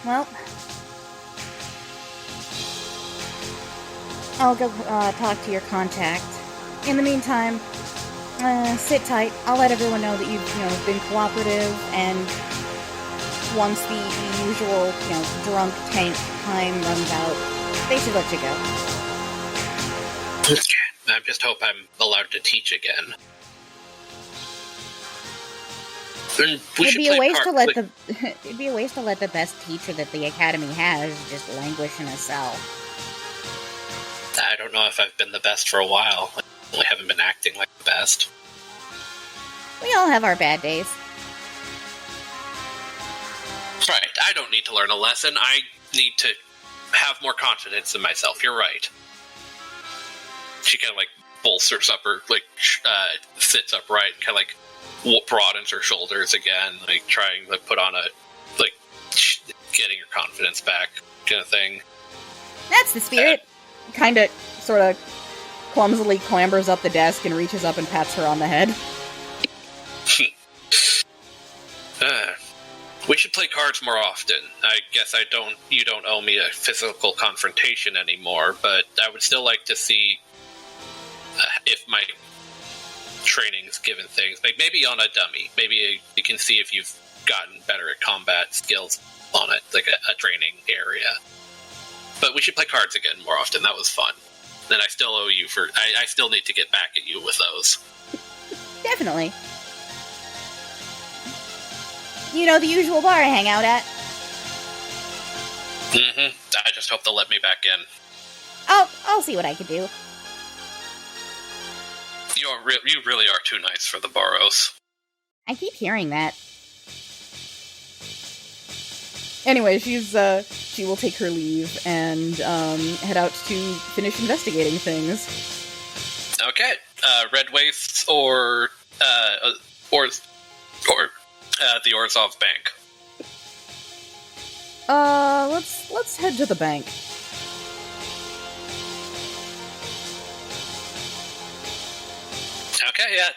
Well, I'll go talk to your contact. In the meantime, sit tight. I'll let everyone know that you've been cooperative, and once the usual, drunk tank time runs out, they should let you go. I just hope I'm allowed to teach again. It'd be a waste to let the best teacher that the Academy has just languish in a cell. I don't know if I've been the best for a while. I haven't been acting like the best. We all have our bad days. Right, I don't need to learn a lesson. I need to have more confidence in myself. You're right. She kind of bolsters up her, sits upright, kind of broadens her shoulders again, trying to put on getting her confidence back kind of thing. That's the spirit. Kind of, sort of clumsily clambers up the desk and reaches up and pats her on the head. We should play cards more often. I guess you don't owe me a physical confrontation anymore, but I would still like to see if my training's given things. Maybe on a dummy. Maybe you can see if you've gotten better at combat skills on it, a training area. But we should play cards again more often. That was fun. And I still owe you I still need to get back at you with those. Definitely. The usual bar I hang out at. Mm-hmm. I just hope they'll let me back in. I'll see what I can do. You really are too nice for the Boros. I keep hearing that. Anyway, she will take her leave and head out to finish investigating things. Okay, Red Wastes or the Orzhov Bank. Let's head to the bank. Okay, yeah.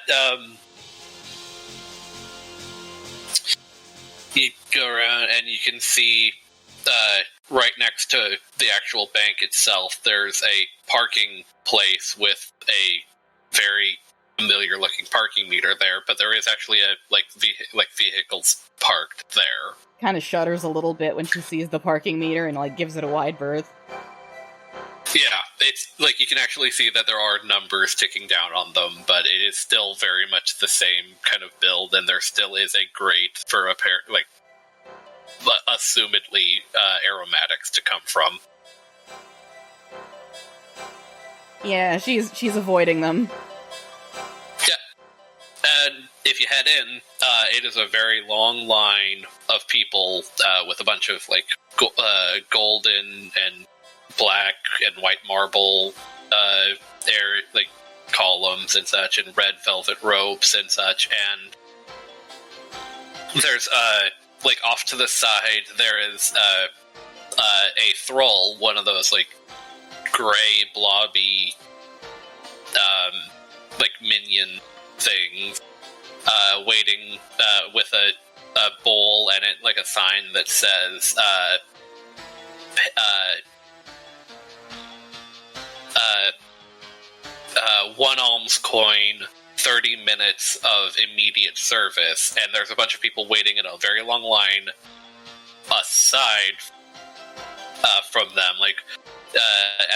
You go around and you can see right next to the actual bank itself, there's a parking place with a very familiar-looking parking meter there, but there is actually a vehicles parked there. Kind of shudders a little bit when she sees the parking meter and like gives it a wide berth. Yeah, it's like you can actually see that there are numbers ticking down on them, but it is still very much the same kind of build, and there still is a grate for assumedly aromatics to come from. Yeah, she's avoiding them. And if you head in, it is a very long line of people with a bunch of golden and black and white marble columns and such, and red velvet robes and such. And there's off to the side there is a thrall, one of those gray blobby minion things, waiting with a bowl and it a sign that says one alms coin, 30 minutes of immediate service, and there's a bunch of people waiting in a very long line aside from them.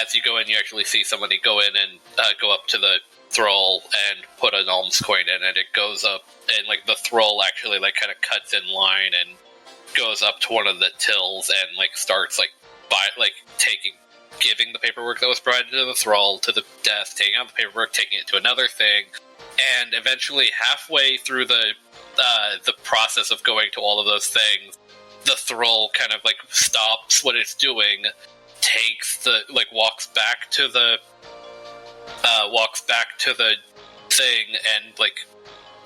As you go in, you actually see somebody go in and go up to the thrall and put an alms coin in, and it goes up, and the thrall actually kind of cuts in line and goes up to one of the tills and starts giving the paperwork that was provided to the thrall to the desk, taking out the paperwork, taking it to another thing, and eventually halfway through the process of going to all of those things, the thrall kind of stops what it's doing, takes the walks back to the thing and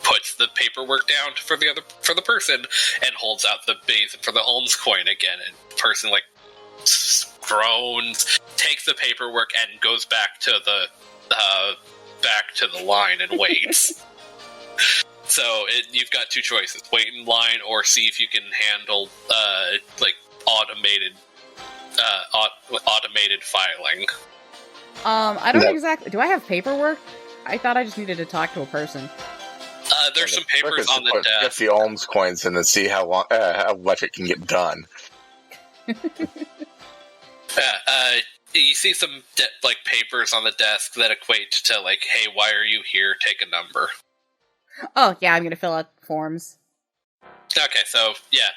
puts the paperwork down for the person and holds out the basin for the alms coin again, and the person groans, takes the paperwork and goes back to the line and waits. So you've got two choices: wait in line or see if you can handle automated filing. I don't exactly. Do I have paperwork? I thought I just needed to talk to a person. There's some papers on the desk. Get the alms coins and then see how much it can get done. You see some papers on the desk that equate to hey, why are you here? Take a number. Oh yeah, I'm gonna fill out forms. Okay, so yeah,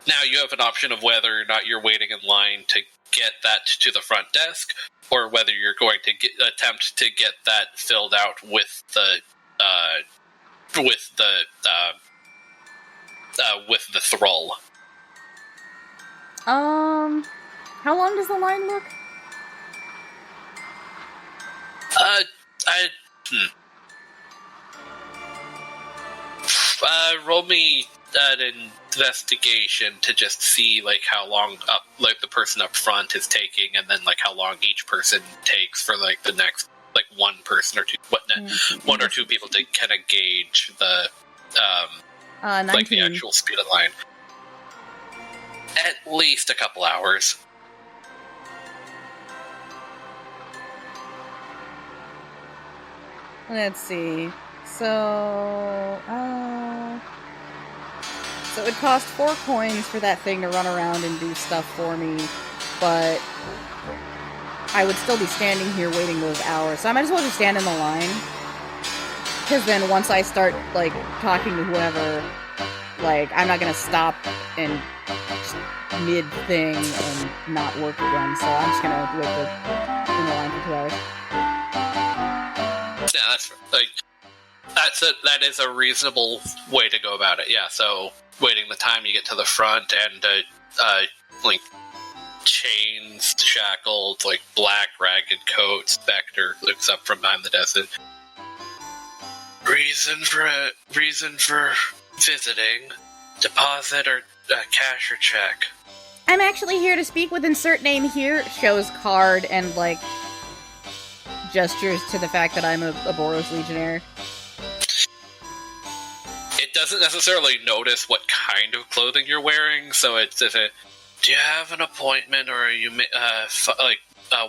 now you have an option of whether or not you're waiting in line to get that to the front desk, or whether you're going to attempt to get that filled out with the thrall. How long does the line look? Roll me an investigation to just see how long the person up front is taking, and then how long each person takes for the next one person or two, one or two people to kind of gauge the the actual speed of the line. At least a couple hours. Let's see. So it cost 4 coins for that thing to run around and do stuff for me, but I would still be standing here waiting those hours, so I might as well just stand in the line. Because then once I start, talking to whoever, I'm not gonna stop and mid-thing and not work again, so I'm just gonna wait in the line for 2 hours. Yeah, that is a reasonable way to go about it. Yeah, so waiting the time you get to the front and chains, shackled, black ragged coat, Spectre looks up from behind the desk. Reason for visiting, deposit or cash or check. I'm actually here to speak with insert name here. Shows card and gestures to the fact that I'm a Boros Legionnaire. It doesn't necessarily notice what kind of clothing you're wearing, so it's Do you have an appointment, or are you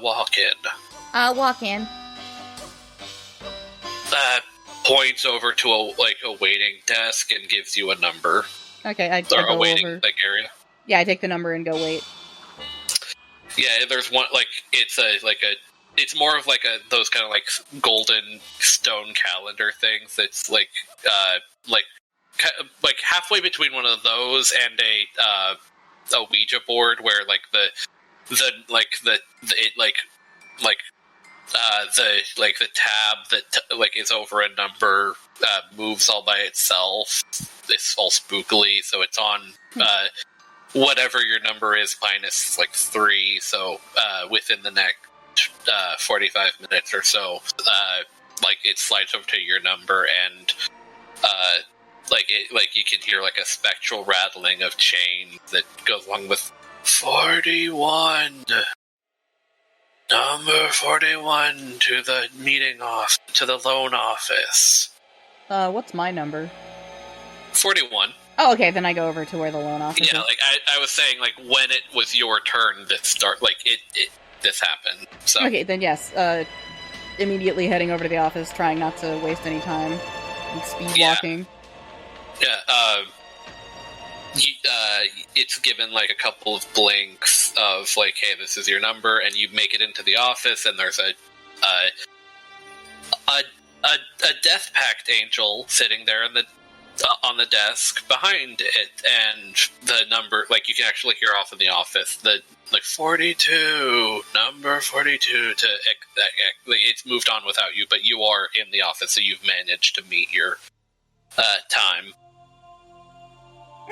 walk in? I'll walk in. Points over to a waiting desk and gives you a number. Okay, I Or go a waiting over. area. Yeah, I take the number and go wait. Yeah, there's one it's more of those kind of golden stone calendar things. That's like halfway between one of those and a Ouija board, where the tab that is over a number moves all by itself. It's all spookily, so it's on whatever your number is minus 3. So within the next 45 minutes or so, it slides over to your number, and you can hear a spectral rattling of chains that goes along with 41. Number 41 to the to the loan office. What's my number? 41. Oh, okay, then I go over to where the loan office is. Yeah, I was saying, when it was your turn, this happened. So. Okay, then yes, immediately heading over to the office, trying not to waste any time, and speed walking. Yeah, it's given a couple of blinks of hey, this is your number, and you make it into the office, and there's a death pact angel sitting there on the desk behind it, and the number you can actually hear off in the office the 42, number 42 to it's moved on without you, but you are in the office, so you've managed to meet your time.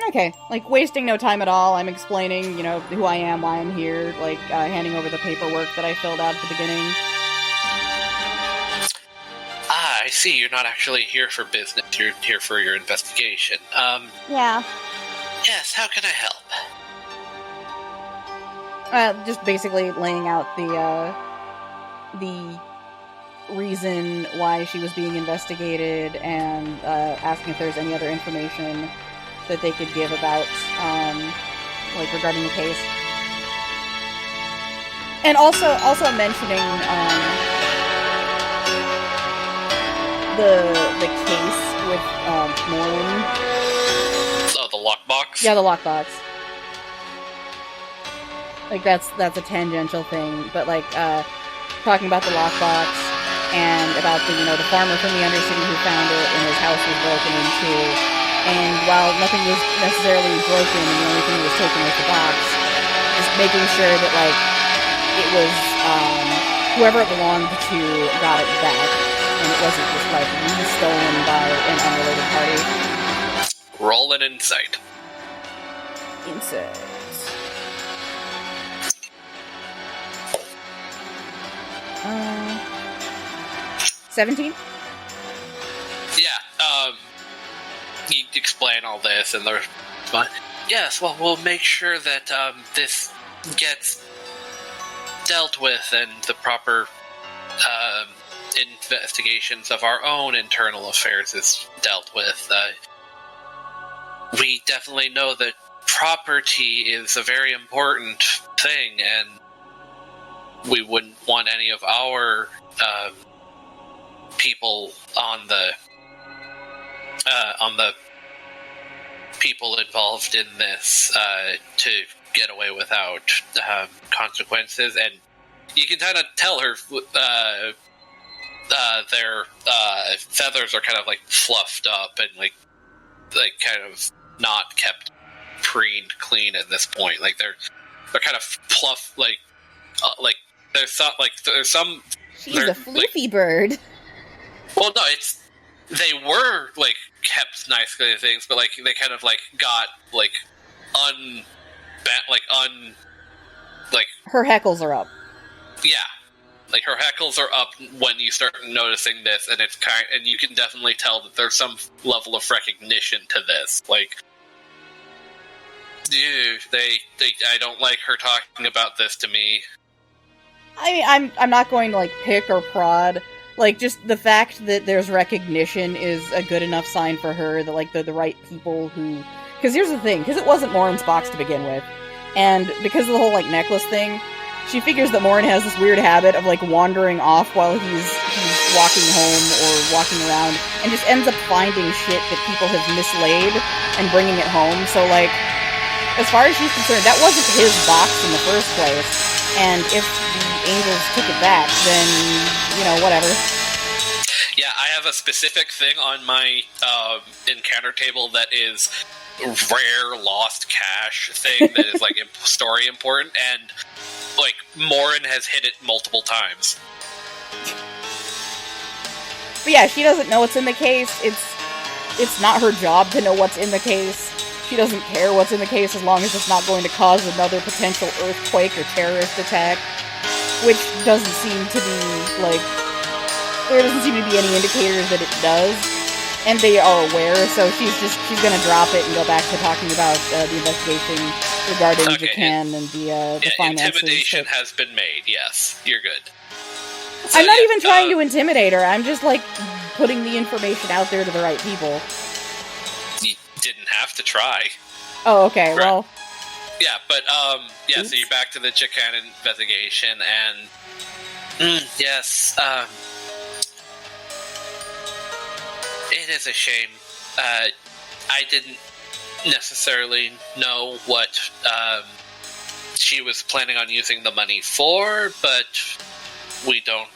Okay, wasting no time at all. I'm explaining, who I am, why I'm here, handing over the paperwork that I filled out at the beginning. I see. You're not actually here for business. You're here for your investigation. Yeah. Yes, how can I help? Just basically laying out the reason why she was being investigated, and asking if there's any other information that they could give about, regarding the case. And also mentioning, the case with, Morren. Oh, the lockbox? Yeah, the lockbox. That's a tangential thing, but, talking about the lockbox, and about the farmer from the Undercity who found it, and his house was broken into. And while nothing was necessarily broken, and the only thing that was taken was the box, just making sure that, it was, whoever it belonged to got it back, and it wasn't just, stolen by an unrelated party. Roll an insight. Insight. 17? Yeah, you explain all this, and they're fine. Yes, well, we'll make sure that this gets dealt with, and the proper investigations of our own internal affairs is dealt with. We definitely know that property is a very important thing, and we wouldn't want any of our people on the people involved in this to get away without consequences. And you can kind of tell her their feathers are kind of fluffed up and kind of not kept preened clean at this point. They're kind of pluff, there's some. She's a floofy bird. Well, no, they were kept nicely things, but they kind of got her heckles are up. Yeah, her heckles are up when you start noticing this, and and you can definitely tell that there's some level of recognition to this. I don't like her talking about this to me. I mean, I'm not going to pick or prod. Just the fact that there's recognition is a good enough sign for her that the right people who. Because here's the thing, because it wasn't Morren's box to begin with. And because of the whole, like, necklace thing, she figures that Morren has this weird habit of, like, wandering off while he's walking home or walking around, and just ends up finding shit that people have mislaid and bringing it home. So, like, as far as she's concerned, that wasn't his box in the first place, and if the angels took it back, then, you know, whatever. Yeah, I have a specific thing on my encounter table that is rare lost cash thing that is, like, story important, and, like, Morren has hit it multiple times. But yeah, she doesn't know what's in the case. It's not her job to know what's in the case. She doesn't care what's in the case as long as it's not going to cause another potential earthquake or terrorist attack, which doesn't seem to be, like, there doesn't seem to be any indicators that it does, and they are aware, so she's gonna drop it and go back to talking about the investigation regarding Jacan and the finances. Intimidation has been made, yes. You're good. So, I'm not even trying to intimidate her, I'm just, like, putting the information out there to the right people. You didn't have to try. Oh, okay, right. Well... Yeah, but, yeah, so you're back to the Jacan investigation, and... yes, it is a shame. I didn't necessarily know what she was planning on using the money for, but we don't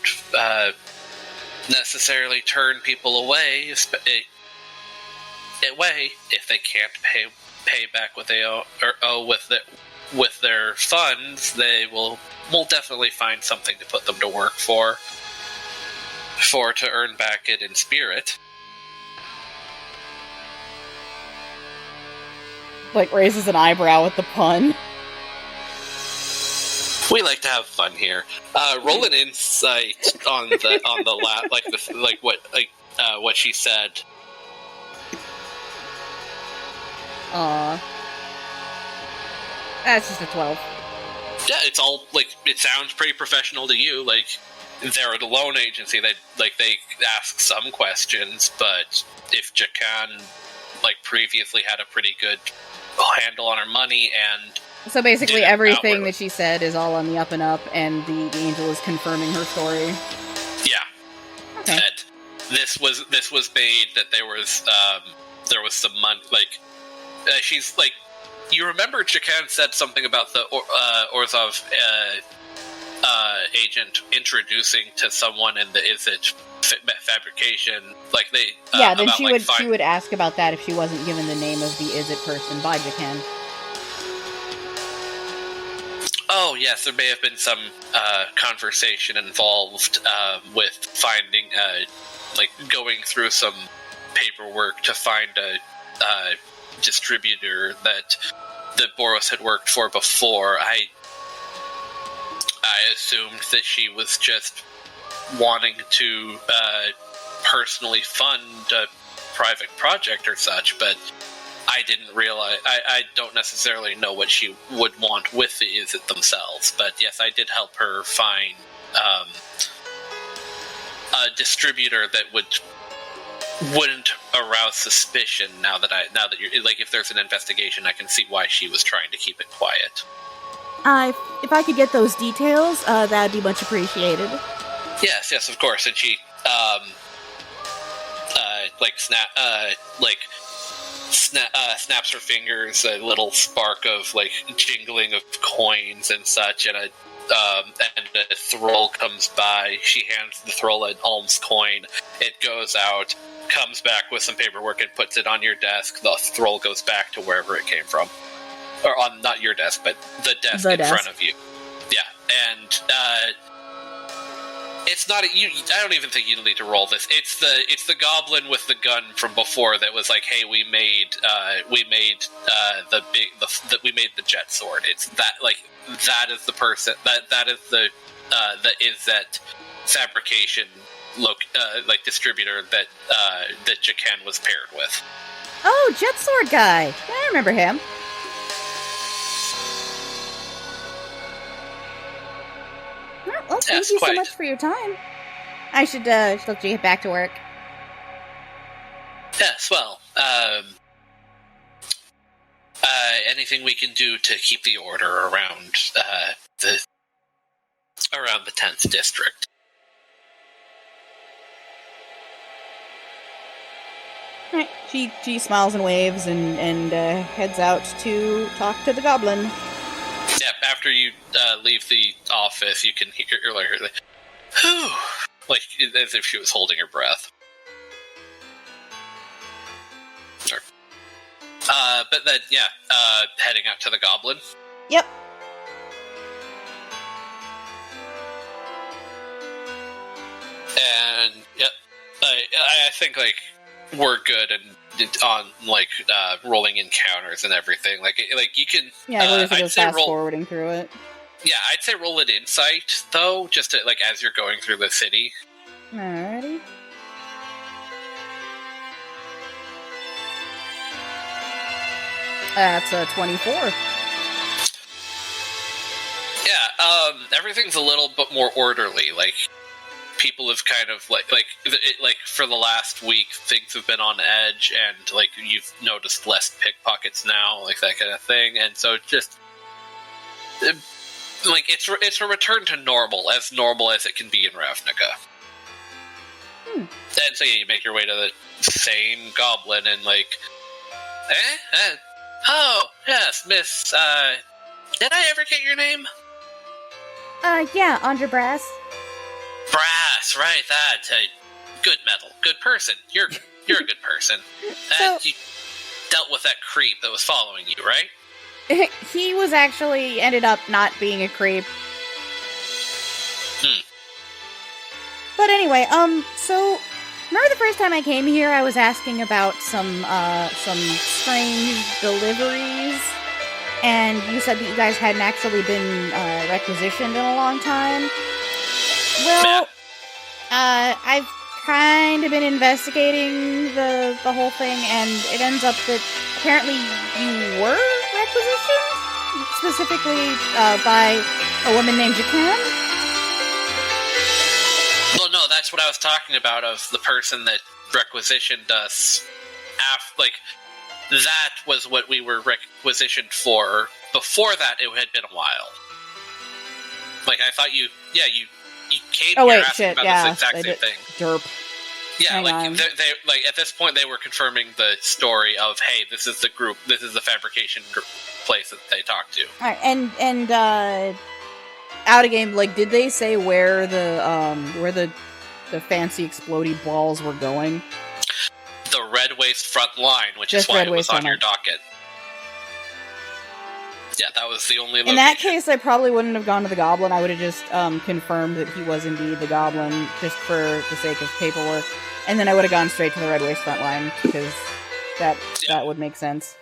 necessarily turn people away if they can't pay back what they owe with their funds. We'll definitely find something to put them to work for to earn back it in spirit. Like, raises an eyebrow at the pun. We like to have fun here. Roll an insight on the what she said. That's just a 12. Yeah, it's all, like, it sounds pretty professional to you. Like, they're a loan agency. They ask some questions, but if Jacan, like, previously had a pretty good handle on her money and... So basically everything that she said is all on the up and up, and the angel is confirming her story. Yeah. Okay. That this was made, that there was some money, like, she's, like, you remember Jacan said something about the Orzhov agent introducing to someone in the Izzet fabrication, like they... yeah, then she would ask about that if she wasn't given the name of the Izzet person by Jacan. Oh, yes, there may have been some conversation involved with finding, like, going through some paperwork to find a distributor that Boros had worked for before. I assumed that she was just wanting to personally fund a private project or such, but I didn't realize... I don't necessarily know what she would want with the Izzet themselves, but yes, I did help her find a distributor that wouldn't arouse suspicion. Now that you're, like, if there's an investigation, I can see why she was trying to keep it quiet. If I could get those details, that'd be much appreciated. Yes, of course. And she, snaps her fingers, a little spark of, like, jingling of coins and such, and a thrall comes by. She hands the thrall an alms coin. It goes out, comes back with some paperwork, and puts it on your desk. The thrall goes back to wherever it came from. Or on, not your desk, but the desk in front of you. Yeah, and, it's not I don't even think you need to roll this. It's the goblin with the gun from before that was like, "Hey, we made the jet sword." It's that, like, that is the person that is the Izzet fabrication like distributor that Jacan was paired with. Oh, jet sword guy. Yeah, I remember him. Well, thank you so much for your time. I should let you get back to work. anything we can do to keep the order around the 10th district. Alright, she smiles and waves and heads out to talk to the goblin. Yeah, after you leave the office, you can hear her like, whew, like as if she was holding her breath. Sure. But then, yeah, heading out to the goblin. Yep. And, yep, I think, like, we're good and on, like, rolling encounters and everything. Like you can... Yeah, I believe I'd say fast-forwarding through it. Yeah, I'd say roll an insight, though, just to, like, as you're going through the city. Alrighty. That's a 24. Yeah, everything's a little bit more orderly. Like, people have kind of, like for the last week, things have been on edge, and, like, you've noticed less pickpockets now, like, that kind of thing, and so just... like, it's a return to normal as it can be in Ravnica. And so yeah, you make your way to the same goblin and like, oh, yes, Miss, did I ever get your name? Yeah, Andra Brass. Brass, right, that, good metal, good person, you're a good person. And you dealt with that creep that was following you, right? He was actually ended up not being a creep. But anyway, so remember the first time I came here, I was asking about some strange deliveries, and you said that you guys hadn't actually been requisitioned in a long time. Well, I've kind of been investigating the whole thing, and it ends up that apparently you were requisitioned, specifically by a woman named Jacan. Well, no, that's what I was talking about, of the person that requisitioned us. Like, that was what we were requisitioned for. Before that, it had been a while. Like, I thought you came here asking about this exact same thing. Derp. Yeah, Hang on. they like at this point they were confirming the story of, hey, this is the group, this is the fabrication place that they talked to. All right, and out of game, like, did they say where the fancy explodey balls were going? The Red Waste front line, which Just is why Red it was Waste on front your line. docket. Yeah, that was the only location. In that case, I probably wouldn't have gone to the Goblin. I would have just confirmed that he was indeed the Goblin, just for the sake of paperwork. And then I would have gone straight to the Red Waste front line, because that would make sense.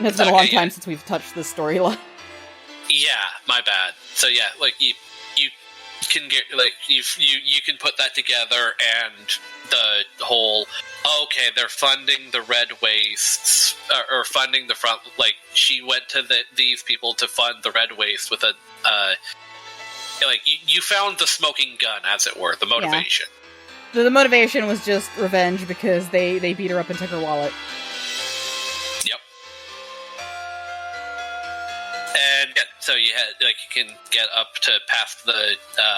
It's been a long time since we've touched this storyline. Yeah, my bad. So yeah, like you can get, like, you can put that together, and the whole, okay, they're funding the Red Wastes, or funding the front, like, she went to these people to fund the Red Waste with a, like, you found the smoking gun, as it were, the motivation. Yeah. The motivation was just revenge, because they beat her up and took her wallet. Yep. And yeah, so you can get up to past the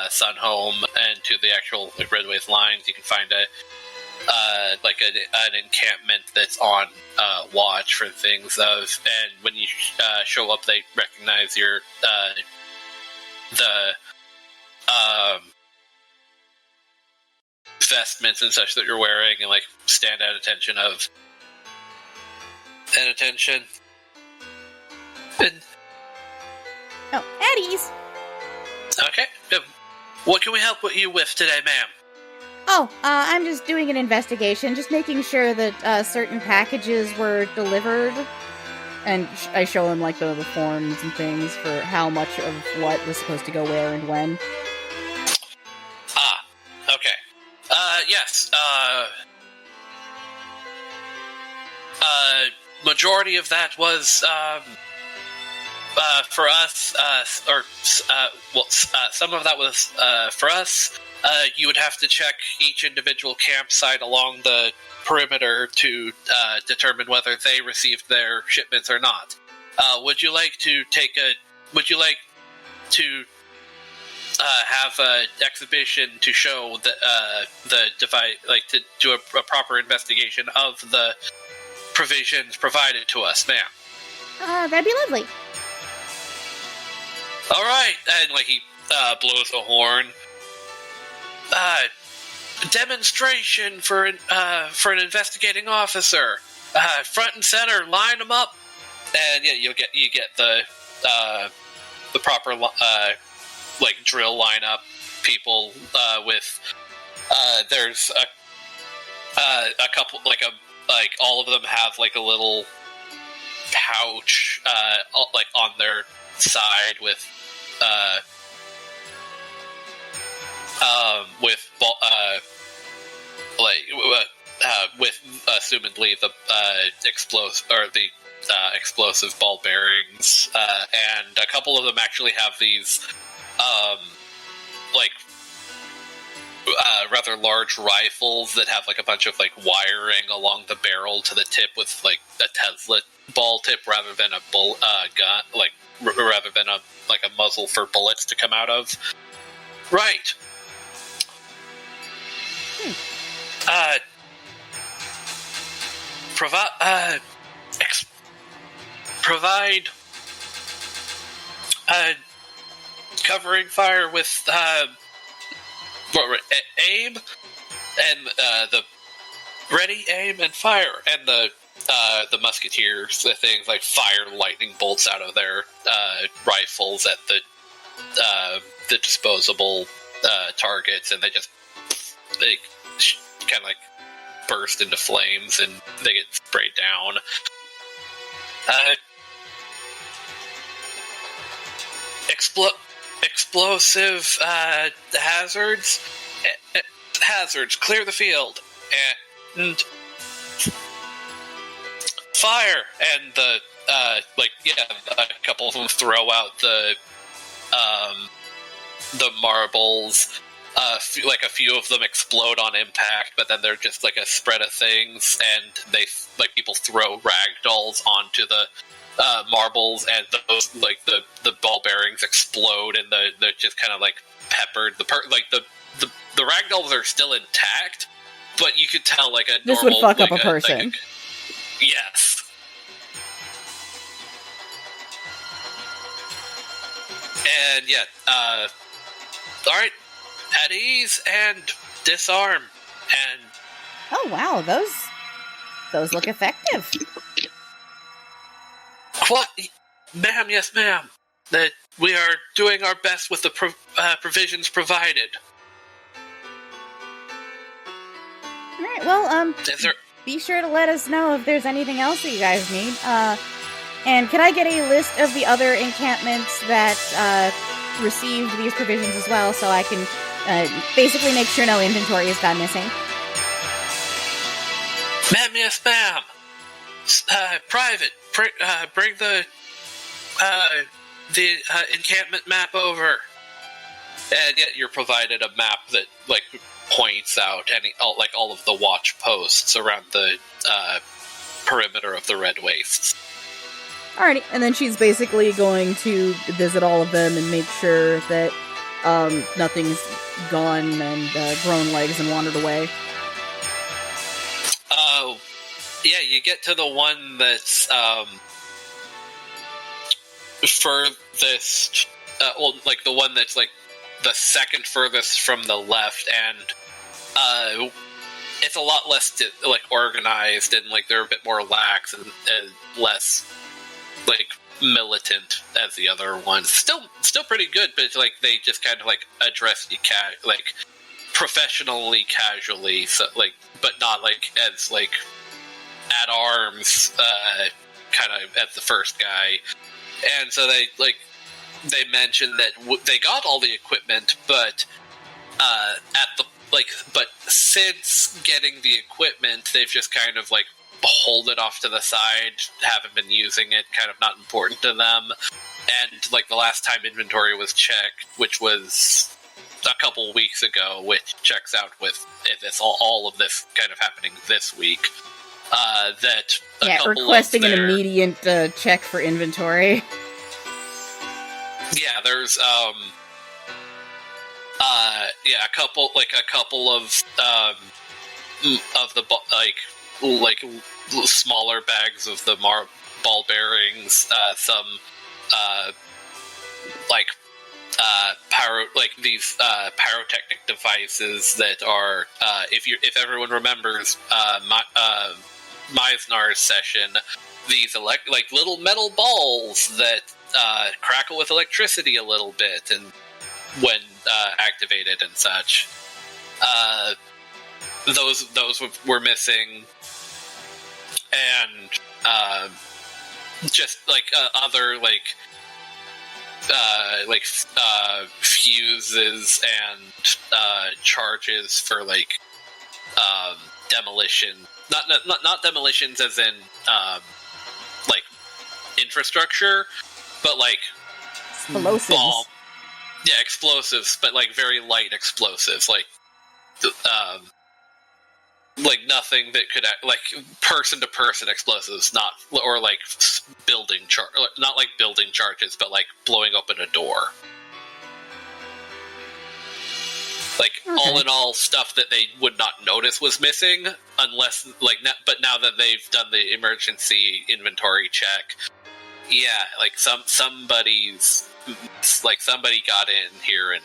Sun Home and to the actual, like, Red Waste lines. You can find an encampment that's on watch for things of, and when you show up, they recognize your vestments and such that you're wearing, and, like, stand at attention. And Oh, at ease. okay, what can we help you with today, ma'am? Oh, I'm just doing an investigation, just making sure that certain packages were delivered. And I show him, like, the forms and things for how much of what was supposed to go where and when. Ah, okay. Yes, majority of that was, for us, some of that was for us. You would have to check each individual campsite along the perimeter to determine whether they received their shipments or not. Would you like to have an exhibition to show the device, like to do a proper investigation of the provisions provided to us, ma'am? That'd be lovely. All right, and like he blows a horn. Demonstration for an investigating officer. Front and center, line them up, and yeah, you get the proper like drill lineup people with there's a couple like all of them have like a little pouch like on their side with assumedly the explosive ball bearings, and a couple of them actually have these rather large rifles that have like a bunch of like wiring along the barrel to the tip with like a Tesla ball tip rather than a gun, like rather than a muzzle for bullets to come out of. Right. Provide covering fire with aim and the ready, aim, and fire, and the musketeers, the things like fire lightning bolts out of their rifles at the disposable targets, and they kind of like burst into flames and they get sprayed down. Explosive hazards. Clear the field. And fire. And a couple of them throw out the marbles. A few of them explode on impact, but then they're just like a spread of things, and they people throw ragdolls onto the marbles, and those the ball bearings explode, and they're just kind of like peppered. The ragdolls are still intact, but you could tell like a this normal, would fuck up a person. Yes. And yeah, all right. At ease and disarm, and oh wow, those look effective. What, ma'am? Yes, ma'am. That we are doing our best with the provisions provided. All right, well, be sure to let us know if there's anything else that you guys need. And can I get a list of the other encampments that received these provisions as well, so I can basically make sure no inventory is gone missing? Ma'am, yes, ma'am. Private, bring the encampment map over. And yet you're provided a map that points out all of the watch posts around the perimeter of the Red Wastes. Alrighty, and then she's basically going to visit all of them and make sure that nothing's gone and grown legs and wandered away. Yeah, you get to the one that's furthest, the one that's the second furthest from the left, and it's a lot less organized, and they're a bit more lax and less militant as the other ones. Still pretty good, but they just kind of address you professionally, casually, so but not as at arms kind of as the first guy. And so they mentioned that they got all the equipment, but but since getting the equipment, they've just kind of hold it off to the side, haven't been using it, kind of not important to them. And, like, the last time inventory was checked, which was a couple weeks ago, which checks out with all of this kind of happening this week, that a couple requesting of an immediate check for inventory. Yeah, there's, a couple of the, like, smaller bags of the ball bearings, some, these pyrotechnic devices that are, if everyone remembers, Myznar's session, these little metal balls that crackle with electricity a little bit, and when activated and such, those were missing, and just other fuses and charges for demolition. Not demolitions as in infrastructure, but Explosives. Explosives, but very light explosives, nothing that could person to person explosives, not building building charges, but blowing open a door. All in all, stuff that they would not notice was missing, unless but now that they've done the emergency inventory check, somebody got in here, and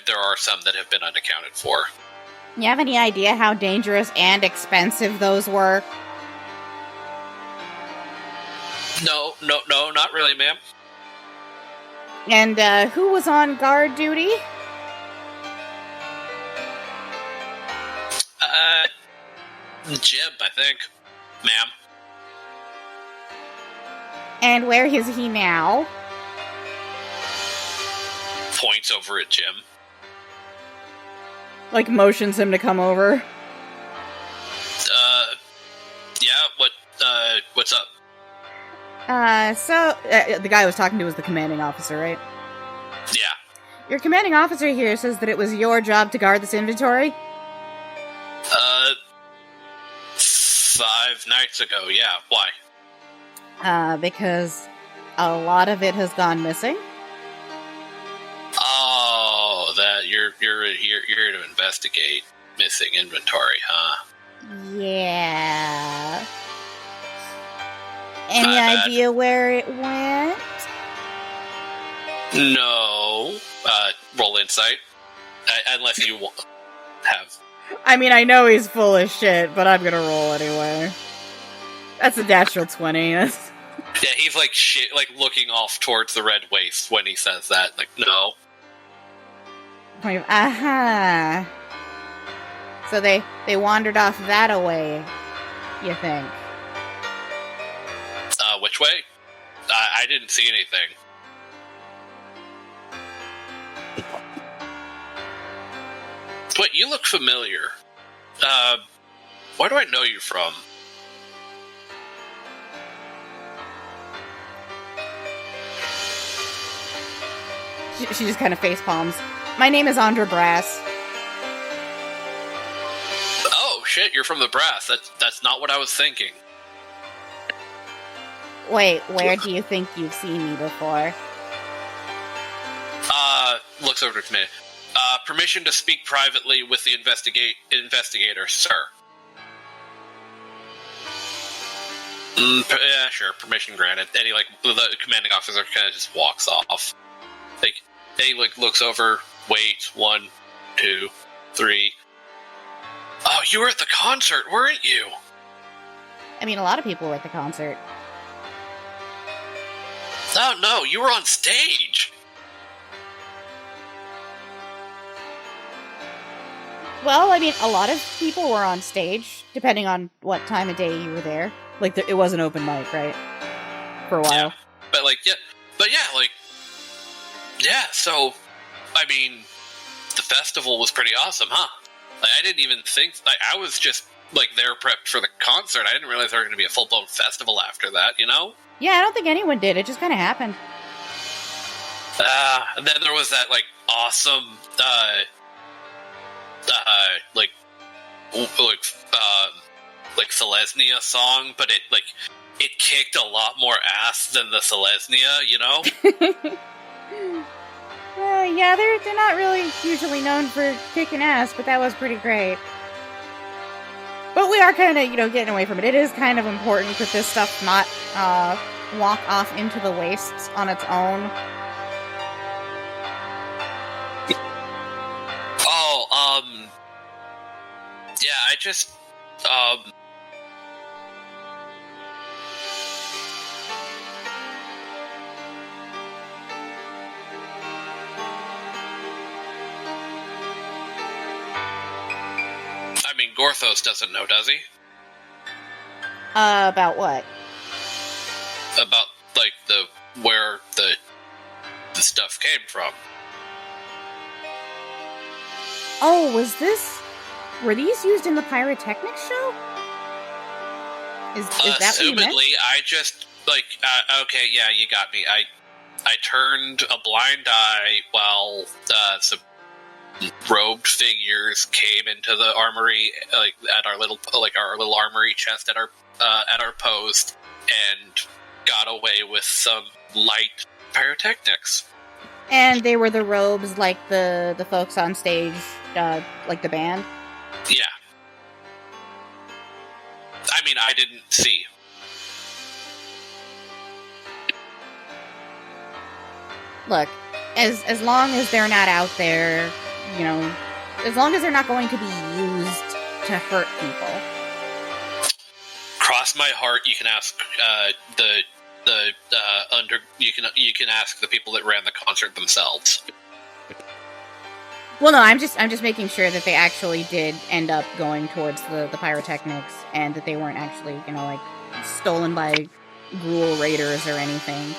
there are some that have been unaccounted for. You have any idea how dangerous and expensive those were? No, not really, ma'am. And who was on guard duty? Jim, I think. Ma'am. And where is he now? Points over at Jim. Motions him to come over. Yeah, what's up? The guy I was talking to was the commanding officer, right? Yeah. Your commanding officer here says that it was your job to guard this inventory? 5 nights ago, yeah. Why? Because a lot of it has gone missing. Oh, that you're here to investigate missing inventory, huh? Yeah. Any My bad. idea where it went? No. Roll insight. Unless you have. I mean, I know he's full of shit, but I'm gonna roll anyway. That's a natural 20. Yeah, he's looking off towards the red waste when he says that. No. Aha. So they wandered off that away, you think? Which way? I didn't see anything. Wait, you look familiar. Where do I know you from? She just kind of face palms. My name is Andra Brass. Oh shit, you're from the brass. That's not what I was thinking. Wait, where do you think you've seen me before? Looks over to me. Permission to speak privately with the investigator, sir. Yeah, sure. Permission granted. And he, the commanding officer kind of just walks off. He, looks over. Wait, 1, 2, 3. Oh, you were at the concert, weren't you? I mean, a lot of people were at the concert. Oh, no, you were on stage. Well, I mean, a lot of people were on stage, depending on what time of day you were there. It was an open mic, right? For a while. Yeah. Yeah, so, I mean, the festival was pretty awesome, huh? I didn't even think, I was just like they're prepped for the concert. I didn't realize there was going to be a full-blown festival after that, you know? Yeah, I don't think anyone did. It just kind of happened. And then there was that, like, awesome, like Selesnya song, but it kicked a lot more ass than the Selesnya, you know? Yeah, they're not really usually known for kicking ass, but that was pretty great. But we are kind of, getting away from it. It is kind of important that this stuff not walk off into the wastes on its own. Yeah, I just, I mean, Gorthos doesn't know, does he? About what? About, like, where the stuff came from. Oh, were these used in the Pyrotechnics show? Is that what you meant? Assumedly, I just, like, okay, yeah, you got me. I turned a blind eye while, some robed figures came into the armory, like, at our little armory chest at our post, and got away with some light pyrotechnics. And they were the robes like the folks on stage, like the band? Yeah. I mean, I didn't see. Look, as long as they're not out there, as long as they're not going to be used to hurt people. Cross my heart, you can ask you can ask the people that ran the concert themselves. Well, no, I'm just making sure that they actually did end up going towards the pyrotechnics, and that they weren't actually, like, stolen by Gruul raiders or anything.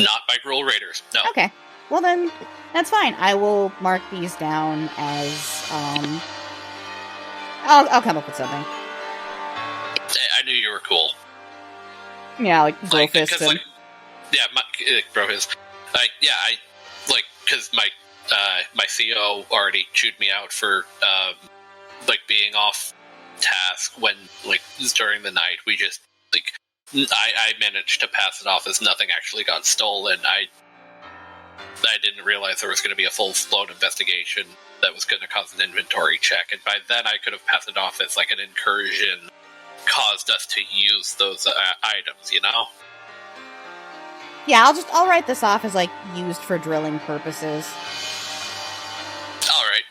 Not by Gruul raiders, no. Okay. Well then, that's fine. I will mark these down as, I'll come up with something. I knew you were cool. Yeah, like Brofist. Like, yeah, Brofist. Because my CO already chewed me out for, being off task when, during the night. We just, I managed to pass it off as nothing actually got stolen. I didn't realize there was going to be a full-blown investigation that was going to cause an inventory check, and by then I could have passed it off as, an incursion caused us to use those items, you know? Yeah, I'll write this off as, used for drilling purposes. Alright.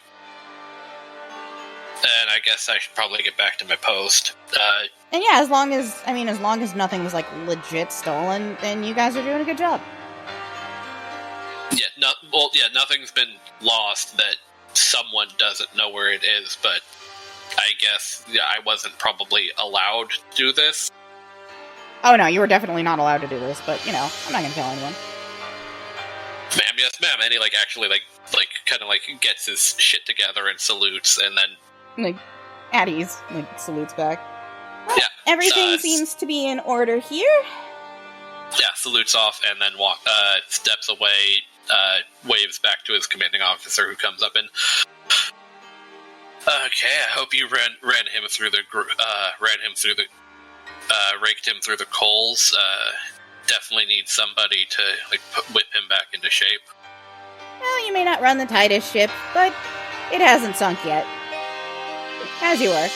And I guess I should probably get back to my post. And yeah, as long as nothing was, legit stolen, then you guys are doing a good job. Yeah, nothing's been lost that someone doesn't know where it is, but I guess I wasn't probably allowed to do this. Oh no, you were definitely not allowed to do this, but, I'm not gonna tell anyone. Ma'am, yes ma'am, and he, actually, gets his shit together and salutes, and then... at ease, salutes back. Well, yeah. Everything seems to be in order here. Yeah, salutes off, and then steps away, waves back to his commanding officer, who comes up and... Okay, I hope you ran him through the raked him through the coals. Definitely need somebody to whip him back into shape. Well, you may not run the tightest ship, but it hasn't sunk yet. As you are.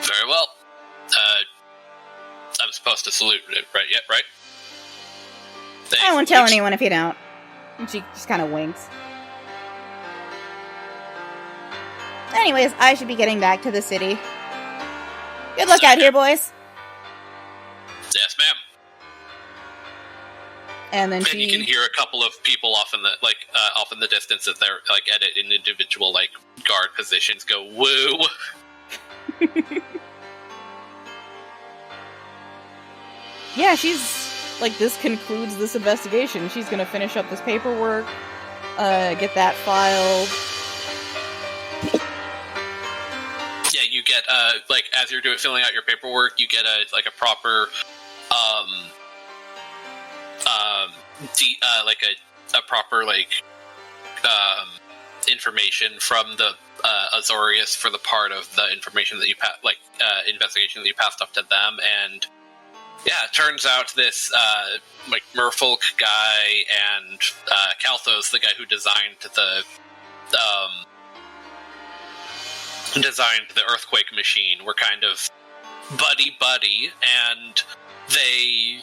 Very well. I'm supposed to salute it, right? Yep, right? Thanks. I won't tell anyone if you don't. And she just kind of winks. Anyways, I should be getting back to the city. Good luck out here, boys. Yes, ma'am. And then you can hear a couple of people off in the distance that they're at in individual guard positions go woo. Yeah, she's this concludes this investigation. She's gonna finish up this paperwork, get that filed. get like as you're filling out your paperwork, you get a proper proper information from the Azorius for the part of the information that you investigation that you passed up to them. And yeah, it turns out this merfolk guy and Kalthos, the guy who designed the earthquake machine, were kind of buddy, and they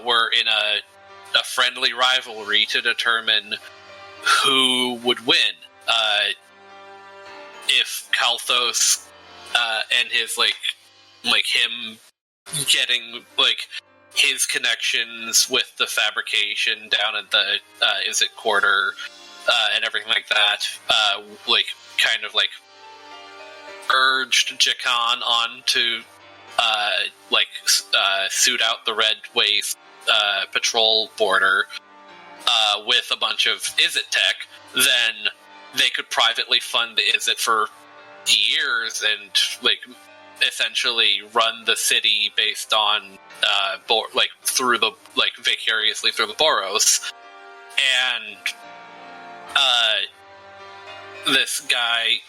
were in a friendly rivalry to determine who would win. If Kalthos and his him getting his connections with the fabrication down at the Izzet quarter and everything like that, urged Jakan on to suit out the Red Waste patrol border with a bunch of Izzet tech, then they could privately fund the Izzet for years and essentially run the city based on vicariously through the Boros. And this guy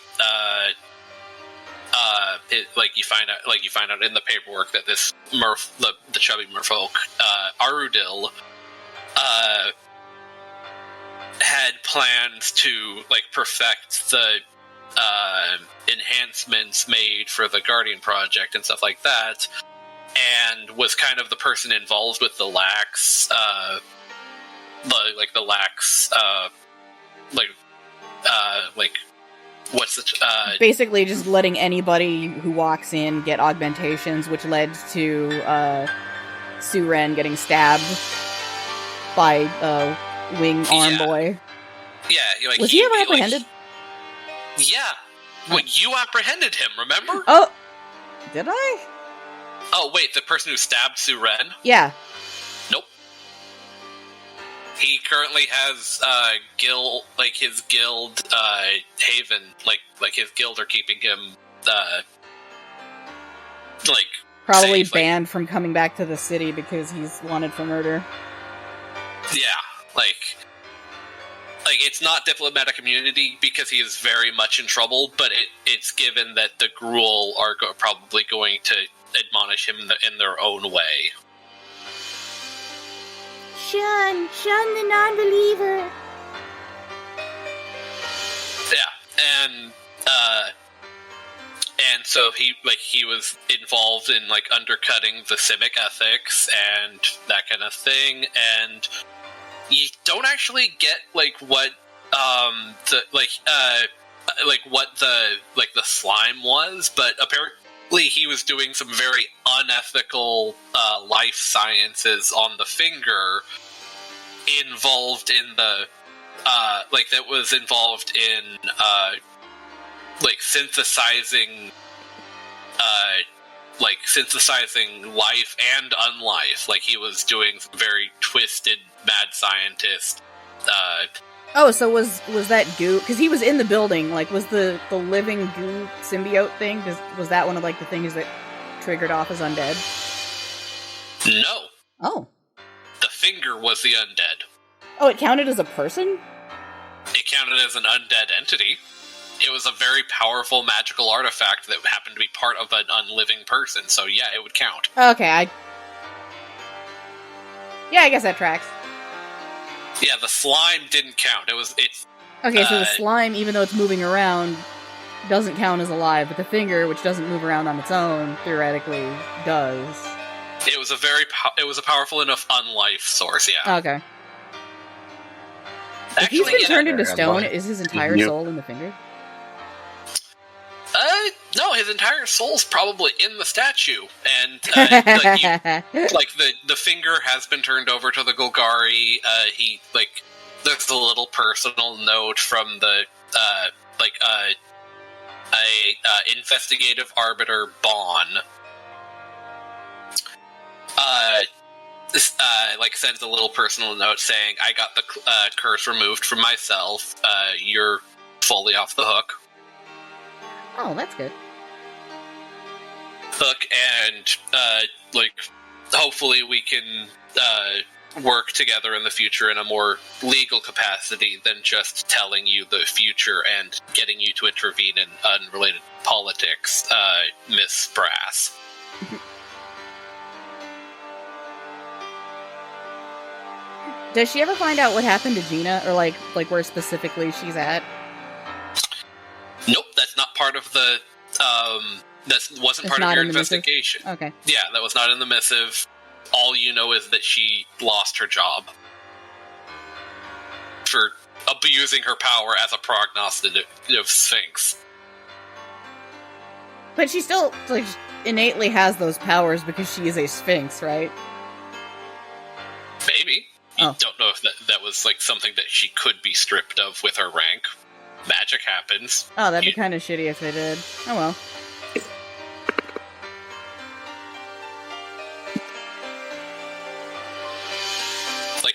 you find out in the paperwork that this the chubby merfolk Arudil had plans to perfect the enhancements made for the Guardian project and stuff like that, and was kind of the person involved with the lax basically just letting anybody who walks in get augmentations, which led to Suren getting stabbed by Wing Arm Boy. Yeah, was he ever apprehended? Yeah. Well, you apprehended him, remember? Oh, did I? Oh, wait, the person who stabbed Suren? Yeah. Nope. He currently has his guild haven, his guild are keeping him probably safe, banned from coming back to the city because he's wanted for murder. Yeah, it's not diplomatic immunity because he is very much in trouble, but it's given that the Gruul are probably going to admonish him in their own way. Shun the non-believer. Yeah, and so he was involved in undercutting the civic ethics and that kind of thing, and you don't actually get what the slime was, but apparently he was doing some very unethical life sciences on the finger involved in the that was involved in synthesizing synthesizing life and unlife. He was doing some very twisted mad scientist. So was that goo? Because he was in the building. Was the living goo symbiote thing? Was that one of the things that triggered off as undead? No. Oh. The finger was the undead. Oh, it counted as a person? It counted as an undead entity. It was a very powerful magical artifact that happened to be part of an unliving person, so yeah, it would count. Okay, I guess that tracks. Yeah, the slime didn't count. Okay, so the slime, even though it's moving around, doesn't count as alive, but the finger, which doesn't move around on its own, theoretically does. It was a powerful enough unlife source, yeah. Okay. If he's been turned into stone, is his entire soul in the finger? No, his entire soul's probably in the statue, and the finger has been turned over to the Golgari. There's a little personal note from the investigative arbiter Bon. Sends a little personal note saying, "I got the curse removed from myself. You're fully off the hook." Oh, that's good. Look, and hopefully we can work together in the future in a more legal capacity than just telling you the future and getting you to intervene in unrelated politics, Miss Brass. Does she ever find out what happened to Gina, or like where specifically she's at? Nope, that's not part of the. That wasn't part of your investigation. Okay. Yeah, that was not in the missive. All you know is that she lost her job for abusing her power as a prognosticative sphinx. But she still innately has those powers because she is a sphinx, right? Maybe. You don't know if that was something that she could be stripped of with her rank. Magic happens. Oh, that'd be kind of shitty if they did. Oh well.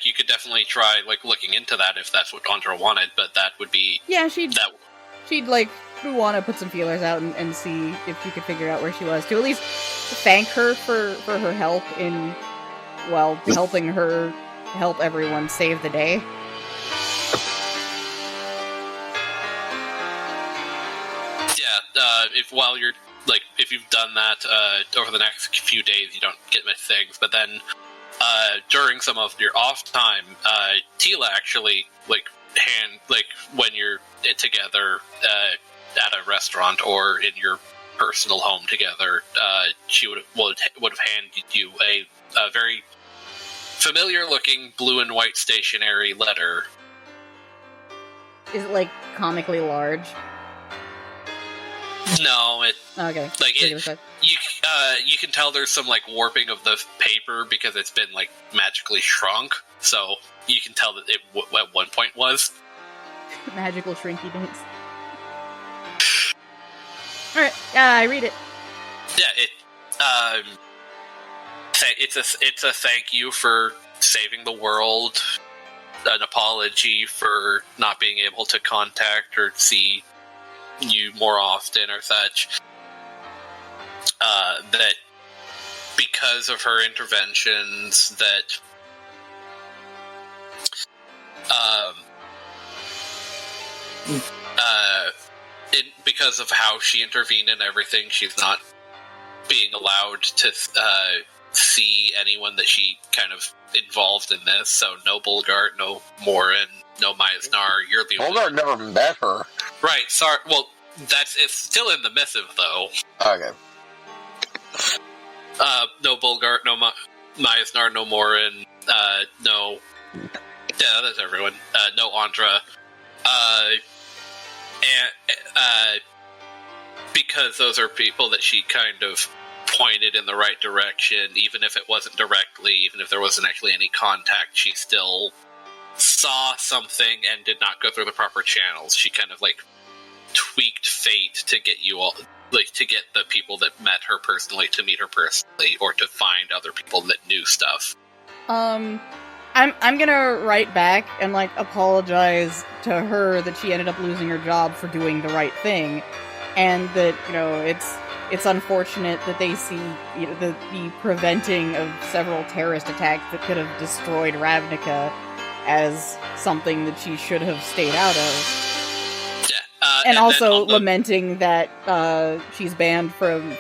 You could definitely try looking into that if that's what Andra wanted, but that would be she'd want to put some feelers out and see if she could figure out where she was, to at least thank her for her help in helping her help everyone save the day. If you've done that over the next few days, you don't get many things, but then during some of your off time, Tila actually when you're together at a restaurant or in your personal home together, she would have handed you a very familiar looking blue and white stationery letter. Is it comically large? No, okay. You can tell there's some warping of the paper because it's been magically shrunk. So you can tell that it at one point was magical shrinky dinks. All right, I read it. Yeah, it's a thank you for saving the world, an apology for not being able to contact or see you more often or such. That because of her interventions, because of how she intervened in everything, she's not being allowed to see anyone that she kind of involved in this. So no Bulgart, no Morren, no Myznar. You're the only. Bulgart never met her. Right. Sorry. Well, it's still in the missive though. Okay. No Bulgart, no Myznar, no Morren, no. Yeah, that's everyone. No Andra. And because those are people that she kind of pointed in the right direction, even if it wasn't directly, even if there wasn't actually any contact, she still saw something and did not go through the proper channels. She kind of tweaked fate to get you all, to get the people that met her personally to meet her personally, or to find other people that knew stuff. I'm gonna write back and apologize to her that she ended up losing her job for doing the right thing, and that it's unfortunate that they see the preventing of several terrorist attacks that could have destroyed Ravnica as something that she should have stayed out of. And also lamenting that she's banned from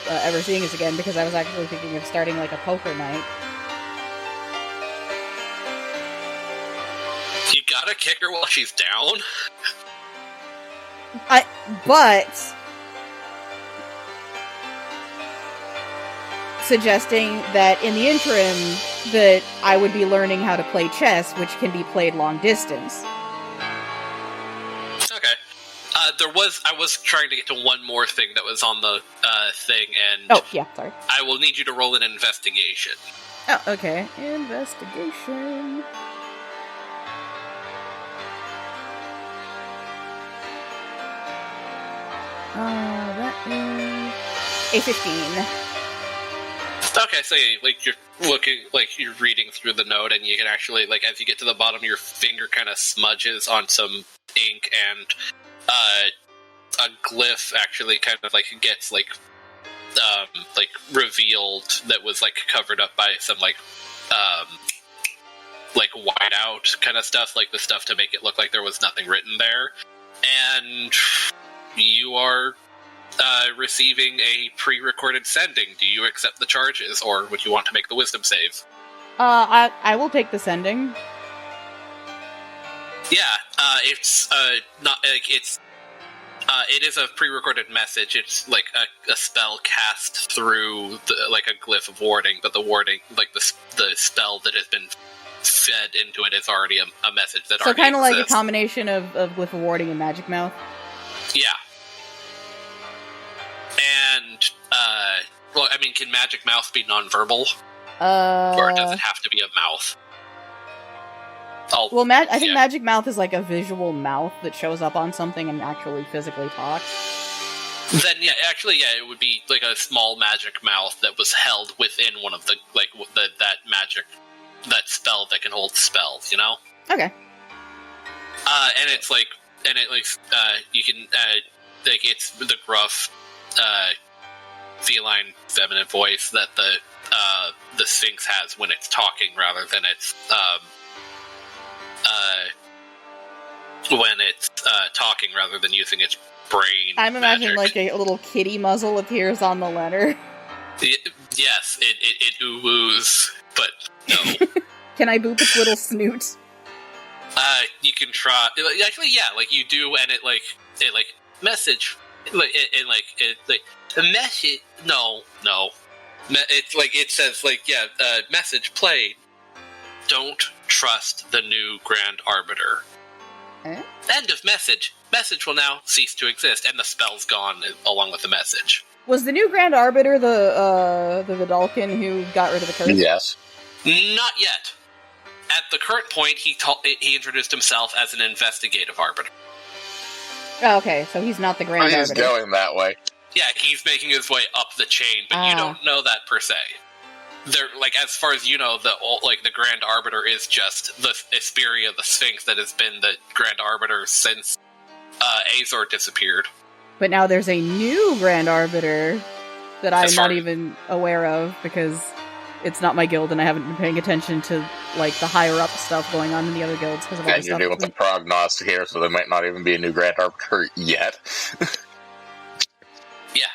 ever seeing us again, because I was actually thinking of starting a poker night. You gotta kick her while she's down? But suggesting that in the interim that I would be learning how to play chess, which can be played long distance. Okay. I was trying to get to one more thing that was on the thing, and... Oh, yeah, sorry. I will need you to roll an investigation. Oh, okay. Investigation. That is a 15. Okay, so you're looking, you're reading through the note, and you can actually, as you get to the bottom, your finger kind of smudges on some ink, and a glyph actually kind of gets revealed that was covered up by some whiteout kind of stuff, the stuff to make it look like there was nothing written there, and you are receiving a pre-recorded sending. Do you accept the charges, or would you want to make the wisdom save? I will take the sending. Yeah, it's not it's. It is a pre-recorded message. It's a spell cast through a glyph of warding, but the warding, the spell that has been fed into it is already a message that already exists. So kind of like a combination of glyph of warding and magic mouth? Yeah. And, can magic mouth be nonverbal? Or does it have to be a mouth? I think magic mouth is a visual mouth that shows up on something and actually physically talks. Then, it would be a small magic mouth that was held within one of the, that spell that can hold spells, you know? Okay. And it's you can, it's the gruff, feline, feminine voice that the Sphinx has when it's talking, rather than its, when it's talking rather than using its brain. I'm imagining a little kitty muzzle appears on the letter. Yes, it ooh-woos, but no. Can I boop its little snoot? You can try. Actually, yeah, you do, and it message, a message. No. It's it says message played. Don't trust the new Grand Arbiter. End of message. Message will now cease to exist, and the spell's gone along with the message. Was the new Grand Arbiter the Vidalkin who got rid of the curse? Yes. Not yet. At the current point, he introduced himself as an investigative arbiter. Oh, okay, so he's not the Grand Arbiter. He's going that way. Yeah, he's making his way up the chain, but you don't know that per se. They're, as far as you know, the Grand Arbiter is just the Asperia, the Sphinx, that has been the Grand Arbiter since Azor disappeared. But now there's a new Grand Arbiter that I'm not even aware of, because it's not my guild and I haven't been paying attention to, the higher-up stuff going on in the other guilds. Because of all and you're doing the prognosticator, so there might not even be a new Grand Arbiter yet. Yeah.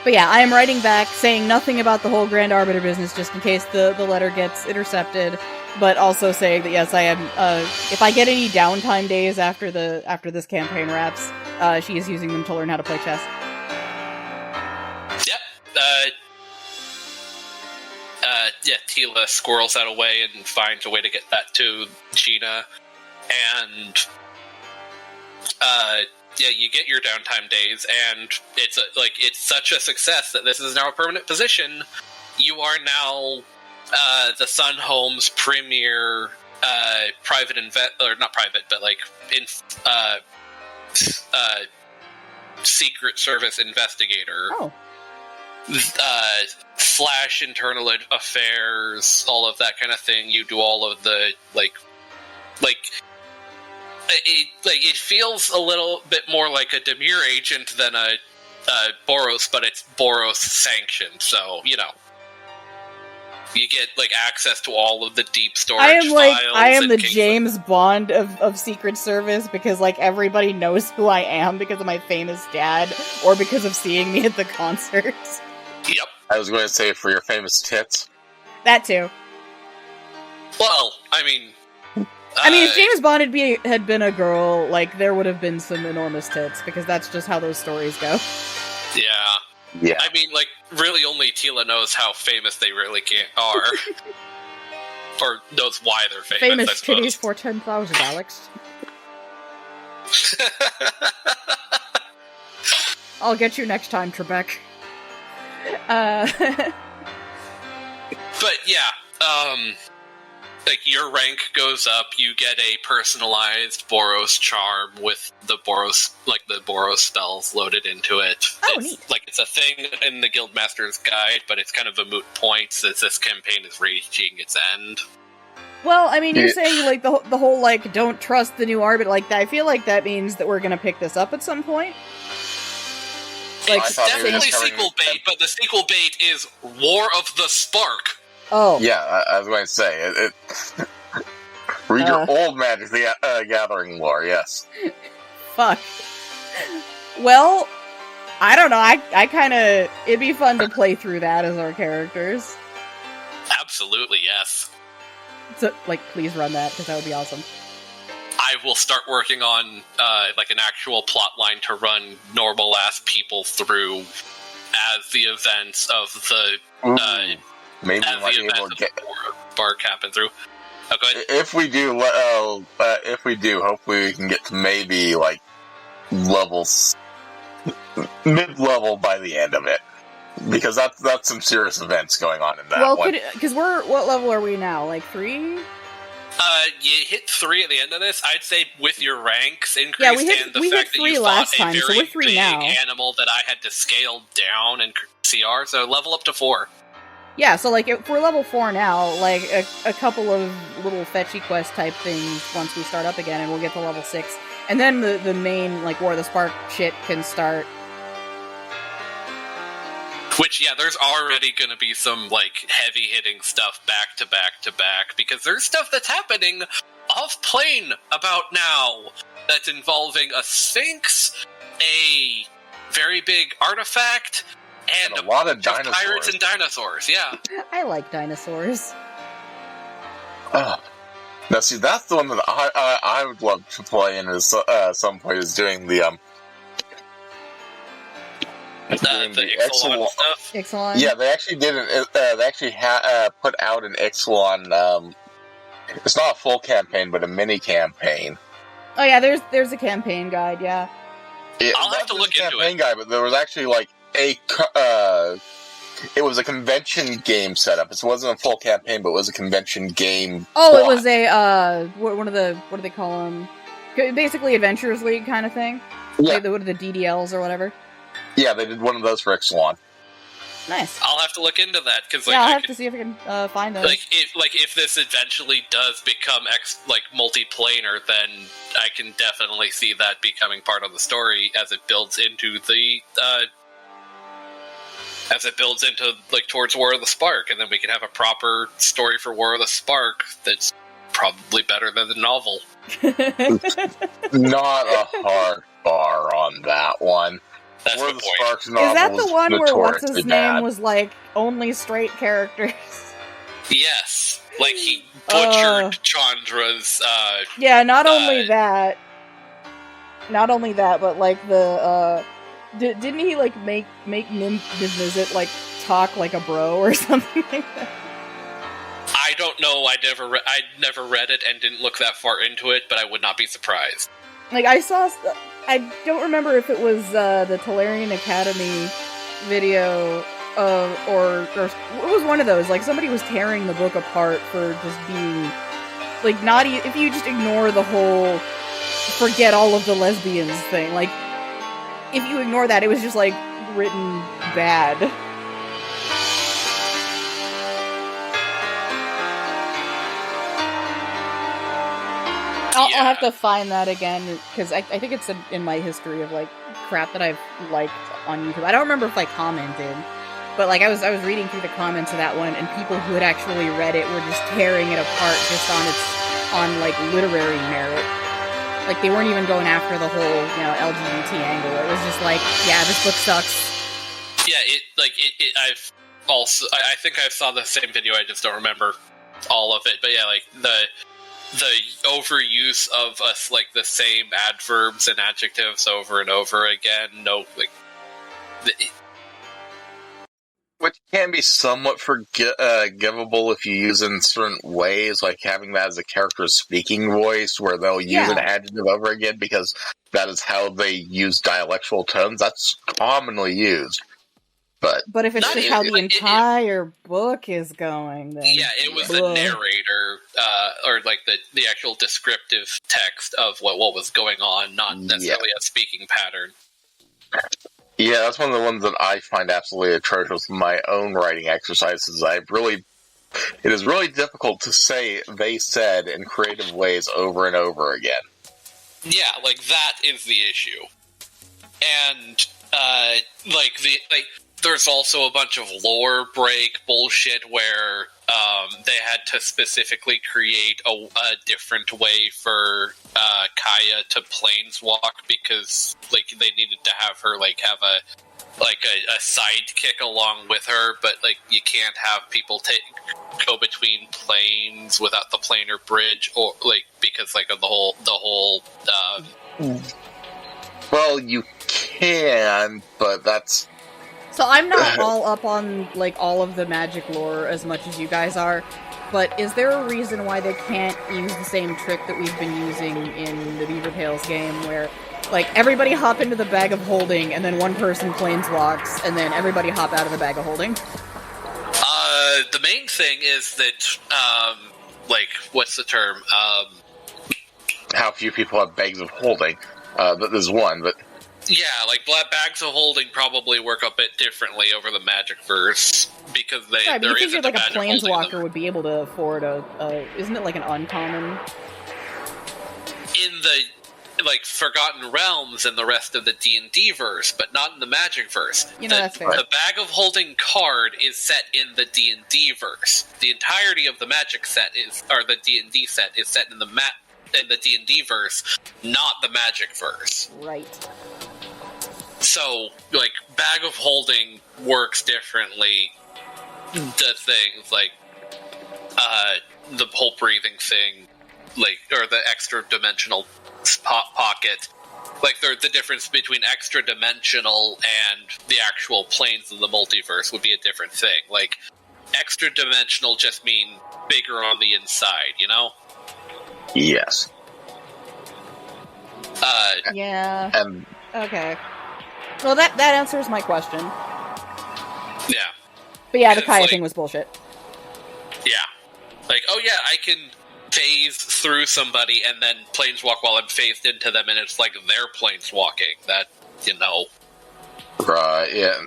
But yeah, I am writing back, saying nothing about the whole Grand Arbiter business, just in case the letter gets intercepted, but also saying that yes, I am, if I get any downtime days after this campaign wraps, she is using them to learn how to play chess. Yep. Tila squirrels that away and finds a way to get that to Gina, and you get your downtime days, and it's such a success that this is now a permanent position. You are now the Sun Home's premier private not private, but Secret Service investigator. Oh. Slash internal affairs, all of that kind of thing. You do all of the it feels a little bit more like a Demure agent than a Boros, but it's Boros sanctioned, so you get access to all of the deep storage files. I am the James Bond of Secret Service, because everybody knows who I am because of my famous dad, or because of seeing me at the concerts. Yep. I was going to say for your famous tits. That too. Well, if James Bond had been a girl, there would have been some enormous tits, because that's just how those stories go. Yeah. Really only Tila knows how famous they really are. Or knows why they're famous, Famous titties for 10,000, Alex. I'll get you next time, Trebek. But yeah, your rank goes up, you get a personalized Boros charm with the Boros, the Boros spells loaded into it. Oh, neat. It's a thing in the Guildmaster's Guide, but it's kind of a moot point since this campaign is reaching its end. Well, I mean, you're Yeah. saying, like, the whole, like, don't trust the new Arbiter, like, I feel like that means that we're gonna pick this up at some point. Like, I It's thought he was definitely just sequel bait, but the sequel bait is War of the Spark. oh. Yeah, I was going to say, read your old Magic the Gathering lore, yes. Fuck. Well, I don't know, I kinda... It'd be fun to play through that as our characters. Absolutely, yes. So, like, please run that, because that would be awesome. I will start working on like an actual plot line to run normal-ass people through as the events of the Maybe we as might the be events able of to get... the Spark happen through. Oh, go ahead. If we do, hopefully we can get to maybe, like, mid-level by the end of it. Because that's some serious events going on in that one. Because what level are we now? Like 3? You hit 3 at the end of this. I'd say with your ranks increased Yeah, we hit- and the we hit fact that 3 you last fought time, a so very we're 3 big now. animal that I had to scale down in CR, so level up to 4. Yeah, so, like, if we're level 4 now, like, a couple of little fetchy quest type things once we start up again, and we'll get to level 6. And then the main, like, War of the Spark shit can start. Which, yeah, there's already going to be some, like, heavy-hitting stuff back to back to back, because there's stuff that's happening off-plane about now that's involving a Sphinx, a very big artifact, and a lot of just dinosaurs. pirates and dinosaurs, yeah. I like dinosaurs. Now, see, that's the one that I would love to play in is some point is doing the The Ixalan stuff. Ixalan? Yeah, they actually did they actually put out an Ixalan. It's not a full campaign, but a mini campaign. Oh yeah, there's a campaign guide, yeah. I'll have to look into campaign guide, but there was actually like it was a convention game setup. It wasn't a full campaign, but it was a convention game. Oh, plot. it was a, one of the, what do they call them? Basically Adventurers League kind of thing? Yeah. Like what are the DDLs or whatever? Yeah, they did one of those for Ixalan. Nice. I'll have to look into that, because, like, Yeah, I'll I have could, to see if I can find those. if this eventually does become multiplanar, then I can definitely see that becoming part of the story as it builds into the towards War of the Spark, and then we can have a proper story for War of the Spark that's probably better than the novel. Not a hard bar on that one. That's War the of the point. Sparks Is novel that the one where what's notoriously his name bad. was like only straight characters? Yes, like he butchered Chandra's. Yeah, not only that, but like the didn't he like make Nim visit like talk like a bro or something like that? I don't know. I never read it and didn't look that far into it, but I would not be surprised. Like I don't remember if it was the Tolarian Academy video or it was one of those. Like somebody was tearing the book apart for just being like not if you just ignore the whole forget all of the lesbians thing. Like if you ignore that, it was just like written bad. I'll have to find that again, because I think it's in my history of, like, crap that I've liked on YouTube. I don't remember if I commented, but, like, I was reading through the comments of that one, and people who had actually read it were just tearing it apart just on like, literary merit. Like, they weren't even going after the whole, LGBT angle. It was just like, yeah, this book sucks. Yeah, I think I saw the same video, I just don't remember all of it, but yeah, like, the overuse of us, like, the same adverbs and adjectives over and over again. No, like, which can be somewhat forgivable if you use it in certain ways, like having that as a character's speaking voice, where they'll use an adjective over again because that is how they use dialectual tones. That's commonly used. But if it's just how the entire book is going, then yeah, it was the narrator, or like the actual descriptive text of what was going on, not necessarily a speaking pattern. Yeah, that's one of the ones that I find absolutely atrocious in my own writing exercises. I really it is really difficult to say "they said" in creative ways over and over again. Yeah, like, that is the issue. And, there's also a bunch of lore break bullshit where, they had to specifically create a different way for, Kaya to planeswalk because, like, they needed to have her, like, have a sidekick along with her, but, like, you can't have people go between planes without the planar bridge, or, like, because, like, of the whole, Well, you can, but that's... So I'm not all up on, like, all of the Magic lore as much as you guys are, but is there a reason why they can't use the same trick that we've been using in the Beaver Tales game, where, like, everybody hop into the bag of holding, and then one person planeswalks, and then everybody hop out of the bag of holding? The main thing is that, what's the term? How few people have bags of holding. There's one, but... Yeah, like, bags of holding probably work a bit differently over the Magicverse, because Right, but there you think isn't like a magic holding them. planeswalker would be able to afford isn't it like an uncommon? In the, like, Forgotten Realms and the rest of the D&D verse, but not in the Magicverse. You know, that's fair. The bag of holding card is set in the D&D verse. The entirety of the Magic set the D&D set is set in the D&D verse, not the Magicverse. Right. So, like, bag of holding works differently. Does things like the whole breathing thing, like, or the extra dimensional pocket. Like, the difference between extra dimensional and the actual planes of the multiverse would be a different thing. Like, extra dimensional just mean bigger on the inside, you know? Yes. Yeah. And Okay. Well, that answers my question. Yeah. But yeah, the It's Kaya like- thing was bullshit. Yeah. Like, oh yeah, I can phase through somebody and then planeswalk while I'm phased into them, and it's like they're planeswalking. That, you know. right, yeah.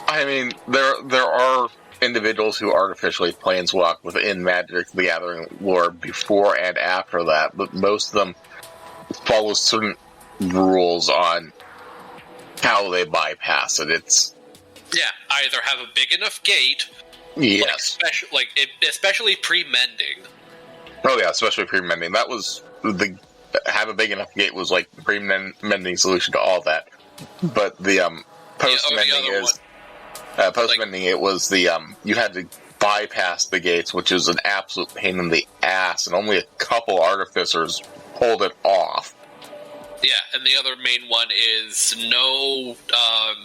I mean, there are individuals who artificially planeswalk within Magic the Gathering lore before and after that, but most of them follow certain rules on how they bypass it. It's Either have a big enough gate, yes, especially pre-mending. oh yeah, especially pre-mending. That was have a big enough gate was like the pre-mending solution to all that. But the post-mending is post-mending. It was the you had to bypass the gates, which is an absolute pain in the ass, and only a couple artificers pulled it off. Yeah, and the other main one is no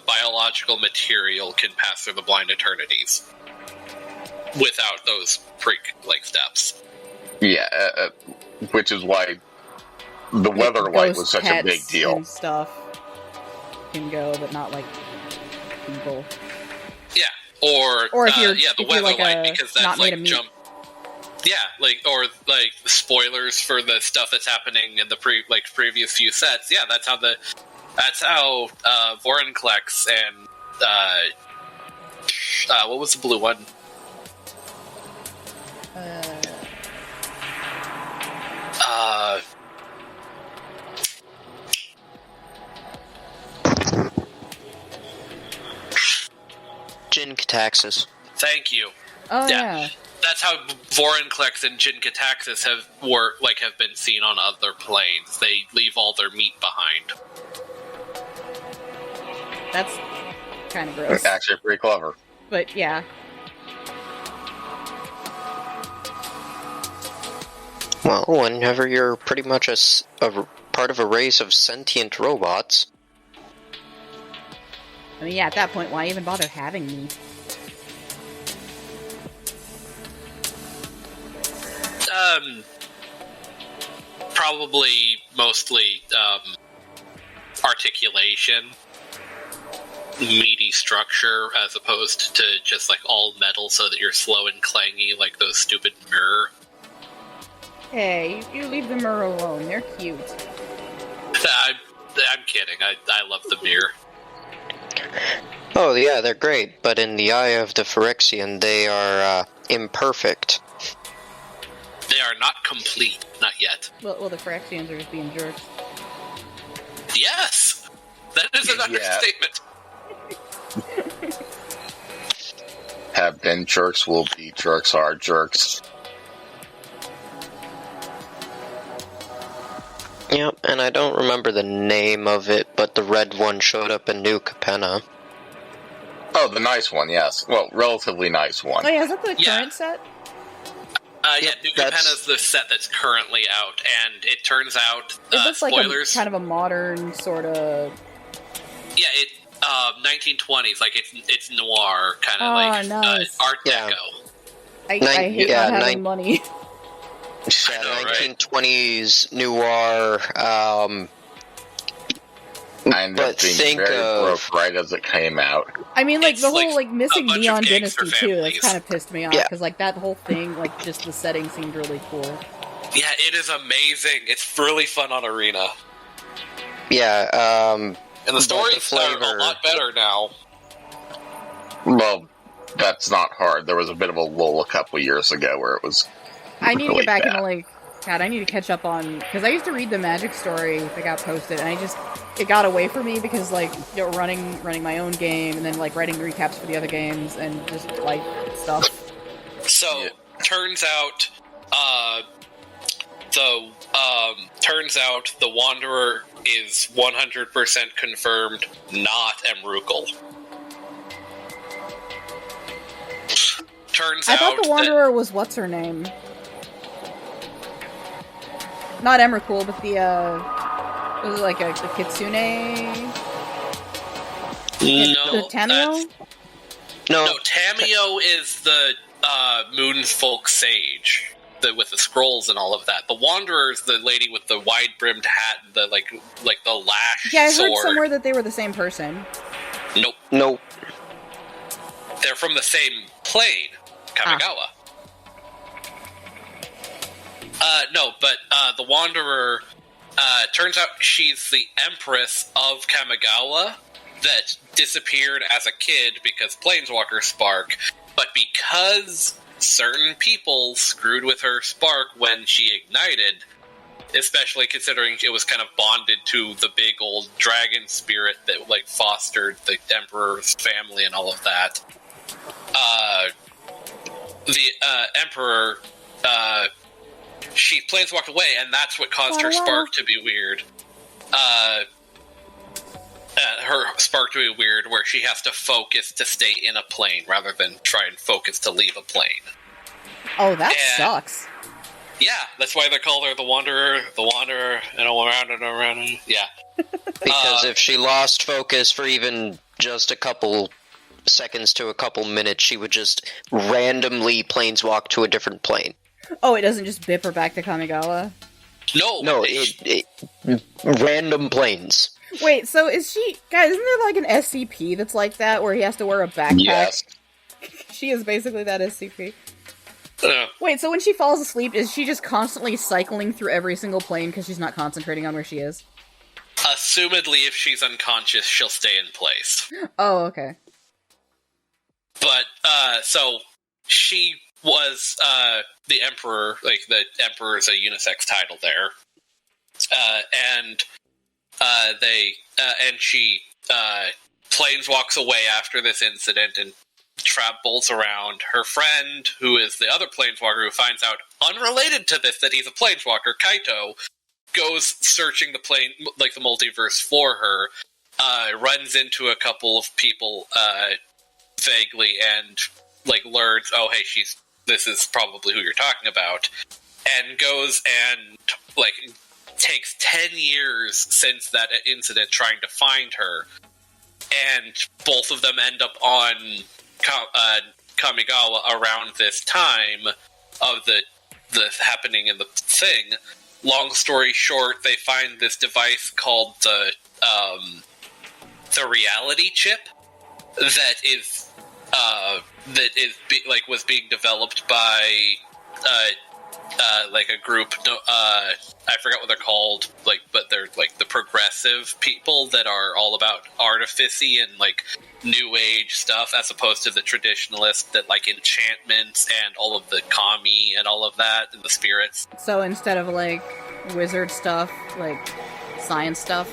biological material can pass through the Blind Eternities without those steps. Yeah, which is why the Weatherlight was such a big Pets deal. and stuff can go, but not like people. Yeah, or if you're the if you're like Weatherlight, a because that's not made like of meat. jump. Yeah, or spoilers for the stuff that's happening in the previous few sets. Yeah, that's how Vorinclex and what was the blue one? Jin Cataxis. Thank you. Oh yeah. That's how Vorinclex and Jin Cataxis have been seen on other planes. They leave all their meat behind. That's kind of gross. Actually, pretty clever. But yeah. Well, whenever you're pretty much a part of a race of sentient robots. I mean, yeah, at that point, why even bother having meat? Probably mostly articulation, meaty structure, as opposed to just like all metal so that you're slow and clangy like those stupid mirror. Hey, you leave the mirror alone. They're cute. I'm kidding. I love the mirror. Oh yeah, they're great, but in the eye of the Phyrexian, they are imperfect. They are not complete, not yet. Well, the Phyrexians are just being jerks. Yes! That is an understatement. Have been jerks, will be jerks, are jerks. Yep, and I don't remember the name of it, but the red one showed up in New Capenna. Oh, the nice one, yes. Well, relatively nice one. Oh yeah, is that the current set? New Capenna's the set that's currently out, and it turns out, It looks spoilers. like kind of a modern sort of... Yeah, it 1920s, like it's noir, kind of nice. Art Yeah. Deco. I hate not having money. I know, right? 1920s noir. I ended up but being think very of broke right as it came out. I mean, like, It's the whole, like missing a bunch Neon of gangs Dynasty, for too, that families. kind of pissed me off, Yeah. because, like, that whole thing, like, just the setting seemed really cool. Yeah, it is amazing. It's really fun on Arena. Yeah, And the but stories are flavor- a lot better now. Well, that's not hard. There was a bit of a lull a couple years ago where it was I need to really get back bad. into, like, God, I need to catch up on, because I used to read the Magic story that got posted, and it got away from me because, like, running my own game, and then, like, writing recaps for the other games, and just, like, stuff. So, turns out the Wanderer is 100% confirmed not Emrakul. I thought the Wanderer was what's-her-name? Not Emrakul, but the, was it like a Kitsune? No, The Tamio? No, Tamio is the Moonfolk Sage, with the scrolls and all of that. The Wanderer is the lady with the wide-brimmed hat, the like the lash Yeah, I sword. heard somewhere that they were the same person. Nope. They're from the same plane, Kamigawa. The Wanderer, turns out she's the Empress of Kamigawa that disappeared as a kid because Planeswalker Spark, but because certain people screwed with her spark when she ignited, especially considering it was kind of bonded to the big old dragon spirit that, like, fostered the Emperor's family and all of that. The Emperor, she planeswalked away, and that's what caused her spark to be weird. Her spark to be weird, where she has to focus to stay in a plane rather than try and focus to leave a plane. Oh, that sucks. Yeah, that's why they call her the Wanderer, and around and around. Yeah. Because if she lost focus for even just a couple seconds to a couple minutes, she would just randomly planeswalk to a different plane. Oh, it doesn't just bip her back to Kamigawa? No, it random planes. Wait, so is she... Guys, isn't there like an SCP that's like that, where he has to wear a backpack? Yes. She is basically that SCP. Wait, so when she falls asleep, is she just constantly cycling through every single plane because she's not concentrating on where she is? Assumedly, if she's unconscious, she'll stay in place. Oh, okay. But, so, she was, the Emperor, like, the Emperor is a unisex title there. And she, planeswalks away after this incident and travels around. Her friend, who is the other planeswalker who finds out, unrelated to this, that he's a planeswalker, Kaito, goes searching the multiverse for her, runs into a couple of people, vaguely, and, like, learns, oh, hey, this is probably who you're talking about, and goes and, like, takes 10 years since that incident trying to find her, and both of them end up on Kamigawa around this time of the happening in the thing. Long story short, they find this device called the reality chip was being developed by a group. I forgot what they're called. But they're like the progressive people that are all about artificy and like new age stuff, as opposed to the traditionalists that like enchantments and all of the kami and all of that and the spirits. So instead of like wizard stuff, like science stuff.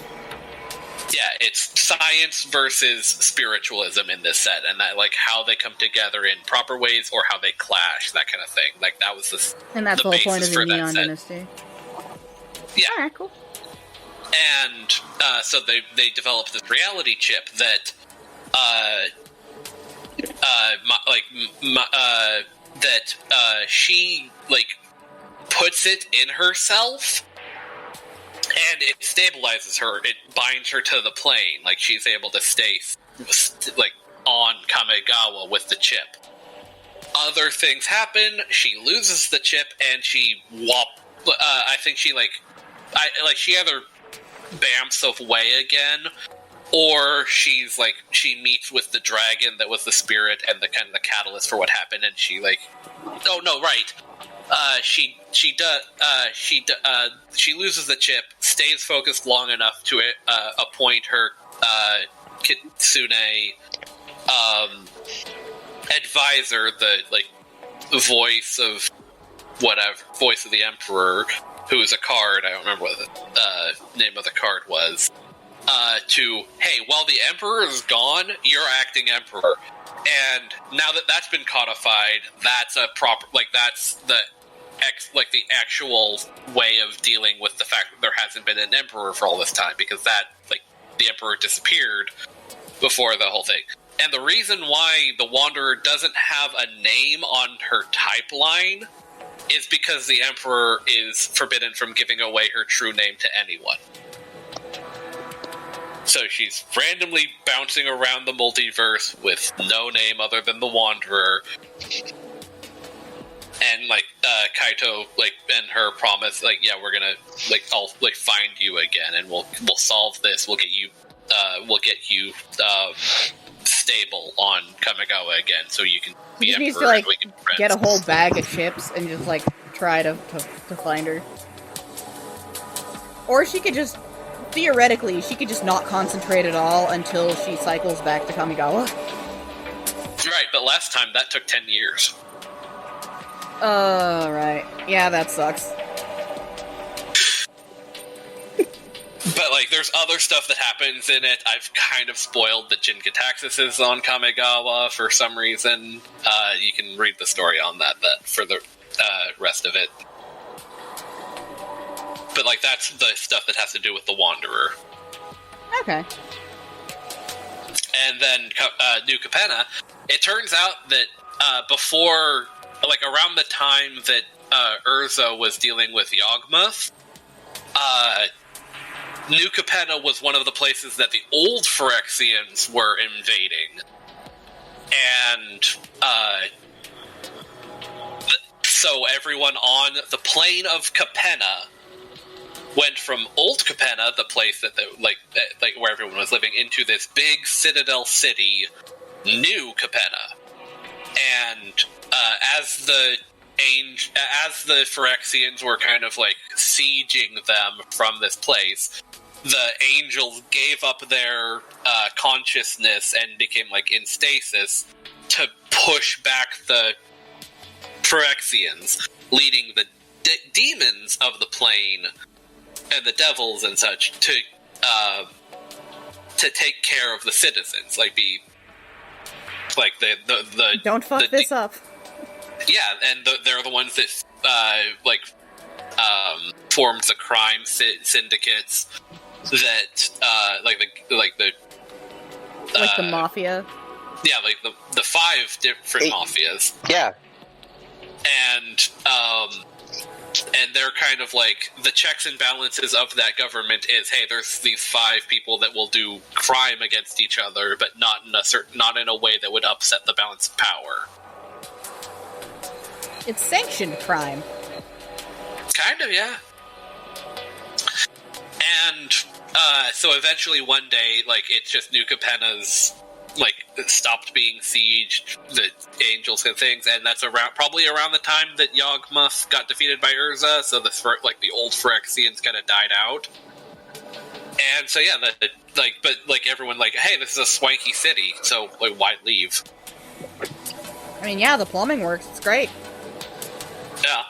Yeah, it's science versus spiritualism in this set, and that like how they come together in proper ways or how they clash, that kind of thing. Like that was and that's the whole point of the Neon Dynasty. Yeah. Alright, cool. And so they developed this reality chip that she like puts it in herself. And it stabilizes her. It binds her to the plane. Like, she's able to stay, like, on Kamigawa with the chip. Other things happen. She loses the chip, and she I think she, she either bamfs away again, or she meets with the dragon that was the spirit and the kind of the catalyst for what happened, and she, like... Oh, no, right. She loses the chip, stays focused long enough to appoint her Kitsune advisor, the voice of the Emperor, who is a card. I don't remember what the name of the card was. While the Emperor is gone, you're acting Emperor. And now that that's been codified, that's a proper, that's the actual way of dealing with the fact that there hasn't been an emperor for all this time, because the emperor disappeared before the whole thing. And the reason why the Wanderer doesn't have a name on her type line is because the emperor is forbidden from giving away her true name to anyone. So she's randomly bouncing around the multiverse with no name other than the Wanderer. And, Kaito, and her promise, we're gonna, I'll, find you again, and we'll solve this, we'll get you, stable on Kamigawa again, so you can be Emperor. He needs to, get a whole bag of chips and just, try to find her. Or she could just, theoretically, not concentrate at all until she cycles back to Kamigawa. Right, but last time that took 10 years. Right. Yeah, that sucks. But, there's other stuff that happens in it. I've kind of spoiled that Jin Gitaxis is on Kamigawa for some reason. You can read the story on that for the rest of it. But, that's the stuff that has to do with the Wanderer. Okay. And then, New Capenna, it turns out that before... around the time that Urza was dealing with Yawgmoth, New Capenna was one of the places that the old Phyrexians were invading. And so everyone on the plane of Capenna went from Old Capenna, the place that where everyone was living, into this big citadel city, New Capenna. And as the Phyrexians were kind of sieging them from this place, the angels gave up their consciousness and became in stasis to push back the Phyrexians, leading the demons of the plane and the devils and such to take care of the citizens, Don't fuck this up. Yeah, and they're the ones that formed the crime syndicates that the mafia. Yeah, the 5 different mafias. Yeah. And they're kind of the checks and balances of that government is, hey, there's these 5 people that will do crime against each other, but not in a way that would upset the balance of power. It's sanctioned crime. Kind of, yeah. And so eventually one day, it's just New Capenna's stopped being sieged, the angels and things, and that's probably around the time that Yawgmoth got defeated by Urza, so the old Phyrexians kind of died out. And so yeah, but everyone hey, this is a swanky city, so why leave? I mean, yeah, the plumbing works. It's great. Yeah.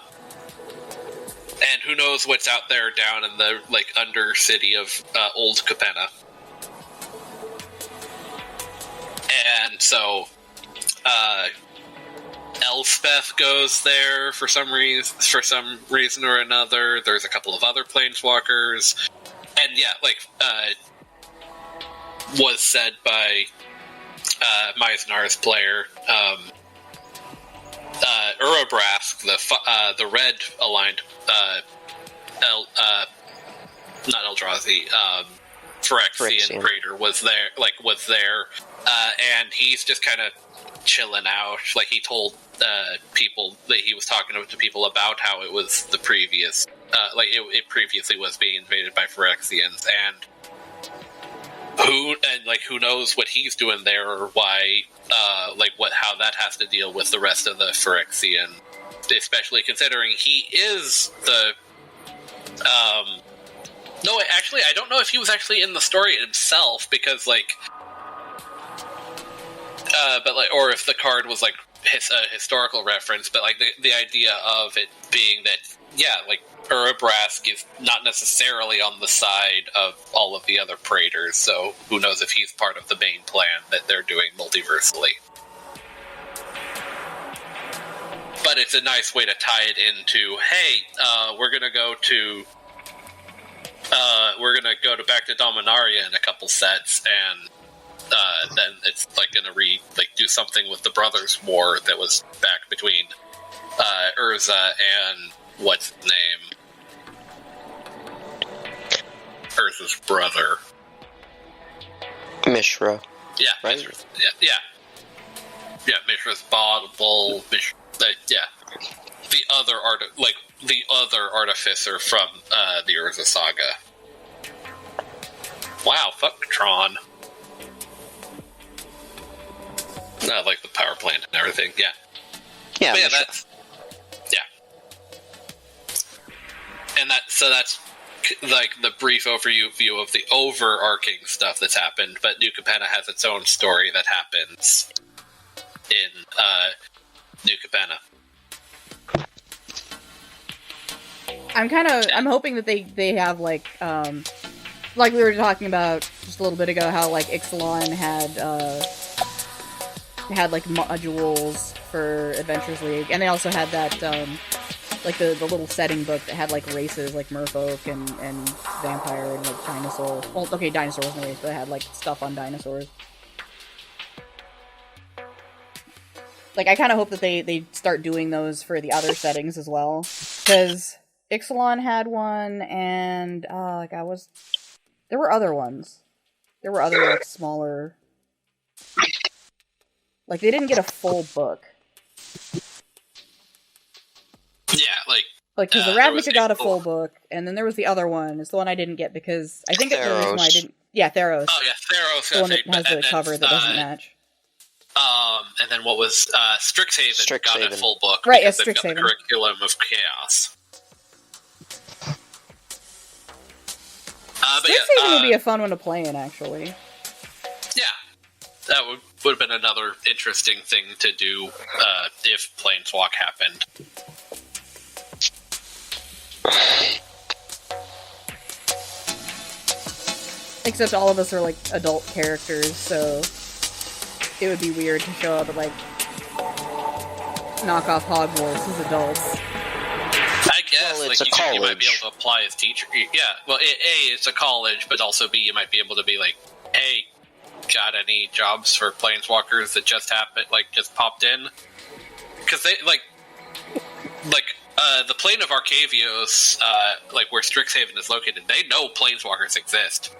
And who knows what's out there down in the undercity of Old Capenna. And so Elspeth goes there for some reason or another. There's a couple of other planeswalkers. And yeah, was said by Myznar's player, Urobrask, the red aligned, not Eldrazi, Phyrexian Praetor was there, and he's just kind of chilling out. He told people that he was talking to people about how it was the previous, it previously was being invaded by Phyrexians, and who knows what he's doing there or why, how that has to deal with the rest of the Phyrexian, especially considering he is the, no, actually, I don't know if he was actually in the story himself, because, or if the card was, a historical reference, but, the idea of it being that, yeah, Urobrask is not necessarily on the side of all of the other Praetors, so who knows if he's part of the main plan that they're doing multiversally. But it's a nice way to tie it into, hey, we're gonna go back to Dominaria in a couple sets, and then it's gonna do something with the Brothers' War that was back between Urza and what's his name? Urza's brother. Mishra. Yeah, right? Mishra. Yeah. Mishra's bull. Yeah. The other artificer from the Urza saga. Wow, fuck Tron. The power plant and everything, yeah. Yeah, but yeah, that's... Yeah. And that's the brief overview of the overarching stuff that's happened, but New Capenna has its own story that happens in New Capenna. I'm hoping that they have we were talking about just a little bit ago, how Ixalan had modules for Adventures League, and they also had that the little setting book that had races like Merfolk and Vampire and Dinosaur. Well, okay, Dinosaur wasn't a race, but it had stuff on dinosaurs. I kind of hope that they start doing those for the other settings as well, because Ixalan had one, and there were other ones. There were other smaller. They didn't get a full book. Yeah, because the Ravnica got a full book, and then there was the other one. It's the one I didn't get because I think it's the reason why I didn't. Yeah, Theros. Oh yeah, Theros. The one that has the cover that doesn't match. And then what was Strixhaven got a full book, right? Yeah, Strixhaven. Got the Curriculum of Chaos. Strixhaven would be a fun one to play in, actually. Yeah, that would have been another interesting thing to do if Planeswalk happened. Except all of us are adult characters, so it would be weird to show up at knockoff Hogwarts as adults. I guess you might be able to apply as teacher. Yeah, well, A, it's a college, but also B, you might be able to be hey, got any jobs for Planeswalkers that just happened, just popped in? Because they the plane of Arcavios, where Strixhaven is located, they know Planeswalkers exist.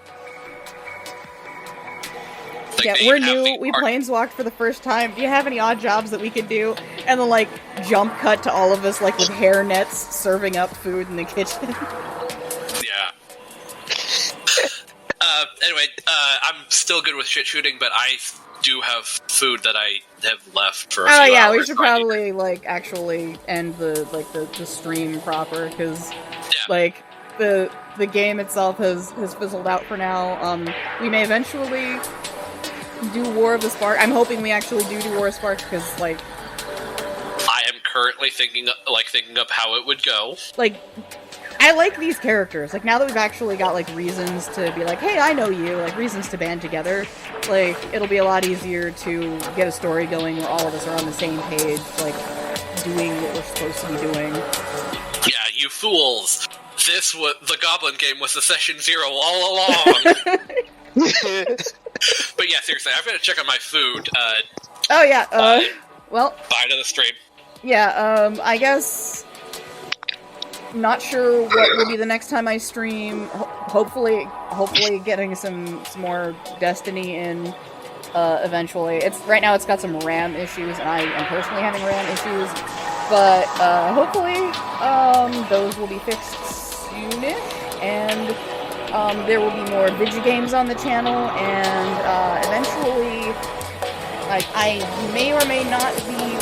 Yeah, we're new. We planeswalked for the first time. Do you have any odd jobs that we could do? And then, jump cut to all of us, with hair nets serving up food in the kitchen. Yeah. Anyway, I'm still good with shit shooting, but I do have food that I have left for a Oh few yeah, hours. we should probably like actually end the stream proper because like the game itself has fizzled out for now. We may eventually do War of the Spark. I'm hoping we actually do War of Sparks because like I am currently thinking up how it would go. like I like these characters. Like, now that we've actually got, like, reasons to be like, hey, I know you, like, reasons to band together, like, it'll be a lot easier to get a story going where all of us are on the same page, like, doing what we're supposed to be doing. Yeah, you fools! The Goblin game was the session 0 all along! But yeah, seriously, I've got to check on my food. Oh, yeah, well... Bye to the stream. Yeah, I guess... Not sure what will be the next time I stream. Hopefully getting some more Destiny in eventually. Right now it's got some RAM issues, and I am personally having RAM issues. But hopefully those will be fixed soonish, and there will be more video games on the channel, and eventually, like, I may or may not be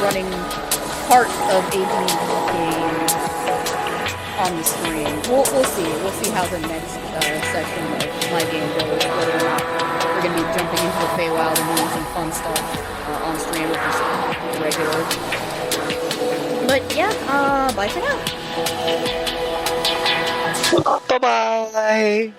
running part of a game on the stream. We'll see. We'll see how the next session of my game goes. Whether or not we're going to be jumping into the Feywild and doing some fun stuff on stream or just regular. But yeah, bye for now. Bye-bye!